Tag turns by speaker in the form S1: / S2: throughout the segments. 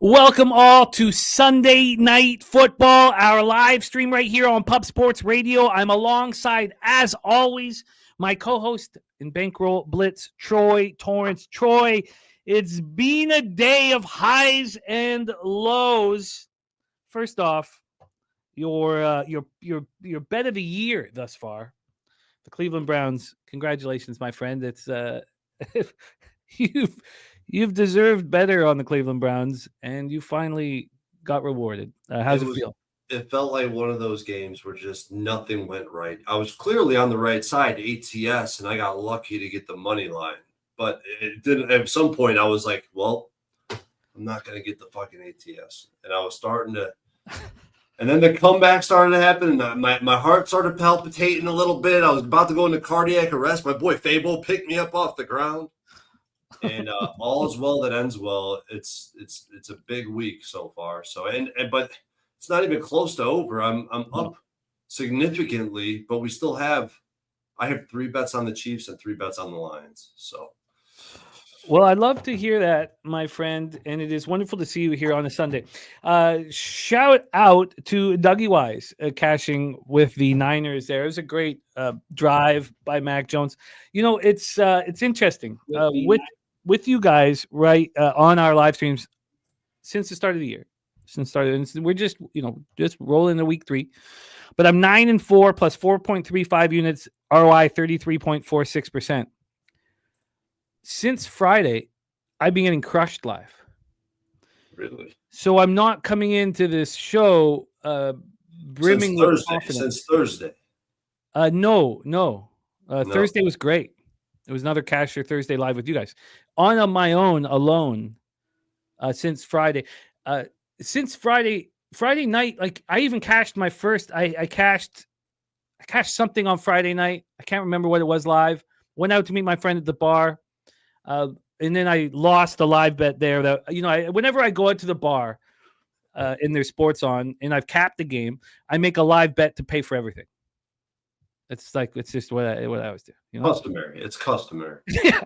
S1: Welcome all to Sunday Night Football, our live stream right here on Pub Sports Radio. I'm alongside, as always, my co-host in Bankroll Blitz, Troy Torrance. Troy, it's been a day of highs and lows. First off, your bet of the year thus far, the Cleveland Browns. Congratulations, my friend. It's You've deserved better on the Cleveland Browns, and you finally got rewarded. How's it feel?
S2: It felt like one of those games where just nothing went right. I was clearly on the right side, ATS, and I got lucky to get the money line. But it didn't. At some point, I was like, well, I'm not going to get the fucking ATS. And I was starting to – and then the comeback started to happen, and my heart started palpitating a little bit. I was about to go into cardiac arrest. My boy Fable picked me up off the ground. And all is well that ends well. It's a big week so far. So but it's not even close to over. I'm up significantly, but we still have. I have 3 bets on the Chiefs and 3 bets on the Lions. So,
S1: well, I'd love to hear that, my friend, and it is wonderful to see you here on a Sunday. Shout out to Dougie Wise cashing with the Niners. There was a great drive by Mac Jones. You know, it's interesting with you guys, right, on our live streams since the start of the year. We're just rolling into week 3. But I'm 9-4 plus 4.35 units, ROI 33.46%. Since Friday, I've been getting crushed live.
S2: Really?
S1: So I'm not coming into this show brimming with confidence.
S2: Since Thursday?
S1: No. Thursday was great. It was another Casher Thursday live with you guys. On my own, alone, since Friday. Friday night, like I even cashed my first. I cashed something on Friday night. I can't remember what it was live. Went out to meet my friend at the bar, and then I lost a live bet there. That whenever I go out to the bar, and there's sports on, and I've capped the game, I make a live bet to pay for everything. It's just what I always do.
S2: Customary. It's customary.
S1: Yeah.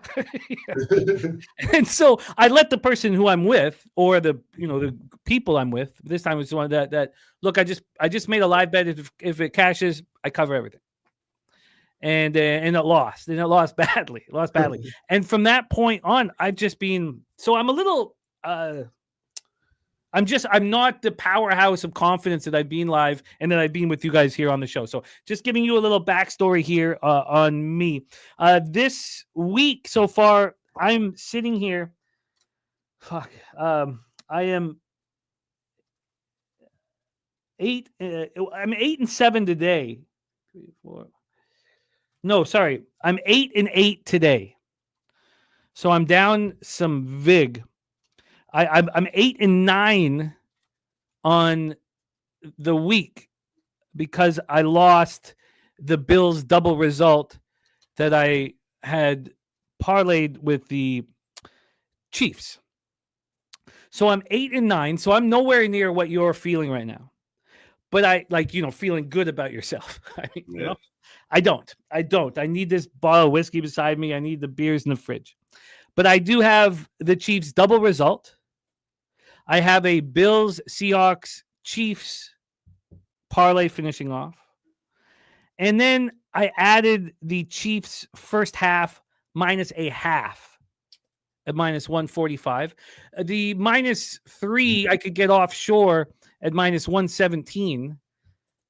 S1: And so I let the person who I'm with, or the people I'm with, this time it's one that look. I just made a live bet. If it cashes, I cover everything. And it lost. And it lost badly. And from that point on, I've just been. So I'm a little. I'm not the powerhouse of confidence that I've been live and that I've been with you guys here on the show. So just giving you a little backstory here on me. This week so far, I'm sitting here. I am 8. I'm 8-7 today. 3, 4. No, sorry. I'm 8-8 today. So I'm down some vig. I'm 8-9 on the week because I lost the Bills double result that I had parlayed with the Chiefs. So I'm 8-9. So I'm nowhere near what you're feeling right now. But I feeling good about yourself. I don't. I need this bottle of whiskey beside me. I need the beers in the fridge. But I do have the Chiefs double result. I have a Bills, Seahawks, Chiefs parlay finishing off. And then I added the Chiefs first half minus a half at minus 145. The minus 3 I could get offshore at minus 117.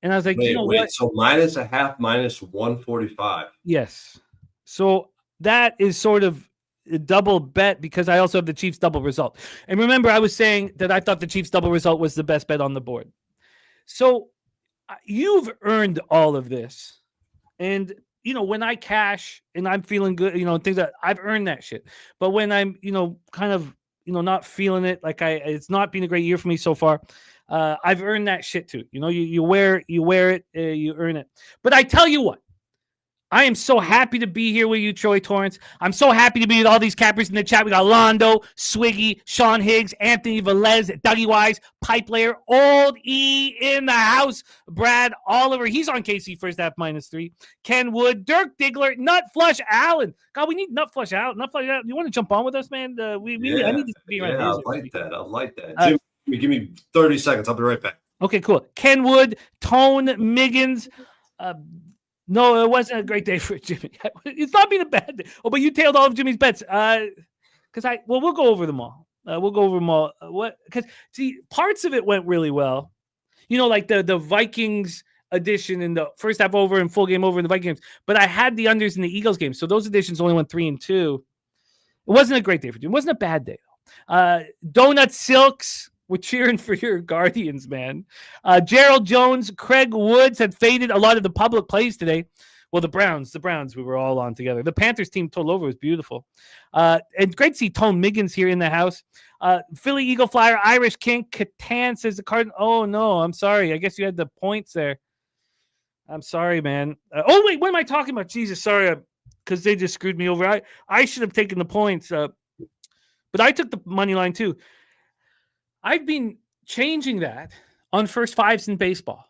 S1: And I was like, what?
S2: So minus a half, minus 145.
S1: Yes. So that is sort of a double bet because I also have the Chiefs double result. And remember, I was saying that I thought the Chiefs double result was the best bet on the board. So you've earned all of this. And, when I cash and I'm feeling good, things that I've earned that shit. But when I'm, kind of, not feeling it, it's not been a great year for me so far. I've earned that shit too. You wear it, you earn it. But I tell you what, I am so happy to be here with you, Troy Torrance. I'm so happy to be with all these cappers in the chat. We got Londo, Swiggy, Sean Higgs, Anthony Velez, Dougie Wise, Pipe Layer, Old E in the house, Brad Oliver. He's on KC first half -3. Ken Wood, Dirk Diggler, Nut Flush Allen. God, we need Nut Flush Allen. Nut Flush Allen. You want to jump on with us, man? I need to be around.
S2: Yeah, I like that. Give me 30 seconds. I'll be right back.
S1: Okay, cool. Ken Wood, Tone Miggins. No, it wasn't a great day for Jimmy. It's not been a bad day. Oh, but you tailed all of Jimmy's bets. We'll go over them all. Because parts of it went really well. Like the Vikings edition in the first half over and full game over in the Vikings. But I had the unders in the Eagles game, so those editions only went 3 and 2. It wasn't a great day for Jimmy. It wasn't a bad day though. Donut Silks. We're cheering for your Guardians, man. Gerald Jones, Craig Woods had faded a lot of the public plays today. Well, the Browns, we were all on together. The Panthers team total over was beautiful. And great to see Tone Miggins here in the house. Philly Eagle Flyer, Irish King, Catan says the Cardinals. Oh, no, I'm sorry. I guess you had the points there. I'm sorry, man. Wait, what am I talking about? Jesus, sorry, because they just screwed me over. I should have taken the points. But I took the money line too. I've been changing that on first fives in baseball,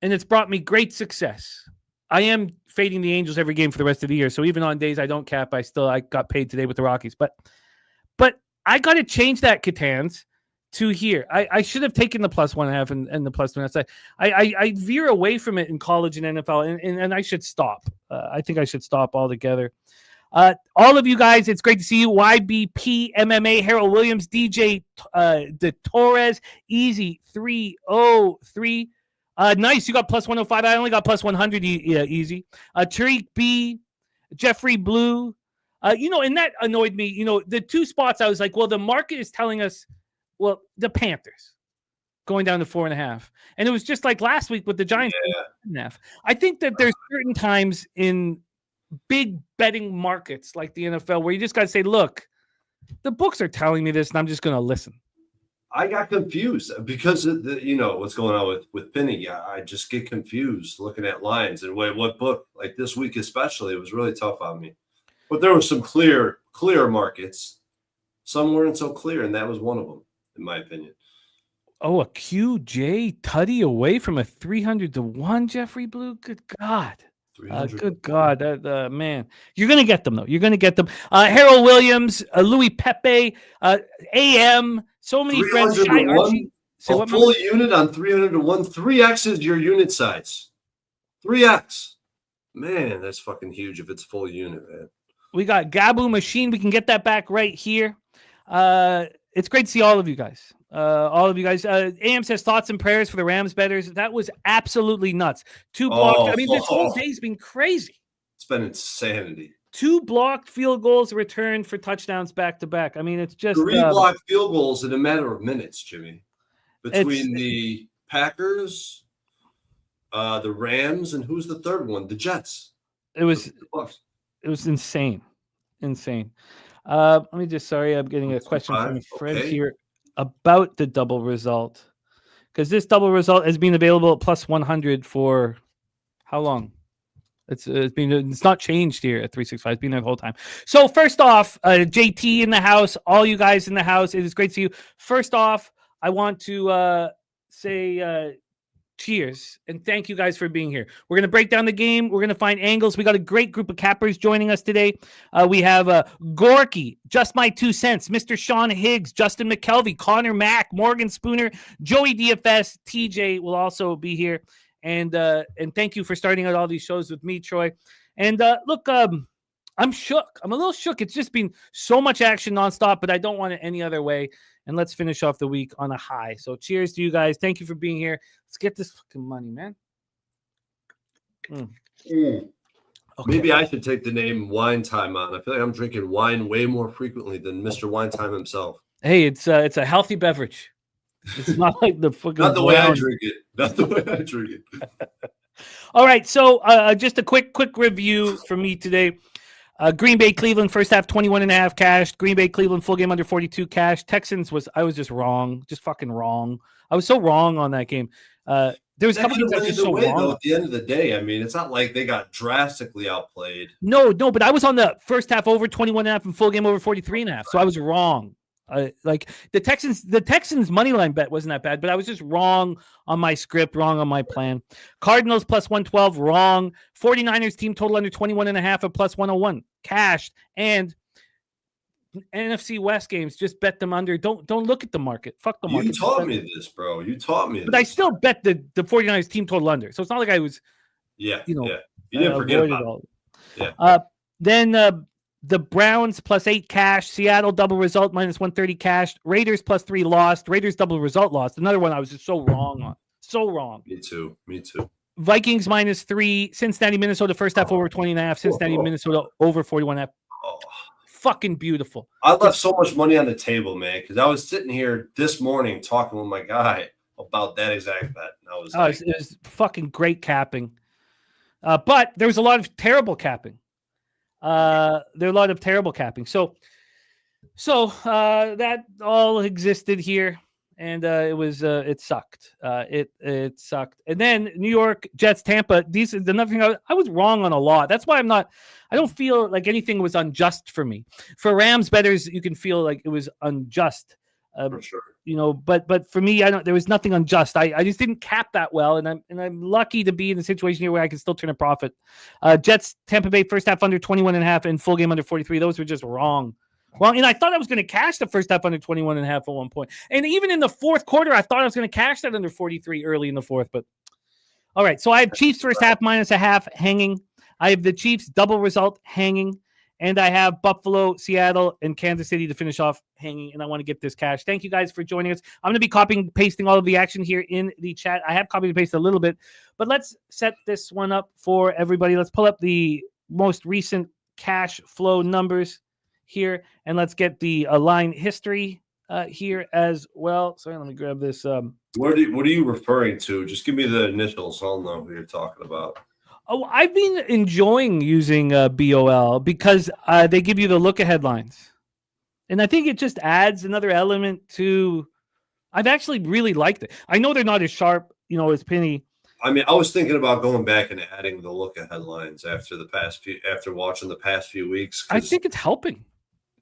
S1: and it's brought me great success. I am fading the Angels every game for the rest of the year, so even on days I don't cap, I got paid today with the Rockies. But I got to change that, Catans, to here. I should have taken the +1.5 and the +2.5. I veer away from it in college and NFL, and I should stop. I think I should stop altogether. All of you guys, it's great to see you. YBP, MMA, Harold Williams, DJ De Torres, Easy 303. Nice, you got +105. I only got +100. Easy. Tariq B, Jeffrey Blue. And that annoyed me. The two spots I was like, well, the market is telling us, well, the Panthers going down to 4.5, and it was just like last week with the Giants. Yeah. I think that there's certain times in big betting markets like the NFL where you just got to say, look, the books are telling me this and I'm just going to listen.
S2: I got confused because of what's going on with Penny. I just get confused looking at lines and what book, like this week especially, it was really tough on me. But there were some clear markets. Some weren't so clear, and that was one of them, in my opinion.
S1: Oh, a QJ Tutty away from a 300-1, Jeffrey Blue. Good God. Good God, man. You're going to get them, though. You're going to get them. Harold Williams, Louis Pepe, AM, so many friends.
S2: A full unit on 300-1. 3X is your unit size. 3X. Man, that's fucking huge if it's full unit, man.
S1: We got Gabu Machine. We can get that back right here. It's great to see all of you guys. AM says thoughts and prayers for the Rams bettors. That was absolutely nuts. 2 blocked. This whole day's been crazy.
S2: It's been insanity.
S1: 2 blocked field goals returned for touchdowns back to back. It's just
S2: 3 blocked field goals in a matter of minutes, Jimmy. Between the Packers, the Rams, and who's the third one? The Jets.
S1: It was insane. Let me just, I'm getting a question from a friend here about the double result, because this double result has been available at +100 for how long? It's not changed here at 365. It's been there the whole time. So first off, JT in the house, all you guys in the house, it is great to see you. First off, I want to say cheers and thank you guys for being here. We're going to break down the game. We're going to find angles. We got a great group of cappers joining us today. We have Gorky, Just My 2 Cents, Mr. Sean Higgs, Justin McKelvey, Connor Mack, Morgan Spooner, Joey DFS, TJ will also be here. And thank you for starting out all these shows with me, Troy. And look, I'm shook. I'm a little shook. It's just been so much action nonstop, but I don't want it any other way. And let's finish off the week on a high. So cheers to you guys. Thank you for being here. Let's get this fucking money, man.
S2: Okay. Maybe I should take the name Wine Time on. I feel like I'm drinking wine way more frequently than Mr. Wine Time himself.
S1: Hey, it's a healthy beverage. It's not like the fucking
S2: not the way I drink it. Not the way I drink it.
S1: All right. So just a quick review for me today. Green Bay, Cleveland, first half 21.5 cashed. Green Bay, Cleveland, full game under 42 cash. Texans I was just wrong, just fucking wrong. I was so wrong on that game. There was a
S2: That
S1: couple
S2: could
S1: games I
S2: have
S1: was
S2: went
S1: just
S2: either
S1: so
S2: way,
S1: wrong
S2: though.
S1: on.
S2: At the end of the day, I mean, it's not like they got drastically outplayed.
S1: No, but I was on the first half over 21.5 and full game over 43.5. So I was wrong. Like the Texans money line bet wasn't that bad, but I was just wrong on my script, wrong on my plan. Cardinals plus 112, wrong. 49ers team total under 21.5 at plus 101, cashed. And NFC West games, just bet them under. Don't look at the market. Fuck the market.
S2: You taught me this, bro. You taught me
S1: But
S2: this.
S1: I still bet the 49ers team total under. So it's not like I was,
S2: Yeah.
S1: you know,
S2: yeah. You didn't forget
S1: avoided
S2: about
S1: all.
S2: it. Yeah.
S1: Then the Browns plus 8 cash. Seattle double result minus 130 cash. Raiders plus 3 lost. Raiders double result lost. Another one I was just so wrong on. So wrong.
S2: Me too. Me too.
S1: Vikings minus 3. Cincinnati, Minnesota first half over 20.5. Cincinnati, Minnesota over 41.5.
S2: Oh.
S1: Fucking beautiful.
S2: I left so much money on the table, man, because I was sitting here this morning talking with my guy about that exact bet. And I was like,
S1: it was fucking great capping. But there was a lot of terrible capping. There are a lot of terrible capping. So that all existed here, and it sucked. It sucked. And then New York Jets, Tampa. These is another thing I was wrong on a lot. That's why I don't feel like anything was unjust for me. For Rams bettors, you can feel like it was unjust.
S2: for sure.
S1: But for me, there was nothing unjust. I just didn't cap that well, and I'm lucky to be in a situation here where I can still turn a profit. Jets, Tampa Bay first half under 21.5 and full game under 43. Those were just wrong. Well, and I thought I was going to cash the first half under 21.5 at one point. And even in the fourth quarter, I thought I was going to cash that under 43 early in the fourth. But all right, so I have Chiefs first half minus a half hanging. I have the Chiefs double result hanging. And I have Buffalo, Seattle, and Kansas City to finish off hanging. And I want to get this cash. Thank you guys for joining us. I'm going to be copying and pasting all of the action here in the chat. I have copied and pasted a little bit, but let's set this one up for everybody. Let's pull up the most recent cash flow numbers here, and let's get the line history here as well. Sorry, let me grab this.
S2: What are you referring to? Just give me the initials. So I'll know who you're talking about.
S1: Oh, I've been enjoying using BOL because they give you the look ahead lines. And I think it just adds another element to. I've actually really liked it. I know they're not as sharp, as Penny.
S2: I mean, I was thinking about going back and adding the look ahead lines after watching the past few weeks.
S1: I think it's helping.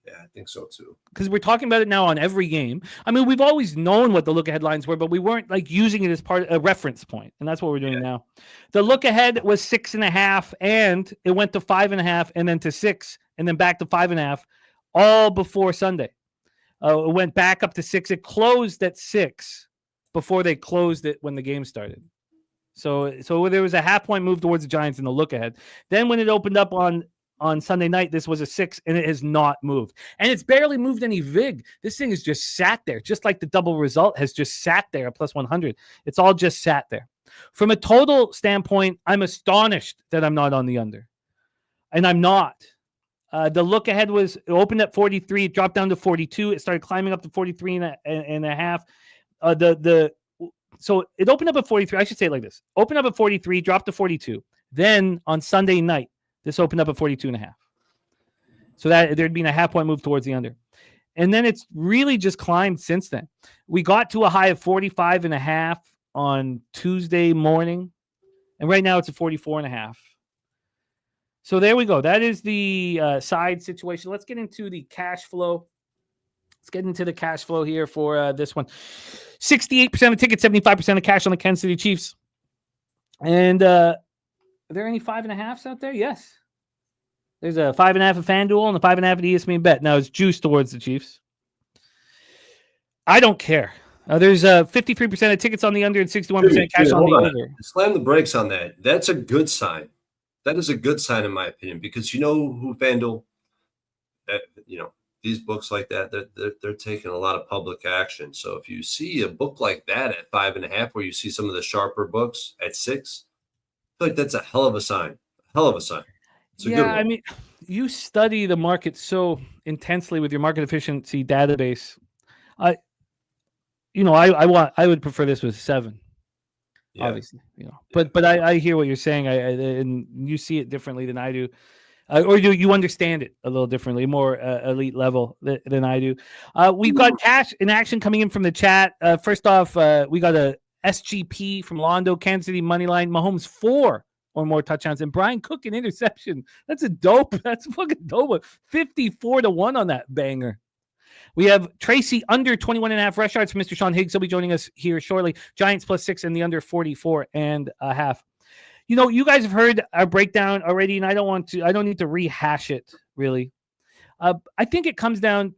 S2: Yeah, I think so too.
S1: Because we're talking about it now on every game. I mean, we've always known what the look ahead lines were, but we weren't like using it as part of a reference point, and that's what we're doing now. The look ahead was 6.5, and it went to 5.5, and then to 6, and then back to 5.5, all before Sunday. It went back up to 6. It closed at 6 before they closed it when the game started. So there was a half point move towards the Giants in the look ahead. Then when it opened up on Sunday night, this was a 6, and it has not moved. And it's barely moved any VIG. This thing has just sat there, just like the double result has just sat there at plus 100. It's all just sat there. From a total standpoint, I'm astonished that I'm not on the under. And I'm not. The look ahead it opened at 43, it dropped down to 42. It started climbing up to 43 and a half. So it opened up at 43. I should say it like this. Opened up at 43, dropped to 42. Then on Sunday night, this opened up at 42.5. So that there'd been a half point move towards the under. And then it's really just climbed since then. We got to a high of 45.5 on Tuesday morning. And right now it's at 44.5. So there we go. That is the side situation. Let's get into the cash flow. Let's get into the cash flow here for this one. 68% of tickets, 75% of cash on the Kansas City Chiefs. And are there any 5.5s out there? Yes. There's a 5.5 of FanDuel and a 5.5 at ESPN Bet. Now it's juiced towards the Chiefs. I don't care. There's 53% of tickets on the under and 61% cash on the over.
S2: Slam the brakes on that. That's a good sign. That is a good sign, in my opinion, because you know who FanDuel, these books like that, they're taking a lot of public action. So if you see a book like that at 5.5, where you see some of the sharper books at 6, I feel like that's a hell of a sign. Hell of a sign. It's a good one.
S1: I mean, you study the market so intensely with your market efficiency database. I would prefer this with 7. Yeah. Obviously, but I hear what you're saying. And you see it differently than I do. Or do you understand it a little differently, more elite level than I do? We've got cash in action coming in from the chat. First off, we got a SGP from Londo, Kansas City money line. Mahomes 4 or more touchdowns, and Brian Cook an interception. That's a dope. That's fucking dope. 54-1 on that banger. We have Tracy under 21.5 rush yards from Mr. Sean Higgs. He'll be joining us here shortly. Giants +6 and the under 44.5. You know, you guys have heard our breakdown already, and I don't need to rehash it really. I think it comes down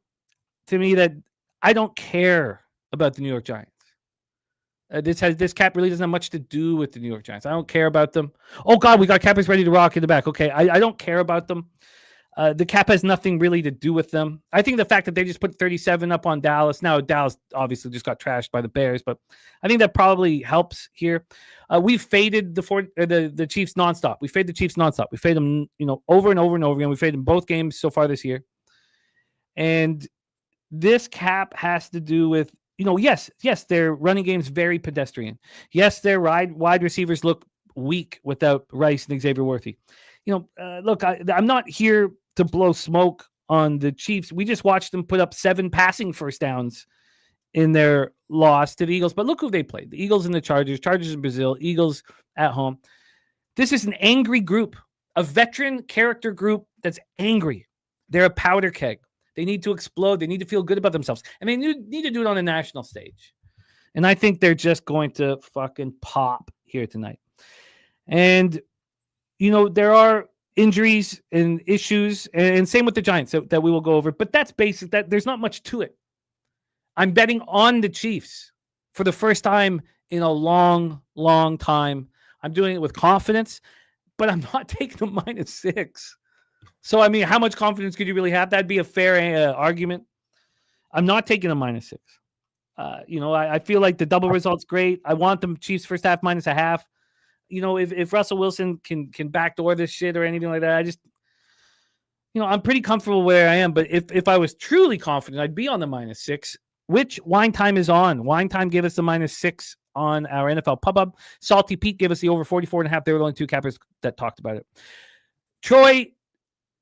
S1: to me that I don't care about the New York Giants. This cap really doesn't have much to do with the New York Giants. I don't care about them. Oh God, we got Cappers ready to rock in the back. Okay, I don't care about them. The cap has nothing really to do with them. I think the fact that they just put 37 up on Dallas. Now Dallas obviously just got trashed by the Bears, but I think that probably helps here. We've faded the Chiefs nonstop. We fade the Chiefs nonstop. We fade them, over and over and over again. We fade them both games so far this year. And this cap has to do with, yes, their running game's very pedestrian. Yes, their wide receivers look weak without Rice and Xavier Worthy. Look, I'm not here to blow smoke on the Chiefs. We just watched them put up 7 passing first downs in their loss to the Eagles. But look who they played. The Eagles and the Chargers in Brazil, Eagles at home. This is an angry group, a veteran character group that's angry. They're a powder keg. They need to explode. They need to feel good about themselves. And they need to do it on a national stage. And I think they're just going to fucking pop here tonight. And, there are injuries and issues, and same with the Giants that we will go over. But that's basic. That there's not much to it. I'm betting on the Chiefs for the first time in a long, long time. I'm doing it with confidence, but I'm not taking the -6. So, I mean, how much confidence could you really have? That'd be a fair argument. I'm not taking a -6. I feel like the double result's great. I want the Chiefs first half -0.5. If Russell Wilson can backdoor this shit or anything like that, I just, I'm pretty comfortable where I am. But if I was truly confident, I'd be on the -6. Which Wine Time is on. Wine Time gave us the -6 on our NFL Pub Up. Salty Pete gave us the over 44.5. They were the only 2 cappers that talked about it. Troy,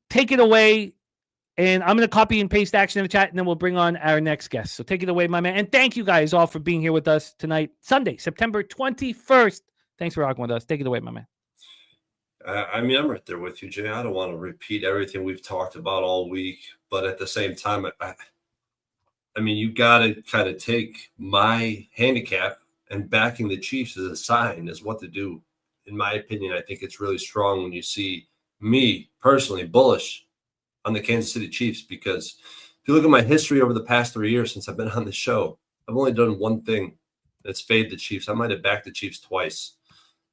S1: take it away. And I'm going to copy and paste action in the chat, and then we'll bring on our next guest. So take it away, my man. And thank you guys all for being here with us tonight, Sunday, September 21st. Thanks for rocking with us. Take it away, my man.
S2: I'm right there with you, Jay. I don't want to repeat everything we've talked about all week, but at the same time, you got to kind of take my handicap and backing the Chiefs as a sign as what to do. In my opinion, I think it's really strong when you see me personally bullish on the Kansas City Chiefs, because if you look at my history over the past 3 years since I've been on the show, I've only done one thing. That's fade the Chiefs. I might have backed the Chiefs twice,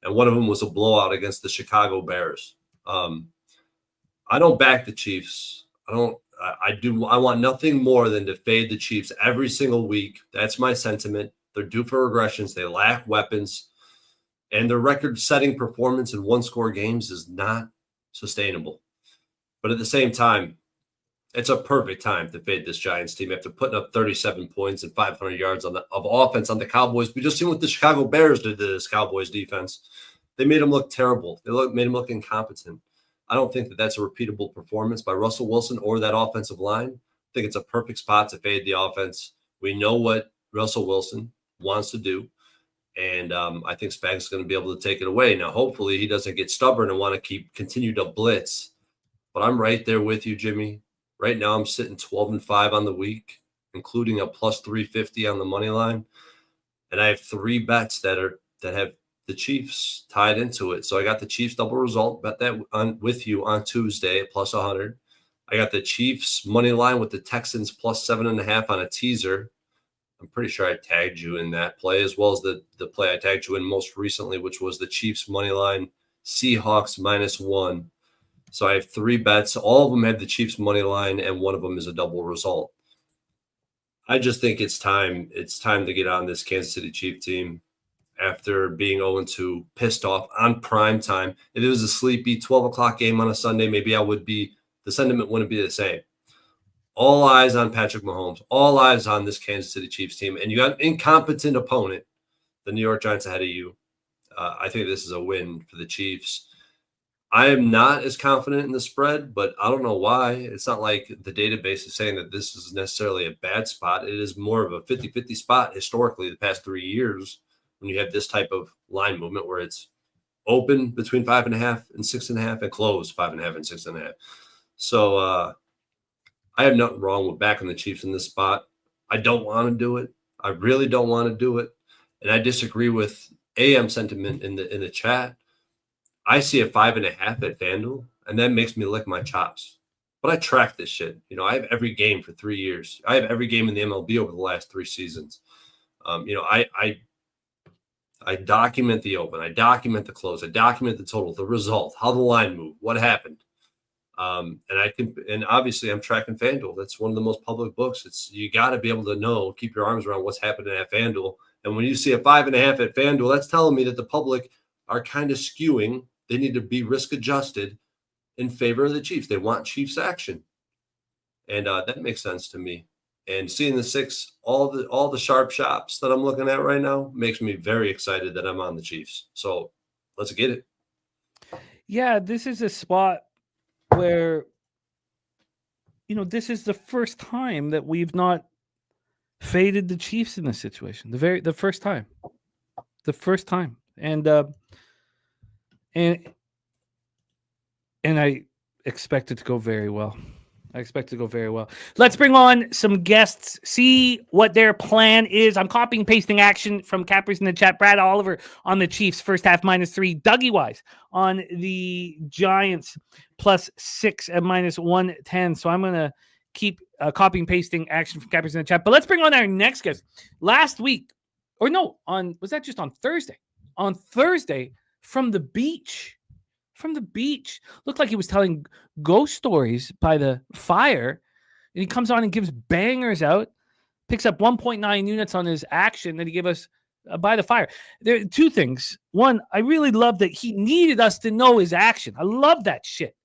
S2: and one of them was a blowout against the Chicago Bears. I don't back the Chiefs. I want nothing more than to fade the Chiefs every single week. That's my sentiment. They're due for regressions. They lack weapons, and their record-setting performance in one-score games is not sustainable. But at the same time, it's a perfect time to fade this Giants team after putting up 37 points and 500 yards of offense on the Cowboys. We just seen what the Chicago Bears did to this Cowboys defense. They made them look terrible. Made them look incompetent. I don't think that that's a repeatable performance by Russell Wilson or that offensive line. I think it's a perfect spot to fade the offense. We know what Russell Wilson wants to do, and I think Spags is going to be able to take it away. Now, hopefully he doesn't get stubborn and want to continue to blitz. But I'm right there with you, Jimmy. Right now, I'm sitting 12-5 on the week, including a plus 350 on the money line, and I have 3 bets that have the Chiefs tied into it. So I got the Chiefs double result, bet that with you on Tuesday at plus 100. I got the Chiefs money line with the Texans plus 7.5 on a teaser. I'm pretty sure I tagged you in that play, as well as the play I tagged you in most recently, which was the Chiefs money line Seahawks -1. So I have 3 bets. All of them have the Chiefs money line, and one of them is a double result. I just think it's time. It's time to get on this Kansas City Chiefs team after being 0-2, pissed off on prime time. If it was a sleepy 12 o'clock game on a Sunday, maybe the sentiment wouldn't be the same. All eyes on Patrick Mahomes. All eyes on this Kansas City Chiefs team. And you got an incompetent opponent, the New York Giants, ahead of you. I think this is a win for the Chiefs. I am not as confident in the spread, but I don't know why. It's not like the database is saying that this is necessarily a bad spot. It is more of a 50-50 spot historically the past 3 years when you have this type of line movement where it's open between 5.5 and 6.5 and close 5.5 and 6.5. So I have nothing wrong with backing the Chiefs in this spot. I don't want to do it. I really don't want to do it. And I disagree with AM sentiment in the chat. I see a 5.5 at FanDuel, and that makes me lick my chops. But I track this shit. You know, I have every game for 3 years. I have every game in the MLB over the last 3 seasons. You know, I document the open, I document the close, I document the total, the result, how the line moved, what happened. And obviously I'm tracking FanDuel. That's one of the most public books. You got to be able to know, keep your arms around what's happening at FanDuel. And when you see a 5.5 at FanDuel, that's telling me that the public are kind of skewing. They need to be risk adjusted in favor of the Chiefs. They want Chiefs action. And that makes sense to me. And seeing the 6, all the sharp shops that I'm looking at right now makes me very excited that I'm on the Chiefs. So let's get it.
S1: Yeah, this is a spot where, you know, this is the first time that we've not faded the Chiefs in this situation. The first time. And I expect it to go very well. Let's bring on some guests, see what their plan is. I'm copying pasting action from Cappers in the chat. Brad Oliver on the Chiefs, first half -3. Dougie Wise on the Giants, +6 at -110. So I'm going to keep copying pasting action from Cappers in the chat. But let's bring on our next guest. Last week, or no, was that just on Thursday? On Thursday, from the beach. Looked like he was telling ghost stories by the fire. And he comes on and gives bangers out. Picks up 1.9 units on his action that he gave us by the fire. There are 2 things. One, I really love that he needed us to know his action. I love that shit.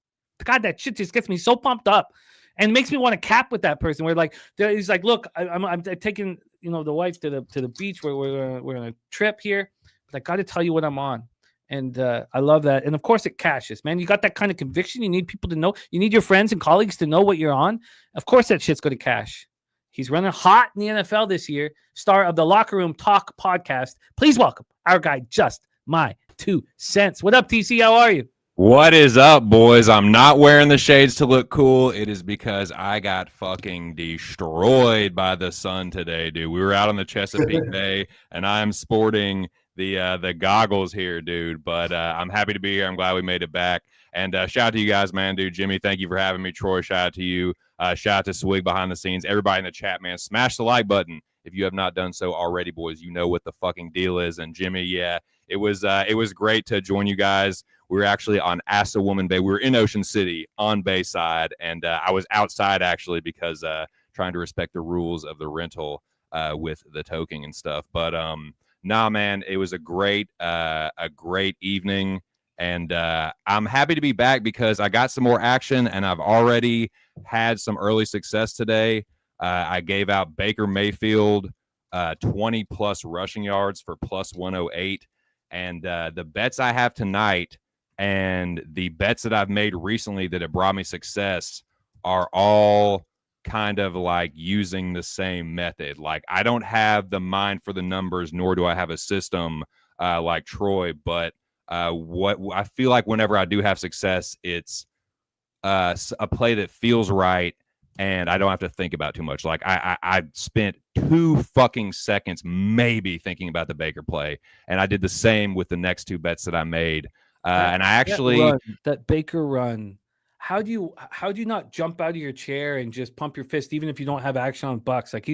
S1: God, that shit just gets me so pumped up and makes me want to cap with that person. Where like he's like, look, I'm taking the wife to the beach. We're on a trip here. But I got to tell you what I'm on. And I love that. And of course it cashes, man. You got that kind of conviction. You need people to know. You need your friends and colleagues to know what you're on. Of course that shit's going to cash. He's running hot in the NFL this year. Star of the Locker Room Talk podcast. Please welcome our guy, Just My 2 Cents. What up, TC? How are you?
S3: What is up, boys? I'm not wearing the shades to look cool. It is because I got fucking destroyed by the sun today, dude. We were out on the Chesapeake Bay, and I'm sporting the goggles here, dude. But I'm happy to be here. I'm glad we made it back. And shout out to you guys, man, dude. Jimmy, thank you for having me. Troy, shout out to you. Shout out to Swig behind the scenes. Everybody in the chat, man, smash the like button if you have not done so already, boys. You know what the fucking deal is. And Jimmy, yeah, it was great to join you guys. We were actually on Assawoman Bay. We were in Ocean City on Bayside, and I was outside actually because trying to respect the rules of the rental with the toking and stuff. But nah, man, it was a great evening, and I'm happy to be back because I got some more action, and I've already had some early success today. I gave out Baker Mayfield 20 plus rushing yards for +108, and the bets I have tonight and the bets that I've made recently that have brought me success are all kind of like using the same method. Like I don't have the mind for the numbers, nor do I have a system like Troy, but what I feel like whenever I do have success, it's a play that feels right and I don't have to think about too much. Like I spent 2 fucking seconds maybe thinking about the Baker play, and I did the same with the next 2 bets that I made. And I actually
S1: that Baker run. How do you not jump out of your chair and just pump your fist even if you don't have action on Bucks? Like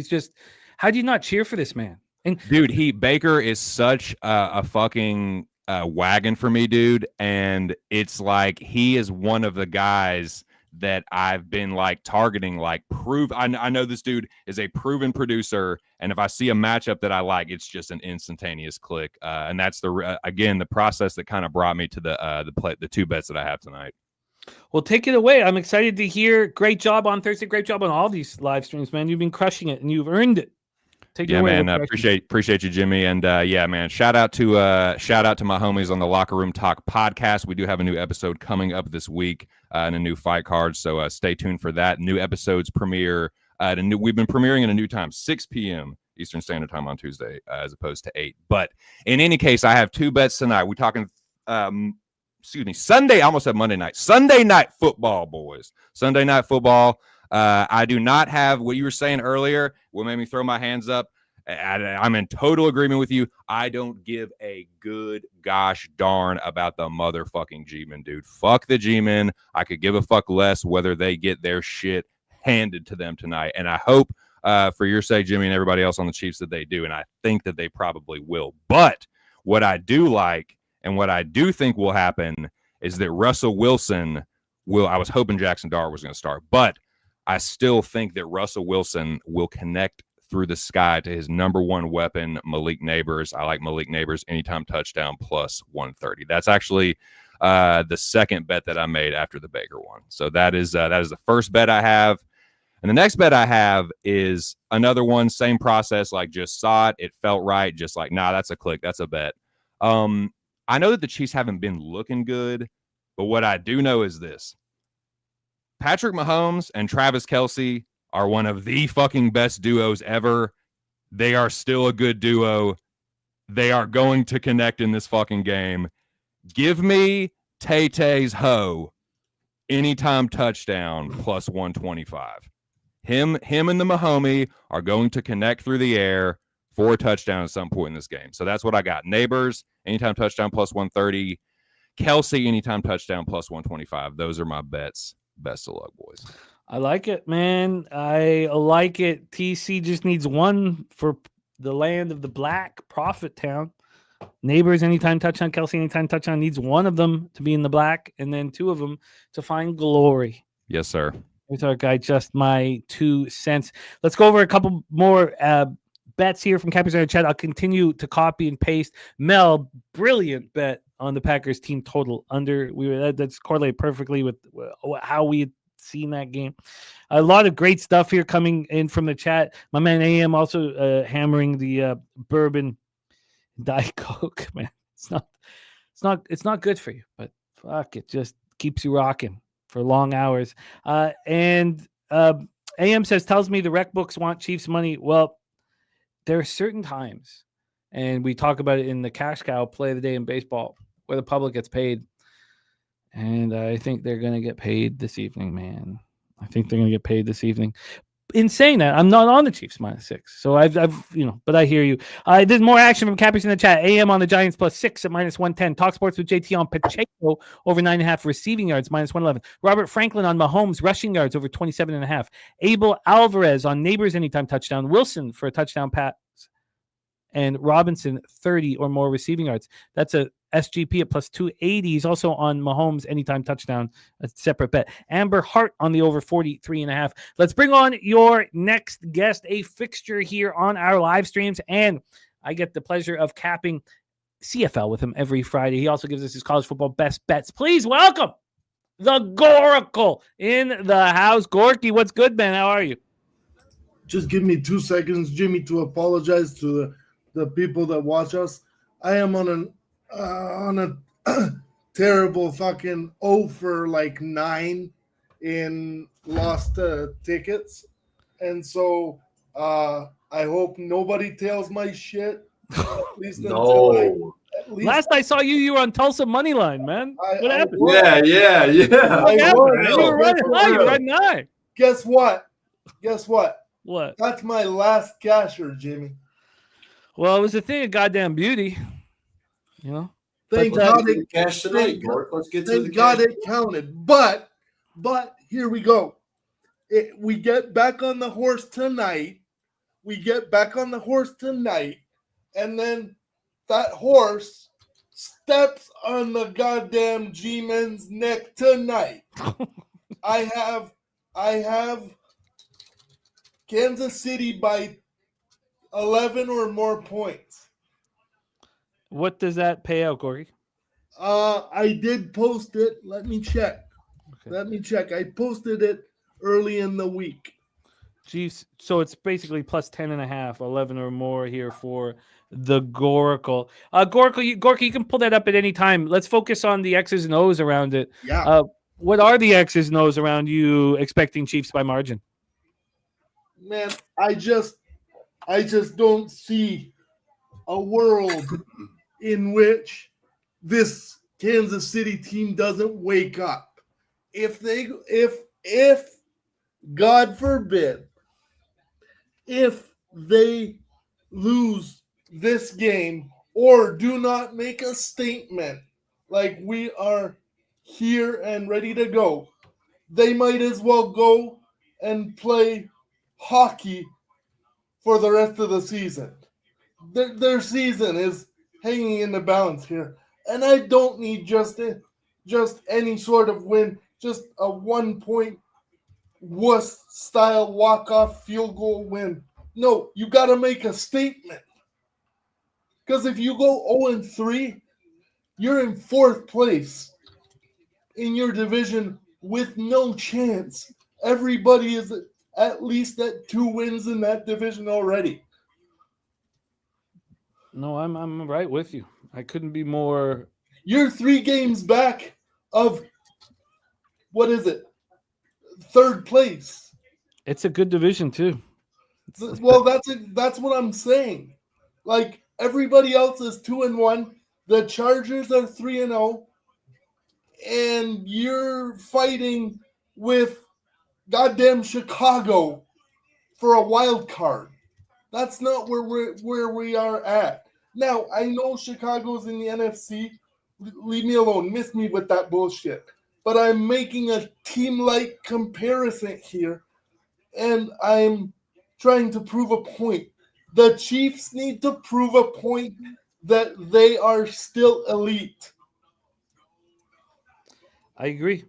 S1: how do you not cheer for this man? And
S3: dude, Baker is such a fucking wagon for me, dude. And it's like he is one of the guys that I've been like targeting, like I know this dude is a proven producer, and if I see a matchup that I like, it's just an instantaneous click. And that's the process that kind of brought me to the 2 bets that I have tonight.
S1: Well, take it away. I'm excited to hear. Great job on Thursday. Great job on all these live streams, man. You've been crushing it, and you've earned it. Take it
S3: Yeah,
S1: away.
S3: man.
S1: What's your
S3: Appreciate you, Jimmy. And yeah, man. Shout out to my homies on the Locker Room Talk podcast. We do have a new episode coming up this week and a new fight card. So stay tuned for that. New episodes premiere. We've been premiering at a new time, 6 p.m. Eastern Standard Time on Tuesday, as opposed to 8. But in any case, I have 2 bets tonight. We're talking. Sunday. I almost said Monday night. Sunday night football, boys. Sunday night football. I do not have what you were saying earlier. What made me throw my hands up? I'm in total agreement with you. I don't give a good gosh darn about the motherfucking G-men, dude. Fuck the G-men. I could give a fuck less whether they get their shit handed to them tonight. And I hope for your sake, Jimmy, and everybody else on the Chiefs that they do. And I think that they probably will. But what I do like and what I do think will happen is that Russell Wilson will. I was hoping Jackson Dart was going to start, but I still think that Russell Wilson will connect through the sky to his number one weapon, Malik Neighbors. I like Malik Neighbors anytime touchdown plus 130. That's actually the second bet that I made after the Baker one. So that is the first bet I have. And the next bet I have is another one, same process, like just saw it. It felt right. Just like, nah, that's a click. That's a bet. I know that the Chiefs haven't been looking good, but what I do know is this. Patrick Mahomes and Travis Kelce are one of the fucking best duos ever. They are still a good duo. They are going to connect in this fucking game. Give me Tay-Tay's hoe anytime touchdown plus 125. Him and the Mahomie are going to connect through the air for a touchdown at some point in this game. So that's what I got. Neighbors, anytime touchdown plus 130. Kelce, anytime touchdown plus 125. Those are my bets. Best of luck, boys.
S1: I like it, man. I like it. TC just needs one for the land of the black, Prophet Town. Neighbors, anytime touchdown. Kelce, anytime touchdown. Needs one of them to be in the black, and then 2 of them to find glory.
S3: Yes, sir.
S1: There's our guy, just my 2 cents. Let's go over a couple more bets here from Cappers in the chat. I'll continue to copy and paste. Mel, brilliant bet on the Packers team total under. That's correlated perfectly with how we had seen that game. A lot of great stuff here coming in from the chat. My man AM also hammering the bourbon Diet Coke. Man, it's not good for you, but fuck, it just keeps you rocking for long hours. And AM tells me the rec books want Chiefs money. Well, there are certain times, and we talk about it in the Cash Cow play of the day in baseball, where the public gets paid. And I think they're going to get paid this evening, man. I think they're going to get paid this evening. In saying that, I'm not on the Chiefs -6. So I've but I hear you. There's more action from Cappers in the chat. AM on the Giants +6 at -110. Talk Sports with JT on Pacheco over 9.5 receiving yards -111. Robert Franklin on Mahomes rushing yards over 27.5. Abel Alvarez on Neighbors anytime touchdown. Wilson for a touchdown pass. And Robinson 30 or more receiving yards. That's a SGP at +280. He's also on Mahomes anytime touchdown, a separate bet. Amber Hart on the over 43.5. Let's bring on your next guest, a fixture here on our live streams, and I get the pleasure of capping CFL with him every Friday. He also gives us his college football best bets. Please welcome the Goracle in the house. Gorky, what's good, man? How are you?
S4: Just give me 2 seconds, Jimmy, to apologize to the people that watch us. I am on a terrible fucking 0 for 9 in lost tickets, and so I hope nobody tells my shit. At least
S2: No.
S1: Last I saw you, you were on Tulsa Moneyline, man. What happened?
S2: Yeah.
S1: What happened?
S4: was.
S1: You were running high.
S4: Guess what?
S1: What?
S4: That's my last casher, Jimmy.
S1: Well, it was a thing of goddamn beauty, you know.
S4: Thank
S2: Let's
S4: God
S2: get to
S4: it
S2: the cash tonight, Gort. Let's get to the
S4: Thank God
S2: cash.
S4: it counted. But here we go. We get back on the horse tonight. And then that horse steps on the goddamn G-Men's neck tonight. I have Kansas City by 11 or more points.
S1: What does that pay out, Gorky?
S4: I did post it. Let me check.
S1: Okay.
S4: I posted it early in the week.
S1: Chiefs. So it's basically plus 10.5, 11 or more here for the Goracle. Gorka, you can pull that up at any time. Let's focus on the X's and O's around it.
S4: Yeah.
S1: What are the X's and O's around you expecting Chiefs by margin?
S4: Man, I just don't see a world in which this Kansas City team doesn't wake up. If God forbid, if they lose this game or do not make a statement like we are here and ready to go, they might as well go and play hockey for the rest of the season. Their season is hanging in the balance here. And I don't need just any sort of win, just a 1-point wuss style walk-off field goal win. No, you got to make a statement. Because if you go 0-3, you're in 4th place in your division with no chance. Everybody is at least at 2 wins in that division already.
S1: No, I'm right with you. I couldn't be more.
S4: You're 3 games back of, what is it, 3rd place.
S1: It's a good division too.
S4: Well, that's what I'm saying. Like, everybody else is 2-1. The Chargers are 3-0, and you're fighting with goddamn Chicago for a wild card. That's not where we are at. Now, I know Chicago's in the NFC. Leave me alone. Miss me with that bullshit. But I'm making a team-like comparison here, and I'm trying to prove a point. The Chiefs need to prove a point that they are still elite.
S1: I agree.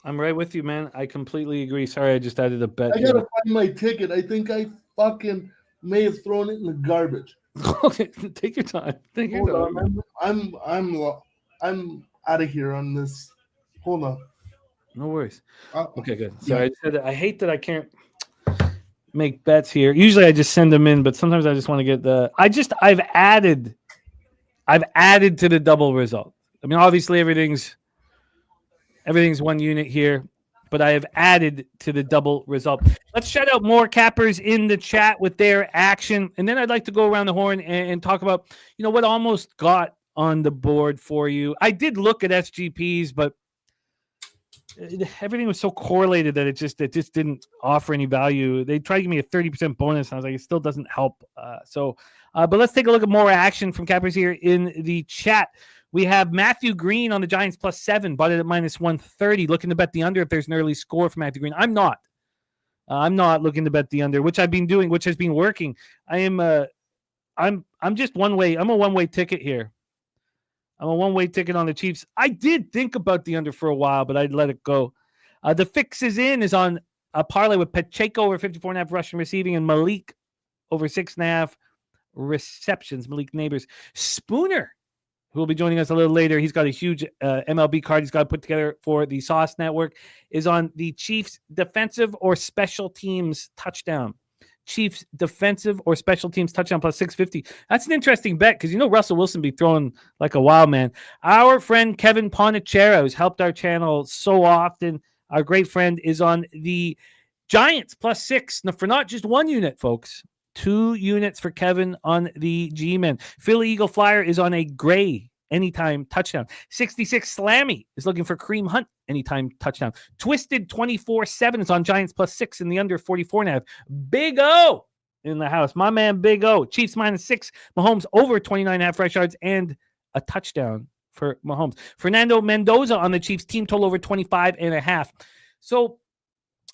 S1: I'm right with you, man. I completely agree. Sorry, I just added a bet.
S4: I gotta find my ticket. I think I fucking may have thrown it in the garbage.
S1: Okay, take your time. Take your
S4: Hold
S1: time.
S4: on. I'm out of here on this. Hold on.
S1: No worries.
S4: Uh,
S1: Okay, good. Sorry, I hate that I can't make bets here. Usually I just send them in, but sometimes I just want to get I've added to the double result. I mean, obviously everything's 1 unit here, but I have added to the double result. Let's shout out more cappers in the chat with their action. And then I'd like to go around the horn and talk about, what almost got on the board for you. I did look at SGPs, but everything was so correlated that it just didn't offer any value. They tried to give me a 30% bonus, and I was like, it still doesn't help. But let's take a look at more action from cappers here in the chat. We have Matthew Green on the Giants +7, bought it at -130, looking to bet the under if there's an early score for Matthew Green. I'm not. I'm not looking to bet the under, which I've been doing, which has been working. I'm just one way. I'm a one-way ticket here. I'm a one-way ticket on the Chiefs. I did think about the under for a while, but I'd let it go. The fix is on a parlay with Pacheco over 54.5 rushing receiving and Malik over 6.5 receptions. Malik Neighbors. Spooner, who will be joining us a little later. He's got a huge MLB card he's got to put together for the Sauce Network, is on the Chiefs defensive or special teams touchdown. Chiefs defensive or special teams touchdown +650. That's an interesting bet because Russell Wilson be throwing like a wild man. Our friend Kevin Ponachero, who's helped our channel so often, our great friend, is on the Giants +6. Now, for not just 1 unit, folks. 2 units for Kevin on the G-Men. Philly Eagle Flyer is on a gray anytime touchdown. 66 Slammy is looking for Kareem Hunt anytime touchdown. Twisted 24/7 is on Giants +6 in the under 44.5. Big O in the house. My man Big O. Chiefs -6. Mahomes over 29.5 rush yards and a touchdown for Mahomes. Fernando Mendoza on the Chiefs team total over 25.5. So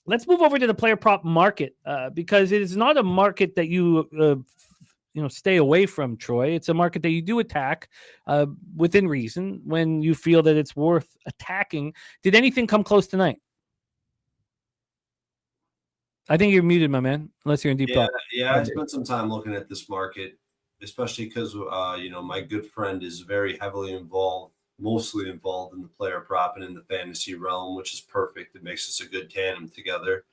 S1: let's move over to the player prop market because it is not a market that you stay away from, Troy. It's a market that you do attack within reason when you feel that it's worth attacking. Did anything come close tonight? I think you're muted, my man, unless you're in deep thought.
S2: Yeah, I spent some time looking at this market, especially because my good friend is very heavily involved, mostly involved in the player prop and in the fantasy realm, which is perfect. It makes us a good tandem together.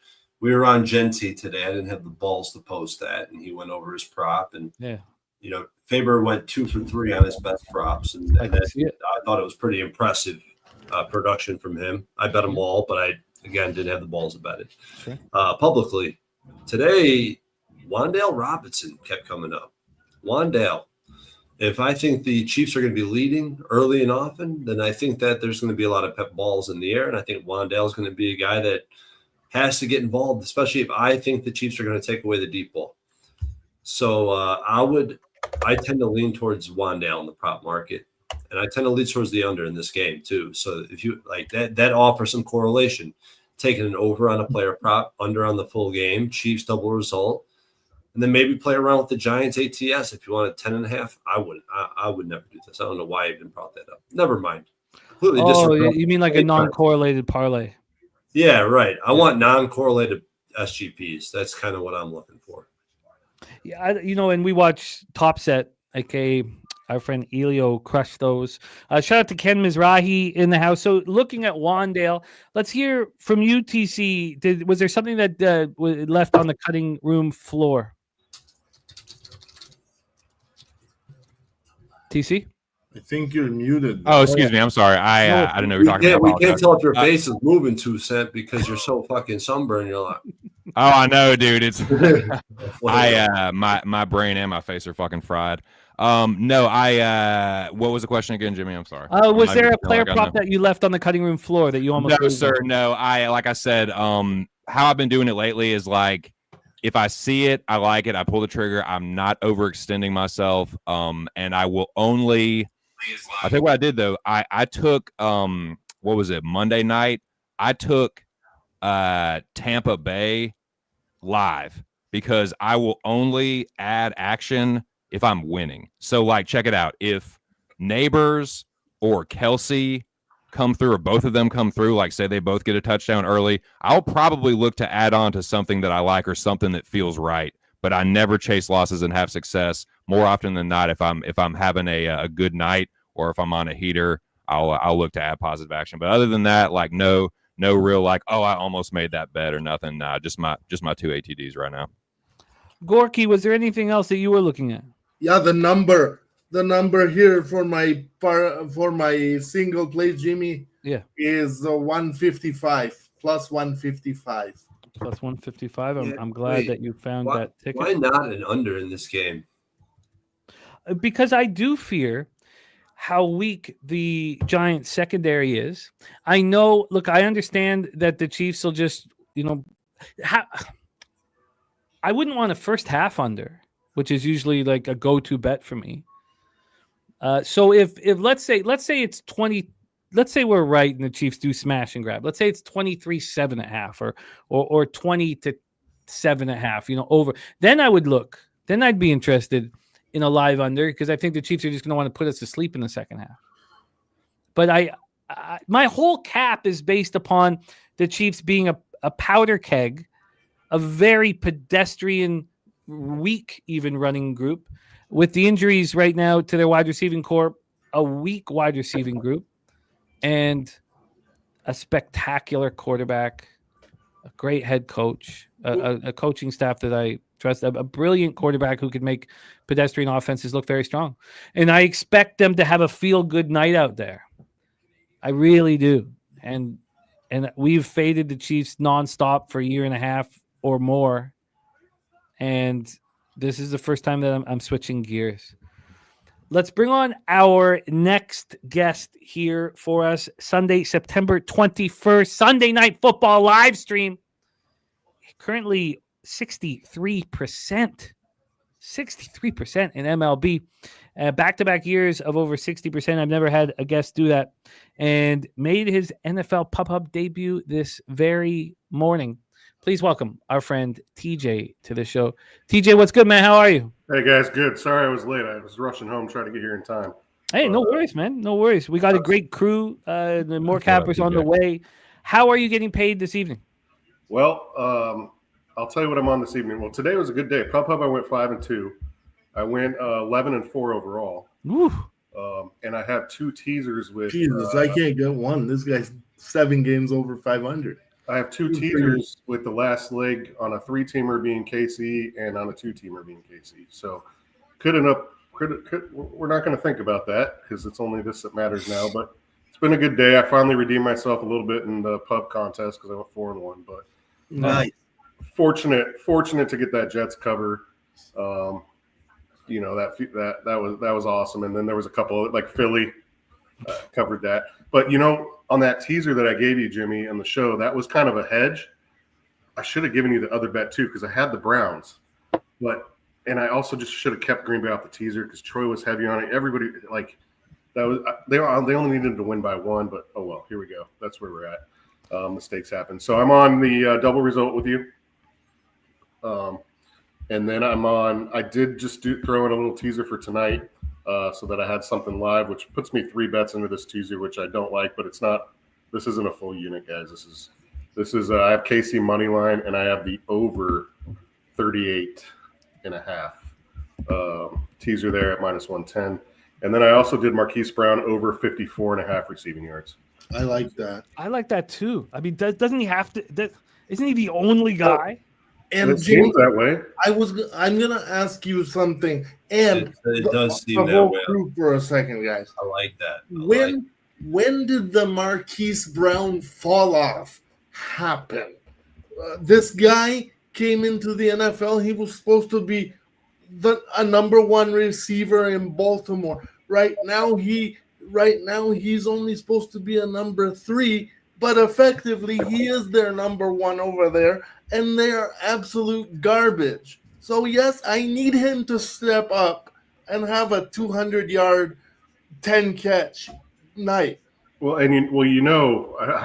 S2: we were on Genty today. I didn't have the balls to post that, and he went over his prop, and
S1: Yeah,
S2: Faber went 2 for 3 on his best props, and
S1: I can see it.
S2: I thought it was pretty impressive production from him. I bet them all, but I again didn't have the balls to bet it
S1: Sure.
S2: publicly. Today, Wan'Dale Robinson kept coming up. Wan'Dale. If I think the Chiefs are going to be leading early and often, then I think that there's going to be a lot of pep balls in the air, and I think Wan'Dale is going to be a guy that has to get involved, especially if I think the Chiefs are going to take away the deep ball. So I tend to lean towards Wan'Dale in the prop market, and I tend to lean towards the under in this game too. So if you like that offers some correlation. Taking an over on a player prop, under on the full game, Chiefs double result, and then maybe play around with the Giants ATS if you want a 10.5. I would never do this. I don't know why I even brought that up. Never mind. Completely disregard.
S1: You mean like a non-correlated parlay?
S2: Yeah, right. I want non-correlated SGPs. That's kind of what I'm looking for.
S1: Yeah, and we watch Top Set, aka our friend Elio crush those. Shout out to Ken Mizrahi in the house. So looking at Wan'Dale, let's hear from you, TC. Was there something that was left on the cutting room floor? TC?
S4: I think you're muted.
S3: Oh, excuse me. I'm sorry. I didn't know you were talking about.
S2: We can't tell if your face is moving 2 cent because you're so fucking sunburned. You're like,
S3: Oh, I know, dude. It's my brain and my face are fucking fried. No, what was the question again, Jimmy? I'm sorry.
S1: Was there a player prop that you left on the cutting room floor that you almost?
S3: No, sir. No, like I said, how I've been doing it lately is like, if I see it, I like it, I pull the trigger. I'm not overextending myself. And I will only. I'll tell you what I did though. I took what was it, Monday night? I took Tampa Bay live because I will only add action if I'm winning. So like, check it out. If Neighbors or Kelsey come through, or both of them come through, like say they both get a touchdown early, I'll probably look to add on to something that I like or something that feels right. But I never chase losses and have success. More often than not, if I'm having a good night or if I'm on a heater, I'll look to add positive action. But other than that, like no real like, oh, I almost made that bet or nothing. Nah, just my 2 ATDs right now.
S1: Gorky, was there anything else that you were looking at?
S4: Yeah, the number here for my single play, Jimmy.
S1: Yeah,
S4: is 155 plus 155.
S1: Plus 155. I'm glad that you found that ticket.
S2: Why not an under in this game?
S1: Because I do fear how weak the Giants secondary is. I know. Look, I understand that the Chiefs will just, I wouldn't want a first half under, which is usually like a go-to bet for me. So if let's say it's 20, let's say we're right and the Chiefs do smash and grab. Let's say it's 23-7.5 or 20-7.5, over. Then I would look. Then I'd be interested in a live under because I think the Chiefs are just going to want to put us to sleep in the second half. But my whole cap is based upon the Chiefs being a powder keg, a very pedestrian, weak even running group. With the injuries right now to their wide receiving corps, a weak wide receiving group, and a spectacular quarterback, a great head coach, a coaching staff that I trust, a brilliant quarterback who could make pedestrian offenses look very strong. And I expect them to have a feel-good night out there. I really do. And we've faded the Chiefs nonstop for a year and a half or more. And this is the first time that I'm switching gears. Let's bring on our next guest here for us. Sunday, September 21st, Sunday Night Football live stream. Currently 63%. 63% in MLB. Back-to-back years of over 60%. I've never had a guest do that. And made his NFL Pub debut this very morning. Please welcome our friend TJ to the show. TJ, what's good, man? How are you?
S5: Hey, guys. Good. Sorry I was late. I was rushing home trying to get here in time.
S1: Hey, no worries, man. No worries. We got a great crew. The more cappers on the way. How are you getting paid this evening?
S5: Well, I'll tell you what I'm on this evening. Well, today was a good day. Pub I went 5-2. I went 11-4 overall.
S1: Woo.
S5: And I have 2 teasers with.
S4: Jesus, I can't get one. This guy's 7 games over 500.
S5: I have two teasers with the last leg on a 3-teamer being KC and on a 2-teamer being KC. So could end up. We're not going to think about that because it's only this that matters now. But it's been a good day. I finally redeemed myself a little bit in the pub contest because I went 4-1. But
S1: Nice.
S5: fortunate to get that Jets cover. You know, that was awesome. And then there was a couple like Philly covered that. But you know, on that teaser that I gave you, Jimmy, on the show, that was kind of a hedge. I should have given you the other bet too because I had the Browns, and I also just should have kept Green Bay off the teaser because Troy was heavy on it. Everybody like that was they only needed to win by 1, but oh well, here we go. That's where we're at. Mistakes happen. So I'm on the double result with you. And then I did just throw in a little teaser for tonight so that I had something live, which puts me 3 bets into this teaser, which I don't like, but it's not, this isn't a full unit, guys. This is I have KC money line and I have the over 38.5 teaser there at -110. And then I also did Marquise Brown over 54.5 receiving yards.
S4: I like that.
S1: I like that too. I mean, doesn't he have to? Isn't he the only guy?
S4: And
S5: It
S4: Jimmy,
S5: seems that way.
S4: I'm gonna ask you something. And
S2: It does seem
S4: the
S2: that
S4: whole
S2: way.
S4: crew for a second, guys.
S2: I like that.
S4: When did the Marquise Brown fall off happen? This guy came into the NFL. He was supposed to be a number 1 receiver in Baltimore. Right now he's only supposed to be a number 3, but effectively he is their number 1 over there, and they are absolute garbage. So yes, I need him to step up and have a 200-yard, 10-catch night.
S5: Well, and I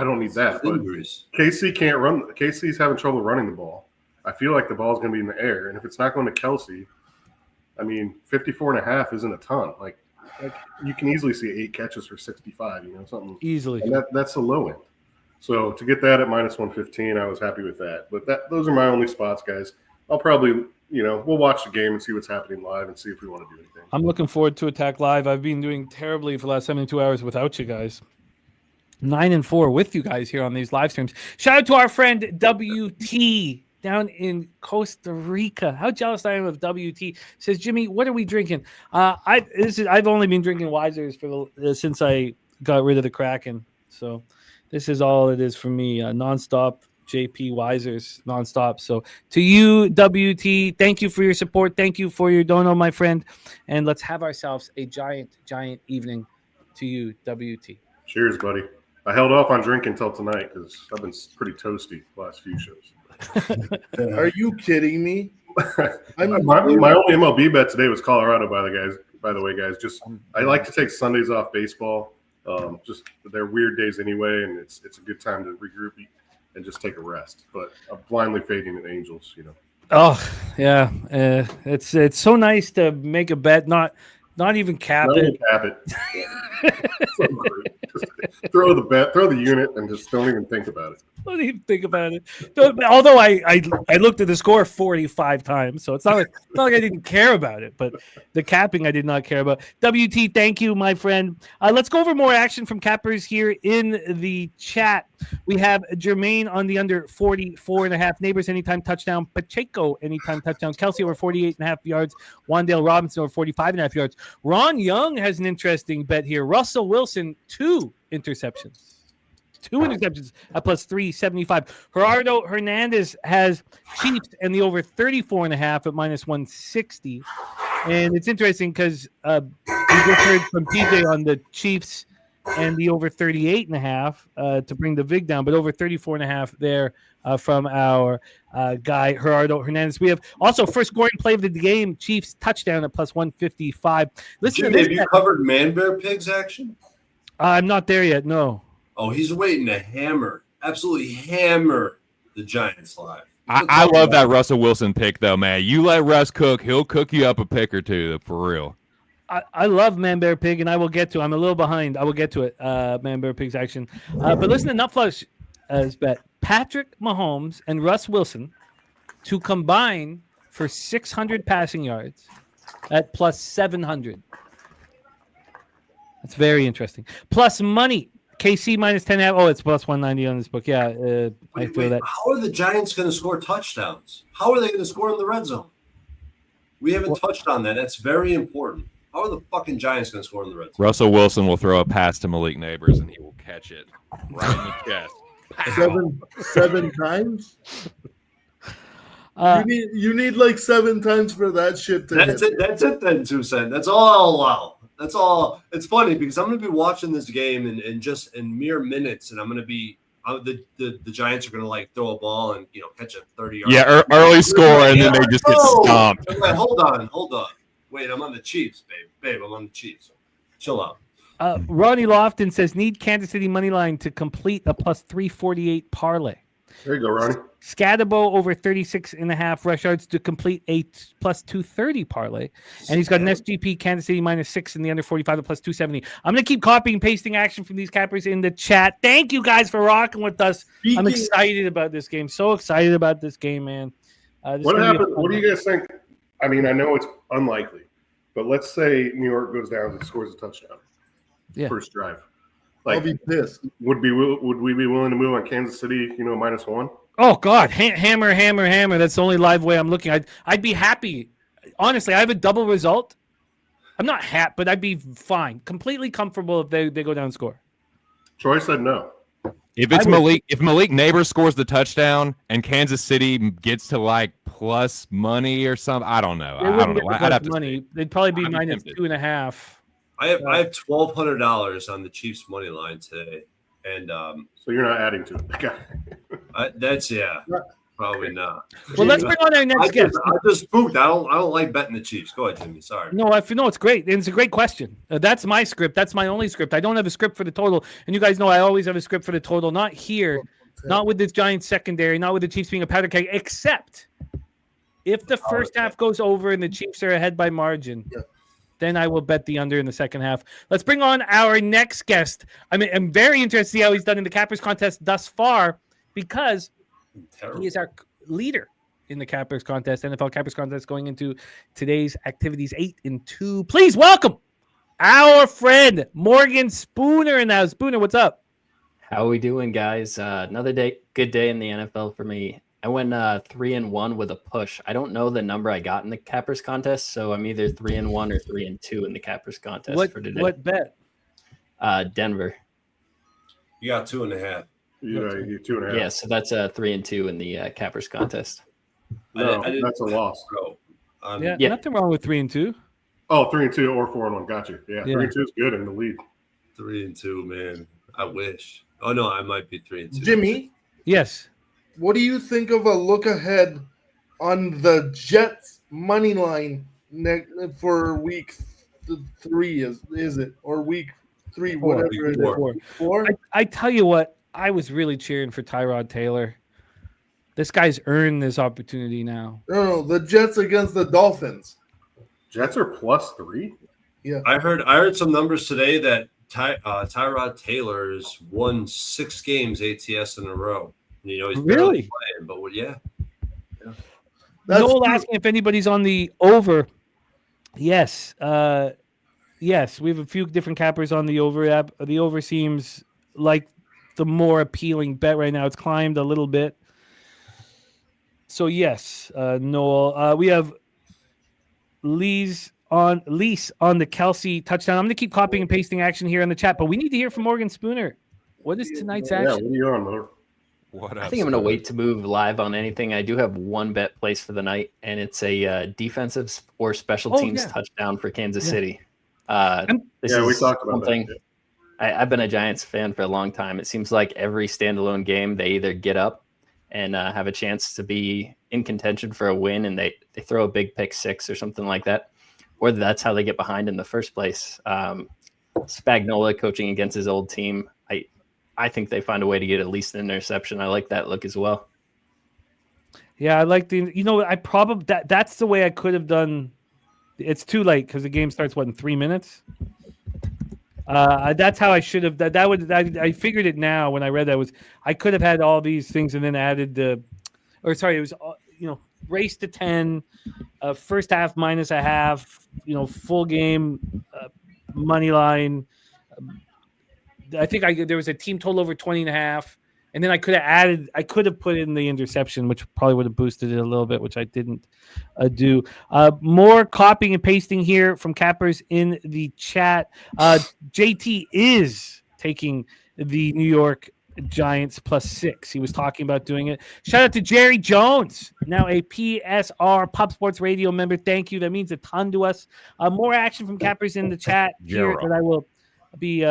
S5: don't need that, but
S2: Injuries.
S5: KC can't run. KC's having trouble running the ball. I feel like the ball's going to be in the air, and if it's not going to Kelsey, I mean, 54.5 isn't a ton. Like you can easily see 8 catches for 65. Something
S1: Easily.
S5: and that's the low end. So to get that at -115, I was happy with that. But those are my only spots, guys. I'll probably, we'll watch the game and see what's happening live and see if we want to do anything.
S1: I'm looking forward to Attack Live. I've been doing terribly for the last 72 hours without you guys. 9-4 with you guys here on these live streams. Shout out to our friend WT down in Costa Rica. How jealous I am of WT. Says, Jimmy, what are we drinking? I've only been drinking Wisers since I got rid of the Kraken. So this is all it is for me. Nonstop JP Wisers, nonstop. So to you, WT, thank you for your support. Thank you for your dono, my friend. And let's have ourselves a giant evening to you, WT.
S5: Cheers, buddy. I held off on drinking until tonight because I've been pretty toasty the last few shows.
S4: Are you kidding me?
S5: My only MLB bet today was Colorado. By the way, guys, just I like to take Sundays off baseball. Just they're weird days anyway, and it's a good time to regroup and just take a rest. But I'm blindly fading the Angels.
S1: Oh yeah, it's so nice to make a bet, not even cap it.
S5: Cap it. So great. Just throw the bet, throw the unit, and just don't even think about it.
S1: Don't even think about it. Although I looked at the score 45 times, so it's not like I didn't care about it, but the capping I did not care about. WT, thank you, my friend. Let's go over more action from cappers here in the chat. We have Jermaine on the under 44.5. Neighbors anytime touchdown. Pacheco anytime touchdowns. Kelsey over 48.5 yards. Wandale Robinson over 45.5 yards. Ron Young has an interesting bet here. Russell Wilson, 2 interceptions. 2 interceptions at plus 375. Gerardo Hernandez has Chiefs and the over 34.5 at -160. And it's interesting because we just heard from PJ on the Chiefs and the over 38.5 to bring the VIG down, but over 34.5 there from our guy Gerardo Hernandez. We have also first scoring play of the game, Chiefs touchdown at plus 155. Listen,
S2: Jimmy, have you covered Man Bear Pigs action?
S1: I'm not there yet. No.
S2: Oh, he's waiting to absolutely hammer the Giants live.
S3: I love that Russell Wilson pick, though, man. You let Russ cook, he'll cook you up a pick or two, for real.
S1: I love Man Bear Pig, and I will get to. I'm a little behind. I will get to it. Man Bear Pig's action, but listen to Nutflush as bet Patrick Mahomes and Russ Wilson to combine for 600 passing yards at plus 700. That's very interesting. Plus money KC minus 10.5. Oh, it's plus 190 on this book. Yeah, I feel that.
S2: How are the Giants going to score touchdowns? How are they going to score in the red zone? We haven't touched on that. That's very important. How are the fucking Giants going to score in the red zone?
S3: Russell Wilson will throw a pass to Malik Neighbors, and he will catch it right in the chest.
S4: Seven times. You need like 7 times for that shit to
S2: That's
S4: hit.
S2: it. That's it then, 2 cents. That's all I'll allow. That's all. It's funny because I'm going to be watching this game in just in mere minutes, and I'm going to be the Giants are going to like throw a ball and catch a 30-yard.
S3: Yeah, early score, and then they just get stomped.
S2: Wait, hold on. Wait, I'm on the Chiefs, babe. I'm on the Chiefs. Chill out.
S1: Ronnie Lofton says need Kansas City money line to complete a plus 348 parlay.
S5: There you go, Ronnie.
S1: Scatterbo over 36.5 rush yards to complete a plus 230 parlay. And he's got an SGP Kansas City minus 6 in the under 45 to plus 270. I'm going to keep copying and pasting action from these cappers in the chat. Thank you guys for rocking with us. I'm excited about this game. So excited about this game, man.
S5: What happened? What do you guys think? I mean, I know it's unlikely, but let's say New York goes down and scores a touchdown.
S1: Yeah.
S5: First drive.
S4: I'll be pissed.
S5: Would we be willing to move on Kansas City, -1?
S1: Oh God, hammer. That's the only live way I'm looking. I'd be happy. Honestly, I have a double result. I'm not happy, but I'd be fine, completely comfortable if they go down and score.
S5: Troy said no.
S3: If it's if Malik Neighbors scores the touchdown and Kansas City gets to like plus money or something, I don't know. I don't know. I'd have to
S1: money. They'd probably be minus
S3: tempted.
S1: 2.5.
S2: I have $1,200 on the Chiefs money line today, and
S5: So you're not adding to it.
S2: probably not.
S1: Well, let's bring on our next guest.
S2: I just spooked. I don't like betting the Chiefs. Go ahead, Jimmy. Sorry.
S1: No, it's great. It's a great question. That's my script. That's my only script. I don't have a script for the total, and you guys know I always have a script for the total. Not here, not with this Giants secondary, not with the Chiefs being a powder keg, except if the first half goes over and the Chiefs are ahead by margin.
S4: Yeah.
S1: Then I will bet the under in the second half. Let's bring on our next guest. I'm very interested to see how he's done in the Cappers contest thus far because he is our leader in the Cappers contest, NFL Cappers contest, going into today's activities 8-2. Please welcome our friend Morgan Spooner in the house. Spooner, what's up?
S6: How are we doing, guys? Another good day in the NFL for me. I went 3-1 with a push. I don't know the number I got in the Cappers contest, so I'm either 3-1 or 3-2 in the Cappers contest for today.
S1: What bet?
S6: Denver.
S2: You got 2.5.
S5: You're 2.5.
S6: Yeah, so that's 3-2 in the Cappers contest.
S5: No,
S2: I didn't-
S5: that's a loss.
S2: Bro,
S1: Yeah, nothing wrong with 3-2.
S5: Oh, 3-2 or 4-1. Got you. Yeah,
S1: Yeah.
S5: 3-2 is good in the lead.
S2: 3-2, man. I wish. Oh no, I might be 3-2.
S4: Jimmy,
S1: Yes.
S4: what do you think of a look ahead on the Jets money line for week 3? Is it, or week 3? Whatever it is. 4.
S1: I tell you what, I was really cheering for Tyrod Taylor. This guy's earned this opportunity now.
S4: No, the Jets against the Dolphins.
S5: Jets are +3.
S2: I heard some numbers today that Tyrod Taylor's won 6 games ATS in a row. He's barely
S1: Really?
S2: playing, but yeah.
S4: That's
S1: Noel
S4: true.
S1: asking if anybody's on the over. Yes. Yes, we have a few different cappers on the over app. The over seems like the more appealing bet right now. It's climbed a little bit. So yes, Noel. We have Lease on the Kelsey touchdown. I'm going to keep copying and pasting action here in the chat, but we need to hear from Morgan Spooner. What is tonight's
S5: Yeah,
S1: action?
S5: what are you on, Miller?
S3: What
S6: I think I'm going to wait to move live on anything. I do have one bet placed for the night, and it's a defensive or special teams touchdown for Kansas City. This
S5: we
S6: is
S5: talked about
S6: something
S5: that.
S6: I've been a Giants fan for a long time. It seems like every standalone game, they either get up and have a chance to be in contention for a win, and they throw a big pick 6 or something like that, or that's how they get behind in the first place. Spagnuolo coaching against his old team, I think they find a way to get at least an interception. I like that look as well.
S1: Yeah, I like I probably that's the way I could have done. It's too late because the game starts in 3 minutes. That's how I should have. I figured it now when I read that I could have had all these things and then added it was race to 10, first half minus a half, full game money line, I think there was a team total over 20.5. And then I could have put in the interception, which probably would have boosted it a little bit, which I didn't do. More copying and pasting here from Cappers in the chat. JT is taking the New York Giants +6. He was talking about doing it. Shout out to Jerry Jones, now a PSR Pop Sports Radio member. Thank you. That means a ton to us. More action from Cappers in the chat here that I will be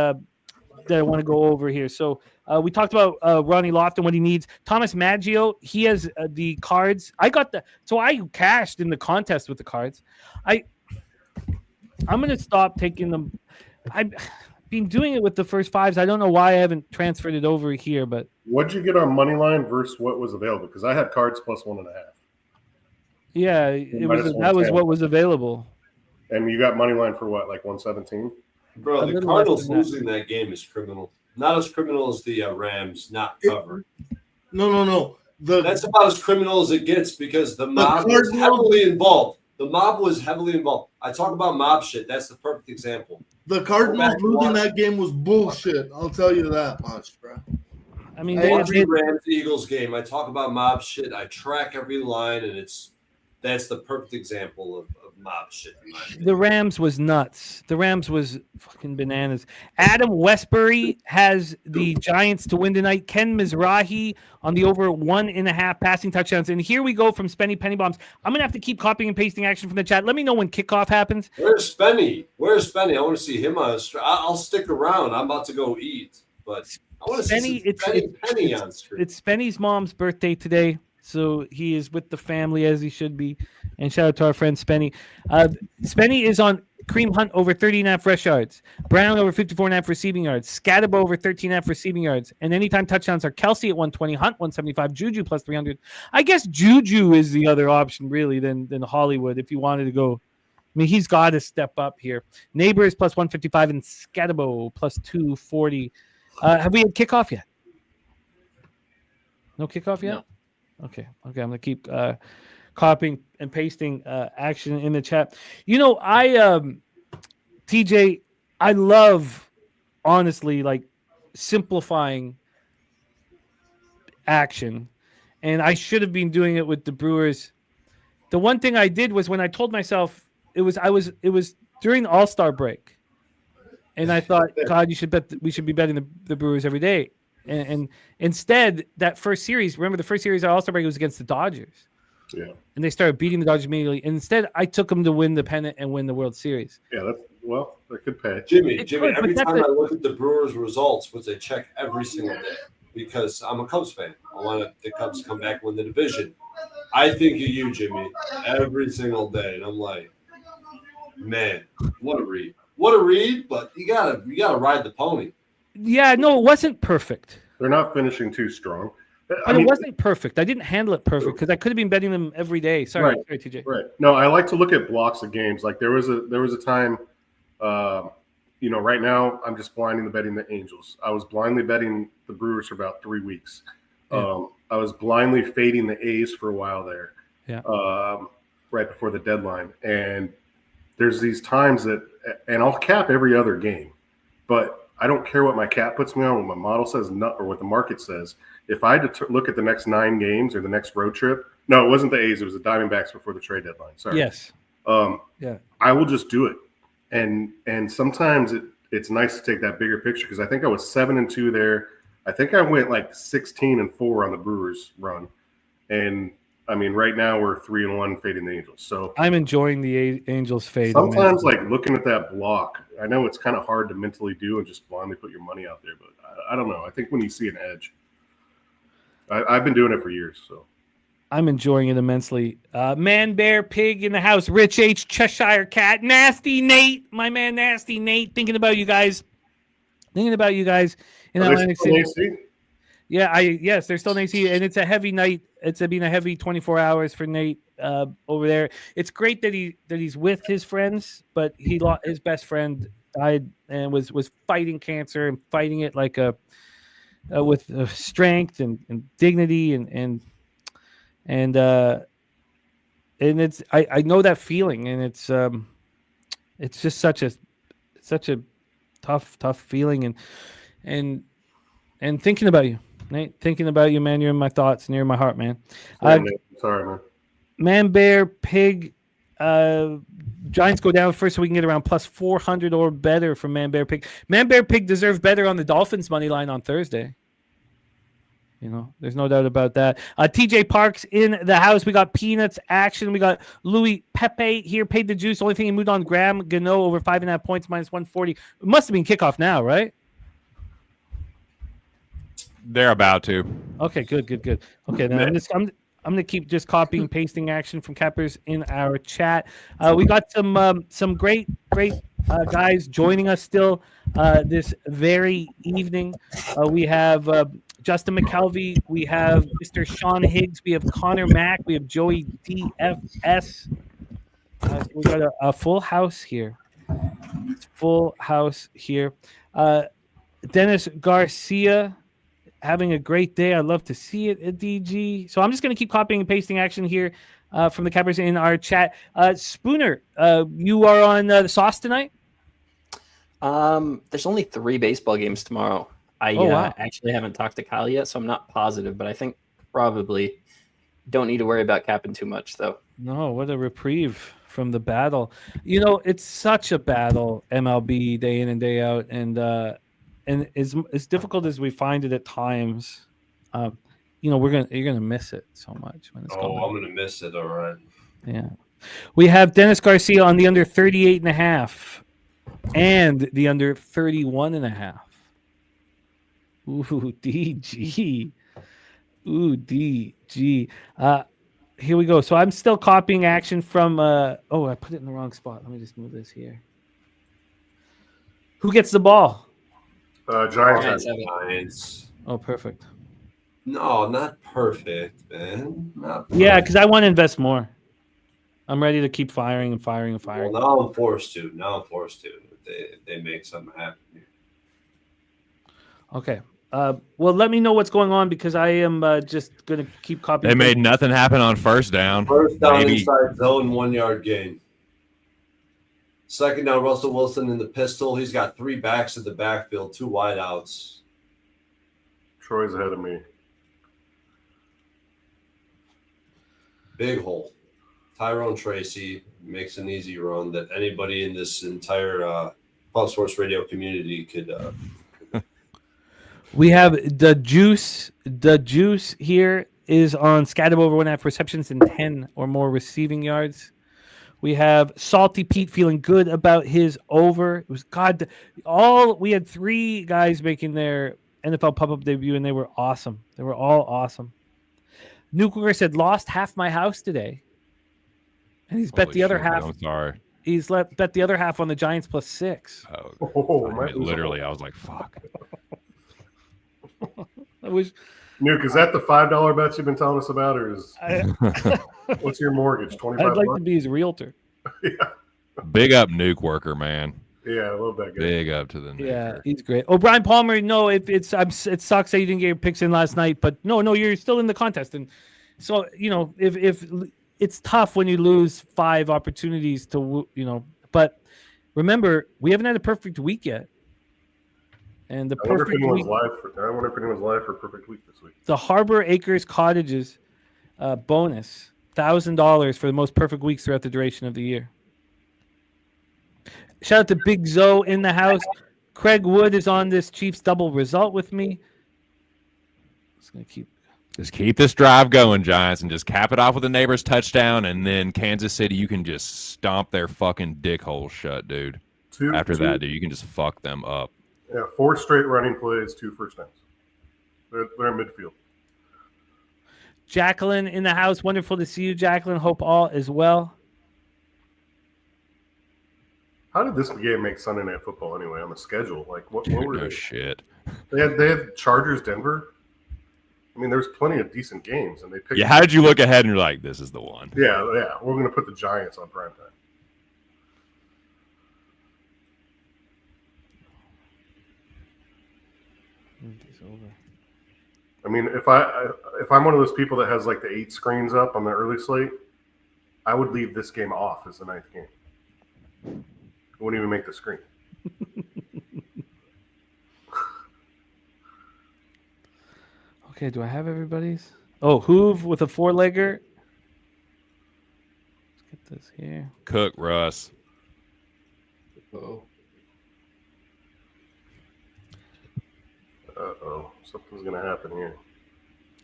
S1: that I want to go over here. So we talked about Ronnie Lofton, what he needs. Thomas Maggio, he has the cards. I cashed in the contest with the cards. I'm going to stop taking them. I've been doing it with the first fives. I don't know why I haven't transferred it over here, but
S5: What'd you get on money line versus what was available? Because I had cards +1.5.
S1: yeah, that was what was available.
S5: And you got money line for what, like 117?
S2: Bro, the Cardinals losing that game is criminal. Not as criminal as the Rams not covered.
S4: No.
S2: That's about as criminal as it gets because the mob was heavily involved. The mob was heavily involved. I talk about mob shit. That's the perfect example.
S4: The Cardinals losing that game was bullshit. I'll tell you that much, bro.
S1: I mean,
S2: Every Rams Eagles game, I talk about mob shit. I track every line, and that's the perfect example of mob shit.
S1: The Rams was nuts. The Rams was fucking bananas. Adam Westbury has the Giants to win tonight. Ken Mizrahi on the over 1.5 passing touchdowns. And here we go from Spenny Penny Bombs. I'm gonna have to keep copying and pasting action from the chat. Let me know when kickoff happens.
S2: Where's Spenny? I want to see him on. I'll stick around. I'm about to go eat, but I want to see Penny on screen.
S1: It's Spenny's mom's birthday today. So he is with the family as he should be. And shout out to our friend Spenny. Spenny is on Kareem Hunt over 30.5 rush yards. Brown over 54.5 receiving yards. Scatterbo over 13.5 receiving yards. And anytime touchdowns are Kelsey at 120, Hunt 175, Juju +300. I guess Juju is the other option really than Hollywood if you wanted to go. I mean, he's got to step up here. Neighbor is +155 and Scatterbo +240. Have we had kickoff yet? No kickoff yet?
S6: No.
S1: Okay. I'm gonna keep copying and pasting action in the chat. You know, TJ, I love honestly like simplifying action, and I should have been doing it with the Brewers. The one thing I did was when I told myself it was during the All-Star break, and I thought, God, we should be betting the Brewers every day. And instead, that first series, remember the first series at All-Star break was against the Dodgers.
S5: Yeah.
S1: And they started beating the Dodgers immediately. And instead, I took them to win the pennant and win the World Series.
S5: Yeah, that could pay.
S2: Jimmy, every time I look at the Brewers' results, which I check every single day, because I'm a Cubs fan. I want the Cubs to come back and win the division. I think of you, Jimmy, every single day. And I'm like, man, what a read. What a read, but you gotta ride the pony.
S1: Yeah, no, it wasn't perfect.
S5: They're not finishing too strong.
S1: But it wasn't perfect. I didn't handle it perfect because I could have been betting them every day. Sorry, TJ.
S5: Right. No, I like to look at blocks of games. Like there was a time, right now I'm just blindly betting the Angels. I was blindly betting the Brewers for about 3 weeks.
S1: Yeah.
S5: I was blindly fading the A's for a while there.
S1: Yeah.
S5: Right before the deadline. And there's these times and I'll cap every other game, but I don't care what my cap puts me on, what my model says, or what the market says. If I had to look at the next 9 games or the next road trip, no, it wasn't the A's. It was the Diamondbacks before the trade deadline. Sorry.
S1: Yes.
S5: Yeah. I will just do it. And sometimes it's nice to take that bigger picture because I think I was 7-2 there. I think I went like 16-4 on the Brewers run. And I mean, right now we're 3-1 fading the Angels. So
S1: I'm enjoying the Angels fade.
S5: Sometimes, like looking at that block, I know it's kind of hard to mentally do and just blindly put your money out there. But I don't know. I think when you see an edge, I've been doing it for years. So
S1: I'm enjoying it immensely. Man, Bear, Pig in the house. Rich H, Cheshire Cat, Nasty Nate, my man, Nasty Nate. Thinking about you guys in Atlantic City. Yeah, yes, they're still in AC, and it's a heavy night. It's been a heavy 24 hours for Nate over there. It's great that he's with his friends, but his best friend died and was fighting cancer and fighting it like with strength and dignity and it's I know that feeling, and it's just such a tough feeling, and and thinking about you, Nate. Thinking about you, man. You're in my thoughts and you're in my heart, man.
S5: Sorry, man.
S1: Man, bear, pig. Giants go down first, so we can get around plus 400 or better from Man, Bear, Pig. Man, Bear, Pig deserves better on the Dolphins money line on Thursday. You know, there's no doubt about that. TJ Parks in the house. We got Peanuts action. We got Louis Pepe here, paid the juice. Only thing he moved on, Graham Gano over 5.5 points, minus 140. It must have been kickoff now, right?
S3: They're about to.
S1: Okay, good. Okay, then I'm gonna keep just copying and pasting action from Cappers in our chat. We got some great guys joining us still this very evening. We have Justin McKelvey, we have Mr. Sean Higgs, we have Connor Mack, we have Joey DFS. We got a full house here. Dennis Garcia having a great day. I'd love to see it at DG. So I'm just going to keep copying and pasting action here from the Cappers in our chat. Spooner, you are on the sauce tonight?
S6: There's only 3 baseball games tomorrow. I actually haven't talked to Kyle yet, so I'm not positive, but I think probably don't need to worry about capping too much, though.
S1: No, what a reprieve from the battle. You know, it's such a battle, MLB, day in and day out, and as difficult as we find it at times, you know, you're gonna miss it so much when it's
S2: I'm gonna miss it. All right.
S1: Yeah. We have Dennis Garcia on the under 38.5 and the under 31.5. Ooh, DG. Ooh, DG. Here we go. So I'm still copying action from I put it in the wrong spot. Let me just move this here. Who gets the ball?
S5: Giants.
S1: Oh, perfect.
S2: No, not perfect, man. Not perfect.
S1: Yeah, because I want to invest more. I'm ready to keep firing and firing and firing.
S2: Well, now I'm forced to. If they make something happen here.
S1: Okay. Well, let me know what's going on because I am just going to keep copying.
S3: They made nothing happen on first down.
S2: First down
S3: Maybe.
S2: inside zone, 1 yard gain. Second down, Russell Wilson in the pistol. He's got 3 backs in the backfield, 2 wideouts.
S5: Troy's ahead of me.
S2: Big hole. Tyrone Tracy makes an easy run that anybody in this entire Pop Sports Radio community could.
S1: We have the juice. The juice here is on Scattered over 1.5 receptions and 10 or more receiving yards. We have Salty Pete feeling good about his over. It was we had 3 guys making their NFL pop-up debut, and they were awesome. They were all awesome. Nuclear said, lost half my house today. And he's bet the other half.
S3: I'm sorry.
S1: He's bet the other half on the Giants plus 6.
S3: Literally, I was like, fuck.
S5: Nuke, is that the $5 bets you've been telling us about, or what's your mortgage? 25.
S1: I'd like to be his realtor.
S5: Yeah.
S3: Big up Nuke worker, man.
S5: Yeah, I love that guy.
S3: Big up to the Nuke.
S1: Yeah, he's great. Oh, Brian Palmer, no, it sucks that you didn't get your picks in last night, but no, you're still in the contest, and so you know if it's tough when you lose 5 opportunities to but remember we haven't had a perfect week yet. And the
S5: I wonder
S1: perfect
S5: if
S1: week,
S5: anyone's live for a perfect week this week.
S1: the Harbor Acres Cottages bonus, $1,000 for the most perfect weeks throughout the duration of the year. Shout out to Big Zoe in the house. Craig Wood is on this Chiefs double result with me.
S3: Just keep this drive going, Giants, and just cap it off with a neighbor's touchdown, and then Kansas City, you can just stomp their fucking dick hole shut, dude. After that, dude, you can just fuck them up.
S5: Yeah, 4 straight running plays, 2 first downs. They're in midfield.
S1: Jacqueline in the house. Wonderful to see you, Jacqueline. Hope all is well.
S5: How did this game make Sunday Night Football anyway on the schedule? Like, what were they?
S3: Shit.
S5: They had Chargers, Denver. I mean, there's plenty of decent games, and they picked.
S3: Yeah, how did you look ahead and you're like, this is the one?
S5: Yeah. We're going to put the Giants on primetime. I mean, if I'm one of those people that has like the 8 screens up on the early slate, I would leave this game off as the 9th game. I wouldn't even make the screen.
S1: Okay, do I have everybody's? Oh, Hoove with a 4-legger. Let's get this here.
S3: Cook, Russ.
S6: Oh.
S5: Uh-oh. Something's going to happen here.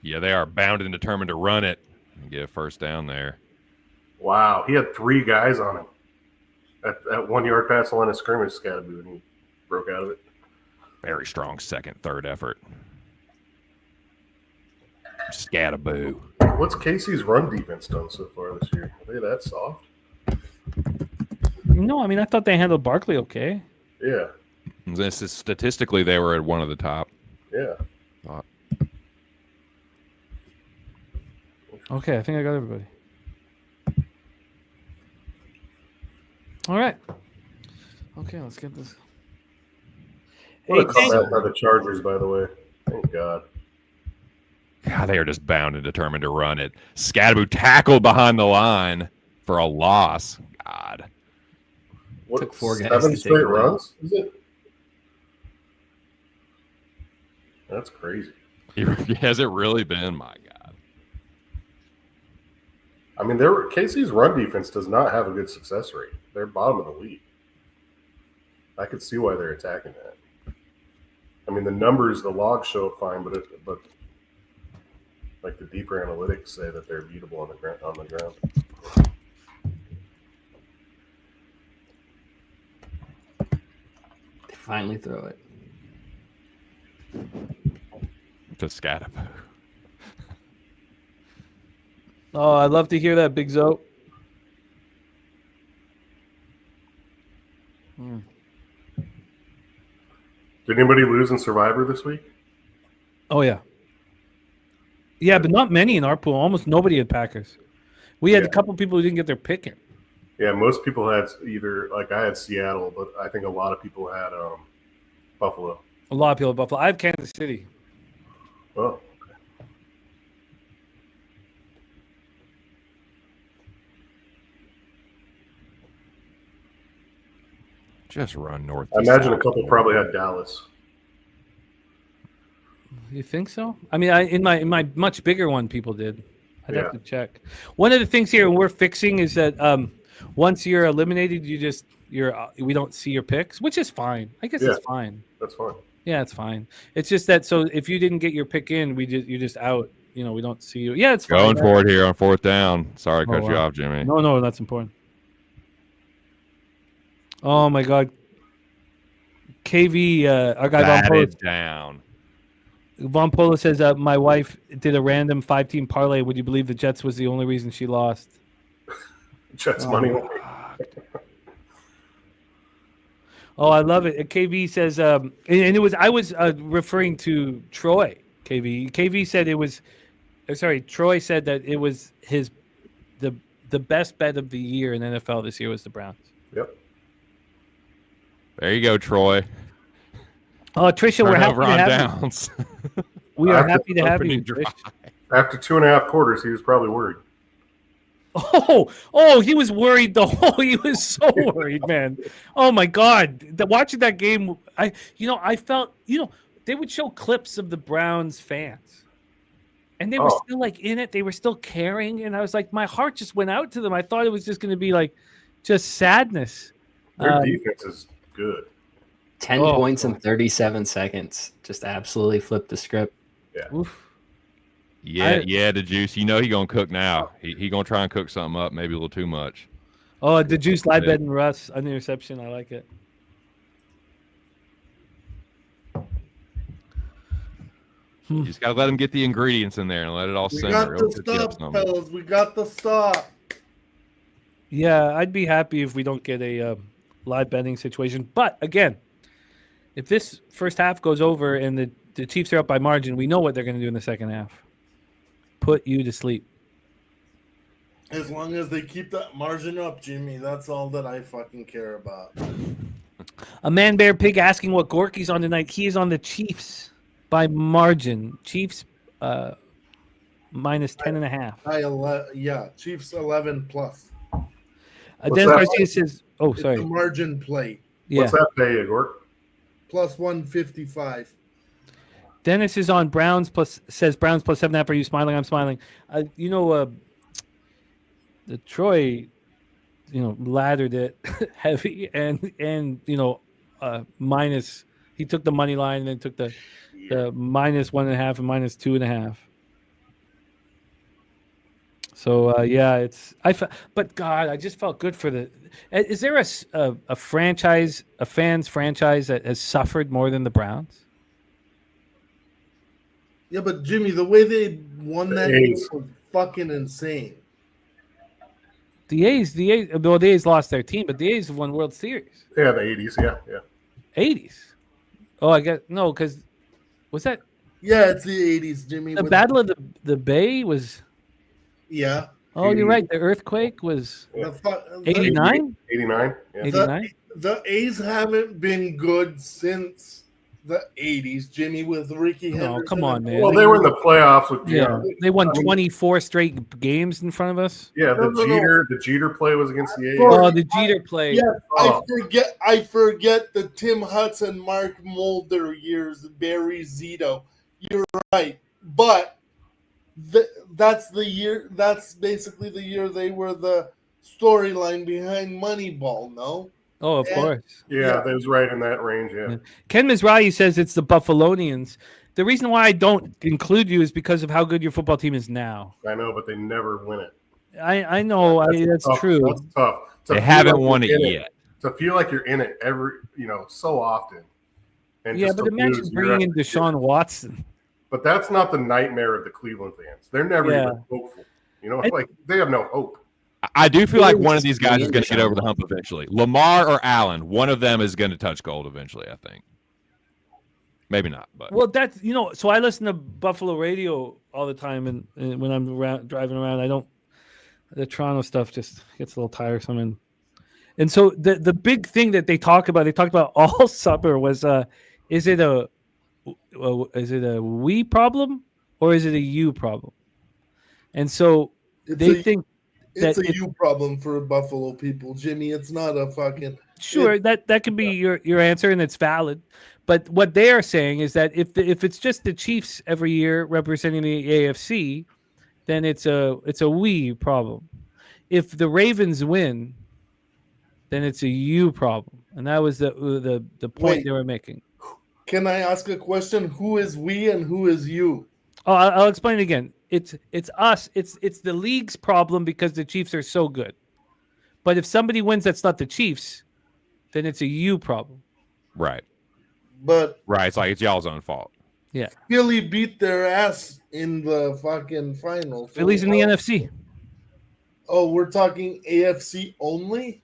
S3: Yeah, they are bound and determined to run it and get a first down there.
S5: Wow. He had 3 guys on him. At 1 yard past the line of scrimmage, Scadaboo, and he broke out of it.
S3: Very strong second, third effort. Scadaboo.
S5: What's Casey's run defense done so far this year? Are they that soft?
S1: No, I mean I thought they handled Barkley okay.
S5: Yeah.
S3: This is statistically they were at one of the top.
S5: Yeah.
S1: Okay, I think I got everybody. All right. Okay, let's get this.
S5: What a
S1: Hey, thank-
S5: comeback by the Chargers, by the way. Thank God.
S3: God, they are just bound and determined to run it. Scadaboo tackled behind the line for a loss. God.
S5: What,
S6: Took 4 guys
S5: 7
S6: to take
S5: straight
S6: it
S5: runs? Is it? That's crazy.
S3: Has it really been? My God.
S5: I mean, Casey's run defense does not have a good success rate. They're bottom of the league. I could see why they're attacking that. I mean, the numbers, the logs show it fine, but like the deeper analytics say that they're beatable on the ground.
S6: They finally throw it.
S3: To Scadaboo.
S1: Oh, I'd love to hear that, Big Zo.
S5: Did anybody lose in Survivor this week?
S1: Oh yeah. Yeah, but not many in our pool. Almost nobody had Packers. We had a couple people who didn't get their pick in.
S5: Yeah, most people had either, like I had Seattle, but I think a lot of people had Buffalo.
S1: A lot of people at Buffalo. I have Kansas City.
S5: Oh,
S3: Just run north.
S5: I
S3: to
S5: imagine a
S3: south.
S5: couple probably had Dallas.
S1: You think so? I mean, in my much bigger one, people did. I'd
S5: Yeah.
S1: have to check. One of the things here we're fixing is that once you're eliminated, we don't see your picks, which is fine. I guess
S5: Yeah.
S1: it's fine.
S5: That's fine.
S1: Yeah, it's fine. It's just that so if you didn't get your pick in, you're just out. You know, we don't see you. Yeah, it's fine.
S3: Going for it here on 4th down. Sorry to
S1: Oh,
S3: cut you
S1: wow.
S3: off, Jimmy.
S1: No, that's important. Oh my God. KV, our guy Von
S3: That
S1: Polo,
S3: is down.
S1: Von Polo says, my wife did a random 5-team parlay. Would you believe the Jets was the only reason she lost?
S5: Jets money line.
S1: Oh, I love it. KV says, and it was I was referring to Troy. KV said it was. Sorry, Troy said that it was the best bet of the year in NFL this year was the Browns.
S5: Yep.
S3: There you go, Troy.
S1: Oh, Trisha, we're happy
S3: Turnover
S1: to
S3: on
S1: have you.
S3: downs.
S1: We are
S5: After
S1: happy to have you.
S3: opening drive.
S1: Trish.
S5: After 2.5 quarters, he was probably worried.
S1: Oh, he was worried. He was so worried, man. Oh my God, watching that game, I felt, they would show clips of the Browns fans, and they were still like in it. They were still caring, and I was like, my heart just went out to them. I thought it was just going to be like, just sadness.
S5: Their defense is good.
S6: 10 points in 37 seconds. Just absolutely flipped the script.
S1: Oof.
S3: Yeah, the juice. You know he gonna cook now. He gonna try and cook something up, maybe a little too much.
S1: Oh, the juice live bet and Russ on the interception. I like it.
S3: You just gotta let him get the ingredients in there and let it all
S4: We
S3: simmer.
S4: got
S3: It'll
S4: the
S3: cook you up
S4: stop,
S3: some.
S4: fellas. We got the stop.
S1: Yeah, I'd be happy if we don't get a live betting situation. But again, if this first half goes over and the Chiefs are up by margin, we know what they're going to do in the second half. Put you to sleep.
S4: As long as they keep that margin up, Jimmy, that's all that I fucking care about.
S1: A man bear pig asking what Gorky's on tonight. He is on the Chiefs by margin. Chiefs minus 10.5.
S4: Chiefs 11 plus.
S1: Dennis
S5: that?
S1: Garcia says, "Oh,
S4: It's
S1: sorry.
S4: a margin play.
S1: Yeah."
S5: What's that pay, Igor?
S4: Plus 155.
S1: Dennis is on Browns says Browns plus 7.5. Are you smiling? I'm smiling. The Troy, laddered it heavy and minus. He took the money line and then took the minus 1.5 and minus 2.5. So but God, I just felt good for the. Is there a franchise, a fans franchise that has suffered more than the Browns?
S4: Yeah, but Jimmy, the way they won that game
S5: A's.
S4: was fucking insane.
S1: The A's, well, the A's lost their team, but the A's have won World Series.
S5: Yeah, the 80s. Yeah.
S1: 80s. Oh, I guess no, because was that
S4: Yeah, it's the 80s, Jimmy.
S1: the
S4: with-
S1: Battle of the Bay was?
S4: Yeah.
S1: Oh, you're right. The earthquake was
S4: The fu-
S1: 89.
S5: 89. Yeah.
S1: 89.
S4: The A's haven't been good since the 80s, Jimmy, with Ricky
S1: No,
S4: Henderson.
S1: come on, man.
S5: Well, they were in the playoffs with
S1: Yeah, they won 24 straight games in front of us.
S5: Yeah,
S4: No, no, no.
S5: the Jeter play was against the A's.
S1: Oh, the Jeter play.
S4: Yeah,
S5: Oh.
S4: I forget the Tim Hudson, Mark Mulder years, Barry Zito. You're right, but that's the year. That's basically the year they were the storyline behind Moneyball. No,
S1: Oh, of
S4: Yeah.
S1: course.
S5: Yeah, that was right in that range. Yeah.
S1: Yeah. Ken Mizrahi says it's the Buffalonians. The reason why I don't include you is because of how good your football team is now.
S5: I know, but they never win it.
S1: I know. That's
S5: tough.
S1: true.
S5: That's tough. To
S3: They
S5: feel
S3: haven't
S5: like
S3: won
S5: you're
S3: it
S5: in
S3: yet.
S5: To feel like you're in it so often. And
S1: Yeah,
S5: just
S1: but
S5: to
S1: imagine
S5: lose year
S1: bringing in
S5: after year.
S1: Deshaun Watson.
S5: But that's not the nightmare of the Cleveland fans. They're never
S1: Yeah.
S5: even hopeful.
S1: I-
S5: Like they have no hope.
S3: I do feel like one of
S6: just
S3: these guys
S6: me
S3: is
S6: and
S3: going to get
S6: Deshaun
S3: over the hump eventually. Lamar or Allen, one of them is going to touch gold eventually, I think. Maybe not, but
S1: Well, that's So I listen to Buffalo radio all the time, and when I'm driving around, I don't. The Toronto stuff just gets a little tiresome, and so the big thing that they talked about all summer was is it a we problem or is it a you problem? And so they think
S4: it's
S1: that
S4: a you problem for Buffalo people, Jimmy. It's not a fucking.
S1: sure that could be your answer and it's valid, but what they are saying is that if it's just the Chiefs every year representing the AFC, then it's a we problem. If the Ravens win, then it's a you problem, and that was the point
S4: Wait.
S1: they were making.
S4: Can I ask a question? Who is we and who is you?
S1: Oh, I'll explain it again. It's us. It's the league's problem because the Chiefs are so good. But if somebody wins that's not the Chiefs, then it's a you problem.
S3: right.
S4: But
S3: It's like it's y'all's own fault.
S4: Philly beat their ass in the fucking final.
S1: Philly's in the NFC.
S4: Oh, we're talking AFC only?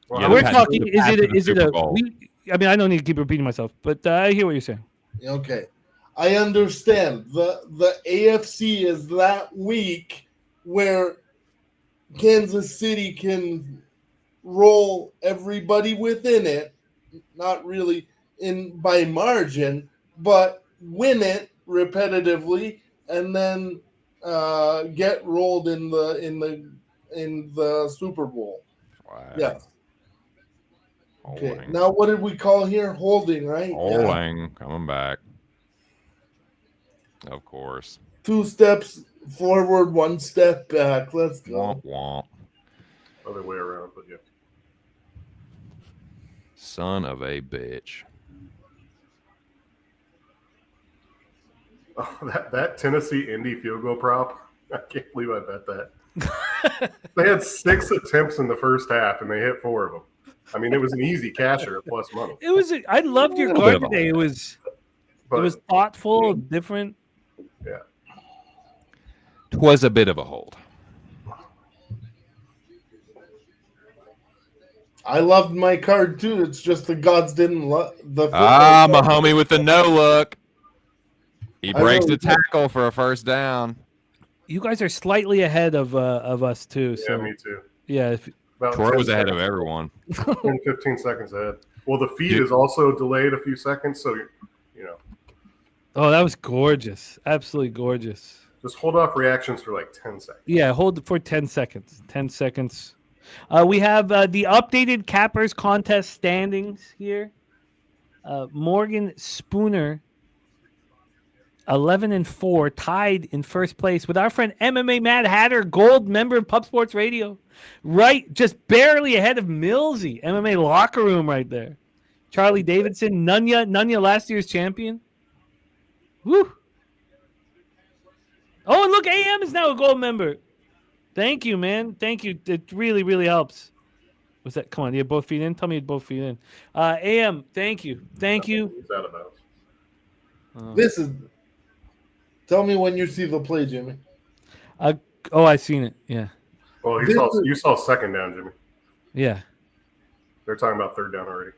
S5: Well,
S3: Yeah,
S1: We're
S3: they've had
S1: talking.
S3: the path to the
S1: Is it
S3: Super
S1: a
S3: Bowl.
S1: we? I mean, I don't need to keep repeating myself, but I hear what you're saying.
S4: Okay. I understand. The AFC is that week where Kansas City can roll everybody within it, not really by margin, but win it repetitively and then get rolled in the Super Bowl.
S3: Wow.
S4: Yeah. Okay.
S3: Holding.
S4: Now what did we call here? Holding, right? Yeah.
S3: Holding. Coming back. Of course.
S4: 2 steps forward, 1 step back. Let's go.
S3: Womp womp.
S5: Other way around, but yeah.
S3: Son of a bitch.
S5: Oh, that Tennessee Indy field goal prop. I can't believe I bet that. They had 6 attempts in the first half and they hit 4 of them. I mean, it was an easy casher at plus money.
S1: It was. I loved your
S3: Little
S1: card
S3: bit of a
S1: today. It
S3: hold.
S1: was.
S5: But
S1: It was thoughtful, different.
S3: Twas a bit of a hold.
S4: I loved my card too. It's just the gods didn't love the football
S3: My
S4: gods.
S3: homie with the no look. He
S4: I
S3: breaks
S4: know.
S3: the tackle for a first down.
S1: You guys are slightly ahead of us too.
S5: yeah,
S1: So
S5: me too.
S1: yeah,
S5: About
S3: Troy
S5: 10
S3: was ahead of
S5: seconds.
S3: everyone.
S5: 10, 15 seconds ahead. Well, the feed
S3: Dude.
S5: is also delayed a few seconds, so you know,
S1: oh, that was gorgeous, absolutely gorgeous.
S5: just hold off reactions for like 10 seconds.
S1: Yeah, hold it for 10 seconds. 10 seconds. We have the updated Cappers contest standings here. Morgan Spooner 11-4, tied in first place with our friend MMA Mad Hatter, gold member of Pub Sports Radio. Right, just barely ahead of Millsy. MMA locker room right there. Charlie Davidson, Nunya last year's champion. Woo. Oh, and look, AM is now a gold member. Thank you, man. Thank you. It really, really helps. Was that? Come on, you have both feet in? Tell me you have both feet in. AM, thank you. Thank you.
S5: Who's that about?
S4: This is. Tell me when you see the play, Jimmy.
S1: Oh, I seen it. Yeah.
S5: Well, you saw second down, Jimmy.
S1: Yeah.
S5: They're talking about third down already.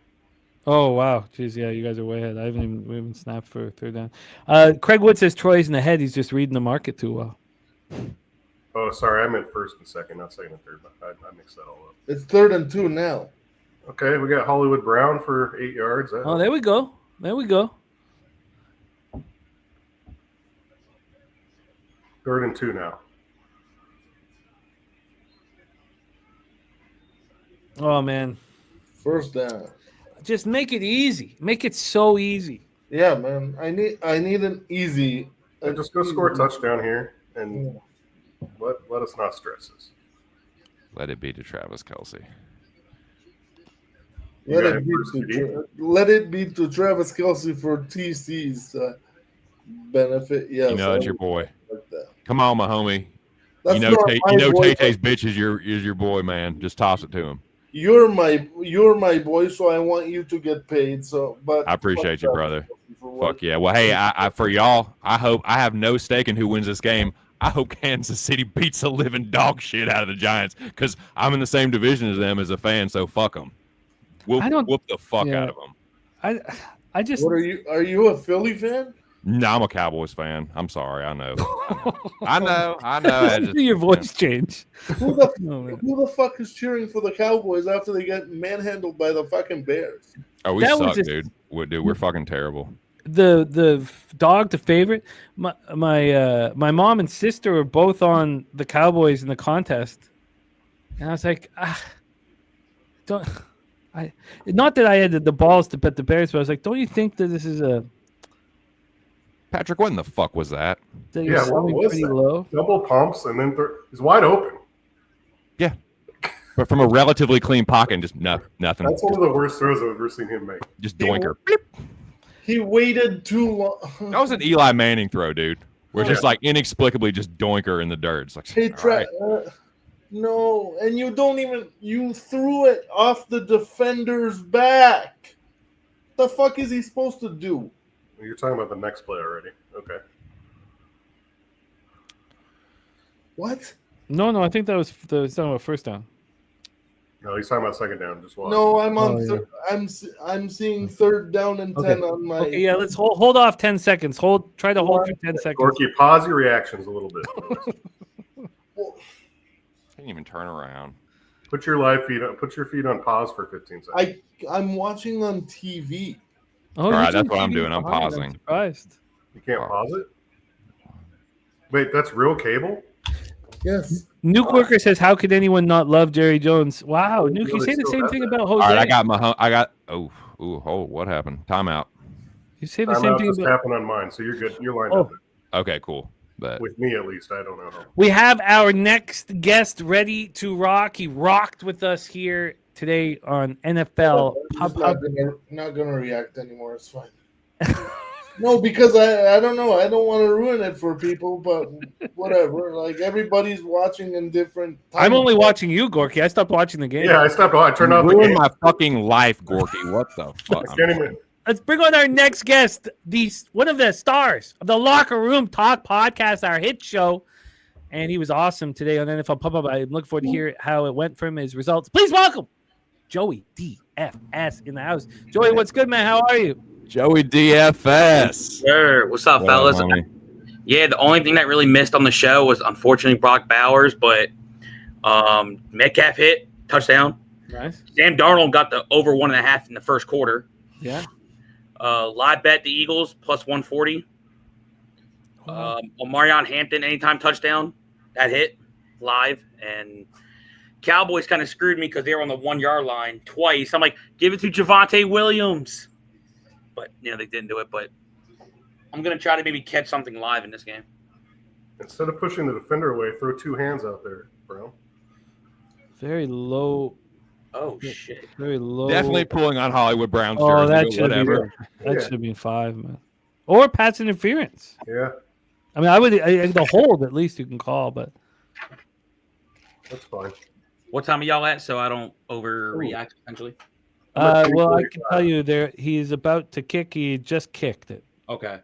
S1: Oh, wow. Jeez, yeah, you guys are way ahead. We haven't snapped for third down. Craig Wood says Troy's in the head. He's just reading the market too well.
S5: Oh, sorry, I meant first and second, not second and third. I mixed that all up.
S4: It's 3rd and 2 now.
S5: Okay, we got Hollywood Brown for 8 yards.
S1: Oh, there we go. There we go.
S5: 3rd and 2 now.
S1: Oh, man.
S4: First down.
S1: Just make it easy. Make it so easy.
S4: Yeah, man. I need an easy.
S5: And just go score a touchdown here, and let us not stress this.
S3: Let it be to Travis Kelce.
S4: Let it be to Travis Kelce for TC's benefit. Yes,
S3: You know, it's your boy.
S4: Like that.
S3: Come on, my homie.
S4: That's
S3: You know,
S4: not my boy.
S3: Tay-Tay's bitch is your boy, man. Just toss it to him.
S4: You're my boy, so I want you to get paid. So, but
S3: I appreciate you, brother. Fuck yeah. Well, hey, I for y'all, I hope I have no stake in who wins this game. I hope Kansas City beats the living dog shit out of the Giants because I'm in the same division as them as a fan. So fuck them. We'll whoop the fuck out of them.
S1: I just.
S4: What are you? Are you a Philly fan?
S3: No, I'm a Cowboys fan. I'm sorry. I know. I know. I just,
S1: your voice change.
S4: Who the fuck is cheering for the Cowboys after they get manhandled by the fucking Bears?
S3: Oh, we
S1: That was
S3: suck,
S1: just-
S3: dude. We're fucking terrible.
S1: The dog, the favorite. My mom and sister were both on the Cowboys in the contest, and I was like, don't. Not that I had the balls to bet the Bears, but I was like, don't you think that this is a
S3: Patrick, what in the fuck was that?
S1: that
S5: Yeah,
S1: you're
S5: what
S1: selling
S5: was
S1: pretty
S5: that?
S1: low?
S5: Double pumps and then he's wide open.
S3: Yeah. But from a relatively clean pocket, and just nothing.
S5: That's one of the worst throws I've ever seen him make.
S3: Just doinker.
S4: He waited too long.
S3: That was an Eli Manning throw, dude. Where it's just like inexplicably just doinker in the dirt. It's like,
S4: Hey,
S3: all right.
S4: no, and you threw it off the defender's back. The fuck is he supposed to do?
S5: You're talking about the next play already. Okay.
S4: What?
S1: No, I think that was talking about first down.
S5: No, he's talking about second down. Just watch.
S4: No, I'm on.
S1: Oh, yeah.
S4: I'm seeing 3rd down and 10 on my.
S1: Okay, yeah, let's hold off 10 seconds. Try to hold for 10 seconds.
S5: Gorky, pause your reactions a little bit.
S3: Can't even turn around.
S5: Put your feet on pause for 15 seconds.
S4: I'm watching on TV.
S1: Oh,
S3: All right,
S1: you're
S3: that's what I'm doing. I'm
S1: behind.
S3: pausing.
S1: Surprised.
S5: You can't pause it? Wait, that's real cable?
S4: Yes.
S1: Nuke Worker says, "How could anyone not love Jerry Jones?" Wow, Nuke, you
S5: Really
S1: say the
S5: still
S1: same
S5: have
S1: thing
S5: that.
S1: about
S3: All
S1: Jose.
S3: right, what happened? Timeout.
S1: You say the
S5: I'm
S1: same
S5: out
S1: thing
S5: just
S1: about.
S5: happened on mine, so you're good. You're lined
S1: Oh.
S5: up.
S3: Okay, cool. But
S5: With me, at least. I don't know how.
S1: We have our next guest ready to rock. He rocked with us here today on NFL.
S4: I'm not gonna react anymore. It's fine. No, because I don't know. I don't want to ruin it for people, but whatever. Like everybody's watching in different.
S1: I'm only watching you, Gorky. I stopped watching the game.
S5: Yeah, I stopped. I turned off the
S3: ruined
S5: game.
S3: my fucking life, Gorky. What the fuck?
S5: I can't even.
S1: Let's bring on our next guest, one of the stars of the Locker Room Talk podcast, our hit show. And he was awesome today on NFL Pub-Up. I'm looking forward to hear how it went from his results. Please welcome Joey DFS in the house. Joey, what's good, man? How are you?
S3: Joey DFS.
S7: Sure. What's up, fellas? Yeah, the only thing that really missed on the show was unfortunately Brock Bowers, but Metcalf hit, touchdown.
S1: Nice.
S7: Sam Darnold got the over 1.5 in the first quarter.
S1: Yeah.
S7: Live bet the Eagles plus 140. Omarion Hampton anytime touchdown, that hit live. And Cowboys kind of screwed me because they were on the 1 yard line twice. I'm like, give it to Javonte Williams. But, they didn't do it. But I'm gonna try to maybe catch something live in this game.
S5: Instead of pushing the defender away, throw two hands out there, bro.
S1: Very low.
S7: Oh shit!
S1: Very low.
S3: Definitely pulling on Hollywood Brown's
S1: Oh,
S3: jersey,
S1: that
S3: but
S1: should have
S3: whatever.
S1: been. That
S5: Yeah.
S1: should have been 5, man. Or pass interference.
S5: Yeah,
S1: I mean, the hold at least you can call, but
S5: that's fine.
S7: What time are y'all at? So I don't overreact. Essentially.
S1: well, I can tell you there he is about to kick. He just kicked it.
S7: Okay.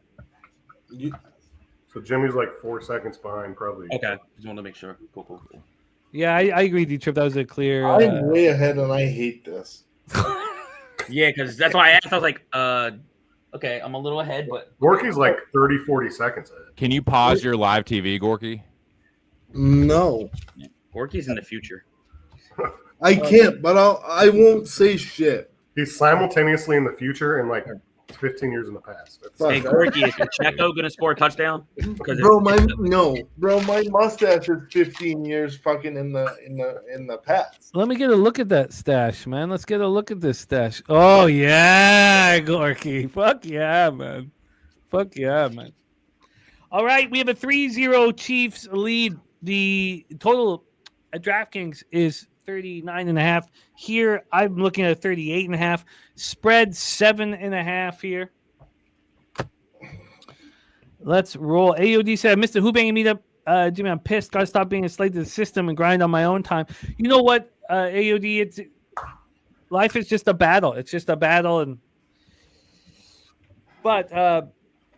S5: So Jimmy's like 4 seconds behind, probably.
S7: Okay. Just wanted to make sure. Cool.
S1: Yeah, I agree, D-Trip. That was a clear.
S4: I'm way ahead, and I hate this.
S7: Yeah, because that's why I asked. I was like, okay, I'm a little ahead, but
S5: Gorky's like 30, 40 seconds ahead.
S3: Can you pause your live TV, Gorky?
S4: No,
S7: Gorky's in the future.
S4: I can't. But I won't say shit.
S5: He's simultaneously in the future and like 15 years in the past. That's
S4: Fuck
S7: Hey, Gorky, is Pacheco gonna score a touchdown? Because
S4: Bro, my mustache is 15 years fucking in the past.
S1: Let me get a look at that stash, man. Let's get a look at this stash. Oh yeah, Gorky. Fuck yeah, man. Fuck yeah, man. All right, we have a 3-0 Chiefs lead. The total at DraftKings is 39.5. Here, I'm looking at 38.5. Spread 7.5 here. Let's roll. AOD said, I missed the Who Banging meetup. Jimmy, I'm pissed. Gotta stop being a slave to the system and grind on my own time. You know what, AOD? Life is just a battle. It's just a battle, but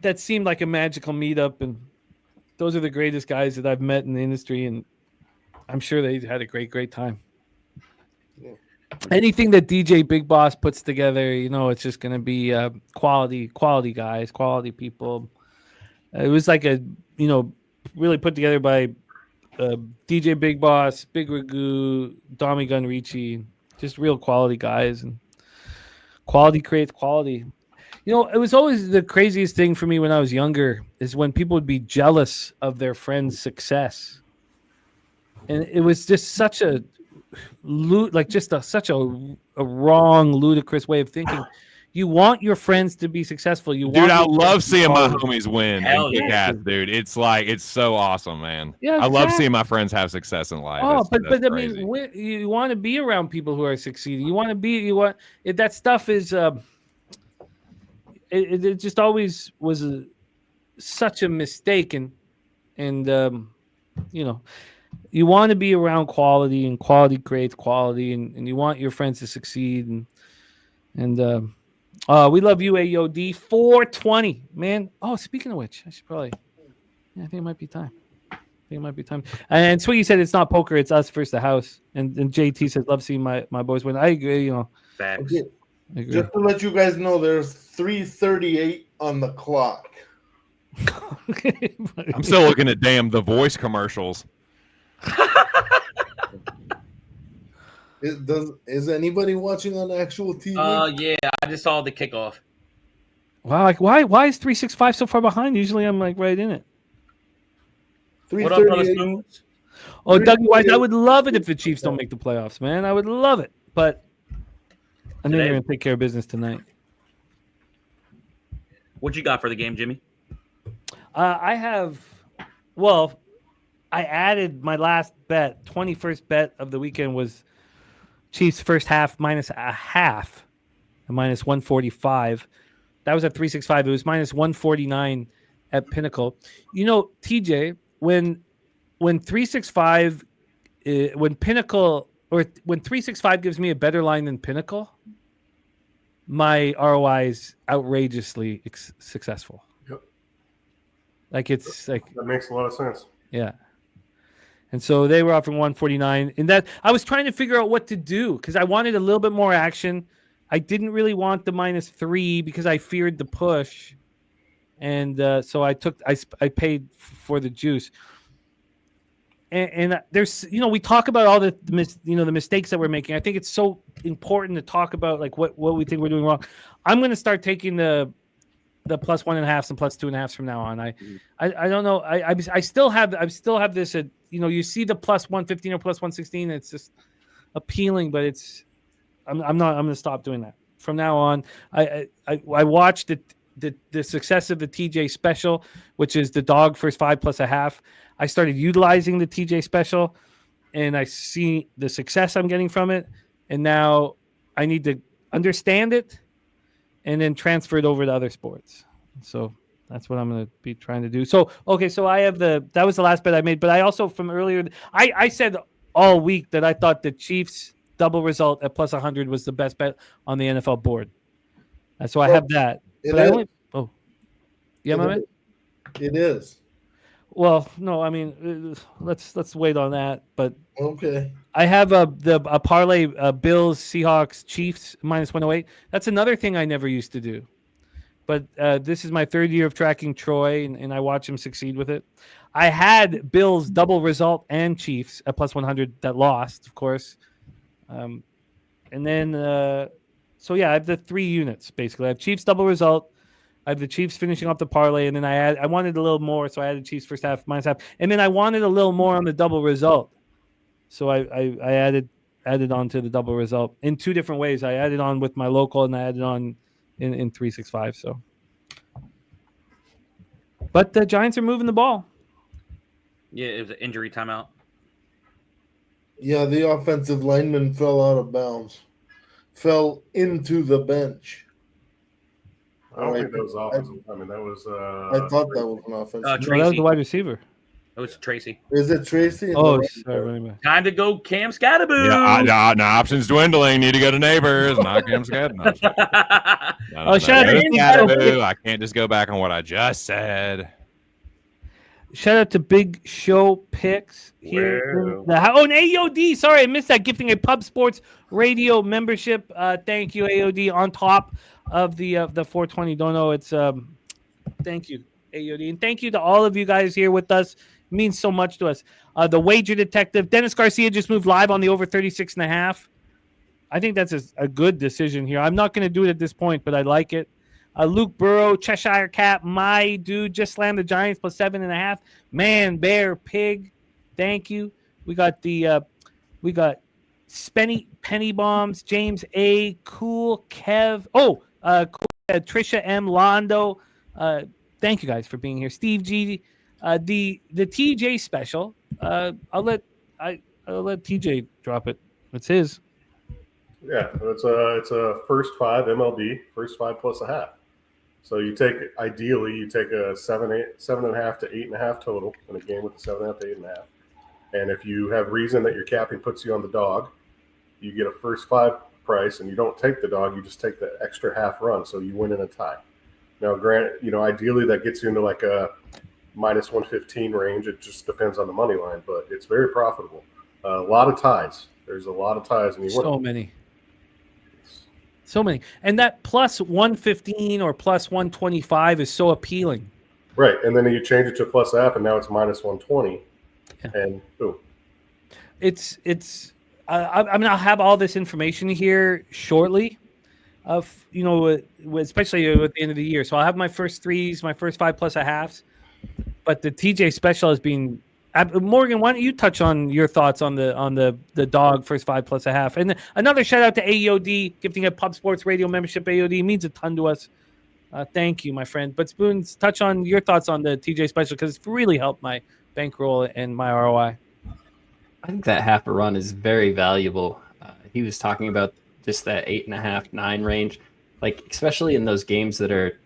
S1: that seemed like a magical meetup, and those are the greatest guys that I've met in the industry, and I'm sure they had a great time.
S4: Yeah.
S1: Anything that DJ Big Boss puts together, it's just going to be quality guys, quality people. It was like a, really put together by DJ Big Boss, Big Ragu, Dami Gun Ricci, just real quality guys, and quality creates quality. It was always the craziest thing for me when I was younger is when people would be jealous of their friend's success. And it was just such a such a wrong, ludicrous way of thinking. You want your friends to be successful.
S3: Dude, I love seeing my
S1: quality.
S3: homies win
S7: Hell
S3: and kick
S7: yeah.
S3: ass, dude. It's so awesome, man.
S1: Yeah,
S3: I love
S1: exactly.
S3: seeing my friends have success in life.
S1: Oh,
S3: That's
S1: but I
S3: crazy.
S1: mean, you want to be around people who are succeeding. If that stuff is it just always was such a mistake, and you want to be around quality, and quality creates quality, and you want your friends to succeed, and we love you, AOD 420, man. Oh, speaking of which, I should probably, I think it might be time. And Swiggy said it's not poker, it's us versus the house. And JT says love seeing my boys win. I agree,
S7: Facts.
S4: Okay.
S1: I agree.
S4: Just to let you guys know, there's 3:38 on the clock.
S3: I'm still looking at The Voice commercials.
S4: Is anybody watching on actual TV?
S7: Yeah, I just saw the kickoff.
S1: Wow, like why is 365 so far behind? Usually I'm like right in it.
S7: What up, brother
S4: 3:38.
S7: Spoons?
S1: Oh, Dougie Wise, I would love it if the Chiefs don't make the playoffs, man. I would love it. But I know they're
S7: Today?
S1: going to take care of business tonight.
S7: What you got for the game, Jimmy?
S1: I added my last bet. 21st bet of the weekend was Chiefs first half minus a half, and minus 145. That was at 365. It was minus 149 at Pinnacle. TJ, when 365, when Pinnacle, or when 365 gives me a better line than Pinnacle, my ROI is outrageously successful.
S5: Yep.
S1: Like it's like,
S5: That makes a lot of sense.
S1: yeah. And so they were offering 149. And that I was trying to figure out what to do because I wanted a little bit more action. I didn't really want the -3 because I feared the push. And so I paid for the juice. And there's, we talk about all the mistakes that we're making. I think it's so important to talk about like what we think we're doing wrong. I'm going to start taking the +1.5s and +2.5s from now on. I don't know. I still have this at, you see the +115 or +116. It's just appealing, but I'm going to stop doing that from now on. I watched the success of the TJ special, which is the dog first 5 plus a half. I started utilizing the TJ special, and I see the success I'm getting from it. And now I need to understand it and then transfer it over to other sports. So that's what I'm going to be trying to do. So, okay, so I have that was the last bet I made, but I also from earlier, I said all week that I thought the Chiefs double result at plus 100 was the best bet on the NFL board. And so I have that. But I only, yeah, my man?
S4: It is.
S1: Well, no, I mean, let's wait on that. But
S4: Okay.
S1: I have a parlay Bills, Seahawks, Chiefs minus 108. That's another thing I never used to do. But this is my third year of tracking Troy, and I watch him succeed with it. I had Bills double result and Chiefs at plus 100 that lost, of course. And then, so yeah, I have the 3 units basically. I have Chiefs double result. I have the Chiefs finishing off the parlay, and then I wanted a little more, so I added Chiefs first half minus half, and then I wanted a little more on the double result, so I added on to the double result in 2 different ways. I added on with my local, and I added on in 365. So, but the Giants are moving the ball.
S7: Yeah, it was an injury timeout.
S4: Yeah, the offensive lineman fell out of bounds. Fell into the bench.
S5: I don't think that was offensive. I mean, that was.
S4: I thought that was an offensive.
S1: No, that was
S7: Tracy.
S1: the wide receiver.
S7: It was Tracy.
S4: Is it Tracy?
S1: Oh, sorry. Anyway.
S7: Time to go Cam Scatterboo.
S3: Yeah, no, options dwindling. Need to go to Neighbors. Not Cam Scatterboo.
S1: Shout out to
S3: Scatterboo. I can't just go back on what I just said.
S1: Shout out to Big Show Picks here. And AOD. Sorry, I missed that. Gifting a Pub Sports Radio membership. Thank you, AOD. On top of the 420 dono. It's thank you, AOD, and thank you to all of you guys here with us. It means so much to us. The Wager Detective Dennis Garcia just moved live on the over 36.5. I think that's a good decision here. I'm not going to do it at this point, but I like it. Luke Burrow, Cheshire Cat, my dude, just slammed the Giants plus 7.5. Man, Bear, Pig, thank you. We got Spenny Penny Bombs, James A, Cool Kev. Cool, Trisha M, Londo. Thank you guys for being here. Steve G, the TJ special. I'll let TJ drop it. It's his.
S5: Yeah, it's a first 5 MLB, first 5 plus a half. So ideally you take a 7.5 to 8.5 total in a game with a 7.5 to 8.5. And if you have reason that your capping puts you on the dog, you get a first 5 price, and you don't take the dog, you just take the extra half run, so you win in a tie. Now, granted, ideally that gets you into like a minus 115 range. It just depends on the money line, but it's very profitable. A lot of ties. There's a lot of ties, and
S1: so many, and that plus 115 or plus 125 is so appealing.
S5: Right, and then you change it to a plus app, and now it's minus 120, and boom.
S1: It's. I mean, I'll have all this information here shortly. Especially at the end of the year. So I'll have my first 3s, my first 5 plus a halves. But the TJ special has been. Morgan, why don't you touch on your thoughts on the dog first 5 plus a half? And another shout out to AOD, gifting a Pub Sports Radio membership. AOD means a ton to us. Thank you, my friend. But Spoons, touch on your thoughts on the TJ special, because it's really helped my bankroll and my ROI.
S6: I think that half a run is very valuable. He was talking about just that 8.5, 9 range, like especially in those games that are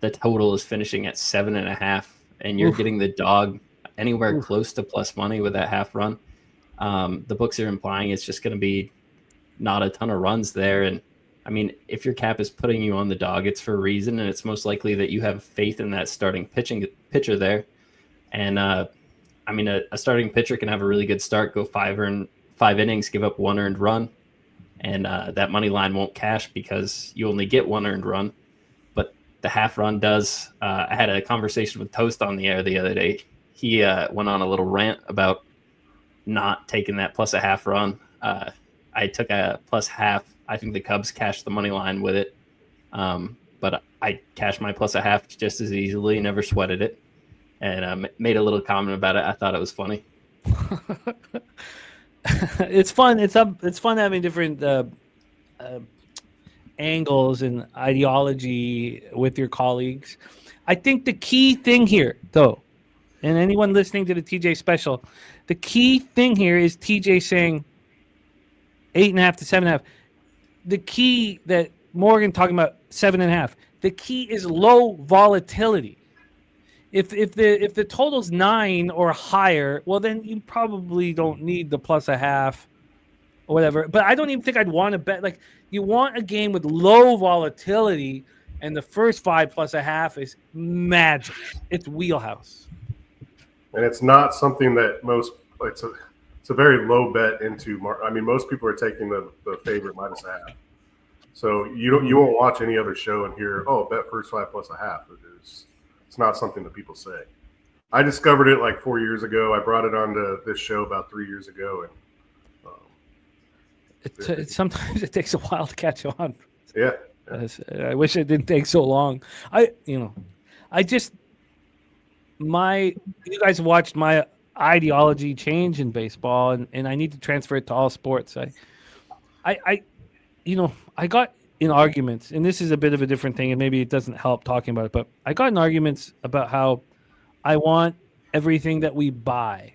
S6: the total is finishing at 7.5, and you're getting the dog anywhere close to plus money with that half run. The books are implying it's just going to be not a ton of runs there. And I mean, if your cap is putting you on the dog, it's for a reason, and it's most likely that you have faith in that starting pitcher there. And a starting pitcher can have a really good start, go 5 innings, give up 1 earned run, and that money line won't cash because you only get 1 earned run. But the half run does. I had a conversation with Toast on the air the other day. He went on a little rant about not taking that plus a half run. I took a plus half. I think the Cubs cashed the money line with it. But I cashed my plus a half just as easily, never sweated it, and made a little comment about it. I thought it was funny.
S1: It's fun. It's fun having different angles and ideology with your colleagues. I think the key thing here, though, and anyone listening to the TJ special, the key thing here is TJ saying 8.5 to 7.5. The key that Morgan talking about 7.5. The key is low volatility. If the total's 9 or higher, well, then you probably don't need the plus a half or whatever. But I don't even think I'd want to bet. Like, you want a game with low volatility, and the first 5 plus a half is magic. It's wheelhouse.
S5: And it's not something that it's a very low bet into. I mean, most people are taking the favorite minus a half. So you won't watch any other show and hear, oh, bet first 5 plus a half. It's not something that people say. I discovered it like 4 years ago. I brought it onto this show about 3 years ago, and
S1: Sometimes it takes a while to catch on.
S5: yeah.
S1: I wish it didn't take so long. You guys have watched my ideology change in baseball, and I need to transfer it to all sports. I got in arguments, and this is a bit of a different thing, and maybe it doesn't help talking about it, but I got in arguments about how I want everything that we buy,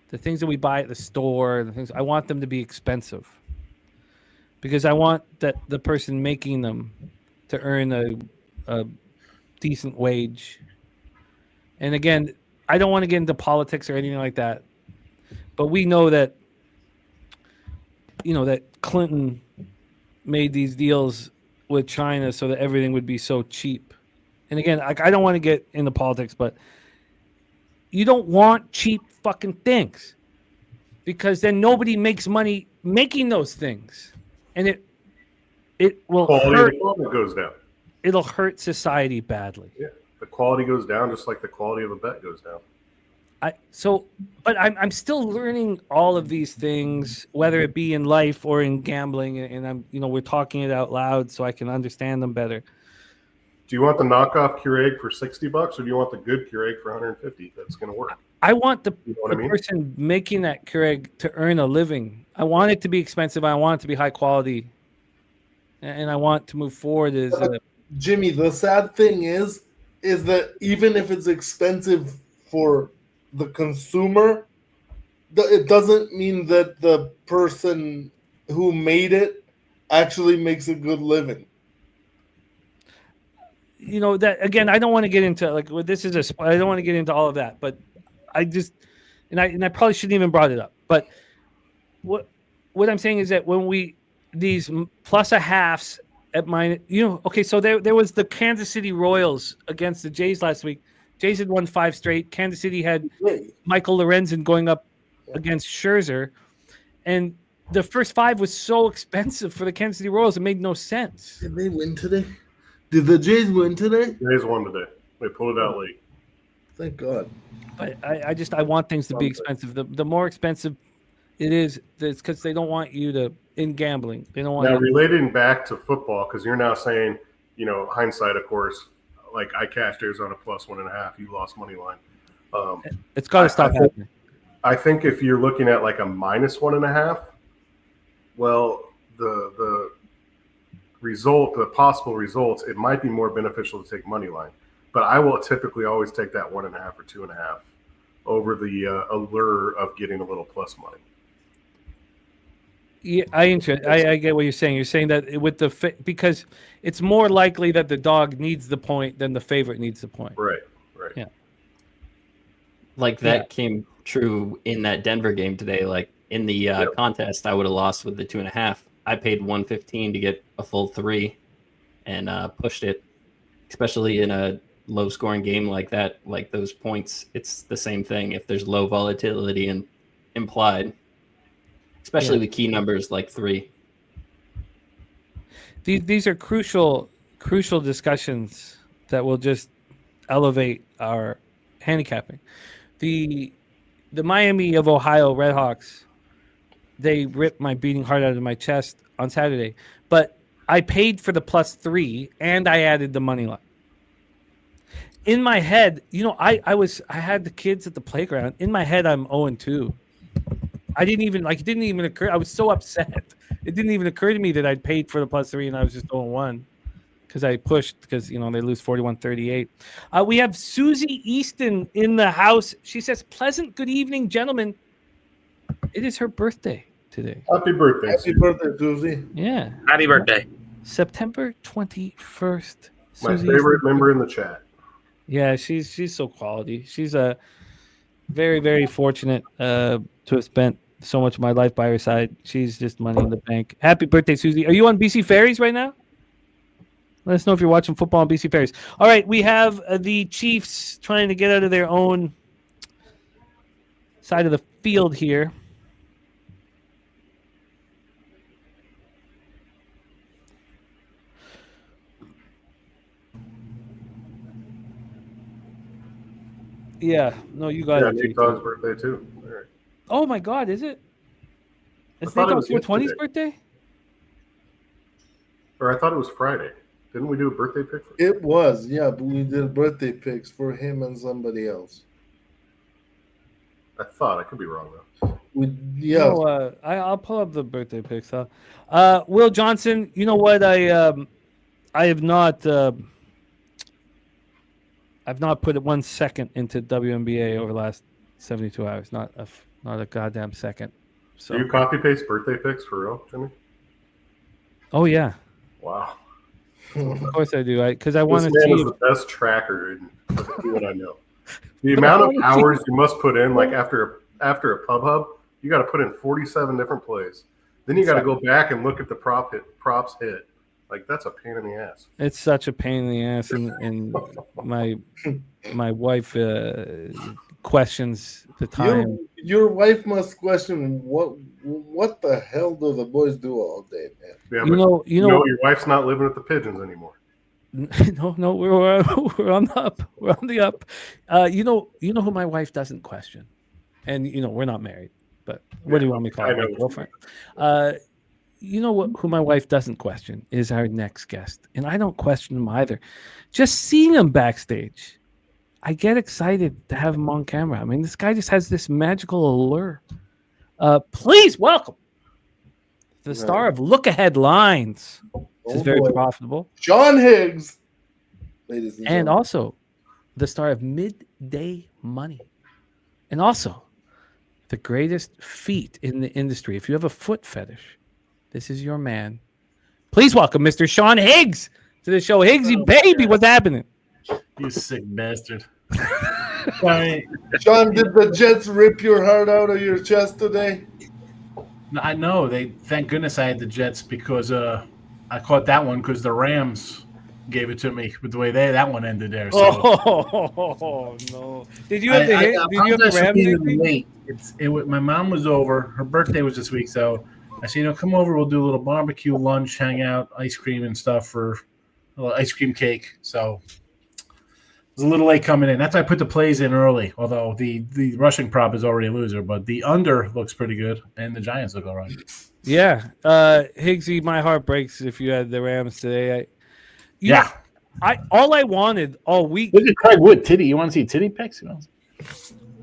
S1: the things that we buy at the store, I want them to be expensive. Because I want the person making them to earn a decent wage. And again, I don't want to get into politics or anything like that. But we know that, that Clinton made these deals with China so that everything would be so cheap. And again, I don't want to get into politics, but you don't want cheap fucking things, because then nobody makes money making those things. And it will hurt.
S5: It goes down.
S1: It'll hurt society badly.
S5: Yeah, the quality goes down just like the quality of a bet goes down.
S1: But I'm still learning all of these things, whether it be in life or in gambling, and we're talking it out loud so I can understand them better.
S5: Do you want the knockoff Keurig for $60, or do you want the good Keurig for $150? That's going to work.
S1: I want the
S5: I mean?
S1: person making that Keurig to earn a living. I want it to be expensive. I want it to be high quality, and I want to move forward.
S4: Jimmy, the sad thing is that even if it's expensive for the consumer, it doesn't mean that the person who made it actually makes a good living.
S1: That again, I don't want to get into I don't want to get into all of that, but I just, and I probably shouldn't even brought it up. But what I'm saying is that when these plus a halves at mine, okay, so there was the Kansas City Royals against the Jays last week. Jays had won 5 straight. Kansas City had Michael Lorenzen going up against Scherzer, and the first 5 was so expensive for the Kansas City Royals, it made no sense.
S4: Did they win today? Did the Jays win today?
S5: The Jays won today. They pulled it out late.
S4: Thank God.
S1: But I want things to be expensive. The more expensive it is, it's because they don't want you to in gambling. They don't want.
S5: Now, relating back to football, because you're now saying, hindsight, of course. Like, I cashed Arizona plus 1.5. You lost money line.
S1: It's got to stop happening.
S5: I think if you're looking at like a minus 1.5, well, the possible results, it might be more beneficial to take money line. But I will typically always take that 1.5 or 2.5 over the allure of getting a little plus money.
S1: Yeah, I get what you're saying. You're saying that with because it's more likely that the dog needs the point than the favorite needs the point.
S5: Right.
S1: Yeah.
S6: Like that came true in that Denver game today. Like in the contest, I would have lost with the 2.5. I paid $115 to get a full 3, and pushed it. Especially in a low-scoring game like that, like those points, it's the same thing. If there's low volatility and implied, especially with key numbers like 3.
S1: These are crucial discussions that will just elevate our handicapping. The Miami of Ohio Redhawks, they ripped my beating heart out of my chest on Saturday, but I paid for the plus 3 and I added the money line. In my head, I had the kids at the playground. In my head, I'm 0-2. I didn't even like. It didn't even occur. I was so upset. It didn't even occur to me that I'd paid for the +3 and I was just 0-1 because I pushed because they lose 41-38. We have Susie Easton in the house. She says, "Pleasant good evening, gentlemen. It is her birthday today.
S5: Happy birthday.
S4: Happy
S5: Susie.
S4: birthday, Susie.
S1: Yeah,
S7: Happy birthday.
S1: September 21st.
S5: My
S1: Susie
S5: favorite
S1: Easton.
S5: member in the chat.
S1: Yeah, she's so quality. She's a very, very fortunate to have spent so much of my life by her side. She's just money in the bank. Happy birthday, Susie. Are you on BC Ferries right now? Let us know if you're watching football on BC Ferries. All right, we have the Chiefs trying to get out of their own side of the field here. Yeah, no, you got
S5: Yeah,
S1: it.
S5: Nate
S1: JT.
S5: Dogg's birthday too. All right.
S1: Oh my God, is it? It's
S5: thought
S1: Nate
S5: it was
S1: Dogg's 420's
S5: yesterday.
S1: birthday?
S5: Or I thought it was Friday. Didn't we do a birthday pick for
S4: It was, yeah, but we did birthday picks for him and somebody else.
S5: I thought. I could be wrong though.
S1: No, I'll pull up the birthday pics. Will Johnson, you know what? I have not I've not put 1 second into WNBA over the last 72 hours. Not a goddamn second. So
S5: Do you copy paste birthday picks for real, Jimmy?
S1: oh yeah,
S5: Wow.
S1: of course I do. Because I
S5: This
S1: want to
S5: man
S1: see.
S5: is the best tracker in what I know. The amount of hours you must put in, like after a pub hub, you got to put in 47 different plays. Then you got to go back and look at the props hit. Like that's a pain in the ass.
S1: It's such a pain in the ass, and my wife questions the time.
S4: Your wife must question what the hell do the boys do all day, man?
S5: Yeah,
S1: You
S5: but
S1: know,
S5: your wife's not living at the Pigeons anymore.
S1: No, we're on the up. We're on the up. You know who my wife doesn't question, and we're not married, but what do you want me to call
S5: I
S1: her?
S5: know
S1: My
S5: what you
S1: girlfriend. You know who my wife doesn't question is our next guest, and I don't question him either. Just seeing him backstage, I get excited to have him on camera. I mean, this guy just has this magical allure. Please welcome the star of Look Ahead Lines, which is very profitable.
S4: John Higgs, ladies and
S1: And
S4: gentlemen.
S1: also the star of Midday Money. And also the greatest feat in the industry. If you have a foot fetish, this is your man. Please welcome Mr. Sean Higgs to the show. Higgsy, baby, what's happening?
S8: You sick bastard. Sorry.
S4: Sean, did the Jets rip your heart out of your chest today?
S8: No, I know. Thank goodness I had the Jets because I caught that one because the Rams gave it to me with the way that one ended there. So
S1: Oh, no. Did you have the hit? Did you have the Rams? Higgsy?
S8: My mom was over. Her birthday was this week, so I said, come over. We'll do a little barbecue, lunch, hang out, ice cream and stuff for a little ice cream cake. So it was a little late coming in. That's why I put the plays in early, although the rushing prop is already a loser. But the under looks pretty good, and the Giants look all right.
S1: Yeah. Higgsy, my heart breaks if you had the Rams today. All I wanted all week.
S8: Look at Craig Wood, titty. You want to see titty pics?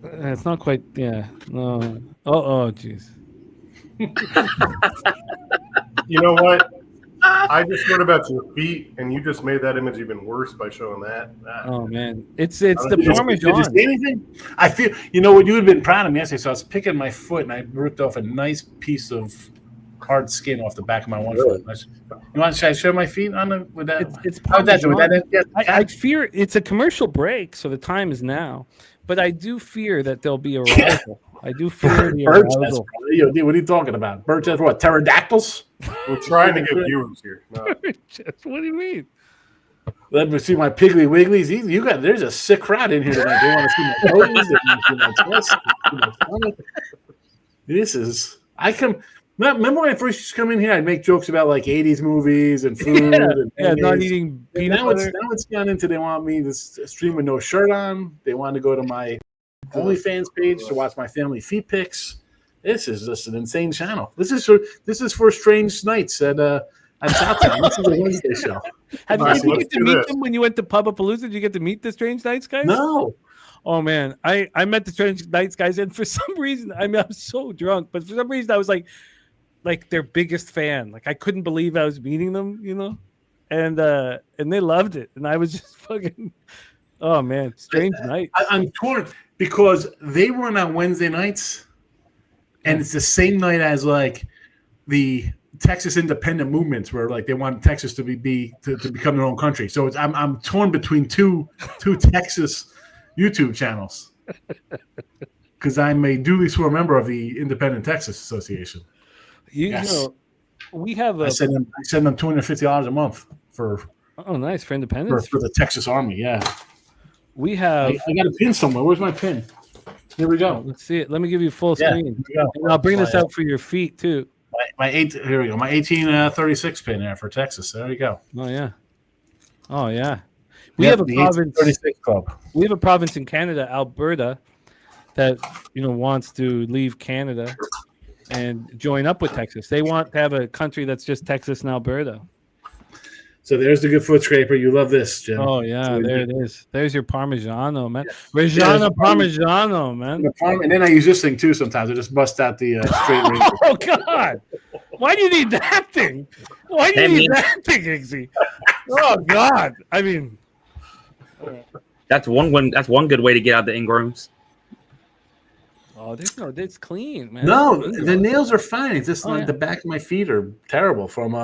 S1: It's not quite. Yeah. No. Oh, jeez.
S5: You know what? I just heard about your feet, and you just made that image even worse by showing that.
S1: Oh man, it's the
S8: Did you
S1: Parmesan.
S8: see anything? I feel what you would have been proud of me yesterday. So I was picking my foot, and I ripped off a nice piece of hard skin off the back of my one foot. Should I show my feet on the with that?
S1: It's
S8: How would that do? Would that
S1: I fear it's a commercial break, so the time is now. But I do fear that there'll be a rival. I do fear the
S8: bird chest.
S1: arousal.
S8: What are you talking about? Bird chest? What? Pterodactyls?
S5: We're trying to get viewers here. No.
S1: What do you mean?
S8: Let me see my Piggly Wigglies. There's a sick crowd in here tonight. They want to see my toes. They want to see my chest. They want to see my stomach. This is. Remember when I first used to come in here? I'd make jokes about like '80s movies and food.
S1: Not eating peanut butter.
S8: Now it's gone into they want me to stream with no shirt on. They want to go to my OnlyFans page to watch my family feet pics. This is just an insane channel. This is for strange nights at Southtown. This is a Wednesday show.
S1: Did you
S5: let's
S1: get to
S5: do
S1: meet
S5: this.
S1: them when you went to Pubapalooza? Did you get to meet the Strange Nights guys?
S8: No.
S1: Oh man, I met the Trench Knights guys, and for some reason, I mean, I'm so drunk, but for some reason, I was like their biggest fan. Like I couldn't believe I was meeting them, you know, and they loved it, and I was just fucking. Oh man, strange night.
S8: I'm torn because they run on Wednesday nights, and it's the same night as like the Texas independent movements, where like they want Texas to to become their own country. So I'm torn between two Texas YouTube channels because I'm a duly sworn member of the Independent Texas Association.
S1: You know, we have.
S8: I send them $250 a month for.
S1: Oh, nice for independence
S8: for the Texas Army. Yeah,
S1: we have.
S8: I got a pin somewhere. Where's my pin? Here we go.
S1: Let's see it. Let me give you full screen.
S8: Yeah,
S1: and I'll bring this out for your feet too.
S8: Here we go. My 1836 pin there for Texas. There we go.
S1: Oh yeah. Oh yeah. We have a province.
S8: 36 club.
S1: We have a province in Canada, Alberta, that wants to leave Canada and join up with Texas. They want to have a country that's just Texas and Alberta.
S8: So there's the good foot scraper. You love this, Jim.
S1: Oh yeah, there it is. There's your Parmigiano, man. Reggiano Parmigiano, man.
S8: And then I use this thing too sometimes. I just bust out the straight razor.
S1: Oh God! Why do you need that thing? Why do you need that thing, Iggsy? Oh God! I mean,
S7: that's one good way to get out the Ingrams.
S1: Oh, it's clean, man.
S8: No, the nails are fine. It's just like the back of my feet are terrible from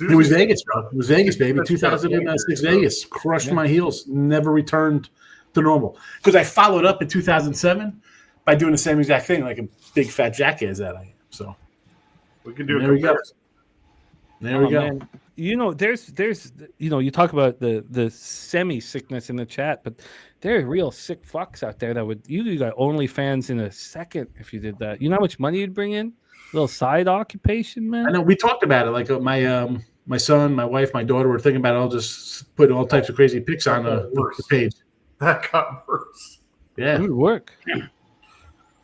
S8: it was Vegas, bro. It was Vegas, baby. 2006 Vegas. Crushed my heels. Never returned to normal. Because I followed up in 2007 by doing the same exact thing, like a big fat jackass that I am. So
S5: we can do it.
S8: There we go. There we go.
S1: Man. There's you talk about the semi sickness in the chat, but there are real sick fucks out there that would you got OnlyFans in a second if you did that. You know how much money you'd bring in? A little side occupation, man.
S8: I know we talked about it. Like my son, my wife, my daughter were thinking about it. I'll just put all types of crazy pics on the page.
S5: That got worse.
S8: Yeah,
S1: it would work.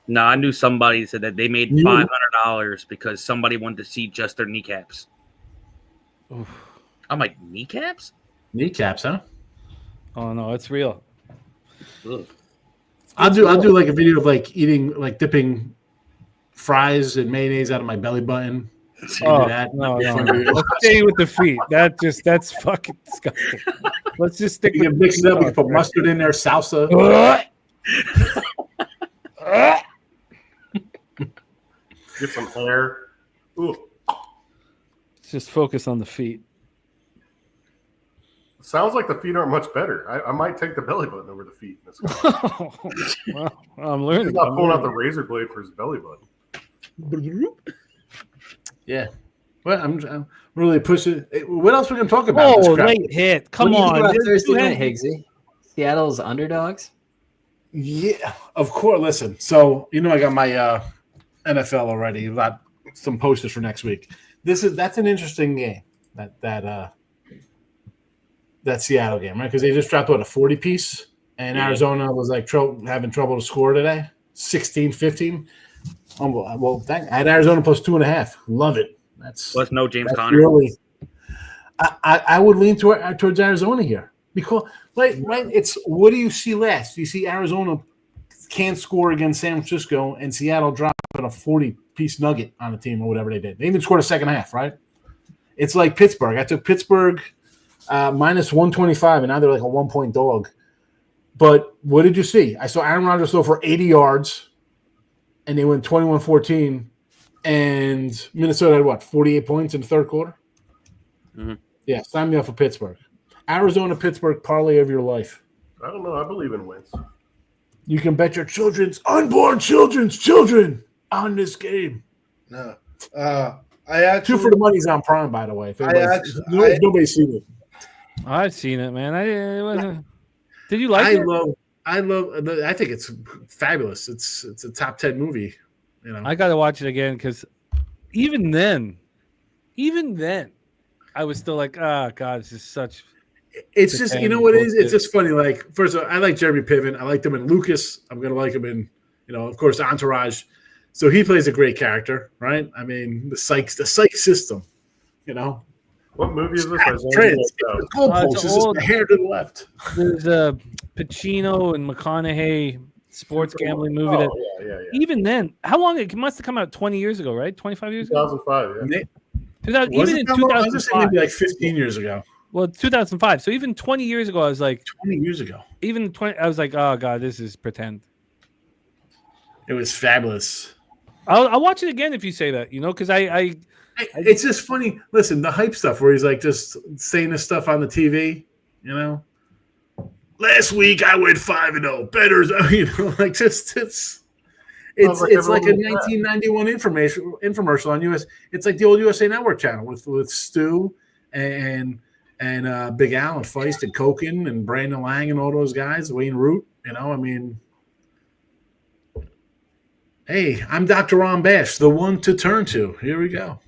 S7: No, I knew somebody said that they made $500 because somebody wanted to see just their kneecaps. Oof. I'm like, kneecaps?
S8: Kneecaps, huh?
S1: Oh no, it's real.
S7: Ugh.
S8: I'll do like a video of like eating, like dipping fries and mayonnaise out of my belly button.
S1: No. Let's stay with the feet. That's fucking disgusting. Let's just stick.
S8: You can mix it up. You can put mustard in there, salsa.
S5: Get some hair. Ooh.
S1: Let's just focus on the feet.
S5: Sounds like the feet aren't much better. I might take the belly button over the feet.
S1: Well, I'm learning.
S5: He's not pulling out the razor blade for his belly button.
S8: Yeah. Well, I'm really pushing. What else we can talk about?
S1: Oh, late hit. Come on.
S6: Thursday night, Higgsy. Seattle's underdogs.
S8: Yeah, of course. Listen, so I got my NFL already. I've got some posters for next week. That's an interesting game. That Seattle game, right? Because they just dropped a 40-piece, and Arizona was like having trouble to score today, 16-15. Well, I had Arizona plus 2.5. Love it. That's
S7: no James Conner.
S8: Really, I would lean towards Arizona here because, right? It's what do you see last? You see Arizona can't score against San Francisco, and Seattle dropping a 40-piece nugget on the team or whatever they did. They even scored a second half, right? It's like Pittsburgh. I took Pittsburgh minus 125, and now they're like a 1-point dog. But what did you see? I saw Aaron Rodgers throw for 80 yards. And they went 21-14, and Minnesota had 48 points in the third quarter?
S7: Mm-hmm.
S8: Yeah, sign me up for Pittsburgh. Arizona-Pittsburgh parlay of your life.
S5: I don't know. I believe in wins.
S8: You can bet your unborn children's children on this game.
S4: No. I actually
S8: 2 for the money's on Prime, by the way. If nobody's seen it.
S1: I've seen it, man. Did you like it?
S8: I think it's fabulous. It's a top 10 movie.
S1: I got to watch it again because even then, I was still like, oh God, this is such.
S8: It's just what it is. It's just funny. Like first of all, I like Jeremy Piven. I liked him in Lucas. I'm gonna like him in of course, Entourage. So he plays a great character, right? I mean, the psych system.
S5: What movie is this?
S8: Trans. Goalpost is just the hair to the left.
S1: There's Pacino and McConaughey sports gambling movie.
S5: Oh,
S1: That
S5: yeah.
S1: even then, how long it must have come out? 20 years ago, right? 25 years ago.
S5: 2005. Yeah.
S8: Was
S1: Even
S8: it
S1: in
S8: that long? I was just saying
S1: 2005.
S8: maybe like 15 years ago.
S1: Well, 2005. So even 20 years ago, I was like,
S8: 20 years ago.
S1: even 20. I was like, oh god, this is pretend.
S8: It was fabulous.
S1: I'll watch it again if you say that. Because
S8: It's just funny. Listen, the hype stuff where he's like just saying this stuff on the TV, Last week I went 5-0. Betters, like just it's like a 1991 infomercial on US. It's like the old USA Network channel with Stu and Big Al and Feist and Koken and Brandon Lang and all those guys, Wayne Root. Hey, I'm Dr. Ron Bash, the one to turn to. Here we go.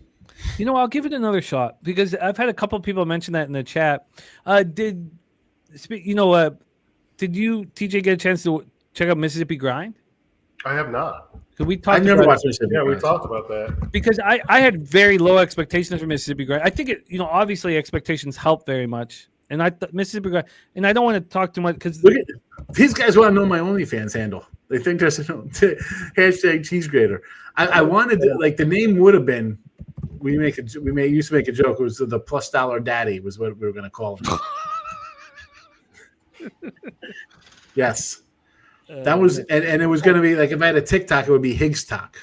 S1: I'll give it another shot because I've had a couple of people mention that in the chat. Did you, TJ, get a chance to check out Mississippi Grind?
S5: I have not.
S1: We talked.
S8: I never
S1: about
S8: watched Mississippi
S5: Yeah, we
S8: Grind.
S5: talked about that.
S1: because I had very low expectations for Mississippi Grind. I think it, obviously expectations help very much, and I thought Mississippi Grind, and I don't want to talk too much because
S8: Look at these guys want to know my OnlyFans handle. They think there's hashtag cheese grater. I wanted to, like, the name would have been. We used to make a joke. It was the $+ daddy was what we were going to call him. Yes, that was, and it was going to be like if I had a TikTok, it would be Higgs Talk.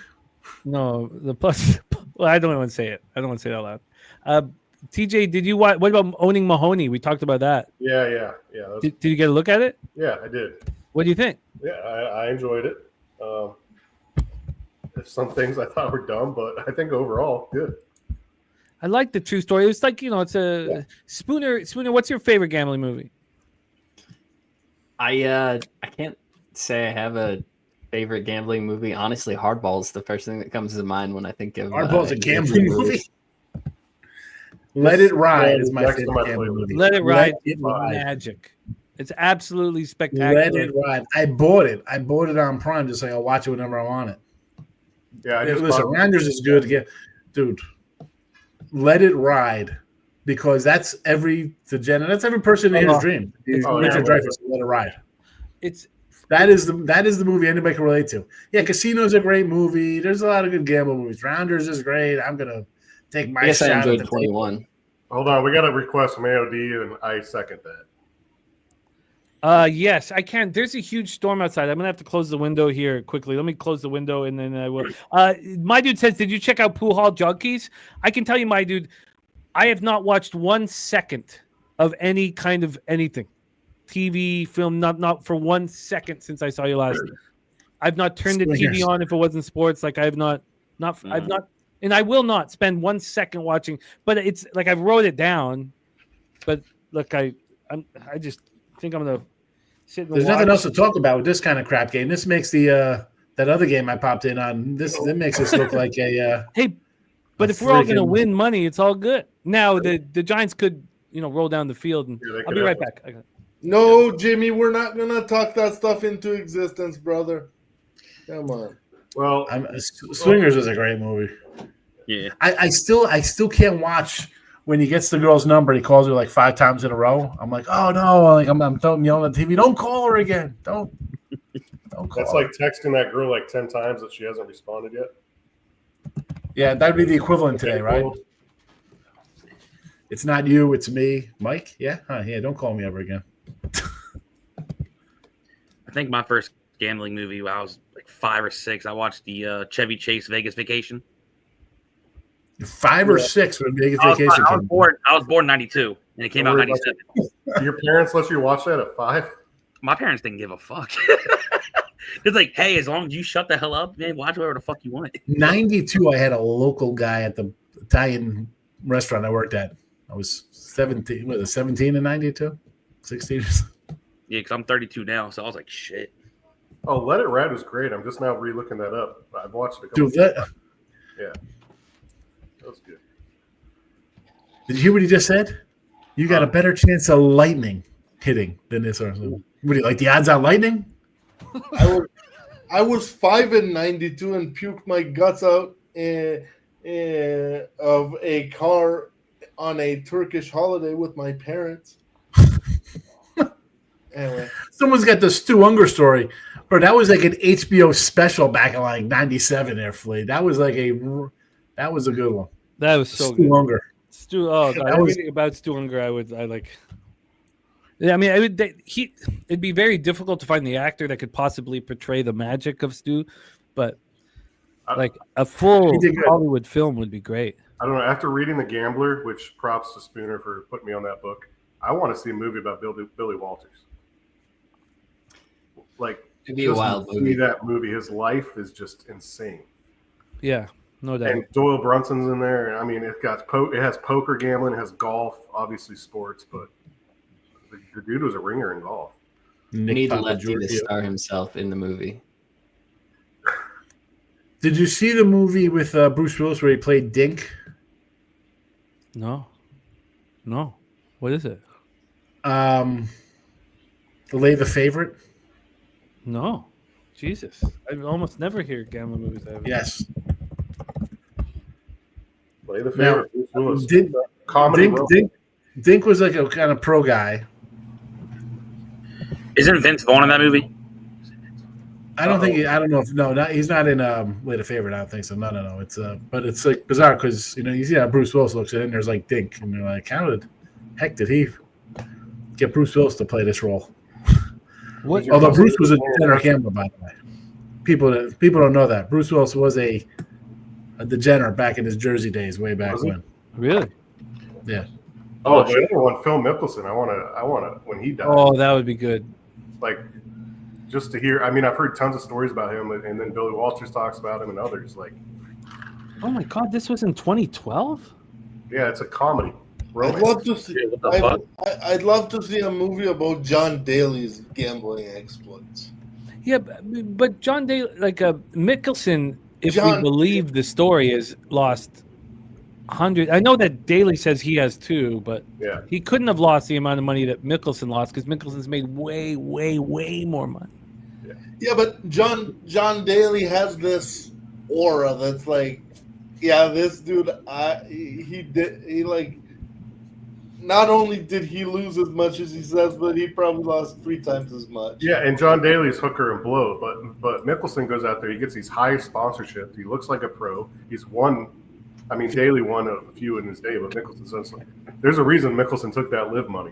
S1: no the plus. Well, I don't want to say it. I don't want to say it out loud. TJ, did you watch? What about Owning Mahoney? We talked about that.
S5: Yeah.
S1: Did you get a look at it?
S5: Yeah, I did.
S1: What do you think?
S5: Yeah, I enjoyed it. Some things I thought were dumb, but I think overall good.
S1: I like the true story. It was like it's a Spooner. What's your favorite gambling movie?
S6: I can't say I have a favorite gambling movie. Honestly, Hardball is the first thing that comes to mind when I think of
S8: Hardball's a gambling movie. Let It Ride is my
S5: Next to
S8: favorite
S5: my
S8: gambling
S5: playlist.
S8: movie.
S1: Let It Ride.
S8: It Ride.
S1: Magic. It's absolutely spectacular.
S8: Let It Ride. I bought it. on Prime just like I'll watch it whenever I want it.
S5: Yeah, I just
S8: Listen,
S5: bought-
S8: Randers is good. Dude, Let It Ride, because that's every person in here's dream.
S5: Oh,
S8: Richard
S5: yeah.
S8: Dreyfuss, Let It Ride.
S1: It's
S8: That is the movie anybody can relate to. Yeah, Casino's a great movie. There's a lot of good gamble movies. Rounders is great. I'm gonna take my
S6: I guess
S8: shot.
S6: I
S8: at
S6: enjoyed
S8: the
S6: 21.
S5: Hold on, we got a request from AOD, and I second that.
S1: yes, I can. There's a huge storm outside. I'm gonna have to close the window here quickly. Let me close the window and then I will. My dude says, "Did you check out Pool Hall Junkies?" I can tell you, my dude, I have not watched 1 second of any kind of anything, TV, film, not for 1 second since I saw you last. I've not turned the TV on if it wasn't sports. Like I've not, and I will not spend 1 second watching. But it's like I've wrote it down. But look, I just think I'm gonna.
S8: There's nothing else to talk about with this kind of crap game. This makes the that other game I popped in on. That makes us look like a.
S1: Hey, but if we're all going to
S8: freaking-
S1: win money, it's all good. Now the Giants could roll down the field, and
S5: Yeah, they
S1: I'll
S5: could
S1: be right
S5: have-
S1: back.
S4: No, Jimmy, we're not gonna talk that stuff into existence, brother. Come on.
S5: Well,
S8: Swingers is a great movie.
S7: Yeah.
S8: I still can't watch when he gets the girl's number and he calls her like 5 times in a row. I'm like, oh no! Like I'm yelling at the TV. Don't call her again. Don't call.
S5: that's
S8: her.
S5: like texting that girl like 10 times that she hasn't responded yet.
S8: Yeah, that'd be the equivalent today, right?
S5: Well,
S8: It's not you, it's me, Mike. Yeah, yeah. Don't call me ever again.
S7: I think my first gambling movie when I was like 5 or 6. I watched the Chevy Chase Vegas Vacation.
S8: 5 or 6 when Vegas
S7: I was,
S8: Vacation
S7: I was
S8: came.
S7: born. I was born '92, and it came out
S5: Don't worry
S7: '97.
S5: Your parents let you watch that at 5?
S7: My parents didn't give a fuck. It's like, hey, as long as you shut the hell up, man, watch whatever the fuck you want.
S8: 92, I had a local guy at the Italian restaurant I worked at. I was 17. Was it 17 in 92? 16?
S7: Yeah, because I'm 32 now, so I was like, shit.
S5: Oh, Let It Ride was great. I'm just now re-looking that up. I've watched it a couple
S8: Dude, that,
S5: That was good.
S8: did you hear what he just said? You got a better chance of lightning hitting than this. Or something. What do you like the odds on lightning?
S4: I was 5 in 92 and puked my guts out of a car on a Turkish holiday with my parents. Anyway,
S8: Someone's got the Stu Unger story, bro. That was like an HBO special back in like '97. There, Flea. That was a good one.
S1: That was so
S8: Stu
S1: good.
S8: Unger.
S1: Stu, oh god,
S8: That was-
S1: everything about Stu Unger, I like. Yeah, I mean, it'd be very difficult to find the actor that could possibly portray the magic of Stu, but like a full
S8: He did good.
S1: Hollywood film would be great.
S5: I don't know. After reading The Gambler, which props to Spooner for putting me on that book, I want to see a movie about Billy Walters. Like,
S6: It'd be a
S5: just
S6: wild
S5: to see
S6: movie.
S5: that movie. His life is just insane.
S1: Yeah, no doubt.
S5: And Doyle Brunson's in there. And I mean, it has poker gambling, it has golf, obviously sports, but the dude was a ringer in golf.
S6: We need
S8: Papa
S6: Lefty to
S8: Giorgio.
S6: star himself in the movie.
S8: Did you see the movie with Bruce Willis where he played Dink?
S1: No. What is it?
S8: Delay the Favorite?
S1: No. Jesus, I almost never hear gambling movies.
S8: Yes.
S5: Play the
S8: Now,
S5: favorite. Bruce Willis.
S8: Dink,
S5: Comedy.
S8: Dink was like a kind of pro guy.
S7: Isn't Vince Vaughn in that movie?
S8: I don't think I don't know if he's not in Lay the Favorite. I don't think so. No. It's but it's like bizarre because you see how Bruce Willis looks at it and there's like Dink and they're like, how the heck did he get Bruce Willis to play this role?
S1: What?
S8: Although Bruce was a degenerate gambler, by the way. People don't know that. Bruce Willis was a degenerate back in his Jersey days, way back
S5: Was he?
S8: when.
S1: Really?
S8: Yeah.
S5: Oh, the other one, Phil Mickelson. I want to when he died.
S1: Oh, that would be good.
S5: Like, just to hear. I mean, I've heard tons of stories about him, and then Billy Walters talks about him and others. Like,
S1: Oh my god, this was in 2012.
S5: yeah, it's a comedy.
S4: I'd
S5: Romance.
S4: love to see.
S7: Yeah, what the fuck?
S4: I'd love to see a movie about John Daly's gambling exploits.
S1: Yeah, but John Day, like Mickelson, if
S4: John-
S1: we believe the story, has lost 100. I know that Daly says he has too, but
S5: Yeah.
S1: he couldn't have lost the amount of money that Mickelson lost because Mickelson's made way, way, way more money.
S4: Yeah, but John Daly has this aura that's like, yeah, this dude, he like. Not only did he lose as much as he says, but he probably lost 3 times as much.
S5: Yeah, and John Daly's hooker and blow, but Mickelson goes out there. He gets these high sponsorships. He looks like a pro. He's won. I mean, Daly won a few in his day, but Mickelson says there's a reason Mickelson took that live money.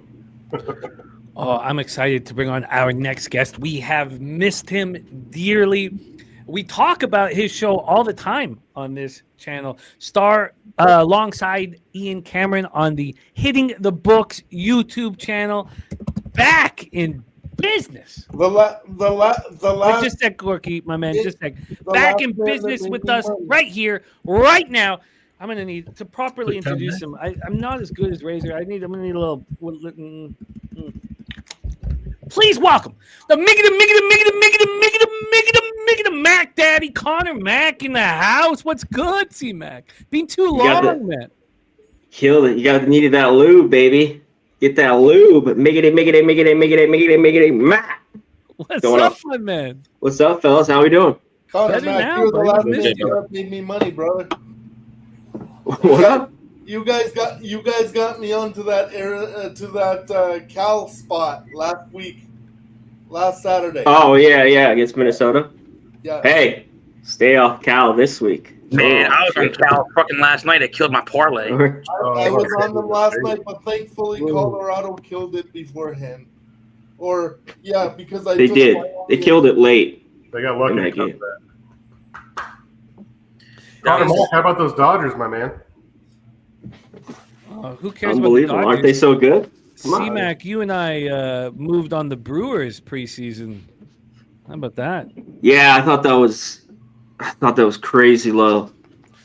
S1: Oh, I'm excited to bring on our next guest. We have missed him dearly. We talk about his show all the time on this channel. Star alongside Ian Cameron on the Hitting the Books YouTube channel. Back in business.
S4: The last
S1: Just a sec, Gorky, my man. Just a sec.
S4: the
S1: Back
S4: last
S1: in
S4: bit that
S1: business
S4: made
S1: with
S4: me
S1: us
S4: money.
S1: right here, right now. I'm gonna need to properly
S8: Quick time,
S1: introduce him. I'm not as good as Razor. I'm gonna need a little. Please welcome the Mac Daddy, Connor Mac in the house. What's good, C Mac? Been too
S9: got
S1: long, man.
S9: Killed it. You needed that lube, baby. Get that lube. Mac.
S1: What's
S9: Going
S1: up,
S9: up.
S1: my man?
S9: What's up, fellas? How we doing?
S4: Connor,
S1: Better
S4: Mac,
S1: now,
S4: you're the
S1: bro.
S4: last
S1: Missed
S4: person that made me money, brother.
S9: What up?
S4: You guys got me onto that era to that Cal spot last Saturday.
S9: Oh yeah, against Minnesota.
S4: Yeah.
S9: Hey, stay off Cal this week.
S7: Man,
S9: Oh,
S7: I was on
S9: shit.
S7: Cal fucking last night. I killed my parlay.
S4: I was on them last night, but thankfully
S5: Ooh.
S4: Colorado killed it beforehand. Or yeah, because I
S9: They
S4: took
S9: did.
S4: Wyoming.
S9: They killed it late.
S5: They got lucky.
S9: In that
S5: because of
S9: game.
S5: that. Connor Mack, how about those Dodgers, my man?
S1: Who cares
S9: Unbelievable.
S1: about the
S9: Aren't they
S1: Dodgers?
S9: so good? Come on.
S1: C-Mac, you and I moved on the Brewers preseason. How about that?
S9: Yeah, I thought that was crazy low.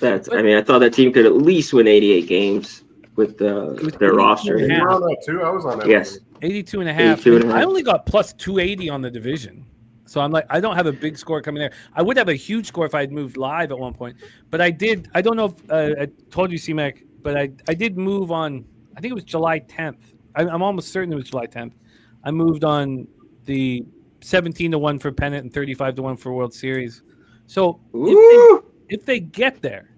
S9: I thought that team could at least win 88 games with their roster.
S1: Yeah.
S5: You were on that too. I was on that.
S9: Yes.
S1: 82 and a half.
S9: 82 and a half.
S1: I only got plus 280 on the division. So I'm like, I don't have a big score coming there. I would have a huge score if I had moved live at one point. But I did. I don't know if I told you, C-Mac, but I did move on. I think it was July 10th. I'm almost certain it was July 10th. I moved on the 17-1 for pennant and 35-1 for World Series. So
S9: Ooh.
S1: if they get there,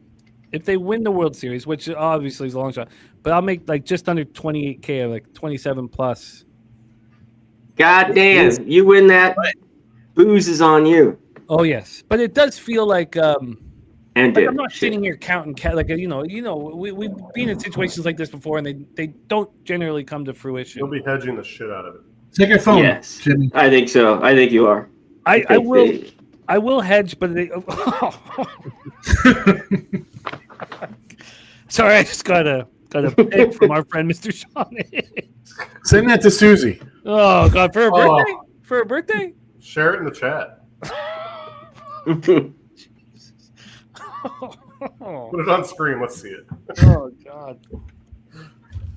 S1: if they win the World Series, which obviously is a long shot, but I'll make like just under 28K, like 27 plus.
S9: God damn, you win that. Booze is on you.
S1: Oh yes, but it does feel like
S9: And
S1: like
S9: dip.
S1: I'm not
S9: Shit.
S1: sitting here counting like we've been in situations like this before, and they don't generally come to fruition.
S5: You'll be hedging the shit out of it.
S8: Take your phone,
S9: Yes.
S8: Jimmy.
S9: I think so. I think you are.
S1: I will hedge, but sorry, I just got a pic from our friend Mr. Sean.
S8: Send that to Susie.
S1: Oh God, for a
S5: Oh.
S1: birthday? For a birthday?
S5: Share it in the chat.
S1: Oh,
S5: Put it on screen. Let's see it.
S1: God.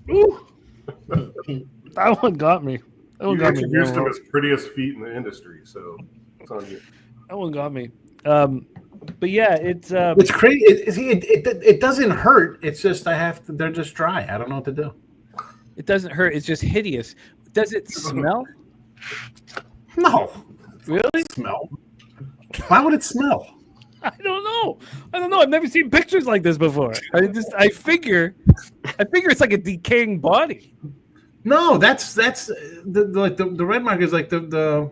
S1: Ooh. That one got me. That one
S5: You
S1: got me.
S5: introduced him as prettiest feet in the industry, so it's on you.
S1: That one got me. But yeah, it's
S8: It's crazy. It doesn't hurt. It's just they're just dry. I don't know what to do.
S1: it doesn't hurt. It's just hideous. Does it smell?
S8: No.
S1: Really?
S8: Smell. Why would it smell?
S1: I don't know. I've never seen pictures like this before. I figure it's like a decaying body.
S8: No, that's the red mark is like the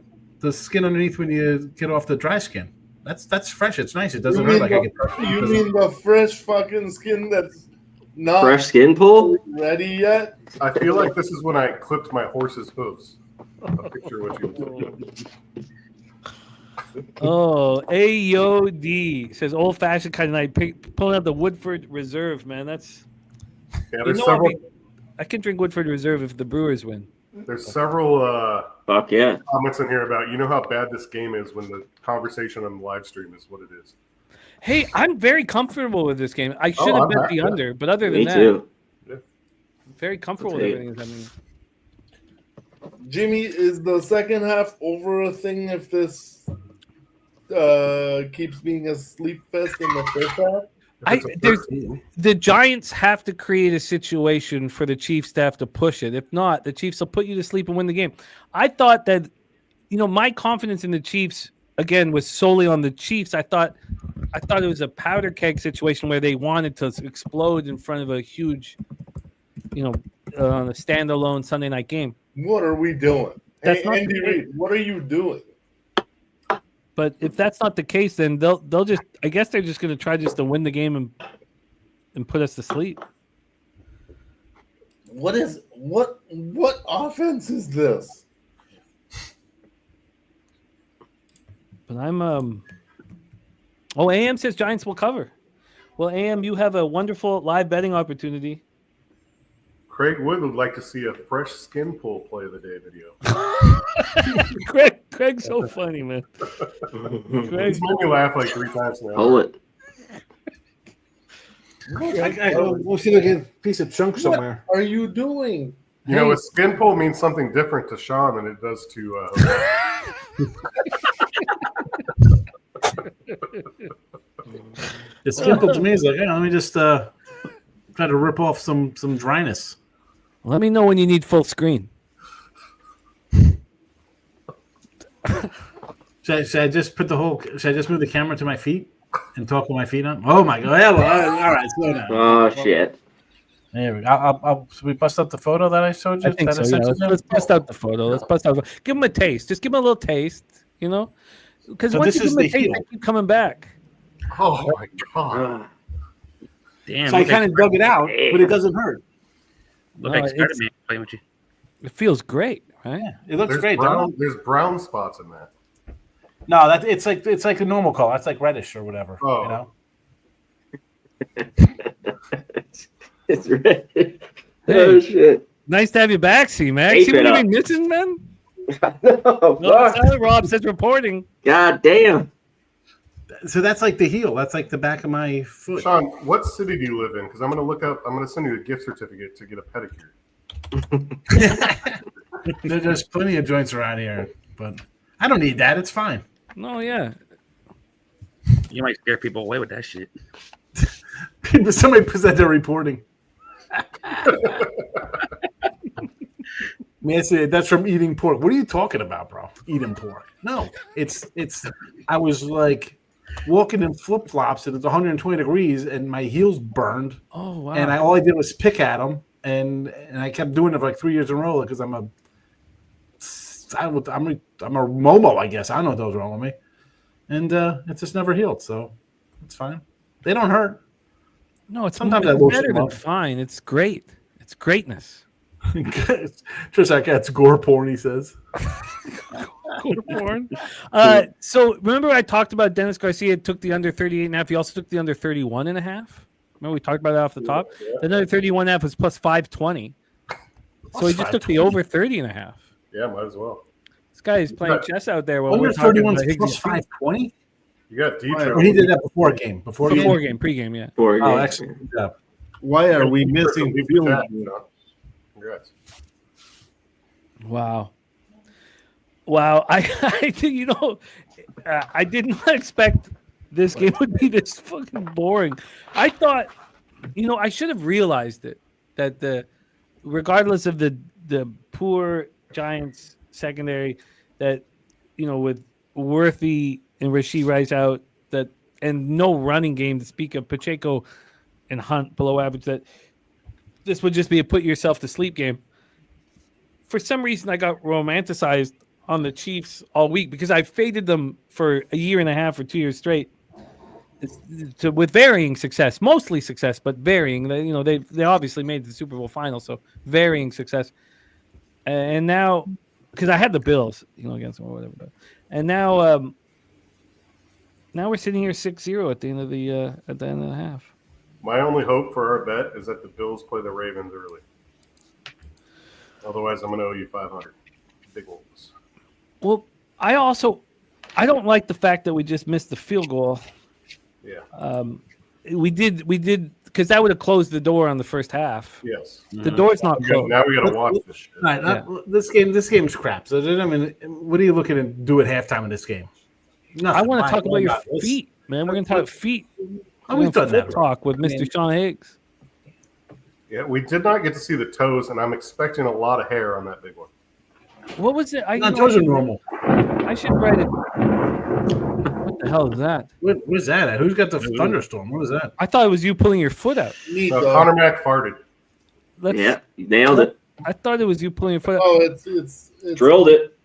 S8: skin underneath when you get off the dry skin. That's fresh. It's nice. It doesn't
S4: You
S8: hurt
S4: mean
S8: like I get.
S4: You mean the fresh fucking skin that's not
S9: Fresh skin pull?
S4: ready yet?
S5: I feel like this is when I clipped my horse's hooves. I'll picture what you did.
S1: Oh, AOD says old fashioned kind of night. Pulling out the Woodford Reserve, man. That's
S5: Yeah, there's
S1: I
S5: several.
S1: mean, I can drink Woodford Reserve if the Brewers win.
S5: There's several
S9: Fuck yeah.
S5: comments in here about how bad this game is when the conversation on the live stream is what it is.
S1: Hey, I'm very comfortable with this game. I should have
S5: I'm
S1: bet
S5: happy.
S1: the under, but other than
S9: Me
S1: that,
S9: too.
S1: I'm very comfortable with
S9: Okay.
S1: everything that's happening.
S4: Jimmy, is the second half over a thing if this keeps being a sleep fest in the first half?
S5: If it's a
S1: there's
S5: 13,
S1: the Giants have to create a situation for the Chiefs to have to push it. If not, the Chiefs will put you to sleep and win the game. I thought that, my confidence in the Chiefs again was solely on the Chiefs. I thought it was a powder keg situation where they wanted to explode in front of a huge, on a standalone Sunday night game.
S4: What are we doing?
S1: That's
S4: Hey,
S1: not
S4: Andy
S1: the
S4: Reid, what are you doing?
S1: But if that's not the case, then they'll just. I guess they're just going to try just to win the game and put us to sleep.
S4: What offense is this?
S1: But I'm Oh, AM says Giants will cover. Well, AM, you have a wonderful live betting opportunity.
S5: Craig Wood would like to see a fresh skin pull play of the day video.
S1: Craig's so funny, man. Craig,
S5: He's made me laugh like 3 times now.
S9: Pull it.
S8: We'll see like a piece of chunk somewhere.
S4: What are you doing?
S5: A skin pull means something different to Sean than it does to.
S8: It's simple to me. It's like, let me just try to rip off some dryness.
S1: let me know when you need full screen.
S8: Should I just put should I just move the camera to my feet and talk with my feet on? Oh my god! Yeah, well, all right, slow down.
S9: Oh shit.
S8: There we go. Should we bust up the photo that I showed you?
S1: I think
S8: That
S1: so. Yeah.
S8: sensitive?
S1: Let's bust out the photo. Let's bust out. Give him a taste. Just give him a little taste. Because
S8: So
S1: once
S8: this
S1: you give
S8: is
S1: him a
S8: the
S1: taste,
S8: heel.
S1: they keep coming back.
S5: Oh my god!
S7: Damn.
S8: So I
S7: look
S8: kind
S7: at-
S8: of dug it out, but it doesn't hurt.
S7: look
S1: No,
S7: like
S1: it's-
S7: Spider-Man playing with you.
S1: It feels great, right?
S8: Yeah, it looks
S5: There's
S8: great.
S5: brown, there's brown spots in that.
S8: No, it's like a normal color. That's like reddish or whatever.
S5: Oh.
S9: It's red.
S1: Hey.
S9: Oh shit.
S1: Nice to have you back, C-Max.
S9: Ape
S1: See what
S9: it
S1: you've
S9: up.
S1: been missing, man?
S9: No,
S1: No,
S9: fuck.
S1: Rob says reporting.
S9: God damn.
S8: So that's like the heel. That's like the back of my foot.
S5: Sean, what city do you live in? Because I'm gonna look up. I'm gonna send you a gift certificate to get a pedicure.
S8: There's plenty of joints around here, but I don't need that. It's fine.
S1: No, yeah.
S7: You might scare people away with that shit.
S8: Somebody said they're reporting. Man, that's from eating pork. What are you talking about, bro? Eating pork? No, it's. I was like walking in flip flops and it's 120 degrees and my heels burned
S1: Oh, wow.
S8: and all I did was pick at them and I kept doing it for like 3 years in a row because I'm a I'm a Momo, I guess. I don't know what those wrong with me, and it just never healed, so it's fine. They don't hurt.
S1: No, it's
S8: Sometimes
S1: it's
S8: I lotion
S1: better
S8: them
S1: than
S8: up.
S1: fine. It's great. It's greatness.
S8: Just like that's gore porn, he says.
S1: Porn. So remember I talked about Dennis Garcia took the under 38.5. He also took the under 31.5. Remember we talked about that off the top? The under 31.5 was plus 520. So he just took the over 30.5.
S5: Yeah, might as well.
S1: This guy is playing chess out there while
S8: Under
S1: we're talking
S8: 31
S1: about
S8: plus
S1: Higgy's feet.
S8: 520.
S5: You got D
S8: Or he did that before a game. Before a
S1: Before
S8: game.
S1: game, pregame, yeah.
S9: For a
S8: Oh,
S9: game.
S8: excellent. Good job.
S4: Why are we missing
S5: Leave the
S4: field
S5: chat,
S4: goal?
S5: Sean. Congrats.
S1: Wow. I think I did not expect this game would be this fucking boring. I thought, I should have realized it that regardless of the poor Giants secondary, that with Worthy and Rashee Rice out, and no running game to speak of, Pacheco and Hunt below average, that this would just be a put yourself to sleep game. For some reason, I got romanticized on the Chiefs all week because I faded them for a year and a half or 2 years straight, with varying success, mostly success, but varying. They obviously made the Super Bowl final, so varying success. And now, because I had the Bills, against them or whatever, and now we're sitting here 6-0 at the end of the half.
S5: My only hope for our bet is that the Bills play the Ravens early. Otherwise, I'm going to owe you 500. Big ones.
S1: Well, I don't like the fact that we just missed the field goal.
S5: Yeah.
S1: We did because that would have closed the door on the first half.
S5: Yes.
S1: The door's not closed.
S5: Now we got to watch this shit.
S8: All right, this game's crap. So I mean, what are you looking to do at halftime in this game?
S1: I want to talk about your
S8: this.
S1: feet, man. We're going to talk feet.
S8: Oh, we've done that.
S1: Talk with Mr. Sean Higgs.
S5: Yeah, we did not get to see the toes, and I'm expecting a lot of hair on that big one.
S1: What was it?
S8: Toes are normal.
S1: I should write it. What the hell is that?
S8: Where's that at? Who's got the thunderstorm? What is that?
S1: I thought it was you pulling your foot out.
S5: Connor Mack farted.
S9: Yeah, you nailed it.
S1: I thought it was you pulling your foot out.
S4: Oh, it's
S9: Drilled it.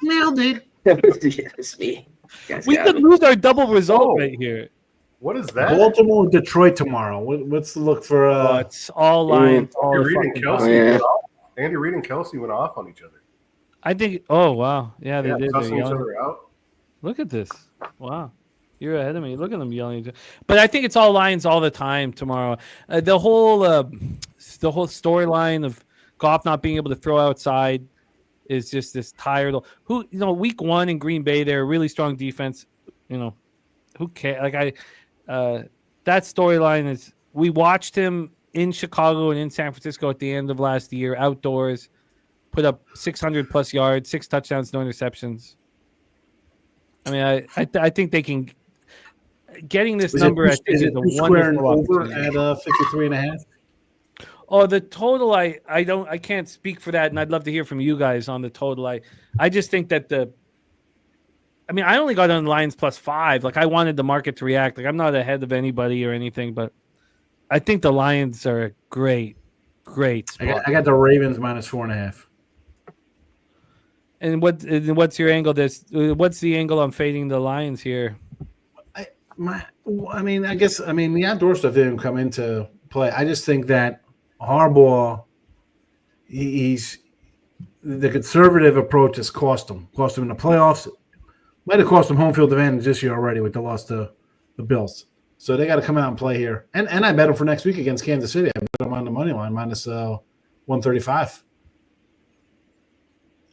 S8: Nailed it.
S9: Yes, me. Guys
S1: We
S9: got
S1: could
S9: me.
S1: lose our double result
S5: Oh.
S1: right here.
S5: What is that?
S8: Baltimore, Detroit tomorrow. What's the look for?
S1: It's all lines. All
S5: Andy Reid and
S1: fucking
S5: Kelsey.
S9: Oh, yeah.
S5: went off. Andy Reid and Kelsey went off on each other.
S1: I think. Oh wow, yeah, they did.
S5: Cussing
S1: They're
S5: each
S1: yelling.
S5: other out.
S1: Look at this. Wow. You're ahead of me. Look at them yelling. But I think it's all Lions all the time tomorrow. The whole storyline of Goff not being able to throw outside is just this tired. Week 1 in Green Bay, they're a really strong defense. Who cares? That storyline is. We watched him in Chicago and in San Francisco at the end of last year, outdoors, put up 600 plus yards, 6 touchdowns, no interceptions. I mean, I think they can. Getting this number, I think, is a wonderful
S8: over
S1: opportunity.
S8: at 53.5.
S1: Oh, the total, I can't speak for that, and I'd love to hear from you guys on the total. I just think that I only got on Lions plus 5. Like, I wanted the market to react. Like, I'm not ahead of anybody or anything, but I think the Lions are a great spot.
S8: I got the Ravens minus 4.5.
S1: And what's your angle? What's the angle on fading the Lions here?
S8: The outdoor stuff didn't come into play. I just think that Harbaugh, he's the conservative approach has cost him in the playoffs. Might have cost him home field advantage this year already with the loss to the Bills. So they got to come out and play here. And I bet him for next week against Kansas City. I bet him on the money line minus 135.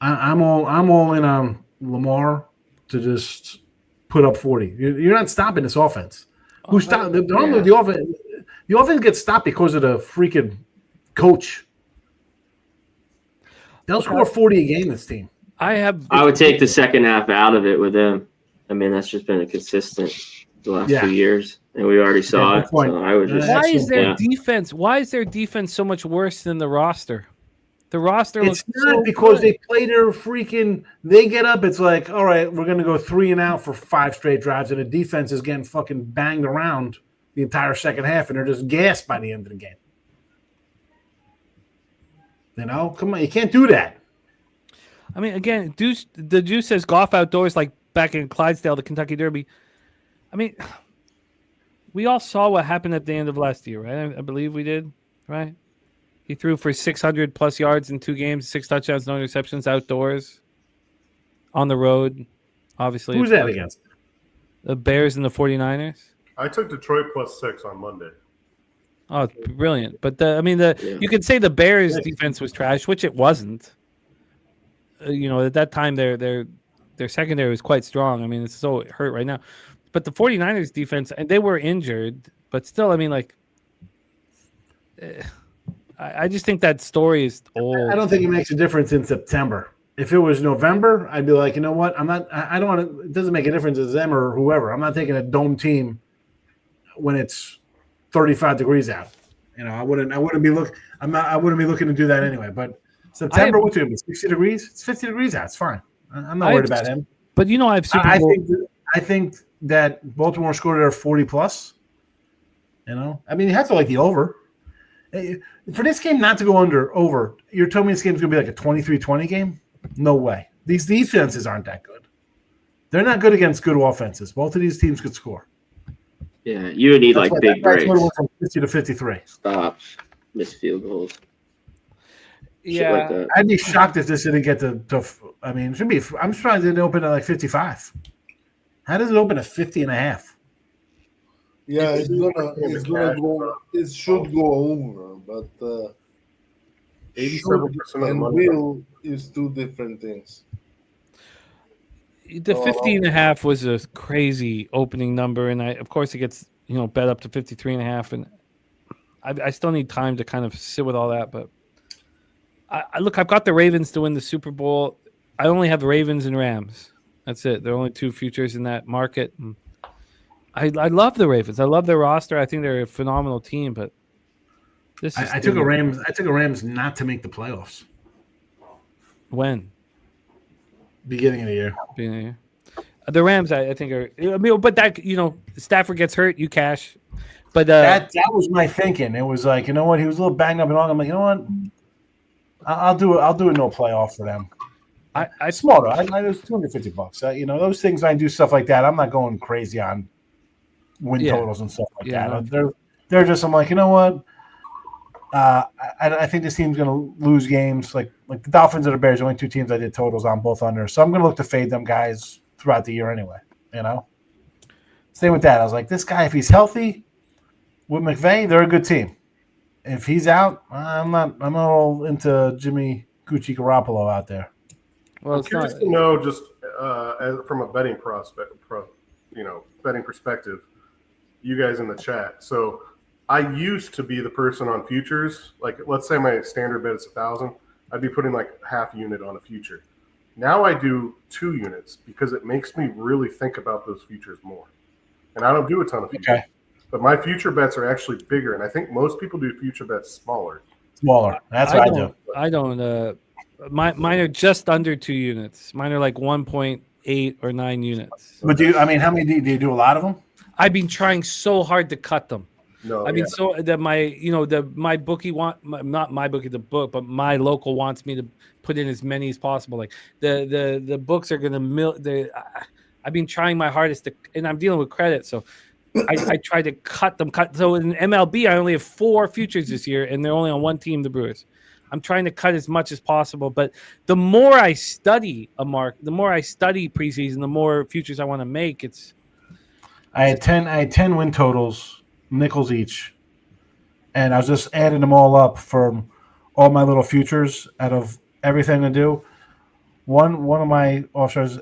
S8: I'm all in on Lamar to just put up 40. You're not stopping this offense. Normally the offense? The offense gets stopped because of the freaking coach. They'll score 40 a game. This team.
S9: I would take the second half out of it with them. I mean, that's just been a consistent the last 2 years, and we already saw it. So I would just.
S1: Why is their defense? Why is their defense so much worse than the roster? The roster.
S8: It's not because they play their freaking. They get up. It's like, all right, we're going to go 3 and out for 5 straight drives, and the defense is getting fucking banged around the entire second half, and they're just gassed by the end of the game. Come on, you can't do that.
S1: I mean, again, the Juice says golf outdoors like back in Clydesdale, the Kentucky Derby. I mean, we all saw what happened at the end of last year, right? I believe we did, right? He threw for 600 plus yards in 2 games, 6 touchdowns, no interceptions outdoors, on the road. Obviously,
S8: Who's that against?
S1: The Bears and the 49ers.
S5: I took Detroit +6 on Monday.
S1: Oh, it's brilliant! But you could say the Bears' defense was trash, which it wasn't. At that time, their secondary was quite strong. I mean, it's so hurt right now. But the 49ers defense, and they were injured, but still, I mean, like, I just think that story is old.
S8: I don't think it makes a difference in September. If it was November, I'd be like, you know what? I don't want to. It doesn't make a difference as them or whoever. I'm not taking a dome team when it's 35 degrees out. I wouldn't be looking to do that anyway. But September, what's it gonna be? 60 degrees? It's 50 degrees out. It's fine. I'm not worried about him.
S1: But I have Super Bowl.
S8: I think that Baltimore scored at 40 plus. I mean, you have to like the over. For this game not to go over, you're telling me this game's going to be like a 23-20 game? No way. These defenses aren't that good. They're not good against good offenses. Both of these teams could score.
S9: Yeah, you would need big breaks.
S8: From 50 to 53.
S9: Stops, missed field goals.
S1: Yeah,
S9: like that.
S8: I'd be shocked if this didn't get to I mean, it should be. I'm surprised it didn't open at 55. How does it open at 50 and a half?
S4: Yeah, it's gonna go. It should go over, but
S5: 87% of the
S4: and
S5: money.
S4: will is 2 different things.
S1: the 50 and a half was a crazy opening number, and of course it gets bet up to 53 and a half, and I still need time to kind of sit with all that. But look, I've got the Ravens to win the Super Bowl. I only have the Ravens and Rams. That's it. There are only 2 futures in that market. And I love the Ravens. I love their roster. I think they're a phenomenal team. But this is
S8: I took a Rams. I took a Rams not to make the playoffs.
S1: When?
S8: Beginning of the year.
S1: Beginning of the year. The Rams, I think, are. I mean, but that Stafford gets hurt, you cash. But
S8: that was my thinking. It was like, you know what? He was a little banged up and all. I'm like, you know what? I'll do it. I'll do a no playoff for them. I smarter. I was $250. Those things. I do stuff like that. I'm not going crazy on win totals and stuff like that. No. They're just. I'm like, you know what? I think this team's going to lose games. Like the Dolphins and the Bears, the only 2 teams I did totals on, both under. So I'm going to look to fade them guys throughout the year anyway. Same with that. I was like, this guy, if he's healthy with McVay, they're a good team. If he's out, I'm not all into Jimmy Gucci Garoppolo out there.
S1: Well,
S5: I'm curious to know, just from a betting betting perspective, you guys in the chat. So I used to be the person on futures. Like, let's say my standard bet is 1,000. I'd be putting like half unit on a future. Now I do 2 units because it makes me really think about those futures more. And I don't do a ton of futures. Okay. But my future bets are actually bigger, and I think most people do future bets smaller.
S8: That's what I do.
S1: I don't. Mine are just under 2 units. Mine are like 1.8 or 9 units.
S8: But how many do you do? A lot of them?
S1: I've been trying so hard to cut them.
S5: No,
S1: I mean, so that my bookie not my bookie, the book, but my local wants me to put in as many as possible. Like the books are gonna I've been trying my hardest to, and I'm dealing with credit, so I try to cut them. So in MLB, I only have 4 futures this year, and they're only on 1 team, the Brewers. I'm trying to cut as much as possible, but the more I study the more I study preseason, the more futures I want to make.
S8: I had 10 win totals, nickels each, and I was just adding them all up from all my little futures out of everything to do. One of my offshores,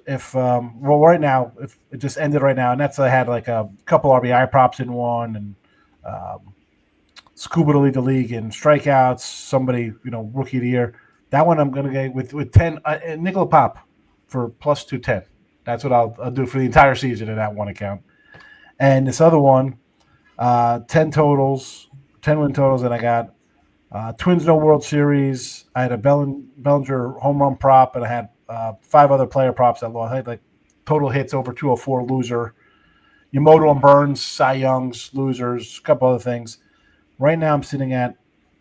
S8: right now, if it just ended right now, and that's I had like a couple RBI props in one, and Scuba to lead the league in strikeouts, somebody, rookie of the year. That one I'm going to get with 10, nickel pop for plus 210. That's what I'll do for the entire season in that one account. And this other one, 10 win totals, and I got Twins no World Series. I had a Bellinger home run prop, and I had 5 other player props that lost. I had like total hits over 204, loser. Yamamoto and Burns, Cy Youngs, losers, a couple other things. Right now I'm sitting at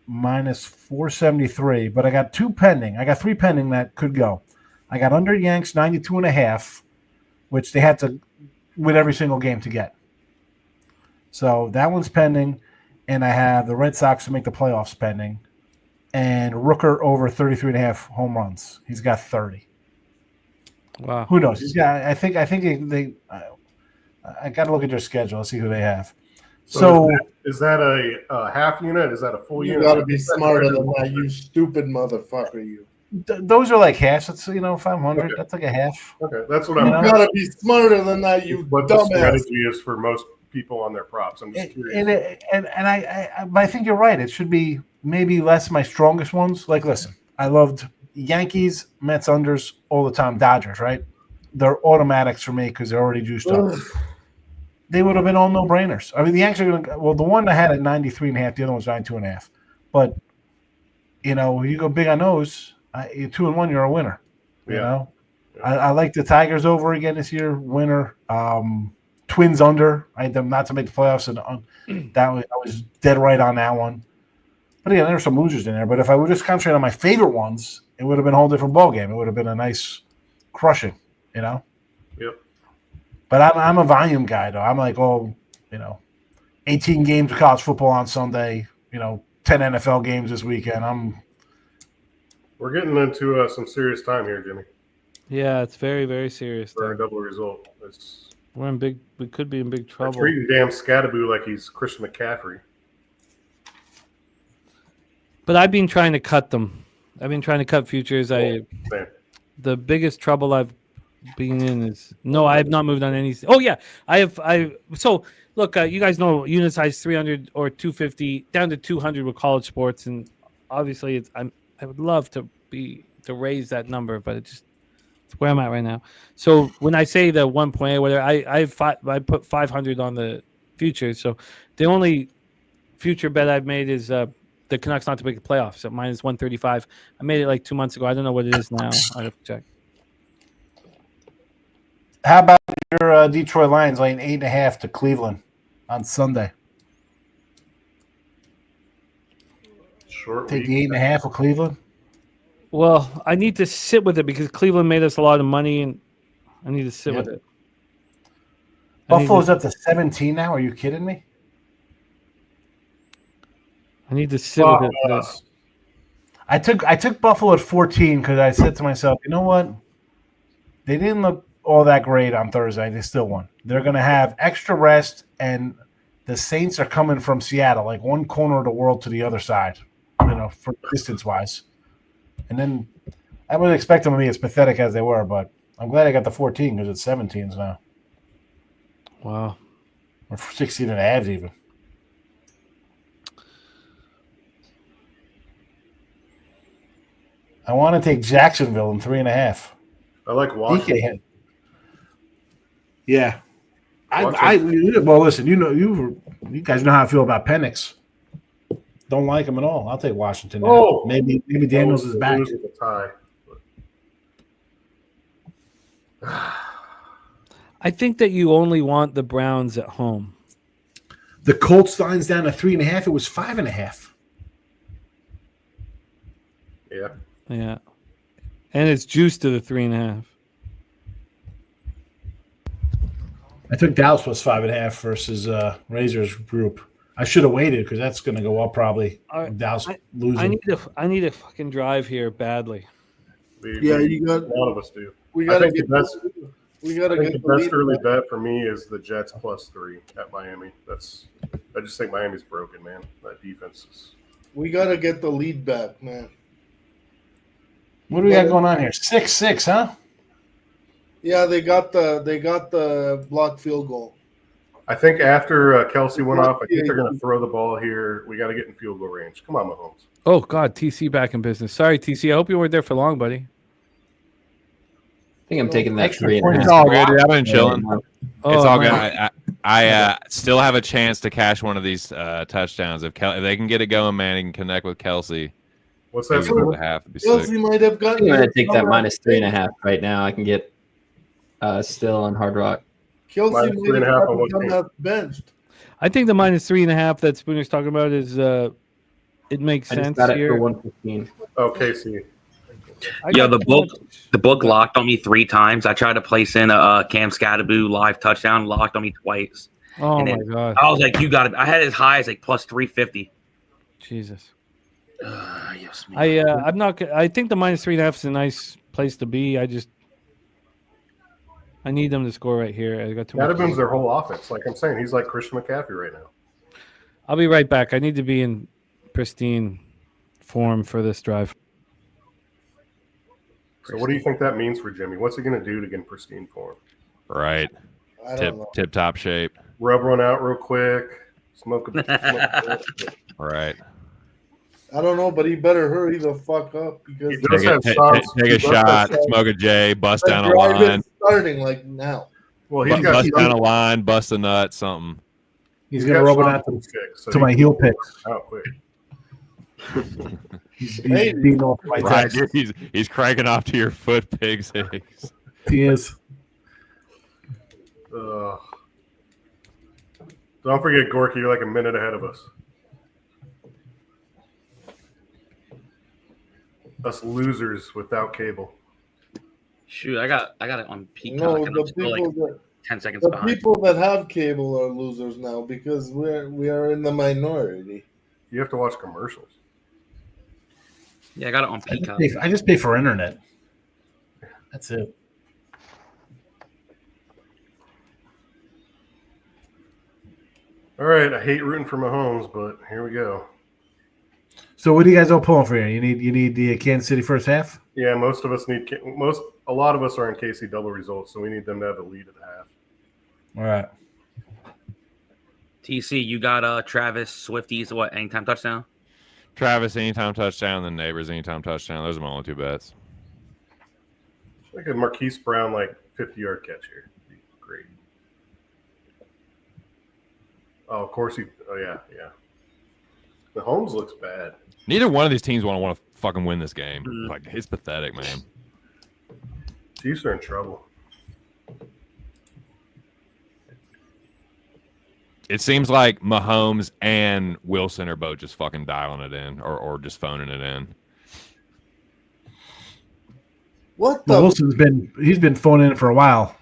S8: minus 473, but I got 2 pending. I got 3 pending that could go. I got under Yanks 92.5, which they had to win every single game to get. So that one's pending, and I have the Red Sox to make the playoffs pending, and Rooker over 33.5 home runs. He's got 30.
S1: Wow.
S8: Who knows? He's got. I think they. I got to look at their schedule. See who they have. So
S5: is that a half unit? Is that a full
S4: You
S5: unit?
S4: gotta be smarter than that, you stupid motherfucker. You
S8: those are like halves. That's 500.
S5: Okay.
S8: That's like a half.
S5: Okay, that's what
S8: You
S5: I'm.
S8: know?
S4: gotta be smarter than that, you
S5: What the
S4: dumbass.
S5: strategy is for most people on their props. I'm just curious.
S8: But I think you're right. It should be maybe less my strongest ones. Like, listen, I loved Yankees, Mets unders all the time. Dodgers, right? They're automatics for me because they're already juiced up.
S4: Ugh.
S8: They would have been all no-brainers. I mean, the Yankees are going to – well, the one I had at 93.5, the other one was 92.5. But, you go big on those, you're 2-1, you're a winner. You
S5: Yeah.
S8: know? I like the Tigers over again this year, winner. Twins under. I had them not to make the playoffs, and I was dead right on that one. But again, there are some losers in there. But if I would just concentrate on my favorite ones, it would have been a whole different ballgame. It would have been a nice crushing,
S5: Yep.
S8: But I'm a volume guy, though. I'm like, 18 games of college football on Sunday, 10 NFL games this weekend.
S5: We're getting into some serious time here, Jimmy,
S1: Yeah, it's very, very serious.
S5: for a
S1: Doug.
S5: double result.
S1: We could be in big
S5: We're
S1: trouble.
S5: treating damn Scattaboo like he's Christian McCaffrey.
S1: But I've been trying to cut them. I've been trying to cut futures.
S5: Man.
S1: The biggest trouble I've been in is I have not moved on any. Oh yeah, so look, you guys know unit size 300 or 250 down to 200 with college sports, and obviously I would love to raise that number, but it's where I'm at right now. So when I say the 1.8, whatever, I put 500 on the future. So the only future bet I've made is the Canucks not to make the playoffs at minus 135. I made it like 2 months ago. I don't know what it is now. I have to check.
S8: How about your Detroit Lions laying 8.5 to Cleveland on Sunday?
S5: Short
S8: Take
S5: week.
S8: the 8.5 of Cleveland.
S1: Well, I need to sit with it because Cleveland made us a lot of money, and I need to sit
S8: Yeah.
S1: with it. I need
S8: Buffalo's
S1: to-
S8: up to 17 now. Are you kidding me?
S1: I need to sit with it.
S5: Us.
S8: I took Buffalo at 14 because I said to myself, you know what? They didn't look all that great on Thursday. They still won. They're going to have extra rest, and the Saints are coming from Seattle, like one corner of the world to the other side, for distance-wise. And then I would expect them to be as pathetic as they were, but I'm glad I got the 14 because it's 17s now.
S1: Wow.
S8: Or 16 and a half even. I want to take Jacksonville in 3.5.
S5: I like Washington.
S8: DK. Yeah. Well, listen, you guys know how I feel about Penix. Don't like him at all. I'll take Washington. Now.
S5: Oh!
S8: Maybe Daniels is back.
S5: Lose with a tie.
S1: I think that you only want the Browns at home.
S8: The Colts line's down to 3.5. It was 5.5.
S5: Yeah.
S1: Yeah. And it's juiced to the 3.5.
S8: I took Dallas plus 5.5 versus Razor's group. I should have waited because that's going to go up probably.
S1: All right.
S8: Dallas losing.
S1: I need a fucking drive here badly.
S4: You got.
S5: A lot of us do.
S4: We
S5: I
S4: gotta
S5: think
S4: get.
S5: the
S4: We gotta
S5: I think
S4: get
S5: the
S4: the
S5: best
S4: lead
S5: early
S4: back.
S5: bet for me is the Jets plus 3 at Miami. I just think Miami's broken, man. That defense is.
S4: We gotta get the lead back, man.
S8: What do we got going on here? 6-6, huh?
S4: Yeah, they got the blocked field goal.
S5: I think after Kelsey went off, I think they're going to throw the ball here. We got to get in field goal range. Come on, Mahomes.
S1: Oh God, TC back in business. Sorry, TC. I hope you weren't there for long, buddy.
S6: I think I'm taking that
S8: Extra
S6: 3.5.
S8: points.
S3: It's all good. Dude. I've been chilling.
S1: Oh,
S3: It's all good.
S1: man.
S3: I still have a chance to cash one of these touchdowns. If they can get it going, man, he can connect with Kelsey.
S5: What's that?
S3: Maybe
S5: score?
S3: with a half. It'd be sick.
S4: Kelsey might have
S6: I
S4: gotten.
S6: think I'm going to take that minus 3.5 right now. I can get still on Hard Rock.
S4: Kelsey
S5: Minus
S4: might
S5: 3.5
S4: have
S5: on what
S4: gotten
S5: team?
S4: that benched.
S1: I think the minus 3.5 that Spooner's talking about is it makes
S6: I just
S1: sense
S6: got it
S1: here.
S6: for 115.
S5: Oh, KC.
S1: I
S7: Yeah,
S1: got
S7: the book locked on me 3 times. I tried to place in a Cam Scatterboo live touchdown, locked on me twice.
S1: Oh
S7: and
S1: my
S7: then
S1: god,
S7: I was like, you got it. I had it as high as like plus 350.
S1: Jesus!
S7: Yes, man.
S1: I'm not. I think the -3.5 is a nice place to be. I need them to score right here. I got too much.
S5: Scatterboom's their whole offense. Like I'm saying, he's like Christian McCaffrey right now.
S1: I'll be right back. I need to be in pristine form for this drive.
S5: So what do you think that means for Jimmy? What's he going to do to get in pristine form?
S3: Right.
S4: I don't know.
S3: Tip top shape.
S5: Rub one out real quick. Smoke a
S3: Right.
S4: I don't know, but he better hurry the fuck up because
S5: He does have shots.
S3: Take
S5: He
S3: a
S5: does
S3: shot,
S4: have-
S3: smoke a J, bust
S4: that
S3: down a
S4: drive
S3: line,
S4: is starting like now.
S5: Well, he's got
S3: bust down a line, bust a nut, something.
S8: He's gonna rub it out to my heel picks.
S5: Out quick.
S8: He's
S4: Maybe.
S8: beating off my
S3: Right.
S8: text.
S3: He's cranking off to your foot, pigs.
S8: He is.
S5: Don't forget, Gorky, you're like a minute ahead of us. Us losers without cable.
S7: Shoot, I got it on Peacock.
S4: No,
S7: and I'm
S4: the
S7: still like
S4: people that
S7: 10 seconds
S4: the
S7: behind.
S4: people that have cable are losers now because we are in the minority.
S5: You have to watch commercials.
S7: Yeah, I got it on Peacock.
S8: I just pay for internet. That's it.
S5: All right, I hate rooting for Mahomes, but here we go.
S8: So what do you guys all pulling for here? You need the Kansas City first half?
S5: Yeah, most of us need a lot of us are in KC double results, so we need them to have the lead at the half.
S8: All right.
S7: TC, you got Travis Swifties, what, anytime touchdown?
S3: Travis, anytime touchdown, then Neighbors, anytime touchdown. Those are my only 2 bets.
S5: Like a Marquise Brown, 50-yard catch here. Be great. Oh, of course yeah. The Holmes looks bad.
S3: Neither one of these teams want to fucking win this game.
S7: Mm.
S3: Like, it's pathetic, man.
S5: Chiefs are in trouble.
S3: It seems like Mahomes and Wilson are both just fucking dialing it in or just phoning it in.
S4: What
S8: Well,
S4: the
S8: Wilson's been phoning in for a while.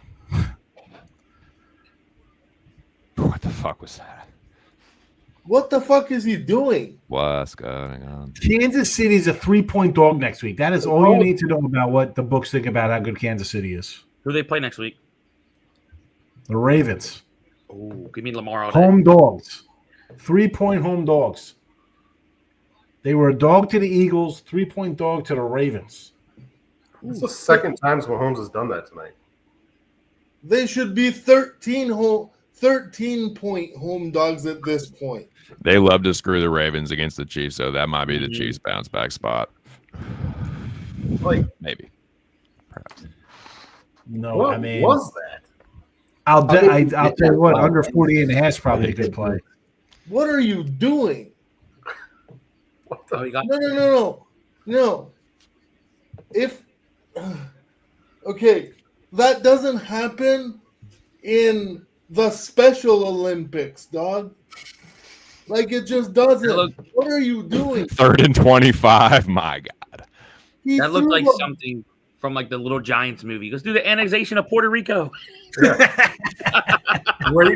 S3: What the fuck was that?
S4: what the fuck is he doing?
S3: What's going on?
S8: Kansas City's a 3-point dog next week. That is all you need to know about what the books think about how good Kansas City is.
S7: Who do they play next week?
S8: The Ravens.
S7: Oh, give me Lamar all day.
S8: Home dogs. 3-point home dogs. They were a dog to the Eagles, 3-point dog to the Ravens.
S5: It's the second time Mahomes has done that tonight.
S4: They should be 13-point home dogs at this point.
S3: They love to screw the Ravens against the Chiefs, so that might be the Chiefs' bounce back spot. Maybe. Perhaps.
S8: No,
S5: What
S8: I mean,
S5: was that?
S8: I'll tell you what, under 48.5 is probably a good play.
S4: What are you doing?
S7: Oh, you got
S4: No. If okay, that doesn't happen in the Special Olympics, dog. Like it just doesn't. What are you doing?
S3: 3rd and 25. My God.
S4: He
S7: that looked
S4: threw
S7: like
S4: a-
S7: something from like the Little Giants movie. Let's do the annexation of Puerto Rico.
S5: Great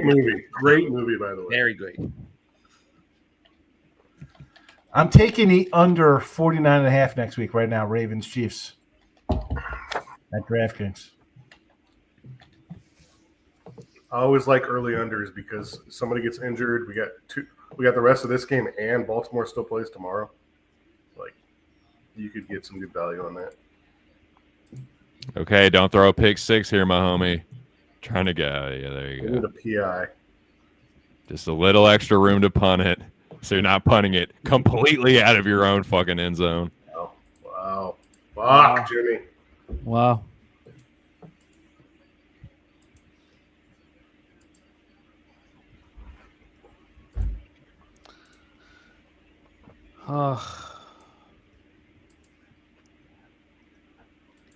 S5: movie. Great movie, by the way.
S7: Very great.
S8: I'm taking the under 49.5 next week right now, Ravens Chiefs at DraftKings.
S5: I always like early unders because somebody gets injured. We got the rest of this game, and Baltimore still plays tomorrow. Like, you could get some good value on that.
S3: Okay, don't throw a pick 6 here, my homie. Trying to go. Yeah, there
S5: We
S3: you
S5: need
S3: go.
S5: a PI.
S3: Just a little extra room to punt it, so you're not punting it completely out of your own fucking end zone.
S5: Oh, wow. Fuck, Jimmy.
S1: Wow.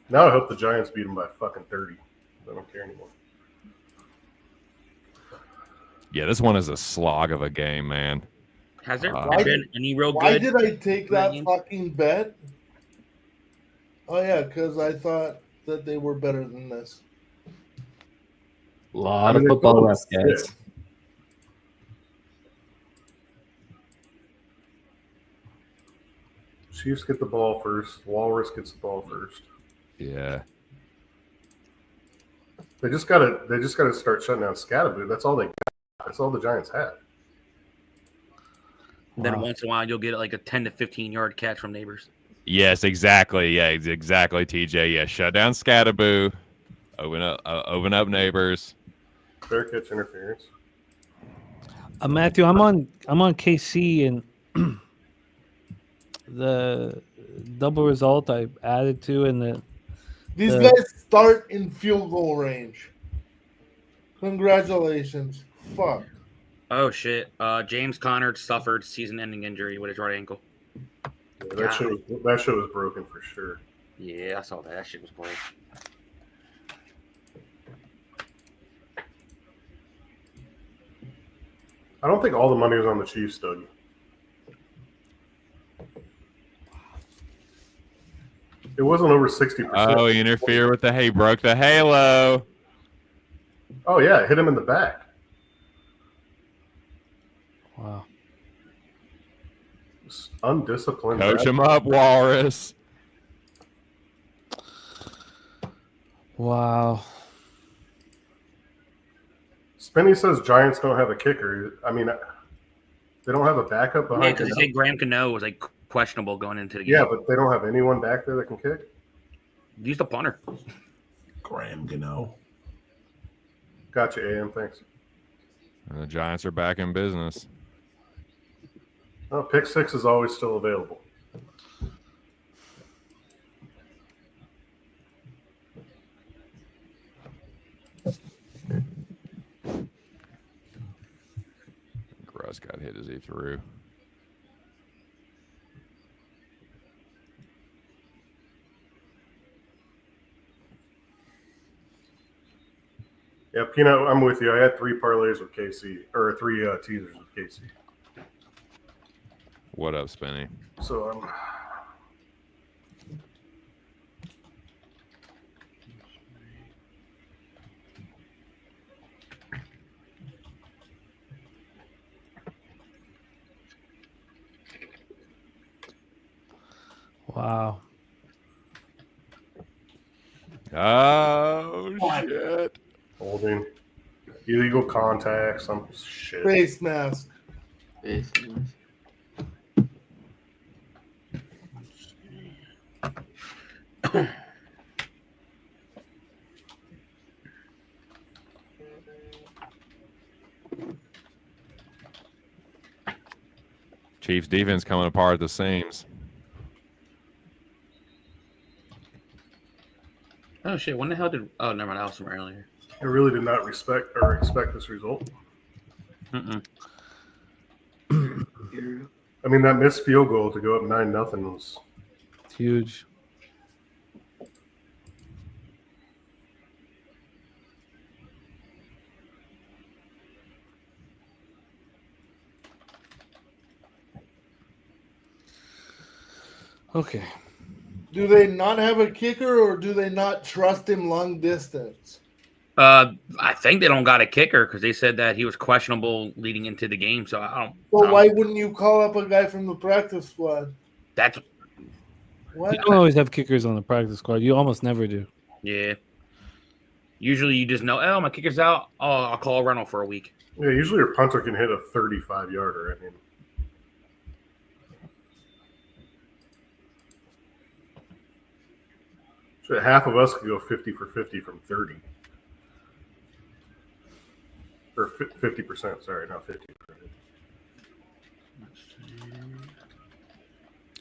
S5: Now I hope the Giants beat them by fucking 30. I don't care anymore.
S3: Yeah, this one is a slog of a game, man.
S7: Has there
S3: Why
S7: been any real
S4: Why
S7: good?
S4: did I take that
S7: games?
S4: fucking bet? Oh yeah, because I thought that they were better than this.
S6: A lot
S5: I mean,
S6: of
S5: they
S6: football
S5: still
S6: left, guys.
S5: sit. Chiefs get the ball first. Walrus gets the ball first.
S3: Yeah.
S5: They just gotta start shutting down Scatterboo. That's all they got. That's all the Giants have.
S7: Then
S1: Wow.
S7: once in a while, you'll get like a 10 to 15 yard catch from neighbors.
S3: Yes, exactly. Yeah, exactly, TJ. Yeah, shut down Scatterboo. Open up neighbors.
S5: Fair catch interference.
S1: Matthew, I'm on KC, and the double result I added to, and
S4: These
S1: The-
S4: guys start in field goal range. Congratulations. Fuck.
S7: Oh shit! James Conner suffered season-ending injury with his right ankle.
S5: Yeah, that shit was broken for sure.
S7: Yeah, I saw that. That shit was great.
S5: I don't think all the money was on the Chiefs, Doug. It wasn't over 60%.
S3: Oh, he interfered with he broke the halo.
S5: Oh yeah, it hit him in the back.
S1: wow.
S5: It's undisciplined.
S3: Coach
S5: bad.
S3: him up, Walrus.
S1: Wow.
S5: Spinny says Giants don't have a kicker. I mean, they don't have a backup
S7: Yeah,
S5: behind.
S7: because they
S5: Cano.
S7: said Graham Cano was like questionable going into the game.
S5: Yeah, but they don't have anyone back there that can kick.
S7: Use the punter.
S8: Graham Gano.
S5: Gotcha, AM. Thanks.
S3: And the Giants are back in business.
S5: Oh, pick six is always still available.
S3: Russ got hit as he threw.
S5: Yeah, Peanut, I'm with you. I had 3 parlays with KC, or 3 teasers with KC.
S3: What up, Spinny?
S5: So
S1: Wow.
S3: Oh, shit.
S5: holding illegal contact, some shit.
S4: Face mask.
S3: Chiefs defense coming apart at the seams.
S7: Oh shit! When the hell did? Oh, never mind. That was from earlier.
S5: I really did not expect this result.
S7: Mm-mm.
S5: I mean, that missed field goal to go up 9-0 was
S1: It's huge. Okay.
S4: Do they not have a kicker or do they not trust him long distance?
S7: I think they don't got a kicker because they said that he was questionable leading into the game. So I don't.
S4: So why wouldn't you call up a guy from the practice squad?
S7: That's
S4: What?
S1: You don't always have kickers on the practice squad. You almost never do.
S7: yeah. Usually you just know. Oh, my kicker's out. Oh, I'll call a rental for a week.
S5: yeah. Usually your punter can hit a 35-yarder. I mean, so half of us could go 50 for 50 from 30. Or 50%, sorry, not 50%.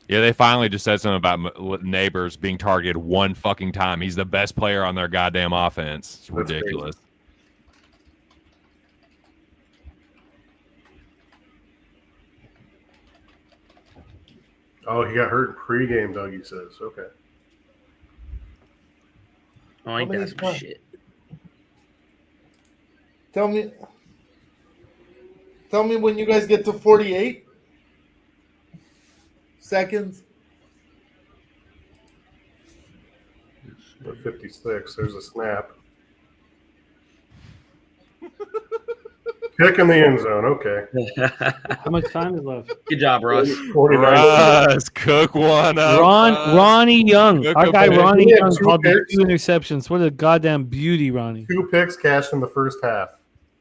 S3: Yeah, they finally just said something about Neighbors being targeted one fucking time. He's the best player on their goddamn offense. It's
S5: That's
S3: ridiculous.
S5: Oh, he got hurt in pregame, Dougie says. Okay.
S7: Oh, he
S4: many
S7: does
S4: spots?
S7: shit.
S4: Tell me when you guys get to 48 seconds.
S5: At 56, there's a snap. Kick in the end zone. Okay.
S1: How much time is left?
S7: Good job, Russ.
S5: 49.
S3: Russ, cook one up. Russ.
S1: Ronnie Young.
S3: Look
S1: Our
S3: up
S1: guy
S3: at it.
S1: Ronnie
S5: He had
S1: Young
S5: 2
S1: called the
S5: picks.
S1: 2 interceptions. What a goddamn beauty, Ronnie.
S5: 2 picks cashed in the first half.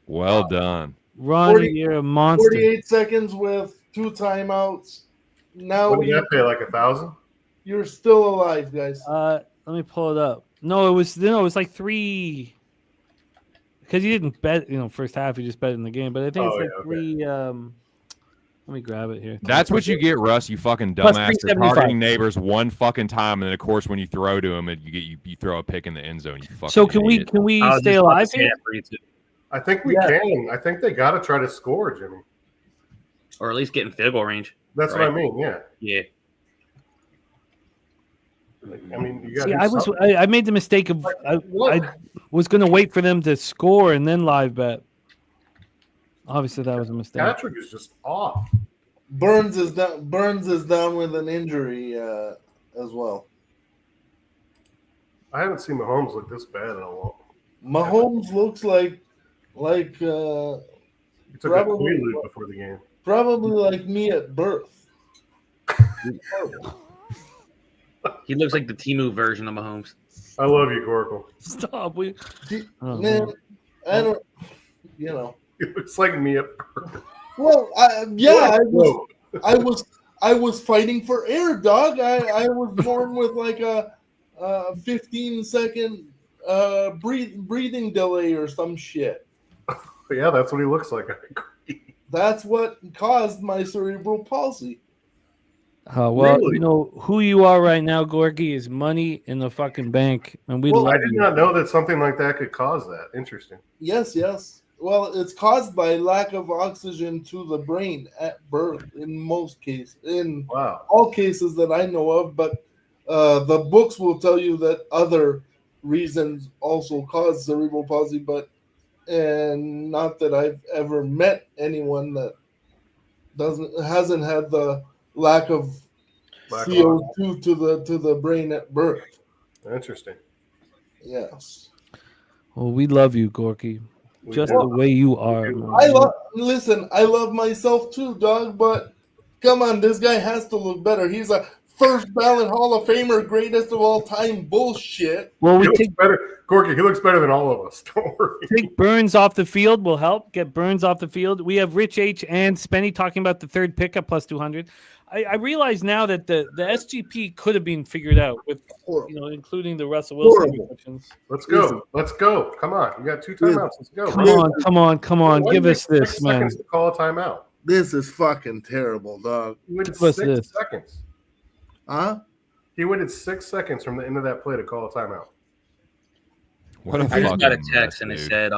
S3: Well done.
S1: Ronnie,
S4: 40
S1: you're a monster.
S4: 48 seconds with 2 timeouts. Now
S5: What did that pay? Like 1,000?
S4: you're still alive, guys.
S1: Let me pull it up. No, it was like 3. Because you didn't bet, first half. You just bet in the game. But I think
S5: Oh,
S1: it's like
S5: yeah,
S1: 3. Let me grab it here.
S3: That's what you get, Russ. You fucking
S1: Plus
S3: dumbass. You're
S1: 375.
S3: targeting neighbors one fucking time, and then of course when you throw to them, you throw a pick in the end zone. You fucking
S1: So can
S3: idiot.
S1: we
S7: I was
S1: stay
S7: just about to
S1: alive
S7: say
S1: here?
S7: that for you too.
S5: I think we
S4: Yeah.
S5: can. I think they got to try to score, Jimmy.
S7: Or at least get in field goal range.
S5: That's
S7: Right.
S5: what I mean. Yeah.
S7: Yeah.
S5: I mean, you got.
S1: See, I made the mistake of I was going to wait for them to score and then live bet. Obviously, that was a mistake.
S5: Patrick is just off.
S4: Burns is down. Burns is down with an injury as well.
S5: I haven't seen Mahomes look this bad in a while.
S4: Mahomes looks like
S5: He took
S4: Probably.
S5: a Quaalude before the game.
S4: probably like me at birth.
S7: He looks like the Timu version of Mahomes.
S5: I love you, Gorkle.
S1: Stop. Oh,
S4: Man, I don't.
S5: He looks like me at birth.
S4: Well,
S5: Whoa.
S4: I was fighting for air, dog. I was born with like a 15-second breathing delay or some shit.
S5: But yeah, that's what he looks like. I agree.
S4: That's what caused my cerebral palsy.
S1: Well,
S5: Really?
S1: you know who you are right now, Gorky, is money in the fucking bank, and we
S4: Well,
S1: love
S5: I did
S1: you.
S5: not know that something like that could cause that. Interesting.
S4: Yes. Well, it's caused by lack of oxygen to the brain at birth in most cases. In
S5: Wow.
S4: all cases that I know of, but the books will tell you that other reasons also cause cerebral palsy, and not that I've ever met anyone that hasn't had the lack of
S5: Lack of
S4: CO2 to the brain at birth.
S5: Interesting.
S4: Yes.
S1: Well, we love you, Gorky,
S5: We
S1: just
S5: do.
S1: the way you are.
S4: I love myself too, dog, but come on, this guy has to look better. He's a first ballot Hall of Famer, greatest of all time bullshit.
S1: Well,
S5: He
S1: we
S5: looks
S1: take
S5: better. Gorky, he looks better than all of us. Don't worry.
S1: take Burns off the field will help. Get Burns off the field. We have Rich H and Spenny talking about the third pick at plus 200. I realize now that the SGP could have been figured out with including the Russell Wilson restrictions.
S5: Let's go. Let's go. Come on. You got 2 timeouts. Let's go.
S1: Come on.
S5: Why
S1: Give
S5: do you
S1: us
S5: take
S1: this,
S5: 6
S1: man.
S5: seconds to call a timeout.
S4: This is fucking terrible, dog.
S5: He waited
S1: Give us
S5: 6
S1: this.
S5: seconds.
S4: Huh?
S5: He waited 6 seconds from the end of that play to call a timeout.
S3: What a
S7: I just got a
S3: fucking
S7: text
S3: mess,
S7: and it
S3: dude.
S7: said,